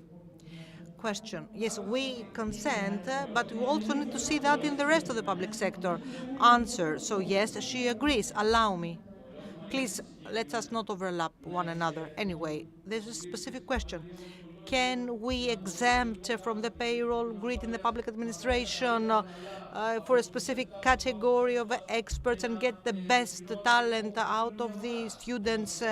Question. Yes, we consent, but we also need to see that in the rest of the public sector. Answer. So yes, she agrees. Allow me. Please, let us not overlap one another. Anyway, there's a specific question. Can we exempt from the payroll grid in the public administration for a specific category of experts and get the best talent out of the students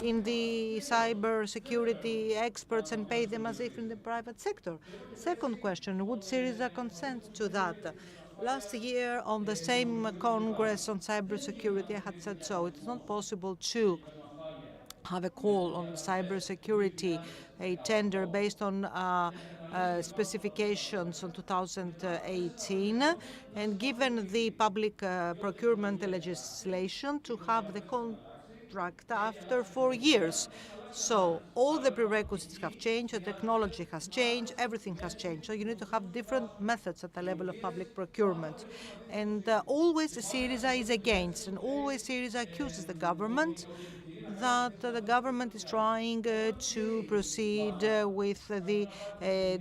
in the cyber security experts and pay them as if in the private sector? Second question, would Syriza consent to that? Last year, on the same Congress on cybersecurity, I had said so. It's not possible to have a call on cybersecurity, a tender based on specifications on 2018, and given the public procurement legislation, to have the contract after 4 years. So all the prerequisites have changed, the technology has changed, everything has changed. So you need to have different methods at the level of public procurement. And always Syriza is against, and always Syriza accuses the government that the government is trying to proceed with the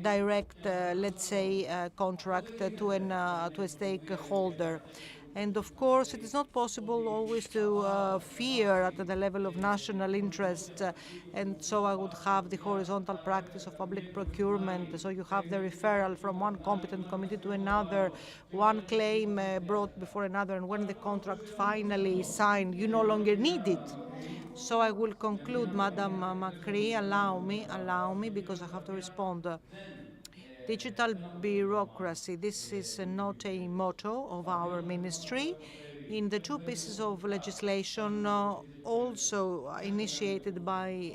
direct, let's say, contract to a stakeholder. And of course, it is not possible always to fear at the level of national interest. And so I would have the horizontal practice of public procurement. So you have the referral from one competent committee to another, one claim brought before another. And when the contract finally is signed, you no longer need it. So I will conclude, Madam Macri, allow me, because I have to respond. Digital bureaucracy, this is not a motto of our ministry. In the two pieces of legislation also initiated by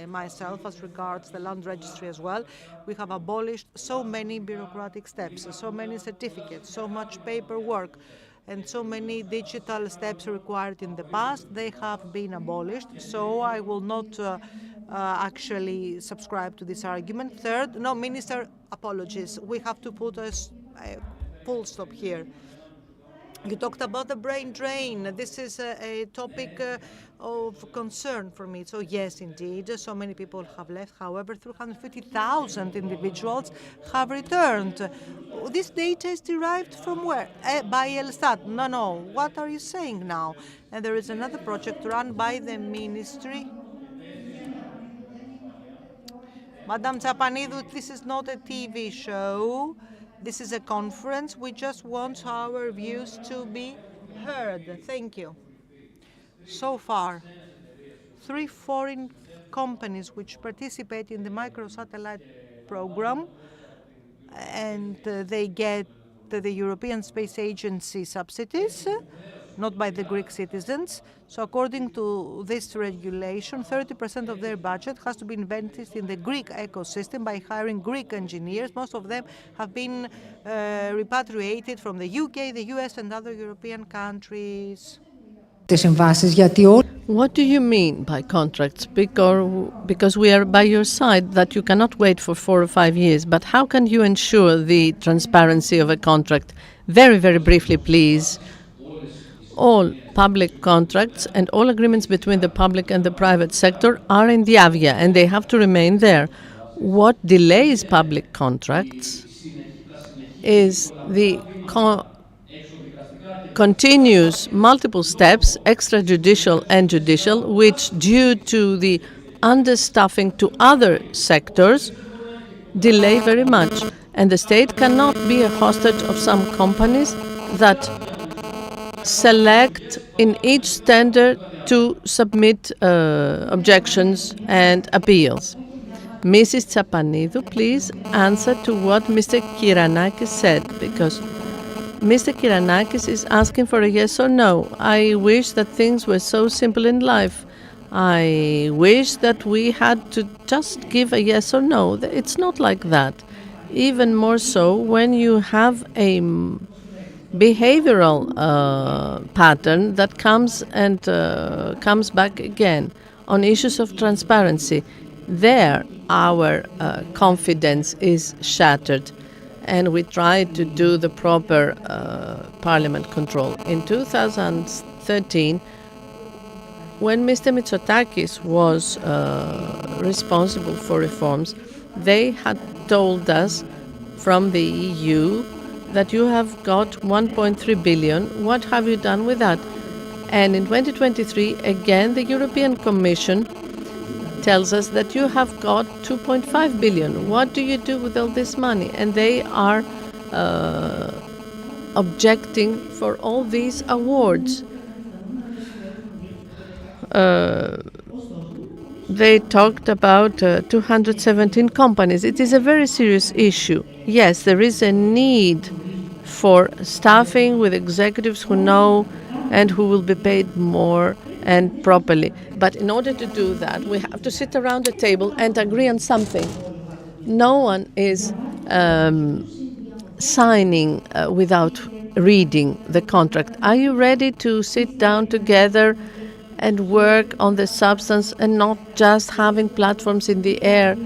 myself as regards the land registry as well, we have abolished so many bureaucratic steps, so many certificates, so much paperwork, and so many digital steps required in the past. They have been abolished, so I will not actually subscribe to this argument. Third, no, Minister, apologies. We have to put a full stop here. You talked about the brain drain. This is a topic of concern for me. So yes, indeed, so many people have left. However, 350,000 individuals have returned. This data is derived from where? By Elstat. No. What are you saying now? And there is another project run by the ministry. Madam Tsapanidou, this is not a TV show. This is a conference. We just want our views to be heard. Thank you. So far, 3 foreign companies which participate in the microsatellite program, and they get the European Space Agency subsidies, not by the Greek citizens. So according to this regulation, 30% of their budget has to be invested in the Greek ecosystem by hiring Greek engineers. Most of them have been repatriated from the UK, the US, and other European countries. What do you mean by contracts? Because we are by your side that you cannot wait for 4 or 5 years. But how can you ensure the transparency of a contract? Very, very briefly, please. All public contracts and all agreements between the public and the private sector are in the AVIA, and they have to remain there. What delays public contracts is the continuous multiple steps, extrajudicial and judicial, which due to the understaffing to other sectors delay very much. And the state cannot be a hostage of some companies that select in each tender to submit objections and appeals. Mrs. Tsapanidou, please answer to what Mr. Kyranakis said, because Mr. Kyranakis is asking for a yes or no. I wish that things were so simple in life. I wish that we had to just give a yes or no. It's not like that. Even more so when you have a behavioral pattern that comes and comes back again on issues of transparency. There, our confidence is shattered, and we try to do the proper parliament control. In 2013, when Mr. Mitsotakis was responsible for reforms, they had told us from the EU that you have got 1.3 billion. What have you done with that? And in 2023, again, the European Commission tells us that you have got 2.5 billion. What do you do with all this money? And they are objecting for all these awards. They talked about 217 companies. It is a very serious issue. Yes, there is a need for staffing with executives who know and who will be paid more and properly. But in order to do that, we have to sit around a table and agree on something. No one is signing without reading the contract. Are you ready to sit down together and work on the substance and not just having platforms in the air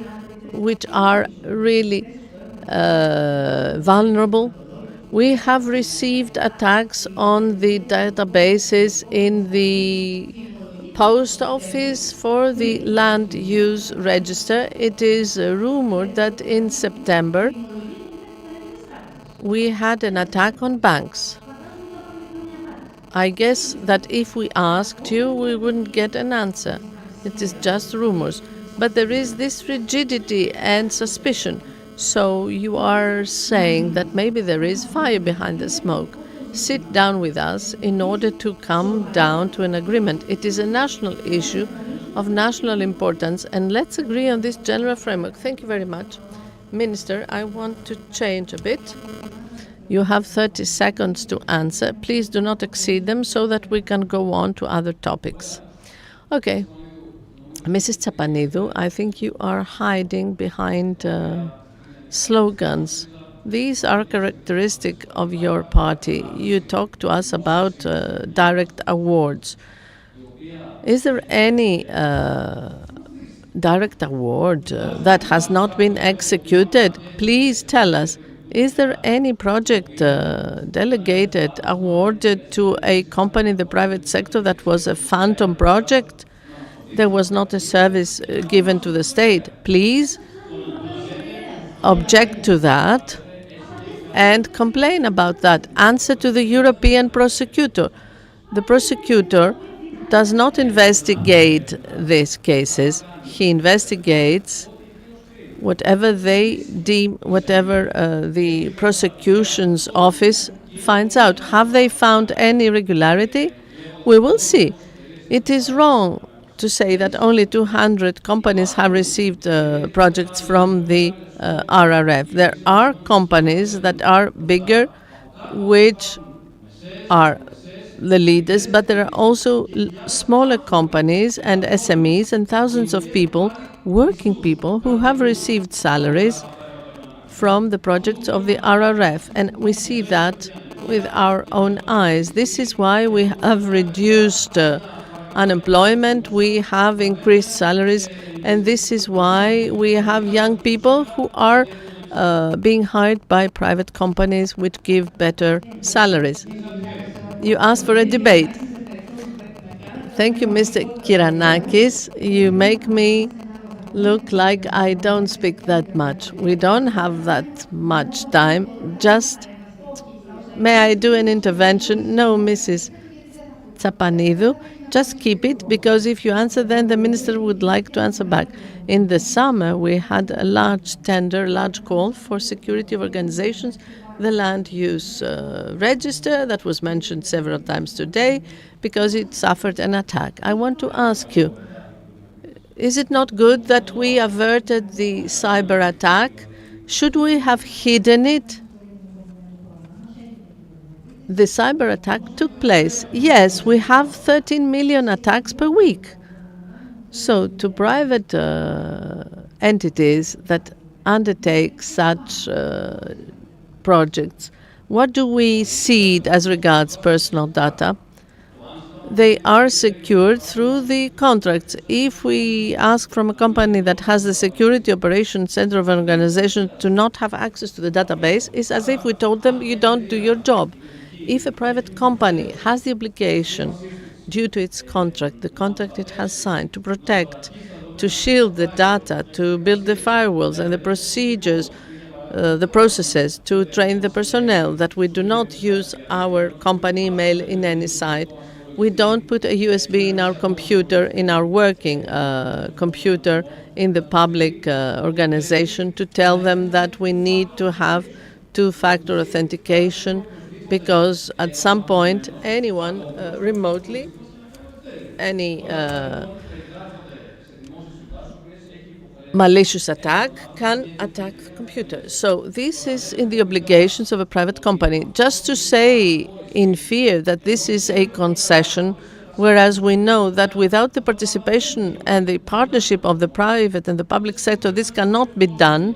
which are really vulnerable? We have received attacks on the databases in the post office for the land use register. It is rumored that in September we had an attack on banks. I guess that if we asked you, we wouldn't get an answer. It is just rumors. But there is this rigidity and suspicion. So you are saying that maybe there is fire behind the smoke. Sit down with us in order to come down to an agreement. It is a national issue of national importance, and let's agree on this general framework. Thank you very much. Minister, I want to change a bit. You have 30 seconds to answer. Please do not exceed them so that we can go on to other topics. Okay. Mrs. Tsapanidou, I think you are hiding behind slogans. These are characteristic of your party. You talk to us about direct awards. Is there any direct award that has not been executed? Please tell us. Is there any project delegated, awarded to a company in the private sector that was a phantom project? There was not a service given to the state. Please object to that and complain about that. Answer to the European prosecutor. The prosecutor does not investigate these cases. He investigates whatever they deem, whatever the prosecution's office finds out. Have they found any irregularity? We will see. It is wrong to say that only 200 companies have received projects from the RRF. There are companies that are bigger, which are the leaders, but there are also smaller companies and SMEs and thousands of people, working people, who have received salaries from the projects of the RRF. And we see that with our own eyes. This is why we have reduced unemployment, we have increased salaries, and this is why we have young people who are being hired by private companies which give better salaries. You asked for a debate. Thank you, Mr. Kiranakis. You make me look like I don't speak that much. We don't have that much time. Just, may I do an intervention? No, Mrs. Tsapanidou. Just keep it, because if you answer, then the minister would like to answer back. In the summer, we had a large tender, large call for security of organizations, the land use register that was mentioned several times today, because it suffered an attack. I want to ask you, is it not good that we averted the cyber attack? Should we have hidden it? The cyber attack took place. Yes, we have 13 million attacks per week. So to private entities that undertake such projects, what do we cede as regards personal data? They are secured through the contracts. If we ask from a company that has the security operations center of an organization to not have access to the database, it's as if we told them you don't do your job. If a private company has the obligation, due to its contract, the contract it has signed, to protect, to shield the data, to build the firewalls and the procedures, the processes, to train the personnel, that we do not use our company email in any site. We don't put a USB in our computer, in our working computer in the public organization, to tell them that we need to have two-factor authentication, because at some point anyone remotely, any malicious attack can attack the computer. So this is in the obligations of a private company. Just to say in fear that this is a concession, whereas we know that without the participation and the partnership of the private and the public sector, this cannot be done,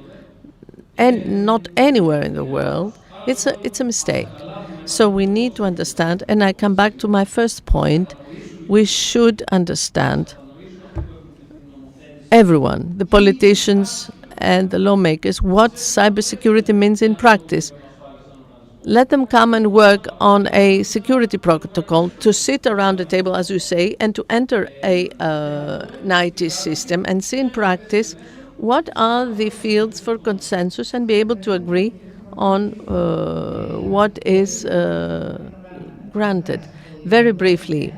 and not anywhere in the world, it's a mistake. So we need to understand, and I come back to my first point, we should understand, everyone, the politicians and the lawmakers, what cybersecurity means in practice. Let them come and work on a security protocol, to sit around the table, as you say, and to enter an IT system and see in practice what are the fields for consensus and be able to agree on what is granted. Very briefly,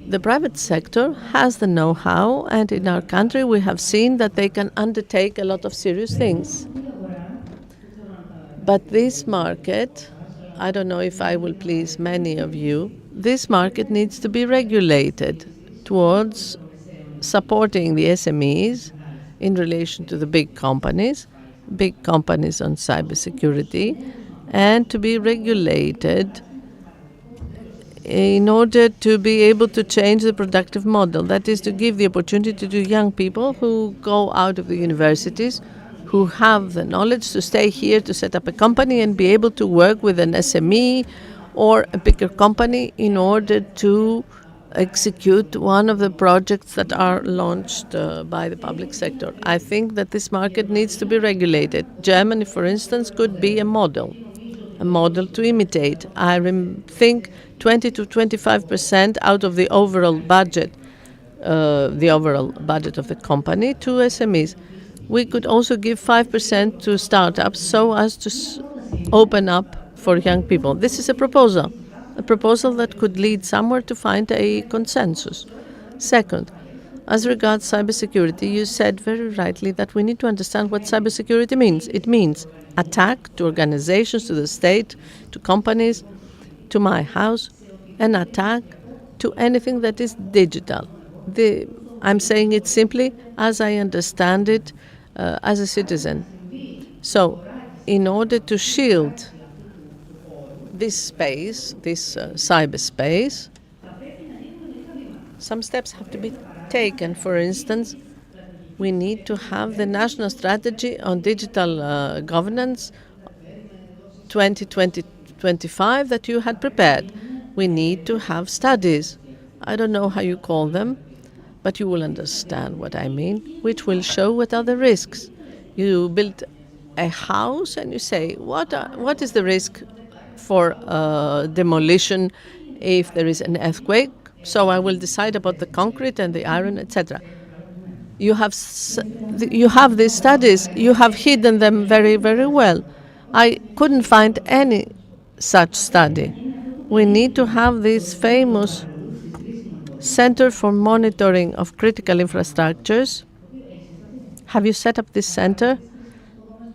the private sector has the know-how, and in our country we have seen that they can undertake a lot of serious things. But this market, I don't know if I will please many of you, this market needs to be regulated towards supporting the SMEs in relation to the big companies on cybersecurity, and to be regulated in order to be able to change the productive model. That is, to give the opportunity to young people who go out of the universities, who have the knowledge to stay here to set up a company and be able to work with an SME or a bigger company in order to execute one of the projects that are launched by the public sector. I think that this market needs to be regulated. Germany, for instance, could be a model to imitate. I think 20 to 25% out of the overall budget of the company to SMEs. We could also give 5% to startups so as to open up for young people. This is a proposal that could lead somewhere to find a consensus. Second, as regards cybersecurity, you said very rightly that we need to understand what cybersecurity means. It means attack to organizations, to the state, to companies, to my house, an attack to anything that is digital. I'm saying it simply as I understand it as a citizen. So, in order to shield this space, this cyberspace, some steps have to be taken. For instance, we need to have the national strategy on digital governance 2020-25 that you had prepared. We need to have studies. I don't know how you call them, but you will understand what I mean, which will show what are the risks. You build a house and you say, what is the risk for demolition if there is an earthquake? So I will decide about the concrete and the iron, etc. You have these studies. You have hidden them very, very well. I couldn't find any such study. We need to have this famous Center for Monitoring of Critical Infrastructures. Have you set up this center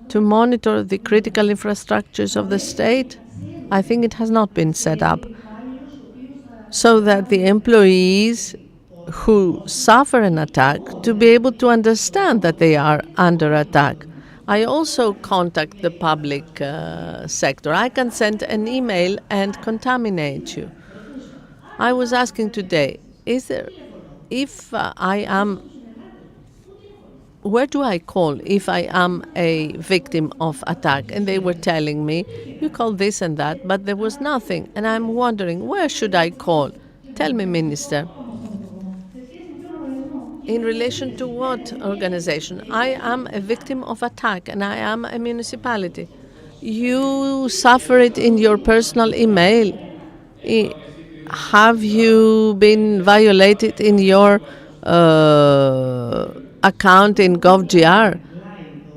to monitor the critical infrastructures of the state? I think it has not been set up, so that the employees who suffer an attack to be able to understand that they are under attack. I also contact the public sector. I can send an email and contaminate you. I was asking today, where do I call if I am a victim of attack? And they were telling me, you call this and that, but there was nothing. And I'm wondering, where should I call? Tell me, Minister. In relation to what organization? I am a victim of attack and I am a municipality. You suffer it in your personal email. Have you been violated in your account in GovGR?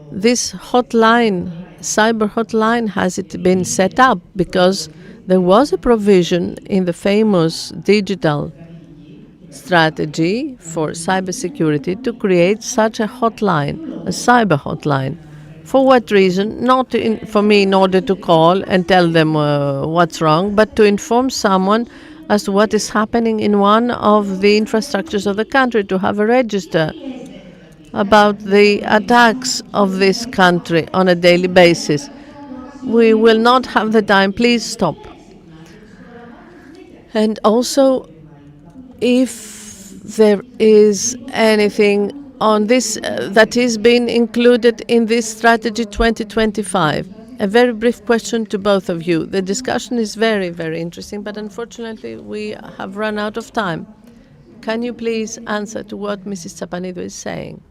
This hotline, cyber hotline, has it been set up? Because there was a provision in the famous digital strategy for cybersecurity to create such a hotline, a cyber hotline. For what reason? Not for me in order to call and tell them what's wrong, but to inform someone as to what is happening in one of the infrastructures of the country, to have a register about the attacks of this country on a daily basis. We will not have the time. Please stop. And also, if there is anything on this that is being included in this strategy 2025. A very brief question to both of you. The discussion is very, very interesting, but unfortunately we have run out of time. Can you please answer to what Mrs. Tsapanidou is saying?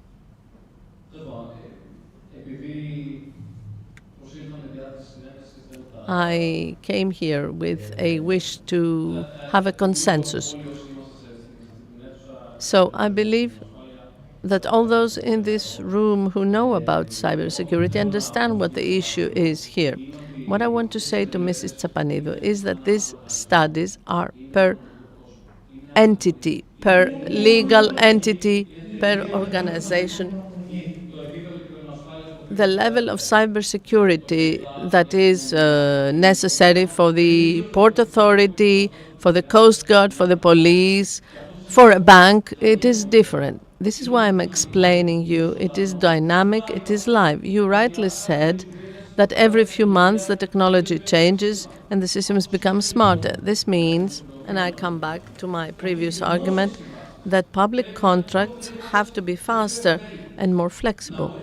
I came here with a wish to have a consensus. So I believe that all those in this room who know about cybersecurity understand what the issue is here. What I want to say to Mrs. Tsapanidou is that these studies are per entity, per legal entity, per organization. The level of cybersecurity that is necessary for the Port Authority, for the Coast Guard, for the police, for a bank, it is different. This is why I'm explaining you. It is dynamic, it is live. You rightly said that every few months the technology changes and the systems become smarter. This means, and I come back to my previous argument, that public contracts have to be faster and more flexible.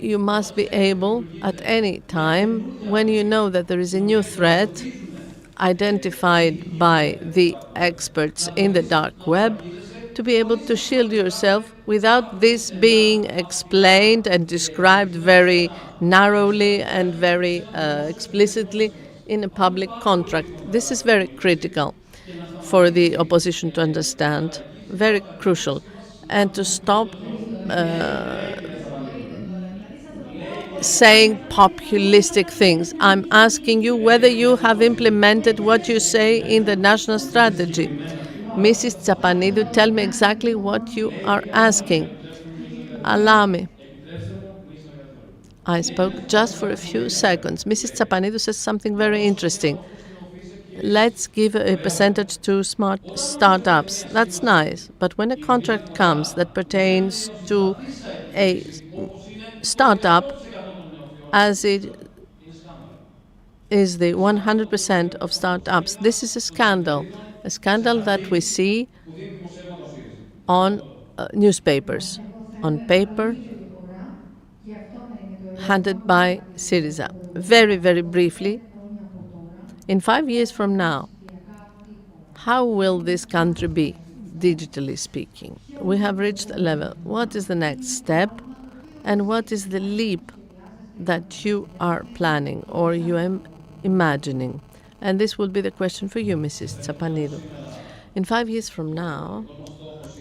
You must be able at any time, when you know that there is a new threat identified by the experts in the dark web, to be able to shield yourself without this being explained and described very narrowly and very explicitly in a public contract. This is very critical for the opposition to understand, very crucial, and to stop saying populistic things. I'm asking you whether you have implemented what you say in the national strategy. Mrs. Tsapanidou, tell me exactly what you are asking. Allow me. I spoke just for a few seconds. Mrs. Tsapanidou says something very interesting. Let's give a percentage to smart startups. That's nice. But when a contract comes that pertains to a startup, as it is the 100% of startups, this is a scandal that we see on newspapers, on paper, handed by Syriza. Very, very briefly, in 5 years from now, how will this country be, digitally speaking? We have reached a level. What is the next step? And what is the leap that you are planning or you are imagining? And this will be the question for you, Mrs. Tsapanidou. In 5 years from now,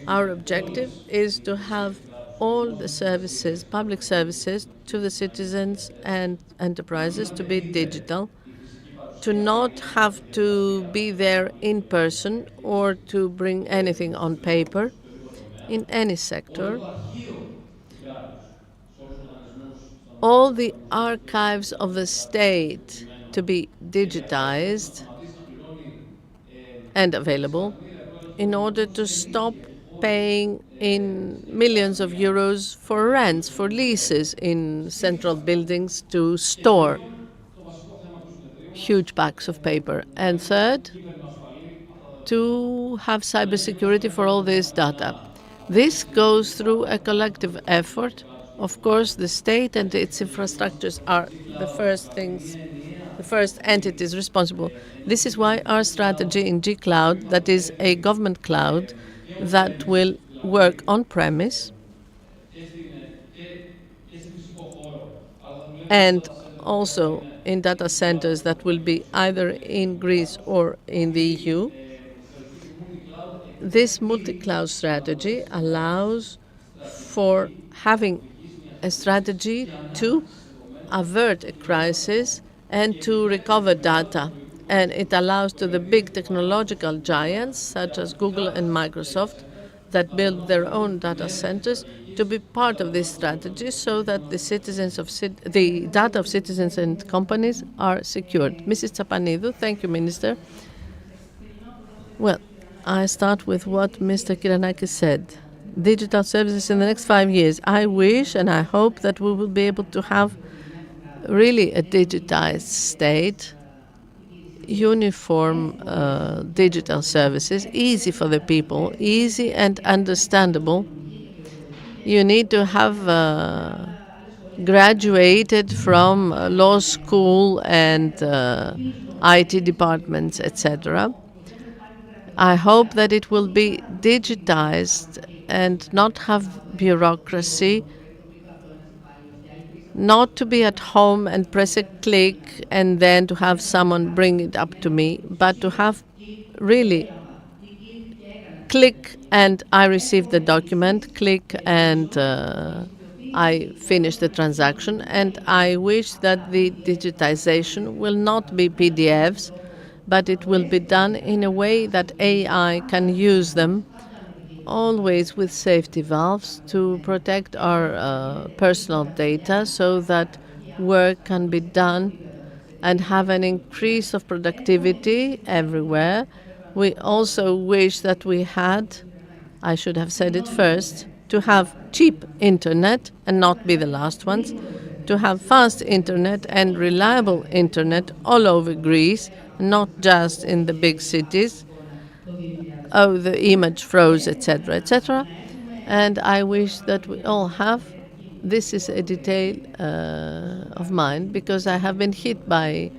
our objective is to have all the services, public services, to the citizens and enterprises to be digital, to not have to be there in person or to bring anything on paper in any sector. All the archives of the state to be digitized and available in order to stop paying in millions of euros for rents, for leases in central buildings to store huge packs of paper. And third, to have cybersecurity for all this data. This goes through a collective effort. Of course, the state and its infrastructures are the first things, the first entities responsible. This is why our strategy in G-Cloud, that is a government cloud that will work on-premise and also in data centers that will be either in Greece or in the EU. This multi-cloud strategy allows for having a strategy to avert a crisis and to recover data. And it allows to the big technological giants such as Google and Microsoft that build their own data centers to be part of this strategy so that the data of citizens and companies are secured. Mrs. Tsapanidou, thank you, Minister. Well, I start with what Mr. Kyrianakis said. Digital services in the next 5 years. I wish and I hope that we will be able to have really a digitized state, uniform digital services, easy for the people, easy and understandable. You need to have graduated from law school and IT departments, etc. I hope that it will be digitized and not have bureaucracy, not to be at home and press a click and then to have someone bring it up to me, but to have really click and I receive the document, click and I finish the transaction. And I wish that the digitization will not be PDFs, but it will be done in a way that AI can use them, always with safety valves to protect our personal data so that work can be done and have an increase of productivity everywhere. We also wish that we had, I should have said it first, to have cheap internet and not be the last ones, to have fast internet and reliable internet all over Greece, not just in the big cities. Oh, the image froze, etc., etc. And I wish that we all have. This is a detail of mine because I have been hit by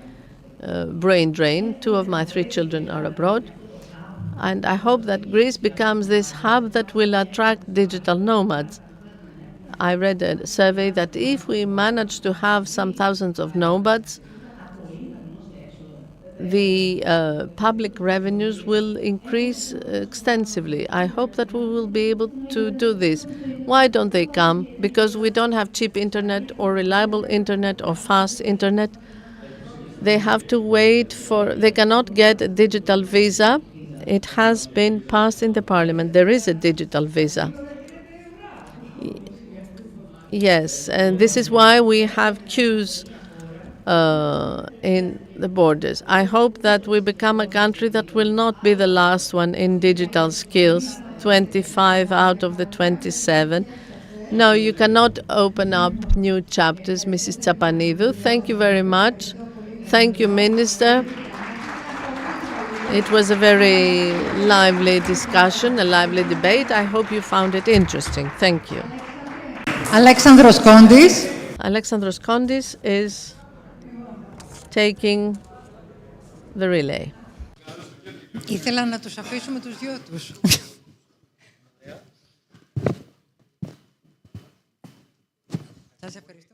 brain drain. 2 of my 3 children are abroad. And I hope that Greece becomes this hub that will attract digital nomads. I read a survey that if we manage to have some thousands of nomads, the public revenues will increase extensively. I hope that we will be able to do this. Why don't they come? Because we don't have cheap internet or reliable internet or fast internet. They have to wait they cannot get a digital visa. It has been passed in the parliament. There is a digital visa. Yes, and this is why we have queues in the borders. I hope that we become a country that will not be the last one in digital skills, 25 out of the 27. No, you cannot open up new chapters, Mrs. Tsapanidou. Thank you very much. Thank you, Minister. It was a very lively discussion, a lively debate. I hope you found it interesting. Thank you. Alexandros Kondis. Alexandros Kondis is taking the relay. Ήθελα να τους αφήσουμε τους δυο τους. Σας ευχαριστούμε.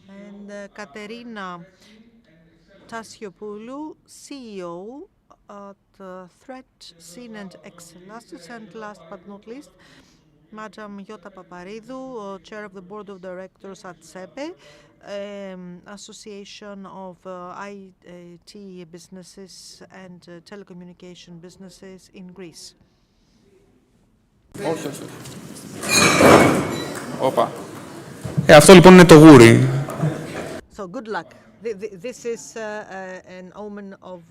And Katerina Tasiopoulou, CEO at Threat, Seen and Excelastis, and last but not least, Madam Yota Paparidou, Chair of the Board of Directors at SEPE, Association of IT businesses and telecommunication businesses in Greece. Όχι. Όπα. Αυτό λοιπόν είναι το γούρι. No, good luck. This is an omen of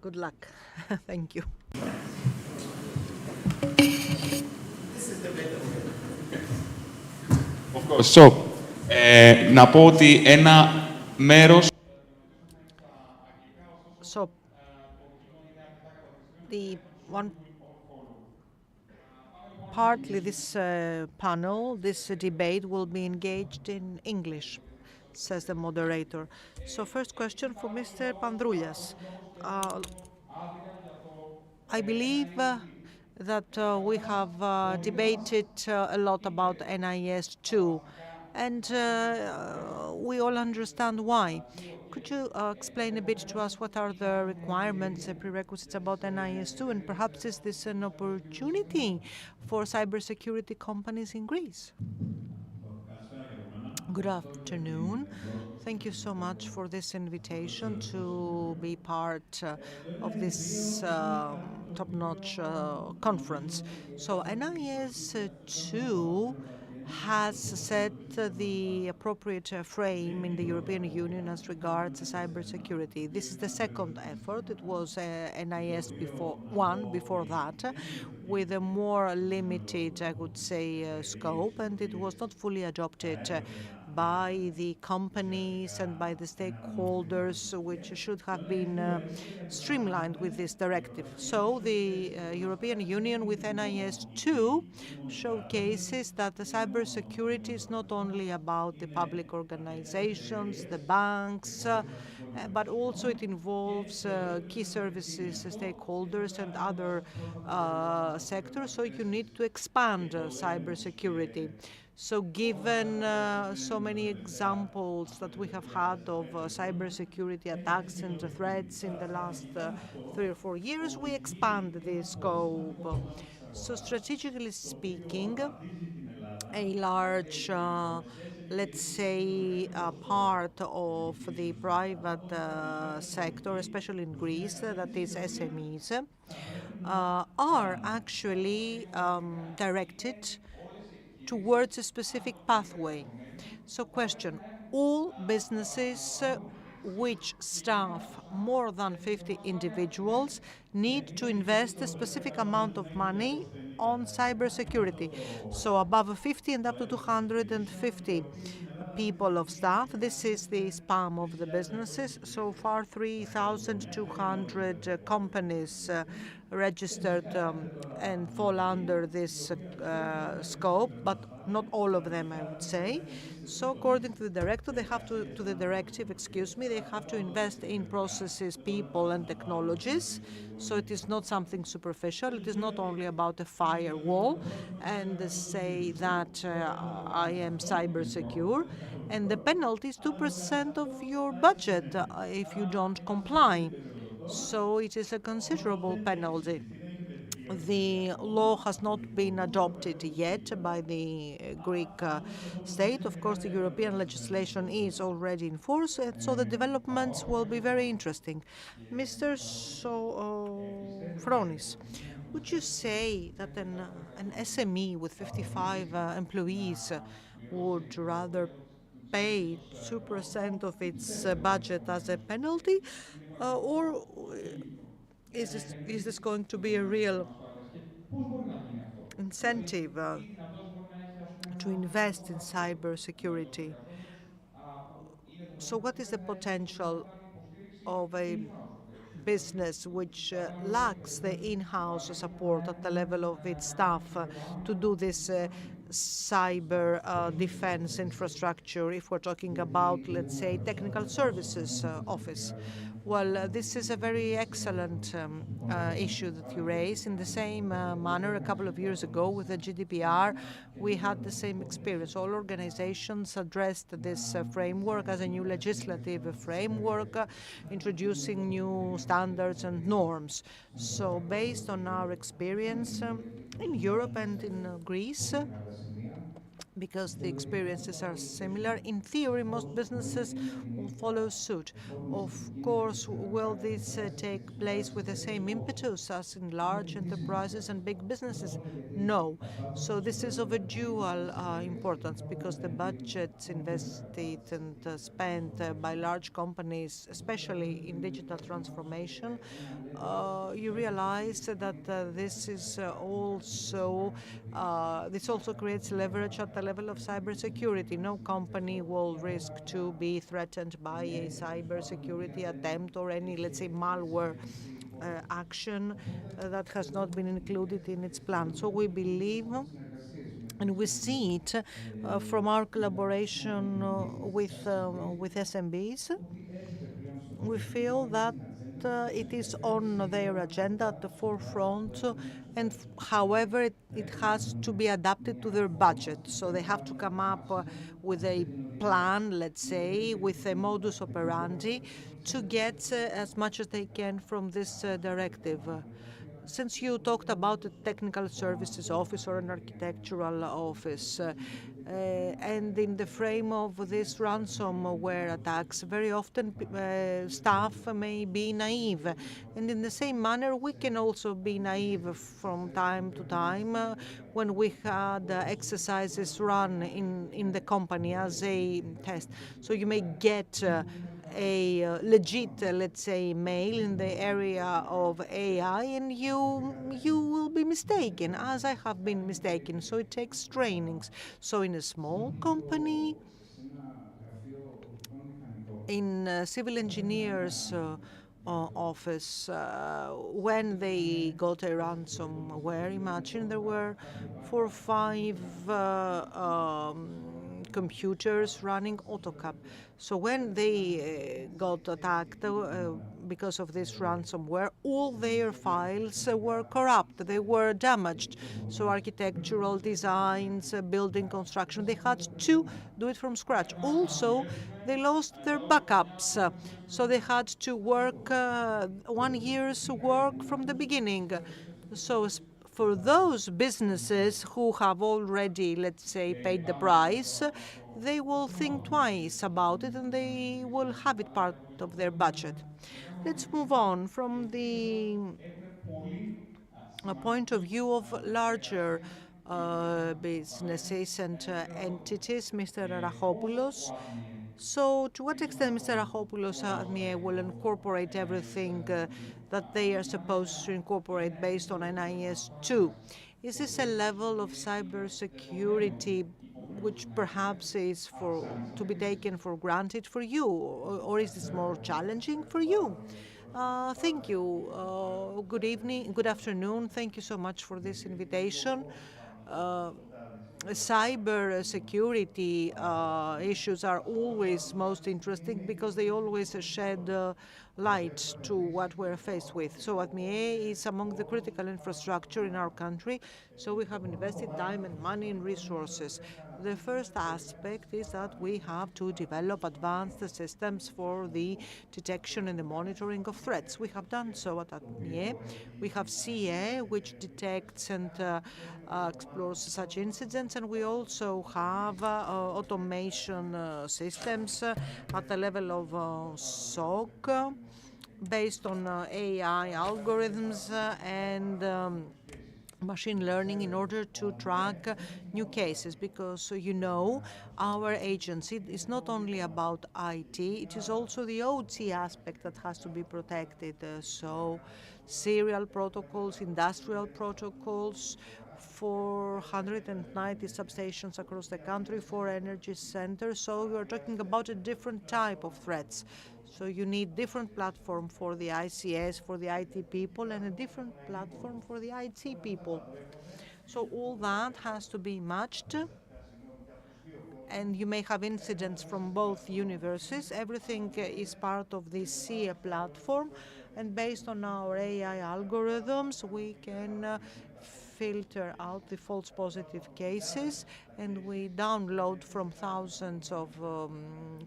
good luck. Thank you. Of course. So, να πω ότι ένα μέρος... So, the one partly this panel, this debate will be engaged in English, says the moderator. So first question for Mr. Pandroulias. I believe that we have debated a lot about NIS 2, and we all understand why. Could you explain a bit to us what are the requirements and prerequisites about NIS 2, and perhaps is this an opportunity for cybersecurity companies in Greece? Good afternoon. Thank you so much for this invitation to be part of this top-notch conference. So NIS 2 has set the appropriate frame in the European Union as regards cybersecurity. This is the second effort. It was NIS before that, with a more limited, I would say, scope, and it was not fully adopted by the companies and by the stakeholders, which should have been streamlined with this directive. So the European Union with NIS 2 showcases that the cybersecurity is not only about the public organizations, the banks, but also it involves key services stakeholders and other sectors. So you need to expand cybersecurity. So given so many examples that we have had of cybersecurity attacks and threats in the last 3 or 4 years, we expand the scope. So strategically speaking, a large, let's say, part of the private sector, especially in Greece, that is SMEs, are actually directed towards a specific pathway. So question, all businesses which staff more than 50 individuals need to invest a specific amount of money on cybersecurity. So above 50 and up to 250 people of staff. This is the span of the businesses. So far, 3,200 companies registered and fall under this scope, but not all of them, I would say. So according to the directive, they have to invest in processes, people, and technologies. So it is not something superficial. It is not only about a firewall and say that I am cyber secure. And the penalty is 2% of your budget if you don't comply. So it is a considerable penalty. The law has not been adopted yet by the Greek state. Of course, the European legislation is already in force, and so the developments will be very interesting. Mr. Fronis, would you say that an SME with 55 employees would rather pay 2% of its budget as a penalty, or is this going to be a real incentive to invest in cybersecurity? So what is the potential of a business which lacks the in-house support at the level of its staff to do this cyber defense infrastructure, if we're talking about, let's say, technical services office? Well, this is a very excellent issue that you raise. In the same manner, a couple of years ago with the GDPR, we had the same experience. All organizations addressed this framework as a new legislative framework, introducing new standards and norms. So based on our experience in Europe and in Greece, because the experiences are similar. In theory, most businesses will follow suit. Of course, will this take place with the same impetus as in large enterprises and big businesses? No. So this is of a dual importance, because the budgets invested and spent by large companies, especially in digital transformation, you realize that this also creates leverage at the level of cybersecurity. No company will risk to be threatened by a cybersecurity attempt or any, let's say, malware action that has not been included in its plan. So we believe, and we see it from our collaboration with SMBs, we feel that it is on their agenda at the forefront, and however, it has to be adapted to their budget. So they have to come up with a plan, let's say, with a modus operandi to get as much as they can from this directive. Since you talked about a technical services office or an architectural office, and in the frame of this ransomware attacks, very often staff may be naive. And in the same manner, we can also be naive from time to time when we had exercises run in the company as a test. So you may get a legit, let's say, mail in the area of AI, and you will be mistaken, as I have been mistaken. So it takes trainings. So in a small company, in civil engineers office, when they got a ransomware, imagine there were 4 or 5 computers running AutoCAD. So when they got attacked because of this ransomware, all their files were corrupt. They were damaged. So architectural designs, building construction, they had to do it from scratch. Also, they lost their backups. So they had to work 1 year's work from the beginning. So for those businesses who have already, let's say, paid the price, they will think twice about it and they will have it part of their budget. Let's move on from the point of view of larger businesses and entities, Mr. Arachopoulos. So to what extent Mr. Arachopoulos will incorporate everything that they are supposed to incorporate based on NIS 2? Is this a level of cybersecurity which perhaps is to be taken for granted for you, or is this more challenging for you? Thank you. Good evening, good afternoon. Thank you so much for this invitation. Cyber security issues are always most interesting because they always shed light to what we're faced with. So ADMIE is among the critical infrastructure in our country, so we have invested time and money and resources. The first aspect is that we have to develop advanced systems for the detection and the monitoring of threats. We have done so at ADMIE. We have CA, which detects and explores such incidents, and we also have automation systems at the level of SOC based on AI algorithms and machine learning in order to track new cases, because our agency is not only about IT, it is also the OT aspect that has to be protected. So serial protocols, industrial protocols, 490 substations across the country, 4 energy centers. So we are talking about a different type of threats. So you need different platform for the ICS, for the IT people, and a different platform for the IT people. So all that has to be matched. And you may have incidents from both universes. Everything is part of the SIA platform. And based on our AI algorithms, we can filter out the false positive cases, and we download from thousands of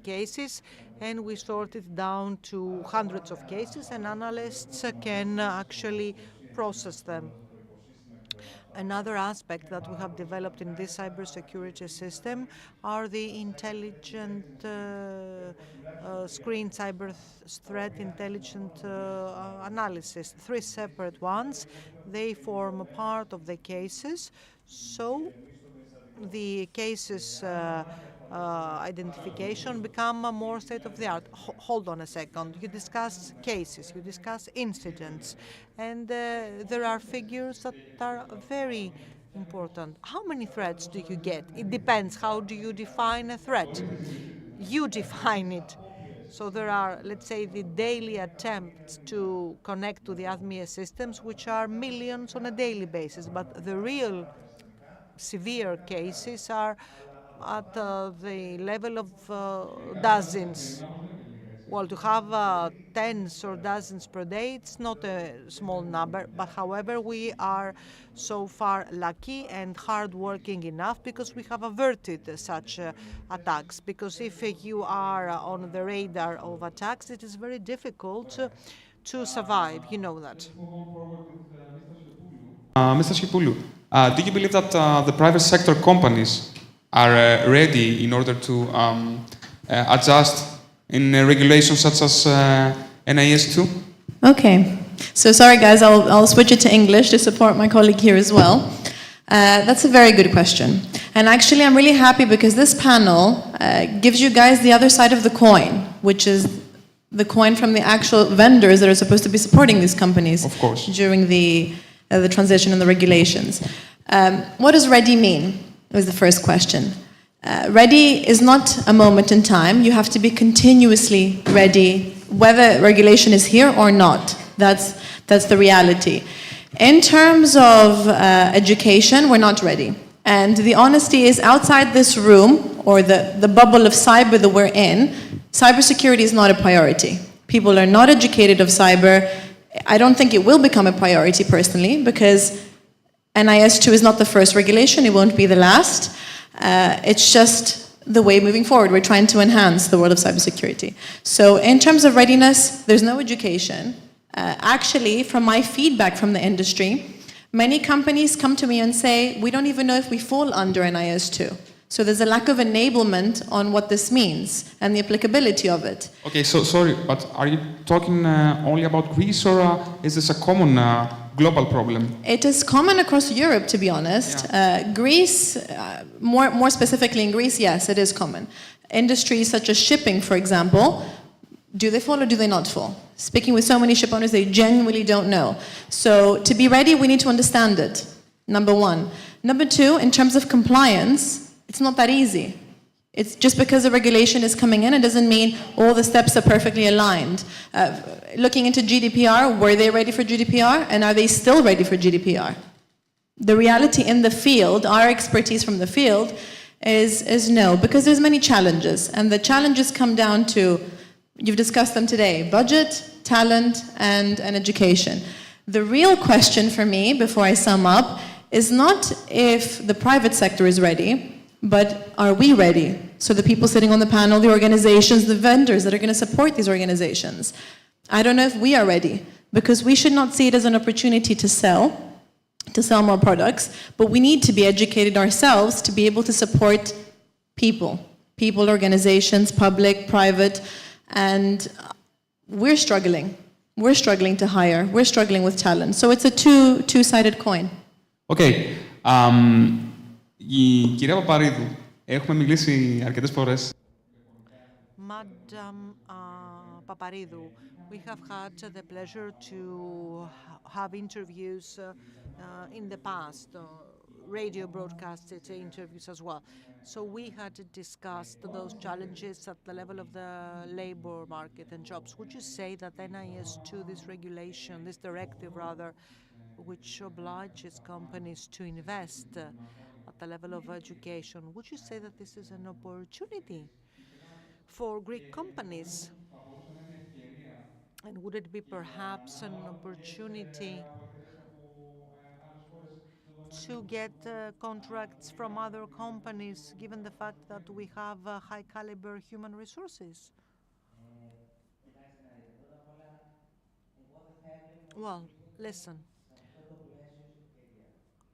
cases, and we sort it down to hundreds of cases, and analysts can actually process them. Another aspect that we have developed in this cybersecurity system are the intelligent screen cyber threat intelligent analysis. Three separate ones. They form a part of the cases. So the cases identification become more state-of-the-art. Hold on a second. You discuss cases, you discuss incidents, and there are figures that are very important. How many threats do you get? It depends. How do you define a threat? You define it. So there are, let's say, the daily attempts to connect to the ADMIA systems, which are millions on a daily basis. But the real severe cases are at the level of dozens. Well, to have tens or dozens per day, it's not a small number. But however, we are so far lucky and hardworking enough because we have averted such attacks. Because if you are on the radar of attacks, it is very difficult to survive. You know that. Mr. Schipulu, do you believe that the private sector companies are ready in order to adjust in regulations such as NIS2? Okay. So sorry, guys, I'll switch it to English to support my colleague here as well. That's a very good question. And actually, I'm really happy because this panel gives you guys the other side of the coin, which is the coin from the actual vendors that are supposed to be supporting these companies. Of course. During the transition and the regulations. What does ready mean? Was the first question. Ready is not a moment in time. You have to be continuously ready, whether regulation is here or not. That's the reality. In terms of education, we're not ready. And the honesty is outside this room, or the bubble of cyber that we're in, cybersecurity is not a priority. People are not educated of cyber. I don't think it will become a priority personally, because NIS2 is not the first regulation, it won't be the last. It's just the way moving forward. We're trying to enhance the world of cybersecurity. So in terms of readiness, there's no education. Actually, from my feedback from the industry, many companies come to me and say, we don't even know if we fall under NIS2. So there's a lack of enablement on what this means and the applicability of it. Okay, so sorry, but are you talking only about Greece, or is this a common global problem? It is common across Europe, to be honest. Yeah. Greece, more specifically in Greece, yes, it is common. Industries such as shipping, for example, do they fall or do they not fall? Speaking with so many ship owners, they genuinely don't know. So to be ready, we need to understand it, number one. Number two, in terms of compliance, it's not that easy. It's just because a regulation is coming in, it doesn't mean all the steps are perfectly aligned. Looking into GDPR, were they ready for GDPR? And are they still ready for GDPR? The reality in the field, our expertise from the field, is no, because there's many challenges. And the challenges come down to, you've discussed them today, budget, talent, and education. The real question for me, before I sum up, is not if the private sector is ready, but are we ready? So the people sitting on the panel, the organizations, the vendors that are going to support these organizations. I don't know if we are ready, because we should not see it as an opportunity to sell more products, but we need to be educated ourselves to be able to support people, organizations, public, private, and we're struggling. We're struggling to hire. We're struggling with talent. So it's a two-sided coin. Okay. Η κυρία Παπαρίδου, έχουμε μιλήσει αρκετές φορές. Madam Paparidou, we have had the pleasure to have interviews in the past, radio broadcasted interviews as well. So we had discussed those challenges at the level of the labor market and jobs. Would you say that NIS2, this regulation, this directive rather, which obliges companies to invest at the level of education, would you say that this is an opportunity for Greek companies? And would it be perhaps an opportunity to get contracts from other companies, given the fact that we have high caliber human resources? Well, listen.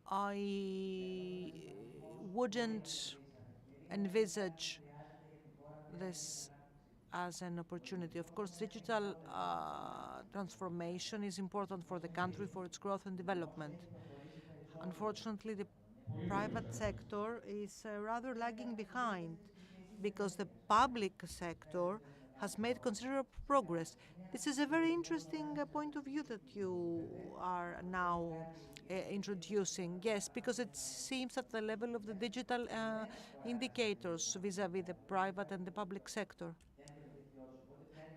I wouldn't envisage this as an opportunity. Of course, digital transformation is important for the country, for its growth and development. Unfortunately, the private sector is rather lagging behind because the public sector has made considerable progress. This is a very interesting point of view that you are now introducing. Yes, because it seems at the level of the digital indicators vis-à-vis the private and the public sector.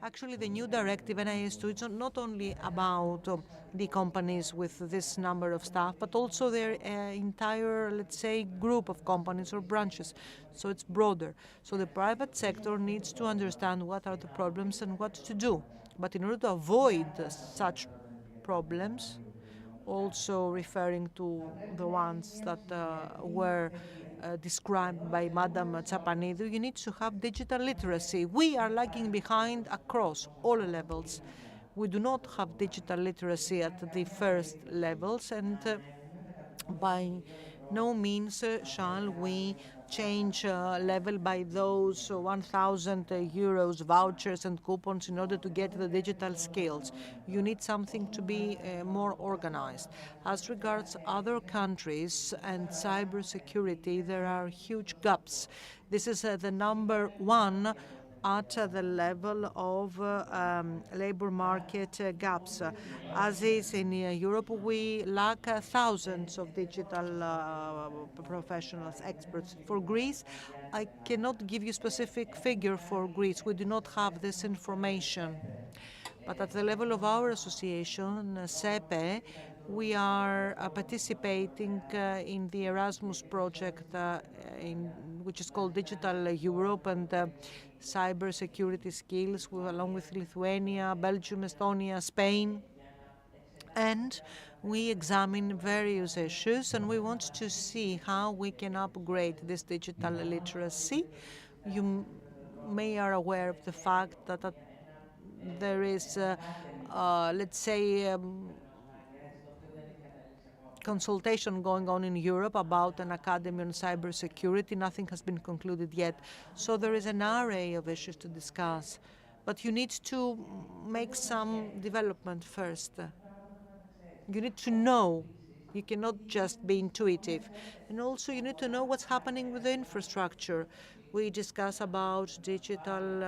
Actually, the new directive, NIS2, it's not only about the companies with this number of staff, but also their entire, let's say, group of companies or branches. So it's broader. So the private sector needs to understand what are the problems and what to do. But in order to avoid such problems, also referring to the ones that were described by Madam Tsapanidou, you need to have digital literacy. We are lagging behind across all levels. We do not have digital literacy at the first levels, and by no means shall we change level by those 1,000 euros vouchers and coupons in order to get the digital skills. You need something to be more organized. As regards other countries and cybersecurity, there are huge gaps. This is the number one at the level of labor market gaps. As is in Europe, we lack thousands of digital professionals, experts. For Greece, I cannot give you a specific figure for Greece. We do not have this information. But at the level of our association, SEPE, we are participating in the Erasmus project, which is called Digital Europe, and cyber security skills, along with Lithuania, Belgium, Estonia, Spain. And we examine various issues, and we want to see how we can upgrade this digital literacy. You may are aware of the fact that there is, let's say, consultation going on in Europe about an academy on cybersecurity. Nothing has been concluded yet. So there is an array of issues to discuss. But you need to make some development first. You need to know. You cannot just be intuitive. And also you need to know what's happening with the infrastructure. We discuss about digital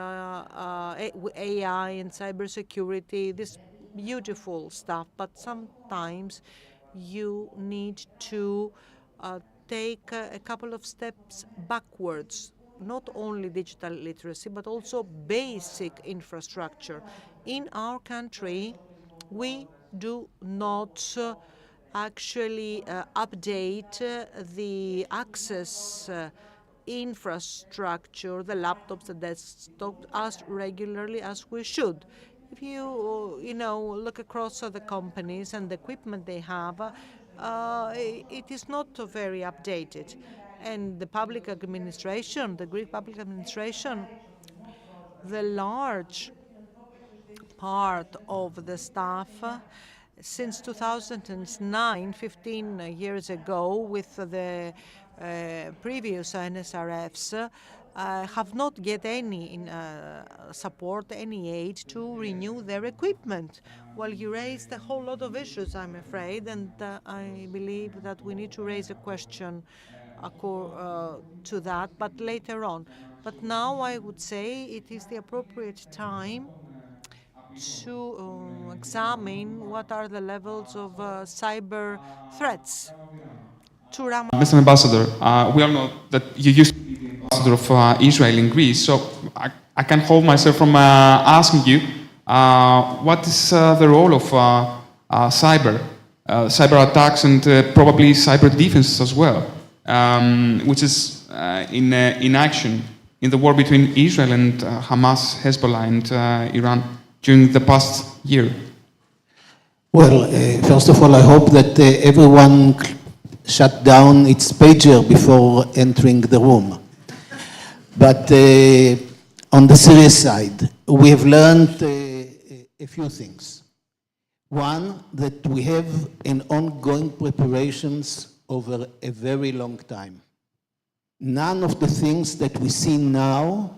AI and cybersecurity, this beautiful stuff, but sometimes you need to take a couple of steps backwards, not only digital literacy, but also basic infrastructure. In our country, we do not actually update the access infrastructure, the laptops, the desktops, as regularly as we should. If you look across the companies and the equipment they have, it is not very updated. And the public administration, the Greek public administration, the large part of the staff since 2009, 15 years ago, with the previous NSRFs, have not get any support, any aid to renew their equipment. Well, you raised a whole lot of issues, I'm afraid, and I believe that we need to raise a question to that, but later on. But now I would say it is the appropriate time to examine what are the levels of cyber threats. Mr. Ambassador, we all know that you used to be the ambassador of Israel in Greece, so I can hold myself from asking you, what is the role of cyber attacks and probably cyber defense as well, which is in action in the war between Israel and Hamas, Hezbollah, and Iran during the past year? Well, first of all, I hope that everyone shut down its pager before entering the room. But on the serious side, we have learned a few things. One, that we have an ongoing preparations over a very long time. None of the things that we see now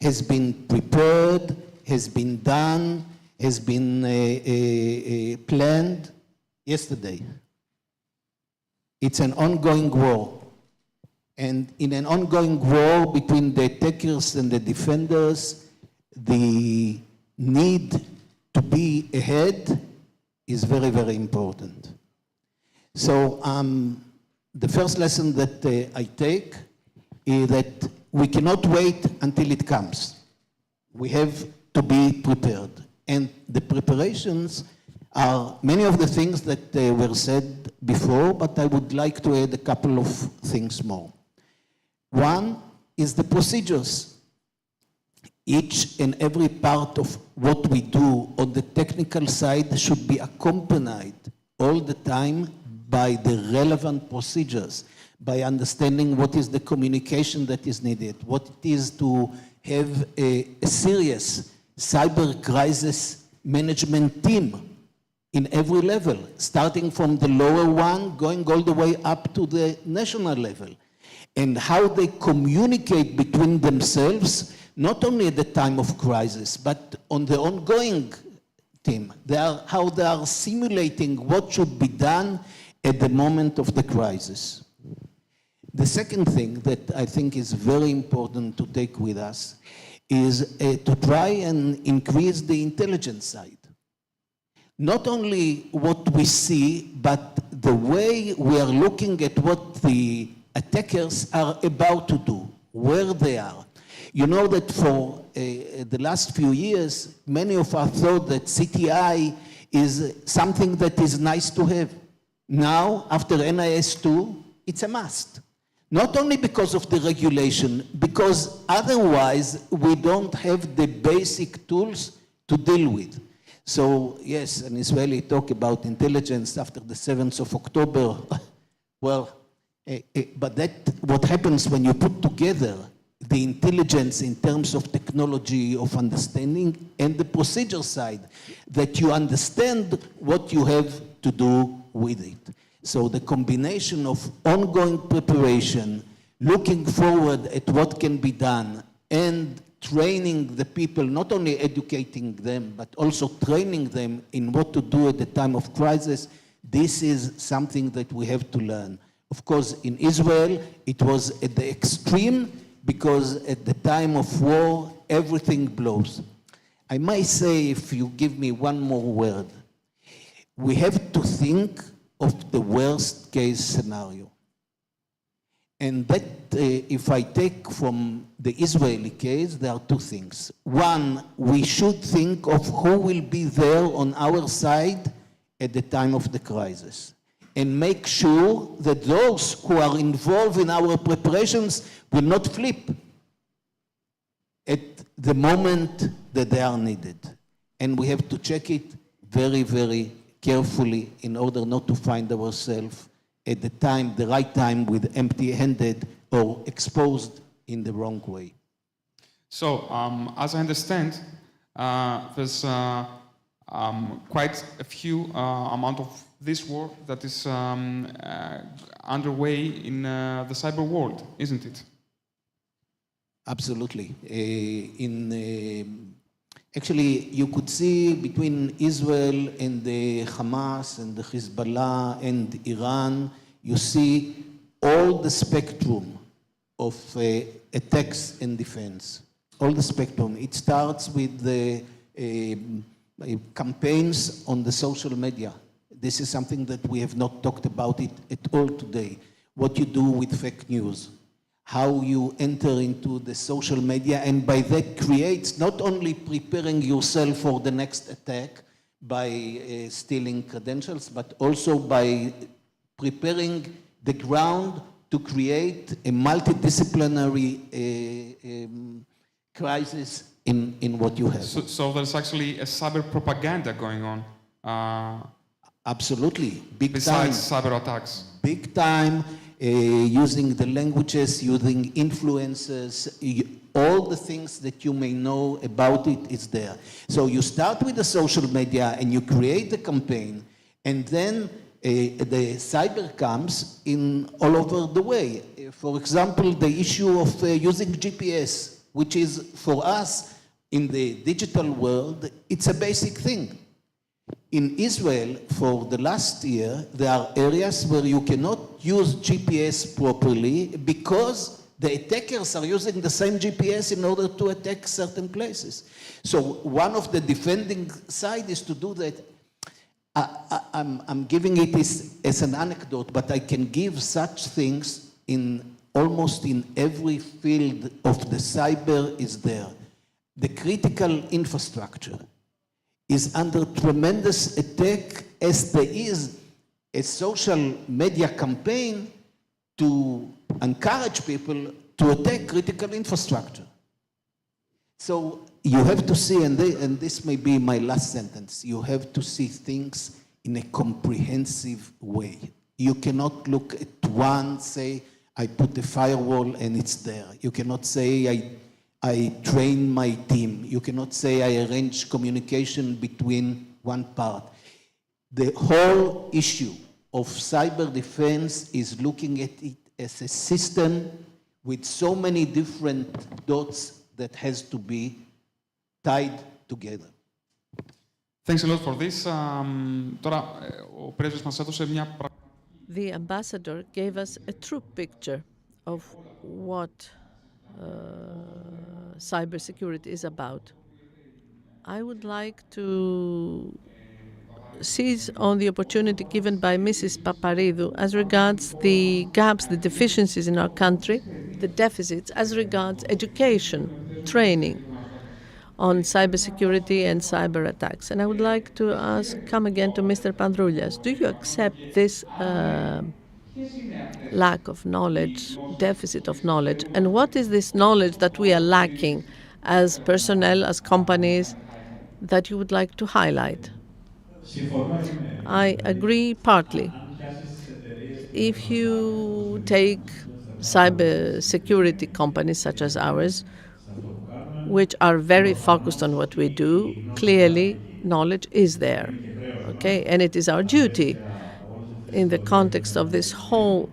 has been prepared, has been done, has been planned yesterday. It's an ongoing war. And in an ongoing war between the attackers and the defenders, the need to be ahead is very, very important. So the first lesson that I take is that we cannot wait until it comes. We have to be prepared. And the preparations are many of the things that were said before, but I would like to add a couple of things more. One is the procedures. Each and every part of what we do on the technical side should be accompanied all the time by the relevant procedures, by understanding what is the communication that is needed, what it is to have a serious cyber crisis management team in every level, starting from the lower one, going all the way up to the national level, and how they communicate between themselves, not only at the time of crisis, but on the ongoing team. How they are simulating what should be done at the moment of the crisis. The second thing that I think is very important to take with us is to try and increase the intelligence side. Not only what we see, but the way we are looking at what the attackers are about to do, where they are. You know that for the last few years, many of us thought that CTI is something that is nice to have. Now, after NIS2, it's a must. Not only because of the regulation, because otherwise we don't have the basic tools to deal with. So, yes, an Israeli talk about intelligence after the 7th of October. Well, but that what happens when you put together the intelligence in terms of technology, of understanding, and the procedure side, that you understand what you have to do with it. So the combination of ongoing preparation, looking forward at what can be done, and training the people, not only educating them, but also training them in what to do at the time of crisis, this is something that we have to learn. Of course, in Israel, it was at the extreme, because at the time of war, everything blows. I might say, if you give me one more word, we have to think of the worst case scenario. And that, if I take from the Israeli case, there are two things. One, we should think of who will be there on our side at the time of the crisis, and make sure that those who are involved in our preparations will not flip at the moment that they are needed. And we have to check it very, very carefully in order not to find ourselves at the time, the right time, with empty-handed or exposed in the wrong way. So, as I understand, there's quite a few amount of this work that is underway in the cyber world, isn't it? Absolutely. Actually, you could see between Israel and the Hamas and the Hezbollah and Iran, you see all the spectrum of attacks and defense. All the spectrum. It starts with the campaigns on the social media. This is something that we have not talked about it at all today. What you do with fake news, how you enter into the social media, and by that creates not only preparing yourself for the next attack by stealing credentials, but also by preparing the ground to create a multidisciplinary crisis in what you have. So there's actually a cyber propaganda going on. Absolutely, big besides time. Cyber attacks. Big time, using the languages, using influencers, all the things that you may know about it is there. So you start with the social media and you create the campaign, and then The cyber comes in all over the way. For example, the issue of using GPS, which is for us in the digital world, it's a basic thing. In Israel, for the last year, there are areas where you cannot use GPS properly because the attackers are using the same GPS in order to attack certain places. So one of the defending side is to do that. I'm giving it as an anecdote, but I can give such things in almost in every field of the cyber is there. The critical infrastructure is under tremendous attack as there is a social media campaign to encourage people to attack critical infrastructure. So you have to see, and this may be my last sentence, you have to see things in a comprehensive way. You cannot look at one, say, I put a firewall and it's there. You cannot say, I train my team. You cannot say, I arrange communication between one part. The whole issue of cyber defense is looking at it as a system with so many different dots that has to be tied together. Thanks a lot for this. Τώρα, ο πρέσβης μας έδωσε μια... The ambassador gave us a true picture of what cybersecurity is about. I would like to seize on the opportunity given by Mrs. Paparidou as regards the gaps, the deficiencies in our country, the deficits as regards education, training on cybersecurity and cyber attacks. And I would like to come again to Mr. Pandroulias. Do you accept this lack of knowledge, deficit of knowledge? And what is this knowledge that we are lacking as personnel, as companies, that you would like to highlight? I agree partly. If you take cybersecurity companies such as ours, which are very focused on what we do, clearly knowledge is there, okay? And it is our duty in the context of this whole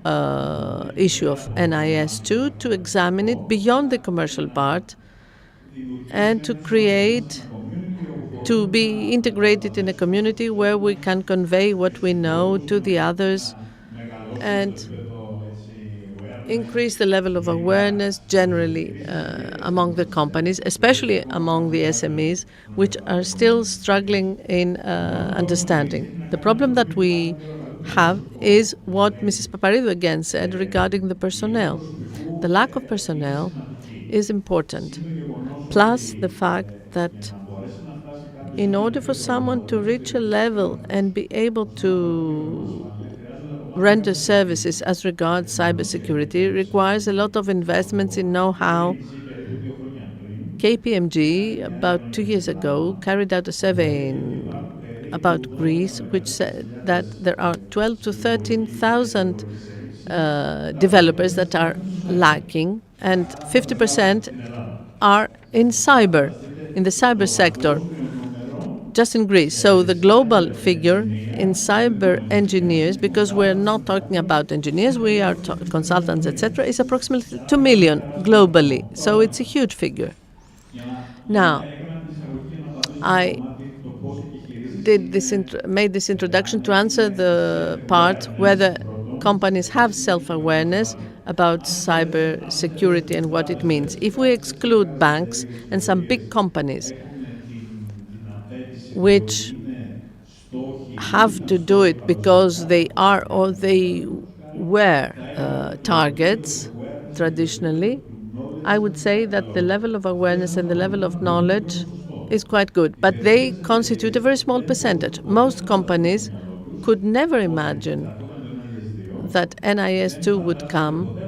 issue of NIS2 to examine it beyond the commercial part and to be integrated in a community where we can convey what we know to the others and increase the level of awareness generally among the companies, especially among the SMEs, which are still struggling in understanding. The problem that we have is what Mrs. Paparidou again said regarding the personnel. The lack of personnel is important, plus the fact that in order for someone to reach a level and be able to render services as regards cybersecurity requires a lot of investments in know-how. KPMG, about 2 years ago, carried out a survey about Greece, which said that there are 12 to 13,000 developers that are lacking, and 50% are in the cyber sector, just in Greece. So the global figure in cyber engineers, because we're not talking about engineers, we are consultants, etc., is approximately 2 million globally. So it's a huge figure. Now, I made this introduction to answer the part whether companies have self-awareness about cyber security and what it means. If we exclude banks and some big companies which have to do it because they are or they were targets traditionally, I would say that the level of awareness and the level of knowledge is quite good, but they constitute a very small percentage. Most companies could never imagine that NIS2 would come.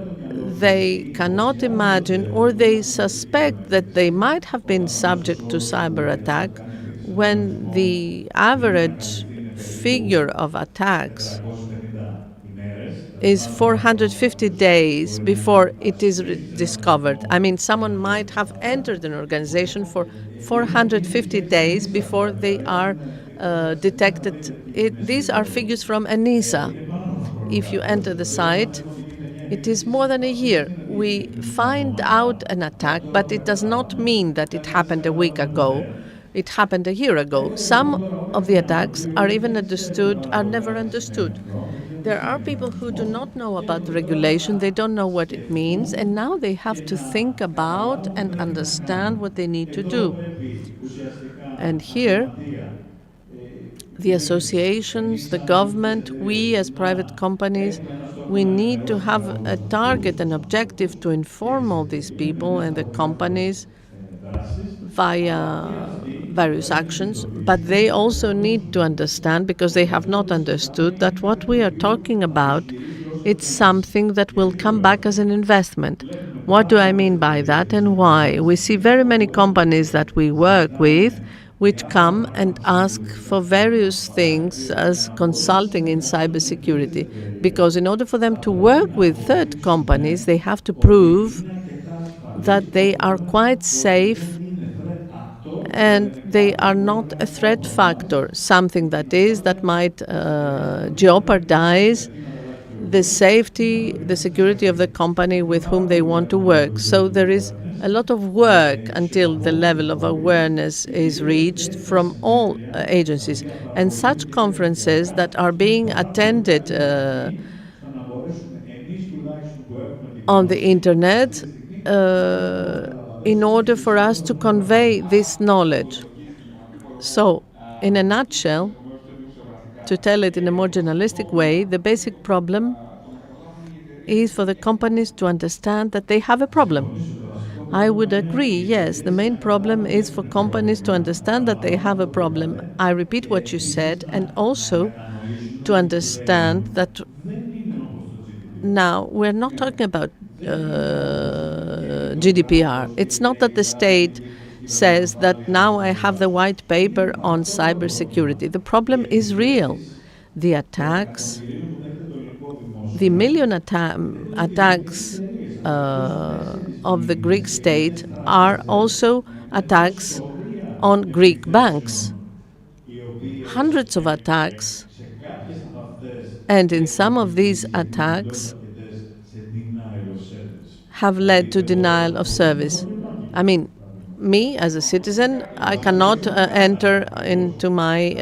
They cannot imagine, or they suspect that they might have been subject to cyber attack when the average figure of attacks is 450 days before it is discovered. I mean, someone might have entered an organization for 450 days before they are detected. These are figures from ENISA. If you enter the site, it is more than a year. We find out an attack, but it does not mean that it happened a week ago. It happened a year ago. Some of the attacks are never understood. There are people who do not know about the regulation, they don't know what it means, and now they have to think about and understand what they need to do. And here, the associations, the government, we as private companies, we need to have a target, an objective to inform all these people and the companies via various actions, but they also need to understand, because they have not understood, that what we are talking about, it's something that will come back as an investment. What do I mean by that and why? We see very many companies that we work with which come and ask for various things as consulting in cybersecurity, because in order for them to work with third companies, they have to prove that they are quite safe and they are not a threat factor, something that might jeopardize the safety, the security of the company with whom they want to work. So there is a lot of work until the level of awareness is reached from all agencies. And such conferences that are being attended on the internet in order for us to convey this knowledge. So, in a nutshell, to tell it in a more journalistic way, the basic problem is for the companies to understand that they have a problem. I would agree, yes, the main problem is for companies to understand that they have a problem. I repeat what you said, and also to understand that now we're not talking about GDPR. It's not that the state says that now I have the white paper on cybersecurity. The problem is real. The attacks, the million attacks of the Greek state are also attacks on Greek banks. Hundreds of attacks. And in some of these attacks have led to denial of service. I mean, me as a citizen, I cannot enter into my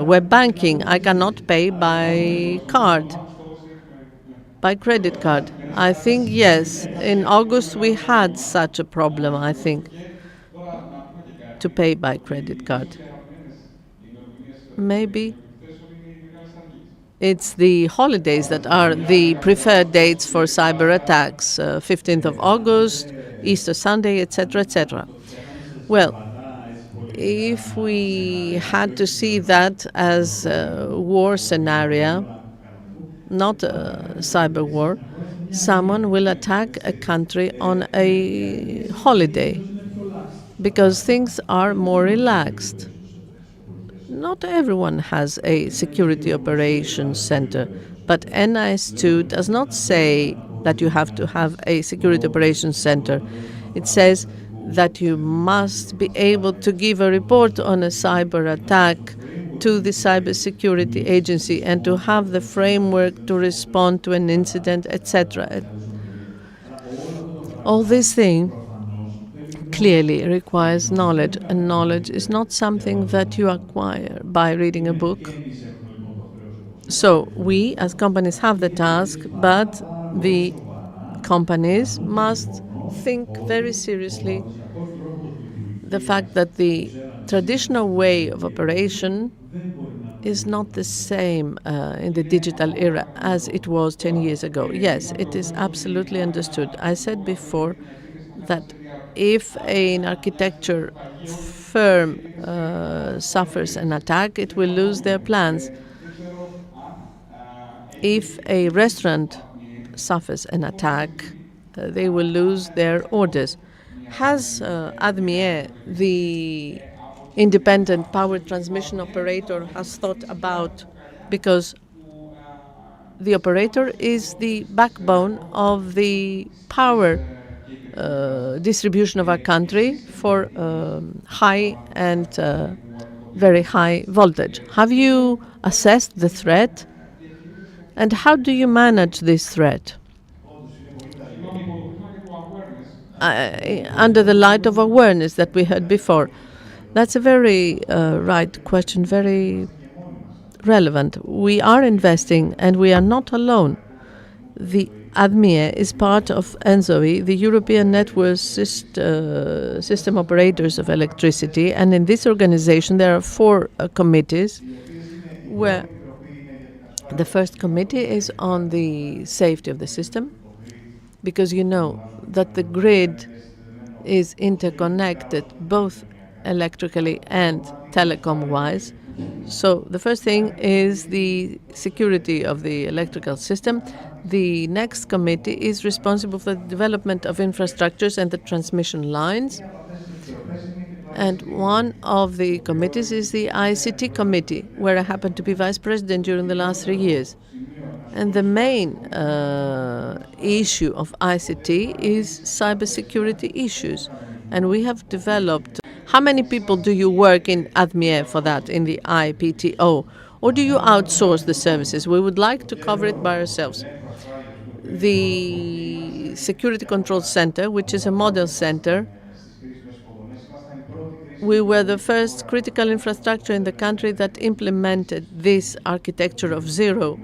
web banking. I cannot pay by card, by credit card. I think, yes, in August we had such a problem, I think, to pay by credit card. Maybe it's the holidays that are the preferred dates for cyber attacks, 15th of August, Easter Sunday, etc., etc. Well, if we had to see that as a war scenario, not a cyber war, someone will attack a country on a holiday because things are more relaxed. Not everyone has a security operations center, but NIS2 does not say that you have to have a security operations center. It says that you must be able to give a report on a cyber attack to the cybersecurity agency and to have the framework to respond to an incident, etc. All these things clearly requires knowledge, and knowledge is not something that you acquire by reading a book. So we as companies have the task, but the companies must think very seriously the fact that the traditional way of operation is not the same in the digital era as it was 10 years ago. Yes, it is absolutely understood. I said before that if an architecture firm suffers an attack, it will lose their plans. If a restaurant suffers an attack, they will lose their orders. Has ADMIE, the independent power transmission operator, has thought about, because the operator is the backbone of the power distribution of our country for high and very high voltage. Have you assessed the threat? And how do you manage this threat? Under the light of awareness that we heard before. That's a very right question, very relevant. We are investing and we are not alone. The ADMIE is part of ENSOE, the European Network System Operators of Electricity, and in this organization there are 4 committees where the first committee is on the safety of the system, because you know that the grid is interconnected both electrically and telecom-wise. So the first thing is the security of the electrical system. The next committee is responsible for the development of infrastructures and the transmission lines. And one of the committees is the ICT committee, where I happen to be vice president during the last 3 years. And the main issue of ICT is cybersecurity issues. And we have developed. How many people do you work in ADMIE for that, in the IPTO? Or do you outsource the services? We would like to cover it by ourselves. The Security Control Center, which is a model center, we were the first critical infrastructure in the country that implemented this architecture of zero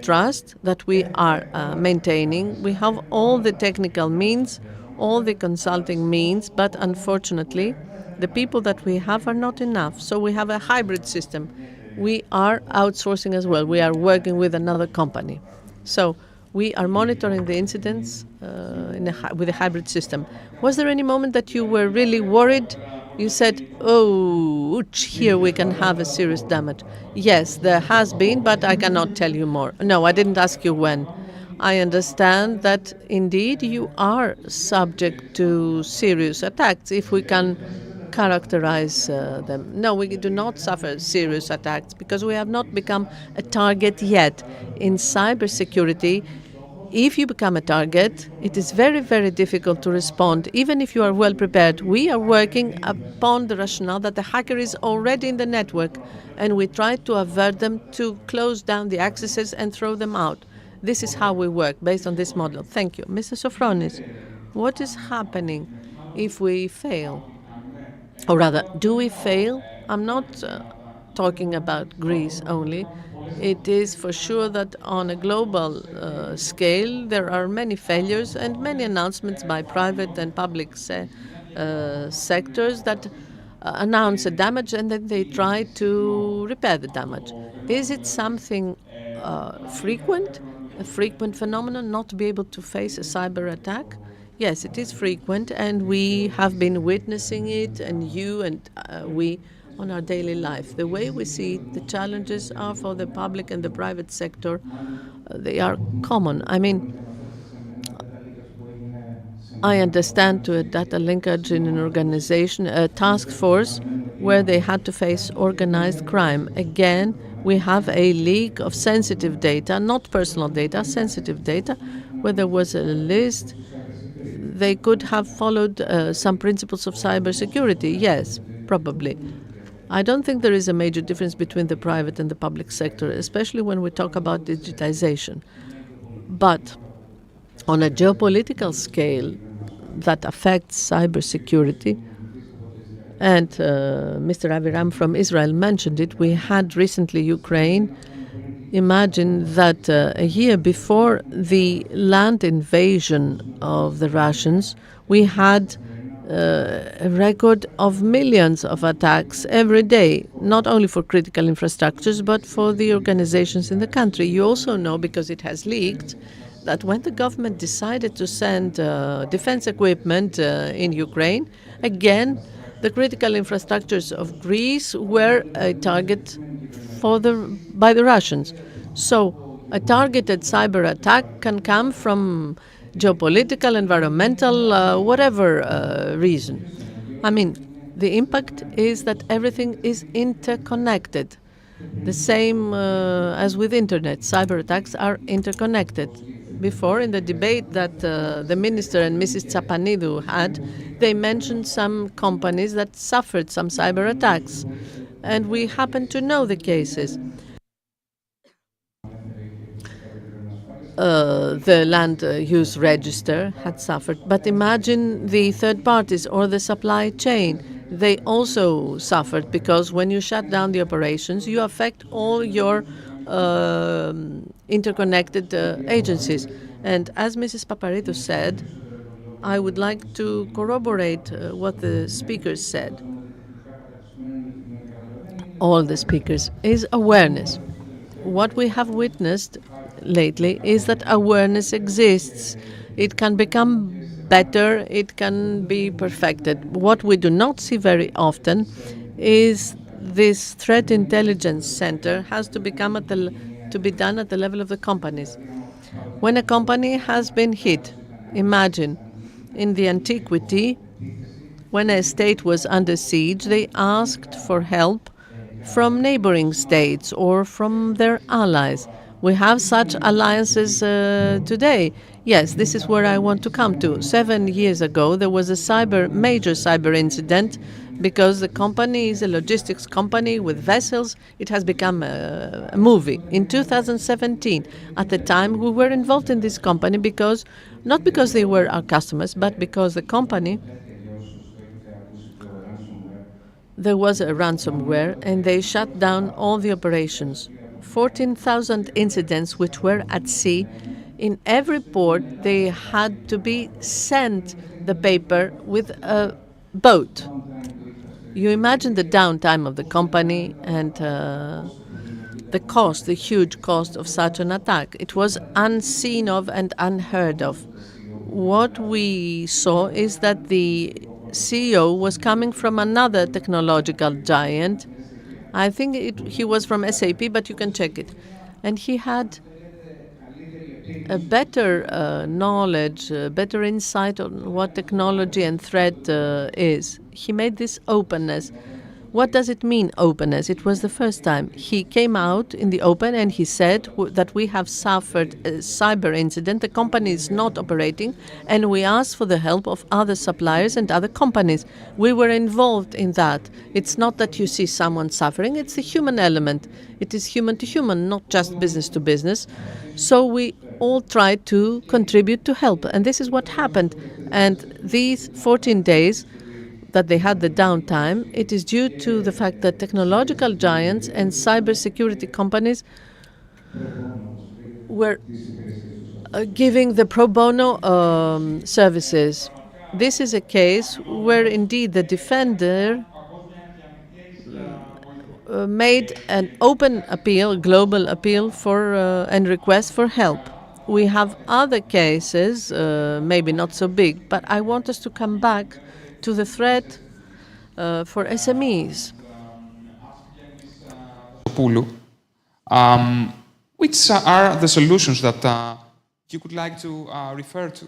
trust that we are maintaining. We have all the technical means, all the consulting means, but unfortunately, the people that we have are not enough. So we have a hybrid system. We are outsourcing as well. We are working with another company. So we are monitoring the incidents with a hybrid system. Was there any moment that you were really worried? You said, oh, here we can have a serious damage. Yes, there has been, but I cannot tell you more. No, I didn't ask you when. I understand that indeed you are subject to serious attacks, if we can characterize them. No, we do not suffer serious attacks because we have not become a target yet. In cybersecurity, if you become a target, it is very, very difficult to respond, even if you are well prepared. We are working upon the rationale that the hacker is already in the network, and we try to avert them, to close down the accesses and throw them out. This is how we work, based on this model. Thank you. Mr. Sofronis, what is happening if we fail? Or rather, do we fail? I'm not talking about Greece only. It is for sure that on a global scale, there are many failures and many announcements by private and public sectors that announce a damage and then they try to repair the damage. Is it something frequent, a frequent phenomenon, not to be able to face a cyber attack? Yes, it is frequent, and we have been witnessing it, and you and we, on our daily life. The way we see it, the challenges are for the public and the private sector. They are common. I mean, I understand to a data linkage in an organization, a task force, where they had to face organized crime. Again, we have a leak of sensitive data, not personal data, sensitive data, where there was a list. They could have followed some principles of cybersecurity. Yes, probably. I don't think there is a major difference between the private and the public sector, especially when we talk about digitization. But on a geopolitical scale that affects cybersecurity, and Mr. Aviram from Israel mentioned it, we had recently Ukraine. Imagine that a year before the land invasion of the Russians, we had a record of millions of attacks every day, not only for critical infrastructures, but for the organizations in the country. You also know, because it has leaked, that when the government decided to send defense equipment in Ukraine, again, the critical infrastructures of Greece were a target by the Russians. So a targeted cyber attack can come from geopolitical, environmental, whatever reason. I mean, the impact is that everything is interconnected. The same as with internet, cyber attacks are interconnected. Before, in the debate that the minister and Mrs. Tsapanidou had, they mentioned some companies that suffered some cyber attacks. And we happen to know the cases. The land use register had suffered. But imagine the third parties or the supply chain. They also suffered because when you shut down the operations, you affect all your interconnected agencies. And as Mrs. Paparidou said, I would like to corroborate what the speakers said. All the speakers, is awareness. What we have witnessed lately is that awareness exists. It can become better, it can be perfected. What we do not see very often is this threat intelligence center has to become to be done at the level of the companies. When a company has been hit, imagine in the antiquity, when a state was under siege, they asked for help from neighboring states or from their allies. We have such alliances today. Yes, this is where I want to come to. 7 years ago, there was a major cyber incident because the company is a logistics company with vessels. It has become a movie. In 2017, at the time, we were involved in this company not because they were our customers, but because the company, there was a ransomware and they shut down all the operations. 14,000 incidents which were at sea. In every port, they had to be sent the paper with a boat. You imagine the downtime of the company and the huge cost of such an attack. It was unseen of and unheard of. What we saw is that the CEO was coming from another technological giant. I think he was from SAP, but you can check it. And he had a better knowledge, better insight on what technology and threat is. He made this openness. What does it mean, openness? It was the first time. He came out in the open and he said that we have suffered a cyber incident, the company is not operating, and we asked for the help of other suppliers and other companies. We were involved in that. It's not that you see someone suffering, it's the human element. It is human to human, not just business to business. So we all tried to contribute to help, and this is what happened. And these 14 days that they had the downtime, it is due to the fact that technological giants and cybersecurity companies were giving the pro bono services. This is a case where indeed the defender made an open appeal, a global appeal for and request for help. We have other cases, maybe not so big, but I want us to come back to the threat for SMEs. Which are the solutions that you would like to refer to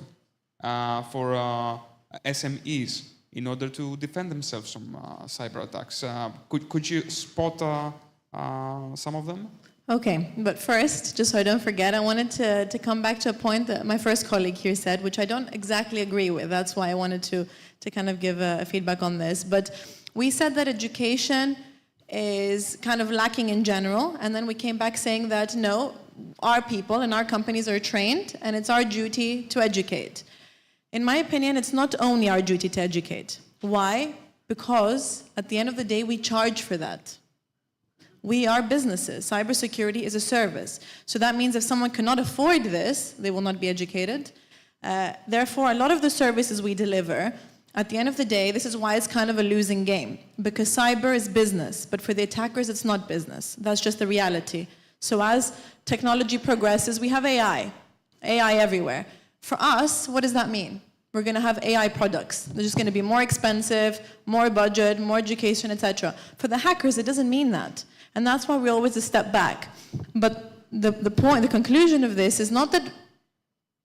for SMEs in order to defend themselves from cyber attacks? Could you spot some of them? Okay, but first, just so I don't forget, I wanted to come back to a point that my first colleague here said, which I don't exactly agree with. That's why I wanted to kind of give a feedback on this. But we said that education is kind of lacking in general, and then we came back saying that no, our people and our companies are trained, and it's our duty to educate. In my opinion, it's not only our duty to educate. Why? Because at the end of the day, we charge for that. We are businesses. Cybersecurity is a service. So that means if someone cannot afford this, they will not be educated. Therefore, a lot of the services we deliver, at the end of the day, this is why it's kind of a losing game. Because cyber is business, but for the attackers, it's not business. That's just the reality. So as technology progresses, we have AI everywhere. For us, what does that mean? We're going to have AI products. They're just going to be more expensive, more budget, more education, etc. For the hackers, it doesn't mean that. And that's why we always a step back. But the point, the conclusion of this is not that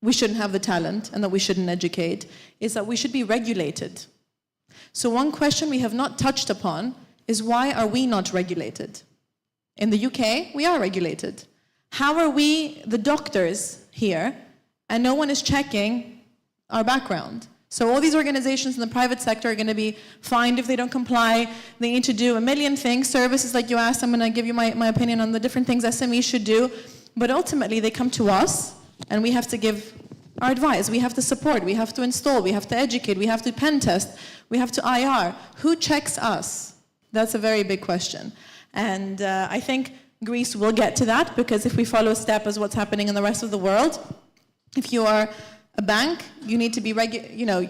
we shouldn't have the talent and that we shouldn't educate, is that we should be regulated. So one question we have not touched upon is why are we not regulated? In the UK, we are regulated. How are we the doctors here and no one is checking our background? So all these organizations in the private sector are going to be fined if they don't comply. They need to do a million things, services like you asked. I'm going to give you my opinion on the different things SMEs should do. But ultimately, they come to us, and we have to give our advice. We have to support. We have to install. We have to educate. We have to pen test. We have to IR. Who checks us? That's a very big question. And I think Greece will get to that, because if we follow a step as what's happening in the rest of the world, if you are a bank, you need to be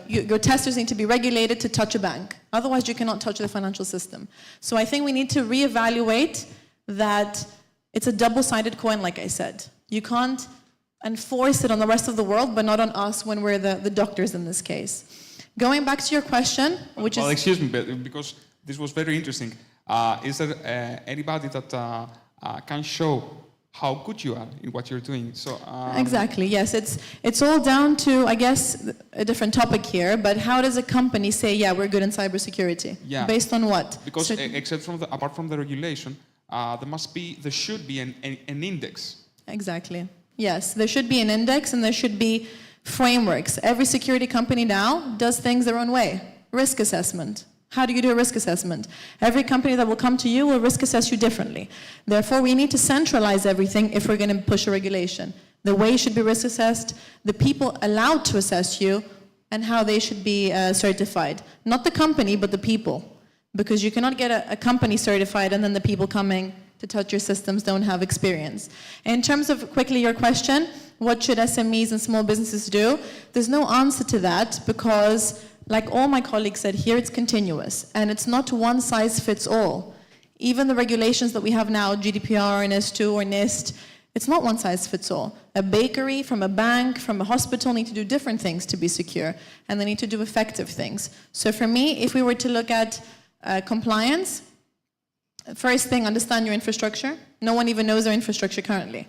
your testers need to be regulated to touch a bank. Otherwise, you cannot touch the financial system. So I think we need to reevaluate that it's a double-sided coin, like I said. You can't enforce it on the rest of the world, but not on us when we're the doctors in this case. Going back to your question, which is... Excuse me, because this was very interesting. Is there anybody that can show how good you are in what you're doing? So exactly, yes. It's all down to, I guess, a different topic here, but how does a company say, yeah, we're good in cybersecurity? Yeah. Based on what? Because apart from the regulation, there should be an index. Exactly. Yes, there should be an index and there should be frameworks. Every security company now does things their own way. Risk assessment. How do you do a risk assessment? Every company that will come to you will risk assess you differently. Therefore, we need to centralize everything if we're going to push a regulation. The way you should be risk assessed, the people allowed to assess you, and how they should be certified. Not the company, but the people. Because you cannot get a company certified and then the people coming to touch your systems don't have experience. In terms of, quickly, your question, what should SMEs and small businesses do? There's no answer to that, because like all my colleagues said here, it's continuous, and it's not one size fits all. Even the regulations that we have now, GDPR, NIS2 or NIST, it's not one size fits all. A bakery, from a bank, from a hospital need to do different things to be secure, and they need to do effective things. So for me, if we were to look at compliance, first thing, understand your infrastructure. No one even knows their infrastructure currently.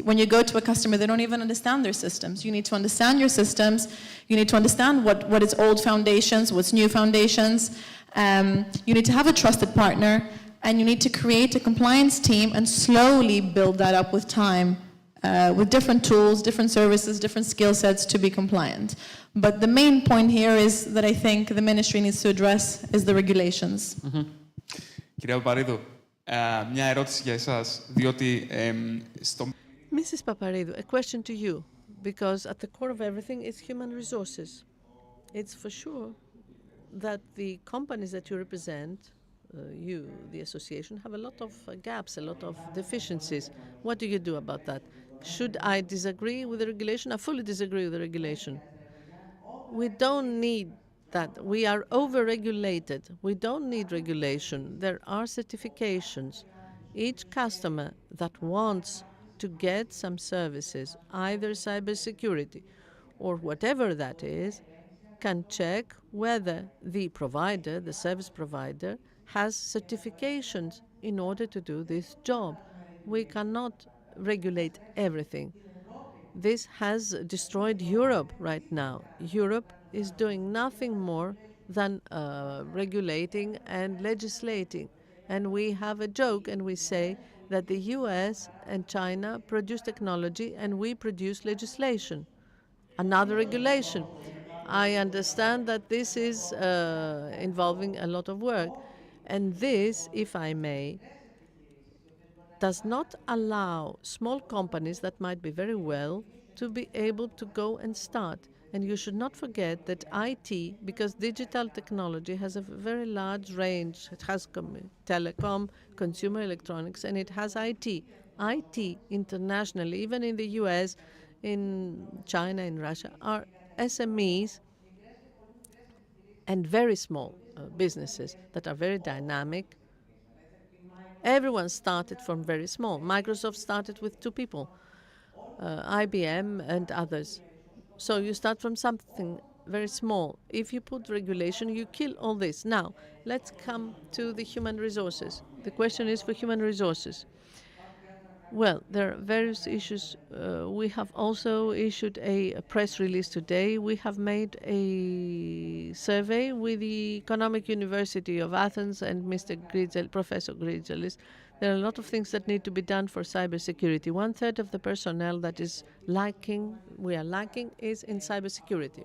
When you go to a customer, they don't even understand their systems. You need to understand your systems. You need to understand what is old foundations, what's new foundations. You need to have a trusted partner, and you need to create a compliance team and slowly build that up with time, with different tools, different services, different skill sets to be compliant. But the main point here is that I think the ministry needs to address is the regulations. Κυρία Παπαρίδου, μια ερώτηση για εσάς, διότι στο... Mrs. Paparidou, a question to you, because at the core of everything is human resources. It's for sure that the companies that you represent, you, the association, have a lot of gaps, a lot of deficiencies. What do you do about that? Should I disagree with the regulation? I fully disagree with the regulation. We don't need that. We are over-regulated. We don't need regulation. There are certifications. Each customer that wants to get some services, either cybersecurity or whatever that is, can check whether the provider, the service provider, has certifications in order to do this job. We cannot regulate everything. This has destroyed Europe right now. Europe is doing nothing more than regulating and legislating. And we have a joke and we say that the US and China produce technology and we produce legislation. Another regulation. I understand that this is involving a lot of work. And this, if I may, does not allow small companies that might be very well to be able to go and start. And you should not forget that IT, because digital technology has a very large range. It has telecom, consumer electronics, and it has IT. IT internationally, even in the US, in China, in Russia, are SMEs and very small businesses that are very dynamic. Everyone started from very small. Microsoft started with 2 people, IBM and others. So you start from something very small. If you put regulation, you kill all this. Now, let's come to the human resources. The question is for human resources. Well, there are various issues. We have also issued a press release today. We have made a survey with the Economic University of Athens and Professor Gridzelis. There are a lot of things that need to be done for cybersecurity. 1/3 of the personnel that is lacking, we are lacking, is in cybersecurity.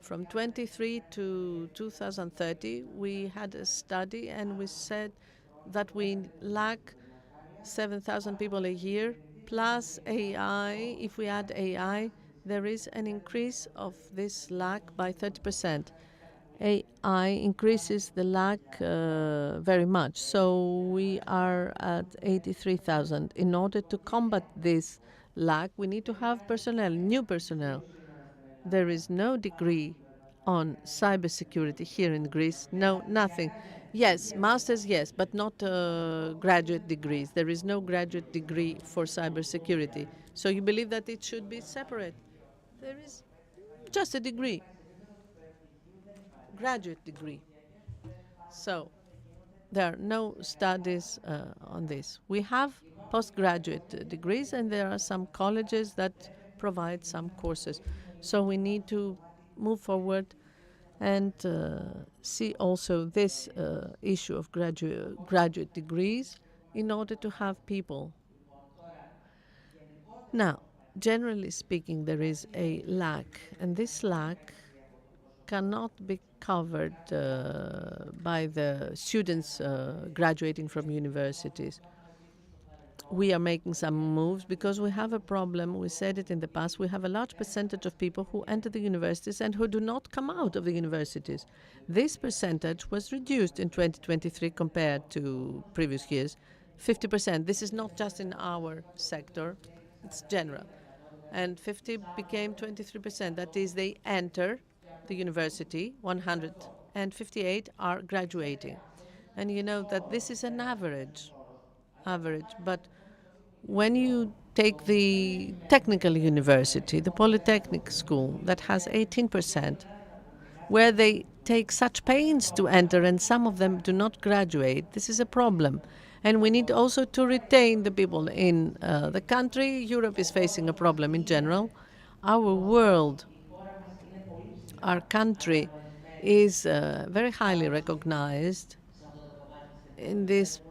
From 23 to 2030, we had a study and we said that we lack 7,000 people a year, plus AI. If we add AI, there is an increase of this lack by 30%. AI increases the lack very much. So we are at 83,000. In order to combat this lack, we need to have personnel, new personnel. There is no degree on cybersecurity here in Greece. No, nothing. Yes, masters, yes, but not graduate degrees. There is no graduate degree for cybersecurity. So you believe that it should be separate? There is just a degree, graduate degree. So there are no studies on this. We have postgraduate degrees, and there are some colleges that provide some courses. So we need to move forward and see also this issue of graduate degrees in order to have people. Now, generally speaking, there is a lack, and this lack cannot be covered by the students graduating from universities. We are making some moves because we have a problem. We said it in the past. We have a large percentage of people who enter the universities and who do not come out of the universities. This percentage was reduced in 2023 compared to previous years, 50%. This is not just in our sector, it's general. And 50 became 23%. That is, they enter the university, 158 are graduating. And you know that this is an average, but when you take the technical university, the polytechnic school, that has 18%, where they take such pains to enter and some of them do not graduate, this is a problem. And we need also to retain the people in the country. Europe is facing a problem in general. Our world, our country is very highly recognized in this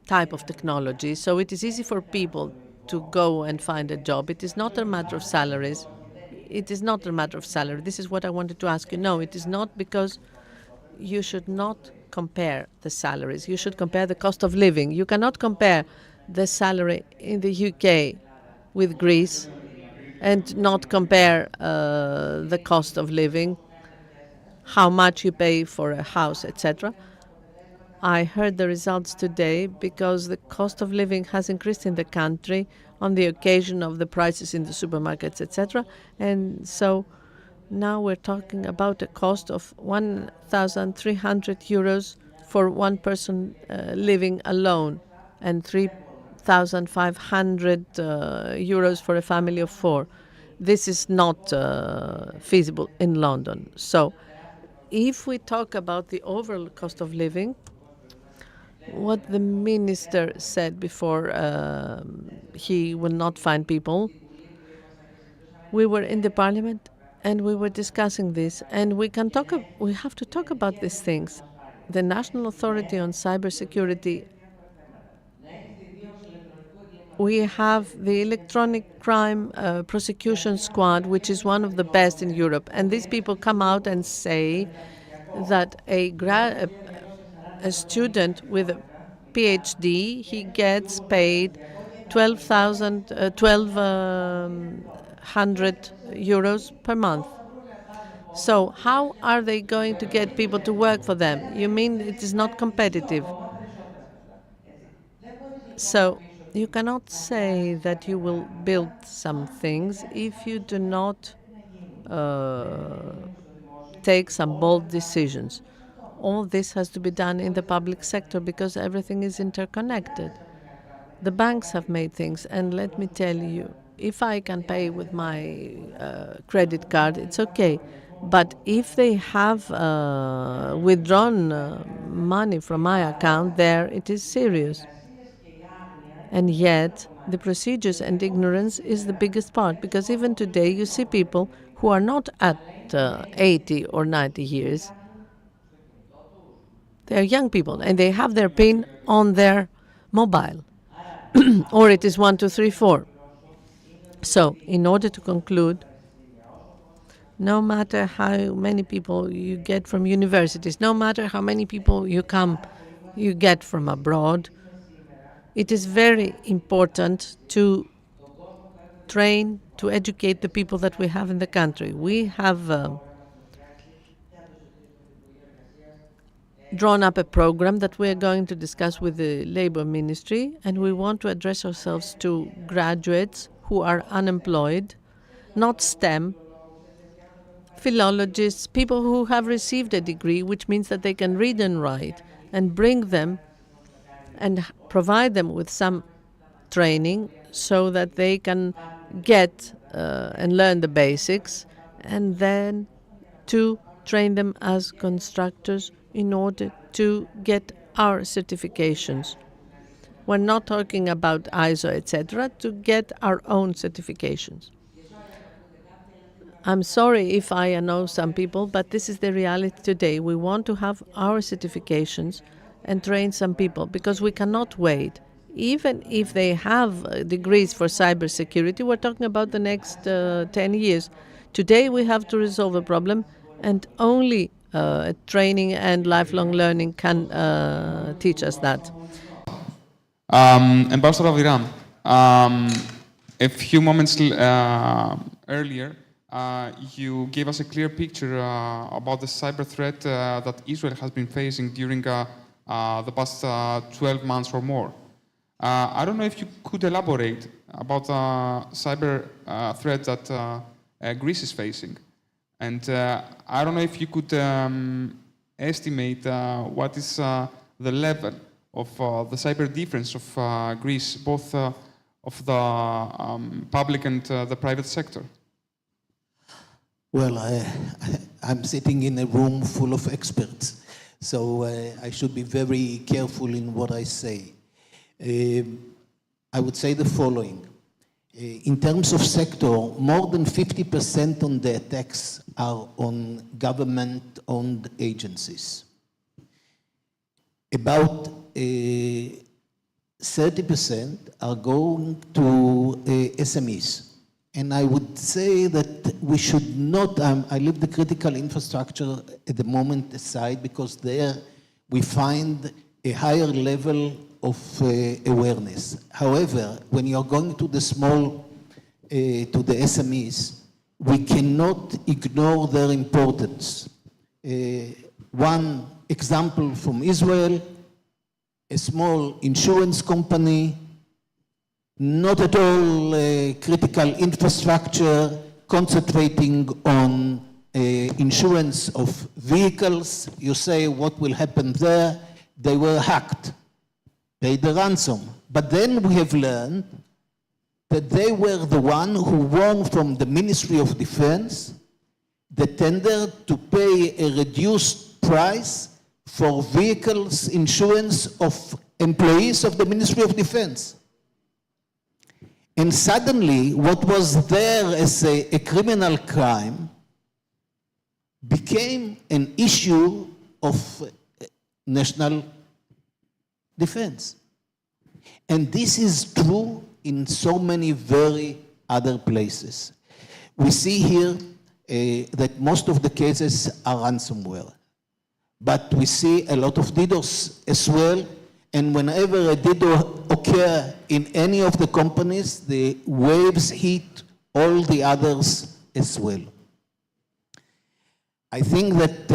type of technology. So it is easy for people to go and find a job. It is not a matter of salaries. It is not a matter of salary. This is what I wanted to ask you. No, it is not, because you should not compare the salaries. You should compare the cost of living. You cannot compare the salary in the UK with Greece and not compare the cost of living, how much you pay for a house, etc. I heard the results today because the cost of living has increased in the country on the occasion of the prices in the supermarkets, etc. And so now we're talking about a cost of 1,300 euros for one person living alone and 3,500 euros for a family of four. This is not feasible in London. So if we talk about the overall cost of living, what the minister said before he will not find people, we were in the parliament and we were discussing this, and we have to talk about these things. The National Authority on Cybersecurity, we have the Electronic Crime Prosecution Squad, which is one of the best in Europe, and these people come out and say that a student with a PhD, he gets paid 1,200 euros per month. So how are they going to get people to work for them? You mean it is not competitive? So you cannot say that you will build some things if you do not take some bold decisions. All this has to be done in the public sector because everything is interconnected. The banks have made things, and let me tell you, if I can pay with my credit card, it's okay. But if they have withdrawn money from my account, there it is serious. And yet, the procedures and ignorance is the biggest part, because even today you see people who are not at 80 or 90 years. They're young people, and they have their PIN on their mobile, or it is 1, 2, 3, 4. So, in order to conclude, no matter how many people you get from universities, no matter how many people you get from abroad, it is very important to train, to educate the people that we have in the country. We have drawn up a program that we are going to discuss with the Labor Ministry, and we want to address ourselves to graduates who are unemployed, not STEM, philologists, people who have received a degree, which means that they can read and write, and bring them and provide them with some training so that they can get and learn the basics, and then to train them as constructors in order to get our certifications. We're not talking about ISO, etc., to get our own certifications. I'm sorry if I annoy some people, but this is the reality today. We want to have our certifications and train some people, because we cannot wait. Even if they have degrees for cybersecurity, we're talking about the next 10 years. Today we have to resolve a problem, and only training and lifelong learning can teach us that. Ambassador of Iran, a few moments earlier, you gave us a clear picture about the cyber threat that Israel has been facing during the past 12 months or more. I don't know if you could elaborate about the cyber threat that Greece is facing. And I don't know if you could estimate what is the level of the cyber defense of Greece, both of the public and the private sector. Well, I'm sitting in a room full of experts, so I should be very careful in what I say. I would say the following. In terms of sector, more than 50% on the attacks are on government-owned agencies. About 30% are going to SMEs. And I would say that we should not, I leave the critical infrastructure at the moment aside, because there we find a higher level of awareness. However, when you're going to the small, to the SMEs, we cannot ignore their importance. One example from Israel, a small insurance company, not at all critical infrastructure, concentrating on insurance of vehicles. You say, what will happen there? They were hacked, paid the ransom. But then we have learned that they were the one who won from the Ministry of Defense the tender to pay a reduced price for vehicles insurance of employees of the Ministry of Defense. And suddenly, what was there as a criminal crime became an issue of national defense. And this is true in so many very other places. We see here that most of the cases are ransomware. But we see a lot of DDoS as well. And whenever a DDoS occurs in any of the companies, the waves hit all the others as well. I think that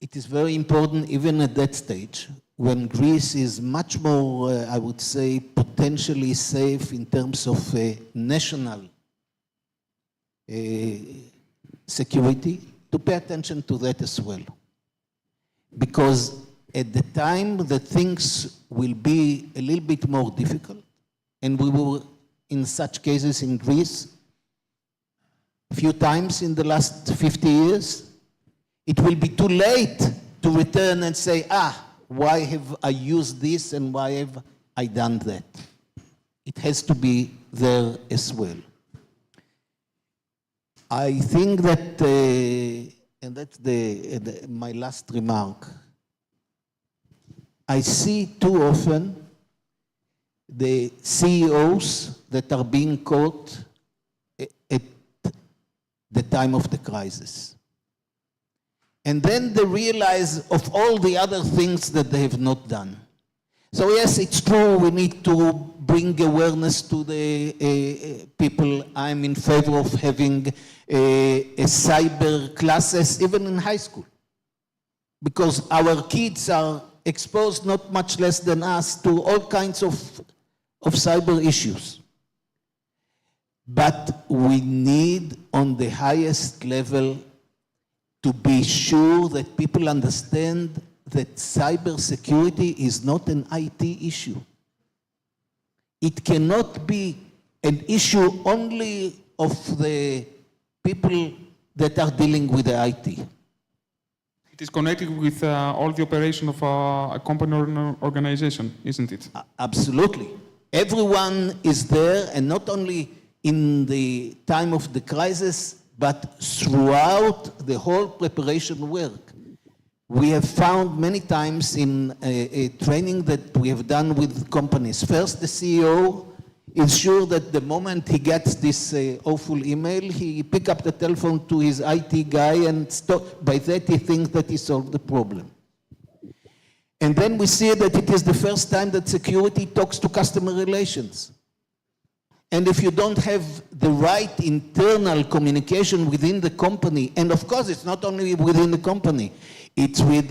it is very important, even at that stage, when Greece is much more, I would say, potentially safe in terms of national security, to pay attention to that as well. Because at the time that things will be a little bit more difficult, and we were in such cases in Greece a few times in the last 50 years, it will be too late to return and say, why have I used this and why have I done that? It has to be there as well. I think that, and that's my last remark, I see too often the CEOs that are being caught at the time of the crisis. And then they realize of all the other things that they have not done. So yes, it's true, we need to bring awareness to the people. I'm in favor of having cyber classes, even in high school. Because our kids are exposed not much less than us to all kinds of cyber issues. But we need, on the highest level, to be sure that people understand that cybersecurity is not an IT issue. It cannot be an issue only of the people that are dealing with the IT. It is connected with all the operation of a company or an organization, isn't it? Absolutely. Everyone is there, and not only in the time of the crisis, but throughout the whole preparation work. We have found many times in a training that we have done with companies. First, the CEO is sure that the moment he gets this awful email, he pick up the telephone to his IT guy and stop. By that he thinks that he solved the problem. And then we see that it is the first time that security talks to customer relations. And if you don't have the right internal communication within the company, and of course it's not only within the company, it's with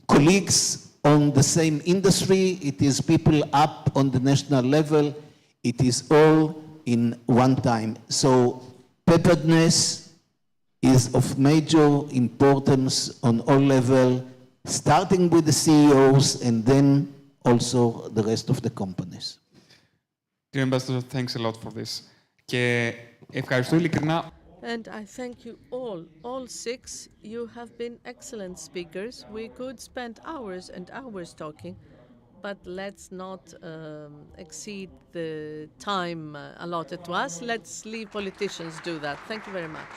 colleagues on the same industry, it is people up on the national level, it is all in one time. So preparedness is of major importance on all levels, starting with the CEOs and then also the rest of the companies. Dear Ambassador, thanks a lot for this. Και ευχαριστώ ειλικρινά. And I thank you all six. You have been excellent speakers. We could spend hours and hours talking, but let's not exceed the time allotted to us. Let's leave politicians do that. Thank you very much.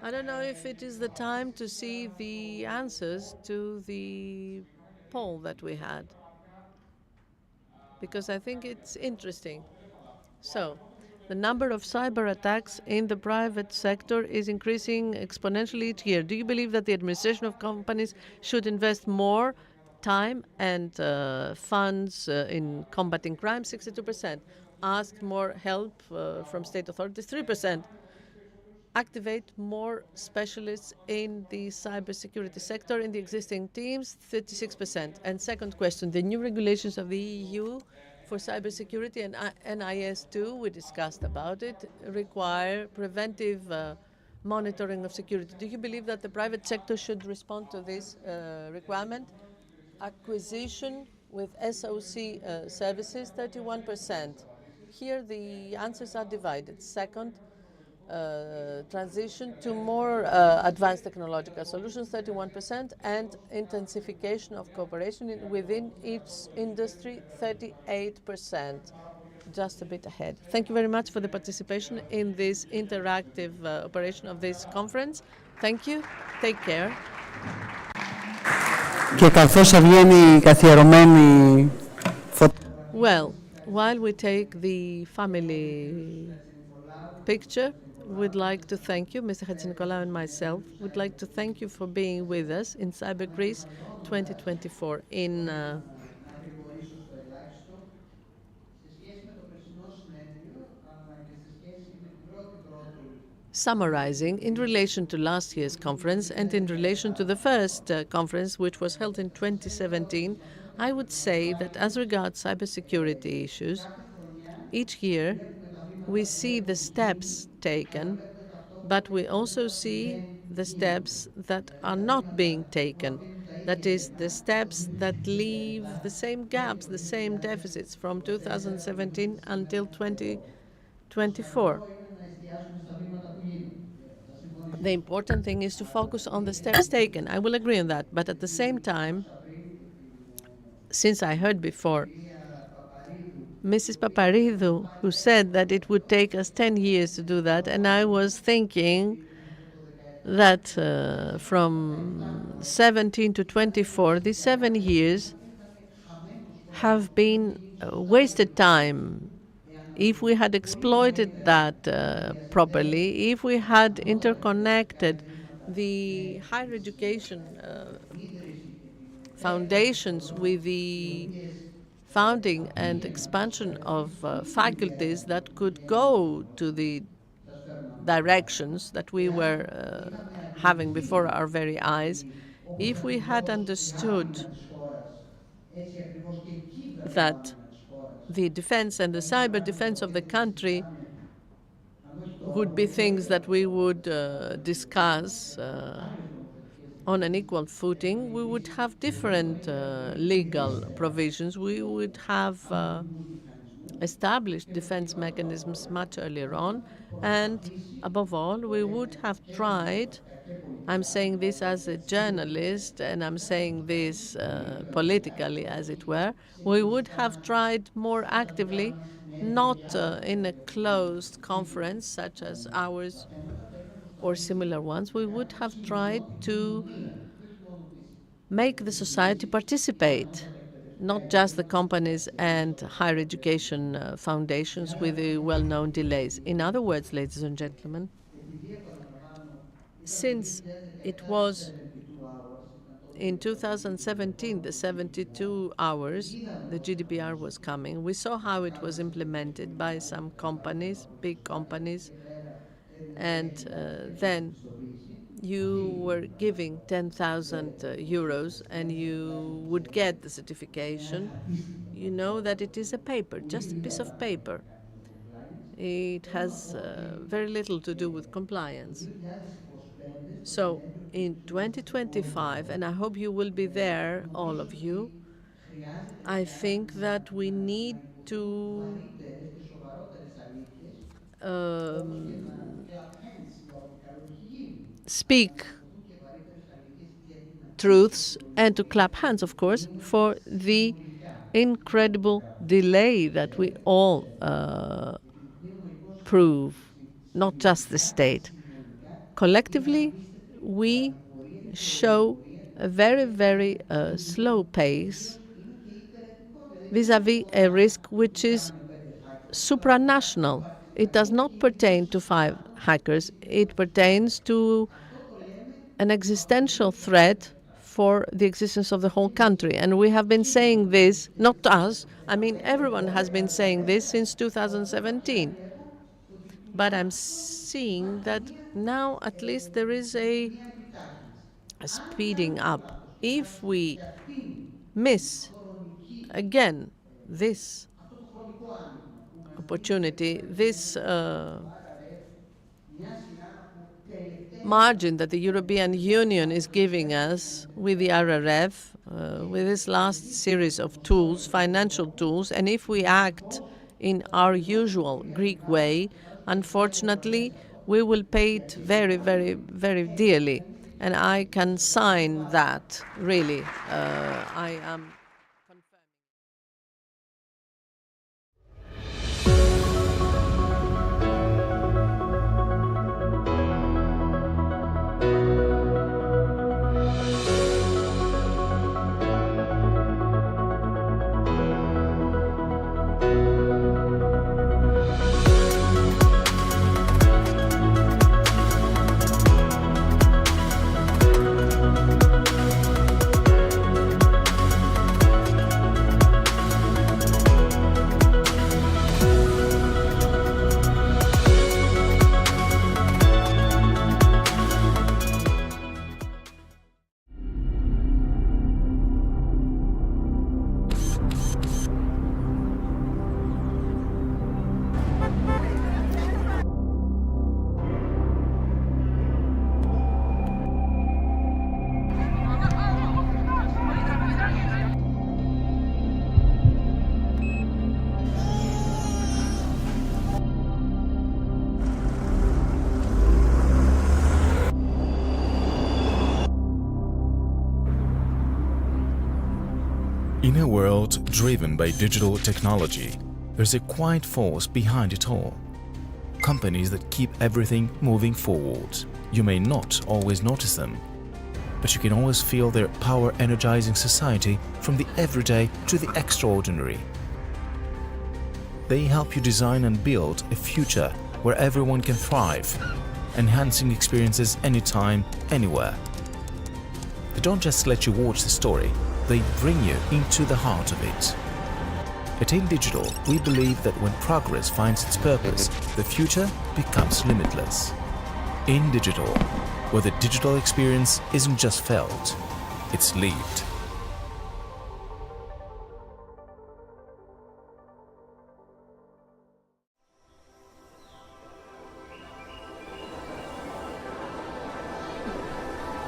I don't know if it is the time to see the answers to the poll that we had, because I think it's interesting. So, the number of cyber attacks in the private sector is increasing exponentially each year. Do you believe that the administration of companies should invest more time and funds in combating crime? 62%. Ask more help from state authorities? 3%. Activate more specialists in the cybersecurity sector in the existing teams? 36%. And second question, the new regulations of the EU for cybersecurity and NIS2, we discussed about it, require preventive monitoring of security. Do you believe that the private sector should respond to this requirement? Acquisition with SOC services, 31%. Here the answers are divided. Second, transition to more advanced technological solutions, 31%, and intensification of cooperation within each industry, 38%. Just a bit ahead. Thank you very much for the participation in this interactive operation of this conference. Thank you. Take care. Well, while we take the family picture, we'd like to thank you, Mr. Hatzinikolaou and myself. We'd like to thank you for being with us in Cyber Greece 2024. In summarizing, in relation to last year's conference and in relation to the first conference, which was held in 2017, I would say that as regards cybersecurity issues, each year we see the steps taken, but we also see the steps that are not being taken. That is, the steps that leave the same gaps, the same deficits from 2017 until 2024. The important thing is to focus on the steps taken. I will agree on that. But at the same time, since I heard before Mrs. Paparidou, who said that it would take us 10 years to do that, and I was thinking that from 17 to 24, these 7 years have been wasted time. If we had exploited that properly, if we had interconnected the higher education foundations with the founding and expansion of faculties that could go to the directions that we were having before our very eyes, if we had understood that the defense and the cyber defense of the country would be things that we would discuss on an equal footing, we would have different legal provisions. We would have established defense mechanisms much earlier on, and above all, we would have tried, I'm saying this as a journalist, and I'm saying this politically, as it were, we would have tried more actively, not in a closed conference such as ours or similar ones, we would have tried to make the society participate, not just the companies and higher education foundations with the well-known delays. In other words, ladies and gentlemen, since it was in 2017, the 72 hours, the GDPR was coming, we saw how it was implemented by some companies, big companies, and then you were giving 10,000 euros and you would get the certification. You know that it is a paper, just a piece of paper. It has very little to do with compliance. So in 2025, and I hope you will be there, all of you, I think that we need to speak truths and to clap hands, of course, for the incredible delay that we all prove, not just the state. Collectively, we show a very, very slow pace vis-à-vis a risk which is supranational. It does not pertain to 5 hackers. It pertains to an existential threat for the existence of the whole country. And we have been saying this, not us, I mean, everyone has been saying this since 2017. But I'm seeing that now at least there is a speeding up. If we miss again this opportunity, this margin that the European Union is giving us with the RRF, with this last series of tools, financial tools, and if we act in our usual Greek way, unfortunately, we will pay it very, very, very dearly. And I can sign that, really. I am In a world driven by digital technology, there's a quiet force behind it all. Companies that keep everything moving forward. You may not always notice them, but you can always feel their power energizing society from the everyday to the extraordinary. They help you design and build a future where everyone can thrive, enhancing experiences anytime, anywhere. They don't just let you watch the story, they bring you into the heart of it. At In Digital, we believe that when progress finds its purpose, the future becomes limitless. In Digital, where the digital experience isn't just felt, it's lived.